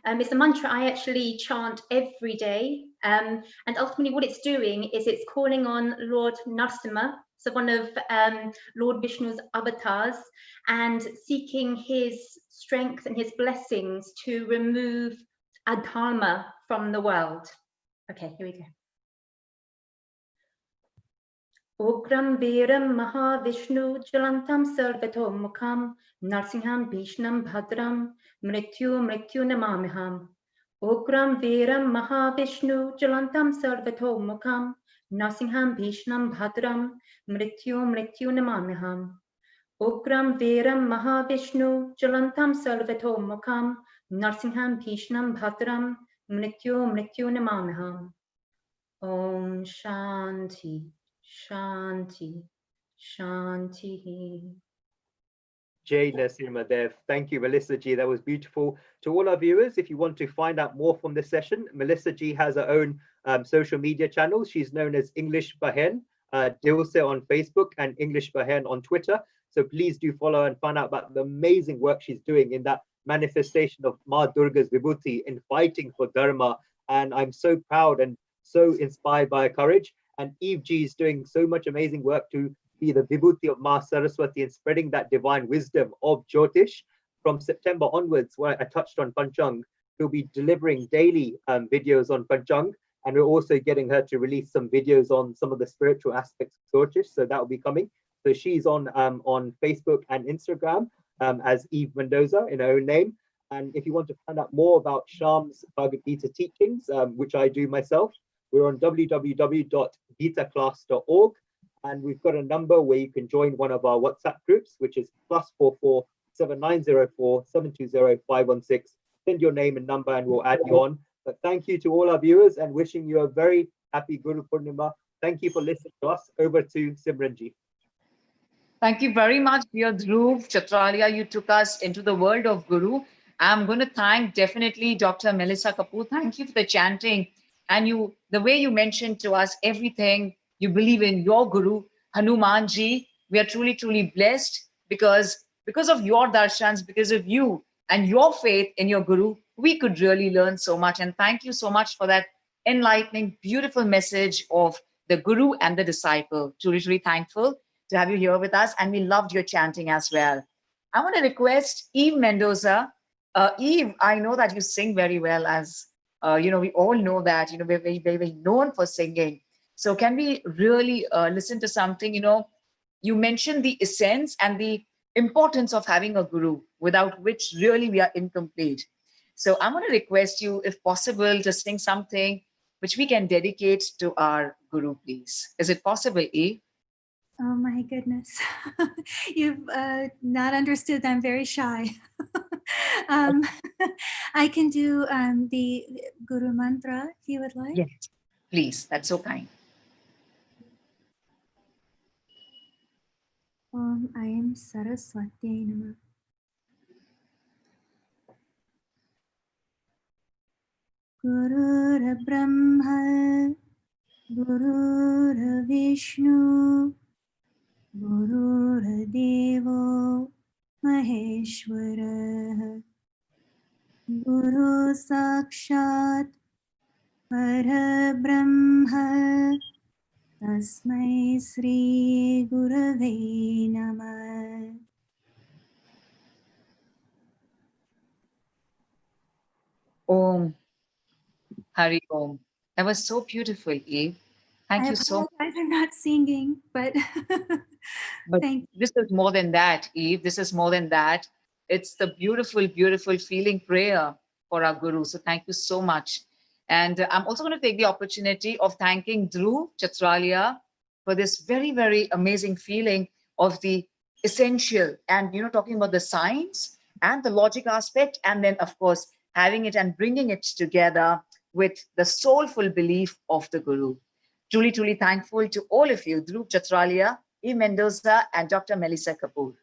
It's a mantra I actually chant every day. And ultimately what it's doing is it's calling on Lord Narasimha, so one of Lord Vishnu's avatars, and seeking his strength and his blessings to remove adharma from the world. Okay, here we go. Ogram Veram Mahavishnu Jalantam Sarvato Mukham Narsingham Bhishnam Bhadram Mrityu Namamiham. Ogram Veram Mahavishnu Jalantam Sarvato Mukham Narsingham Bhishnam Bhadram Mrityu Namamiham. Ogram Veram Mahavishnu Jalantam Sarvato Mukham Narsingham Bhishnam Bhadram Mrityu Namamiham. Om Shanti. Shanti, Shanti. Jai Nasima Dev. Thank you, Melissa G. That was beautiful. To all our viewers, if you want to find out more from this session, Melissa G has her own social media channels. She's known as English Bahen, Dilse on Facebook and English Bahen on Twitter. So please do follow and find out about the amazing work she's doing in that manifestation of Ma Durga's Vibhuti in fighting for Dharma. And I'm so proud and so inspired by her courage. And Eve G is doing so much amazing work to be the Vibhuti of Ma Saraswati and spreading that divine wisdom of Jyotish. From September onwards, where I touched on Panchang, we'll be delivering daily videos on Panchang, and we're also getting her to release some videos on some of the spiritual aspects of Jyotish, so that will be coming. So she's on Facebook and Instagram as Eve Mendoza in her own name. And if you want to find out more about Sham's Bhagavad Gita teachings, which I do myself, we're on www.gitaclass.org, and we've got a number where you can join one of our WhatsApp groups, which is +44 7904 720 516. Send your name and number and we'll add you on. But thank you to all our viewers and wishing you a very happy Guru Purnima. Thank you for listening to us. Over to Simranji. Thank you very much, dear Dhruv, Chatralia. You took us into the world of Guru. I'm going to thank definitely Dr. Melissa Kapoor. Thank you for the chanting. And the way you mentioned to us everything you believe in your Guru, Hanumanji. We are truly, truly blessed because of your darshans, because of you and your faith in your Guru, we could really learn so much. And thank you so much for that enlightening, beautiful message of the Guru and the disciple. Truly, truly thankful to have you here with us. And we loved your chanting as well. I want to request Eve Mendoza. Eve, I know that you sing very well, as we all know that, we're very, very, very known for singing. So can we really listen to something, you mentioned the essence and the importance of having a Guru, without which really we are incomplete. So I'm going to request you, if possible, to sing something which we can dedicate to our Guru, please. Is it possible, Eve? Oh my goodness. You've not understood that I'm very shy. I can do the Guru mantra if you would like. Yes, please. That's so kind. I am Saraswati Namah. Guru Brahma, Guru Vishnu, Guru Devo Maheshwara, Guru Sakshat Parabrahma, Tasmai Sri Gurave Namah. Om Hari Om. That was so beautiful, Eve. Thank you so much. I apologize, I'm not singing, but thank you. This is more than that, Eve. This is more than that. It's the beautiful, beautiful feeling prayer for our Guru. So thank you so much. And I'm also going to take the opportunity of thanking Dru, Chatralia, for this very, very amazing feeling of the essential and, talking about the science and the logic aspect, and then, of course, having it and bringing it together with the soulful belief of the Guru. Truly, truly thankful to all of you, Dhru Chatralia, E. Mendoza, and Dr. Melissa Kapoor.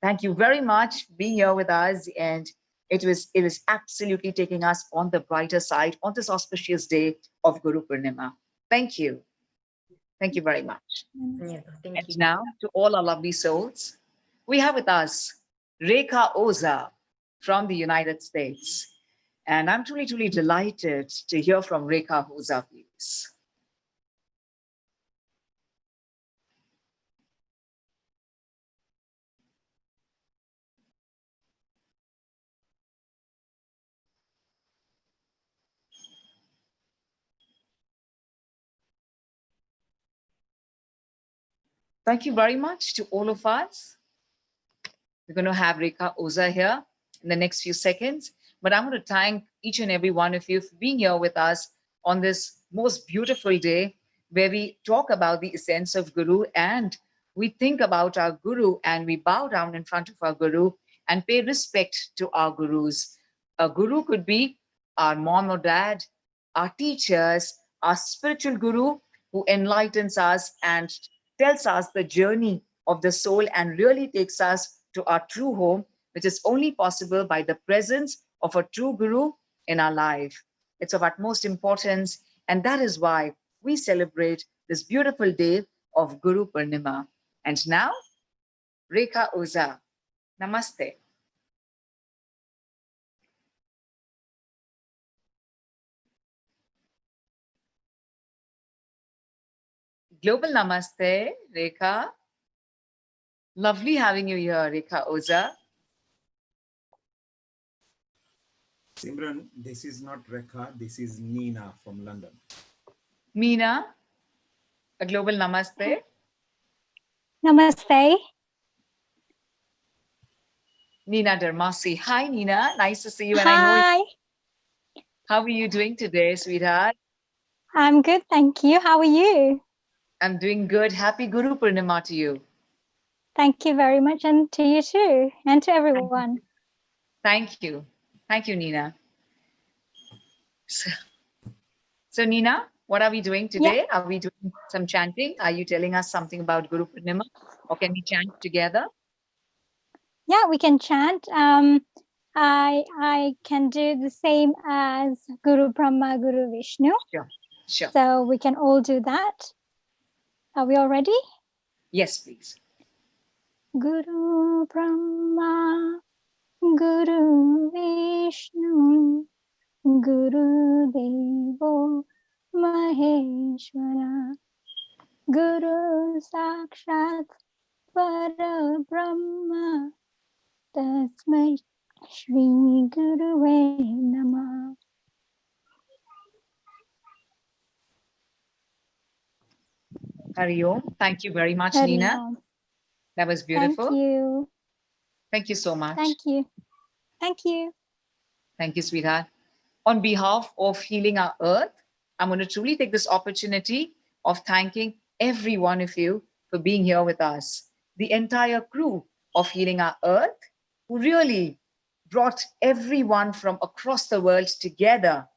Thank you very much for being here with us. And it was absolutely taking us on the brighter side on this auspicious day of Guru Purnima. Thank you. Thank you very much. Yeah, thank and you. Now, to all our lovely souls, we have with us Rekha Oza from the United States. And I'm truly, truly delighted to hear from Rekha Oza, please. Thank you very much to all of us. We're going to have Rekha Oza here in the next few seconds, but I'm going to thank each and every one of you for being here with us on this most beautiful day where we talk about the essence of Guru and we think about our Guru and we bow down in front of our Guru and pay respect to our Gurus. A Guru could be our mom or dad, our teachers, our spiritual Guru who enlightens us and tells us the journey of the soul and really takes us to our true home, which is only possible by the presence of a true Guru in our life. It's of utmost importance, and that is why we celebrate this beautiful day of Guru Purnima. And now, Rekha Oza, Namaste. Global Namaste, Rekha. Lovely having you here, Rekha Oza. Simran, this is not Rekha, this is Mina from London. Mina, a global Namaste. Namaste. Nina Dharmasi. Hi, Nina. Nice to see you. And Hi. I know. How are you doing today, sweetheart? I'm good, thank you. How are you? I'm doing good. Happy Guru Purnima to you. Thank you very much, and to you too, and to everyone. Thank you. Thank you, Nina. So Nina, what are we doing today? Yeah. Are we doing some chanting? Are you telling us something about Guru Purnima? Or can we chant together? Yeah, we can chant. I can do the same as Guru Brahma, Guru Vishnu. Sure, sure. So we can all do that. Are we all ready? Yes, please. Guru Brahma, Guru Vishnu, Guru Devo Maheshwara, Guru Sakshat Parabrahma, Tasmai Shri Guruve Namah. Hari Om. Thank you very much, Hari Nina. Om. That was beautiful. Thank you. Thank you so much. Thank you. Thank you. Thank you, sweetheart. On behalf of Healing Our Earth, I'm going to truly take this opportunity of thanking every one of you for being here with us. The entire crew of Healing Our Earth, who really brought everyone from across the world together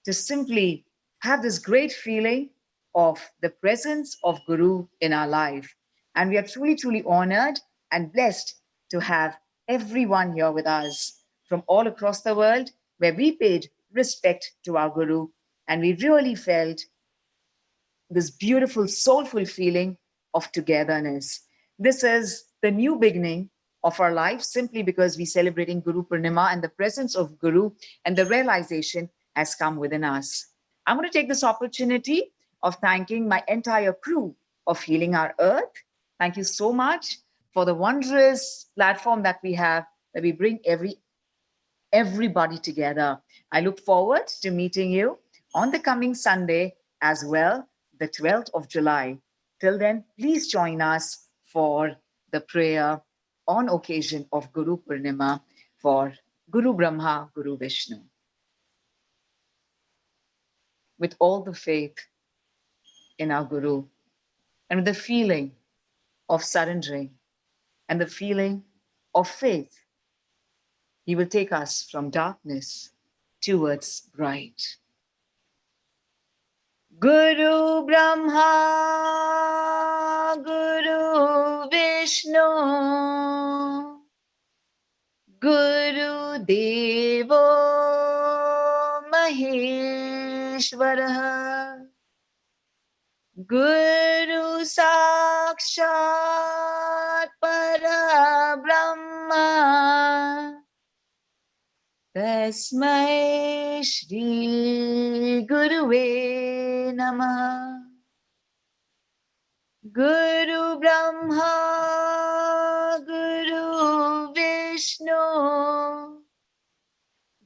to simply have this great feeling of the presence of Guru in our life. And we are truly, truly honored and blessed to have everyone here with us from all across the world, where we paid respect to our Guru and we really felt this beautiful, soulful feeling of togetherness. This is the new beginning of our life simply because we're celebrating Guru Purnima and the presence of Guru and the realization has come within us. I'm going to take this opportunity of thanking my entire crew of Healing Our Earth. Thank you so much for the wondrous platform that we have, that we bring everybody together. I look forward to meeting you on the coming Sunday as well, the 12th of July. Till then, please join us for the prayer on occasion of Guru Purnima for Guru Brahma, Guru Vishnu. With all the faith in our Guru and with the feeling of surrendering and the feeling of faith, he will take us from darkness towards bright. Guru Brahma, Guru Vishnu, Guru Devo Maheshwara, Guru Sakshat Parabrahma, Tasmai Shri Guruve Namah. Guru Brahma, Guru Vishnu,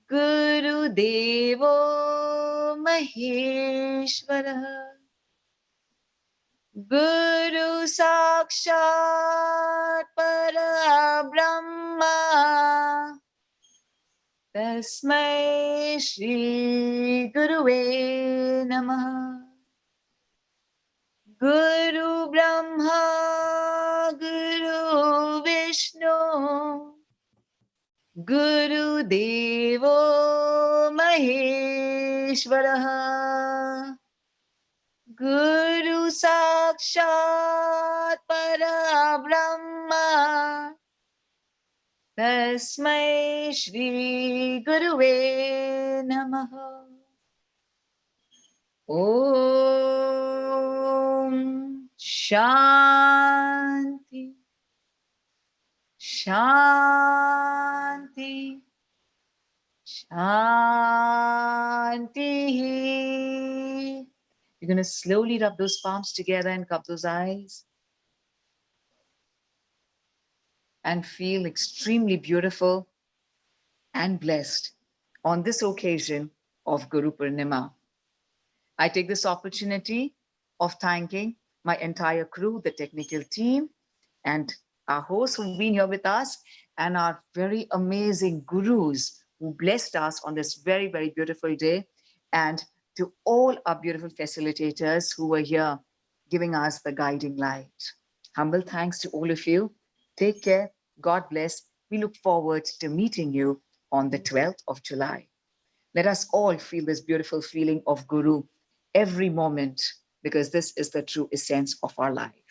Guru Devo Maheshwara, Guru Sakshat Parabrahma, Tasmai Shri Guruve Namah. Guru Brahma, Guru Vishnu, Guru Devo Maheshwara, Guru Sakshat Parabrahma, Tasmai Shri Guruve Namaha. Om Shanti, Shanti, Shanti. You're going to slowly rub those palms together and cup those eyes. And feel extremely beautiful and blessed on this occasion of Guru Purnima. I take this opportunity of thanking my entire crew, the technical team, and our hosts who've been here with us, and our very amazing gurus who blessed us on this very, very beautiful day, and to all our beautiful facilitators who were here giving us the guiding light. Humble thanks to all of you. Take care. God bless. We look forward to meeting you on the 12th of July. Let us all feel this beautiful feeling of Guru every moment, because this is the true essence of our life.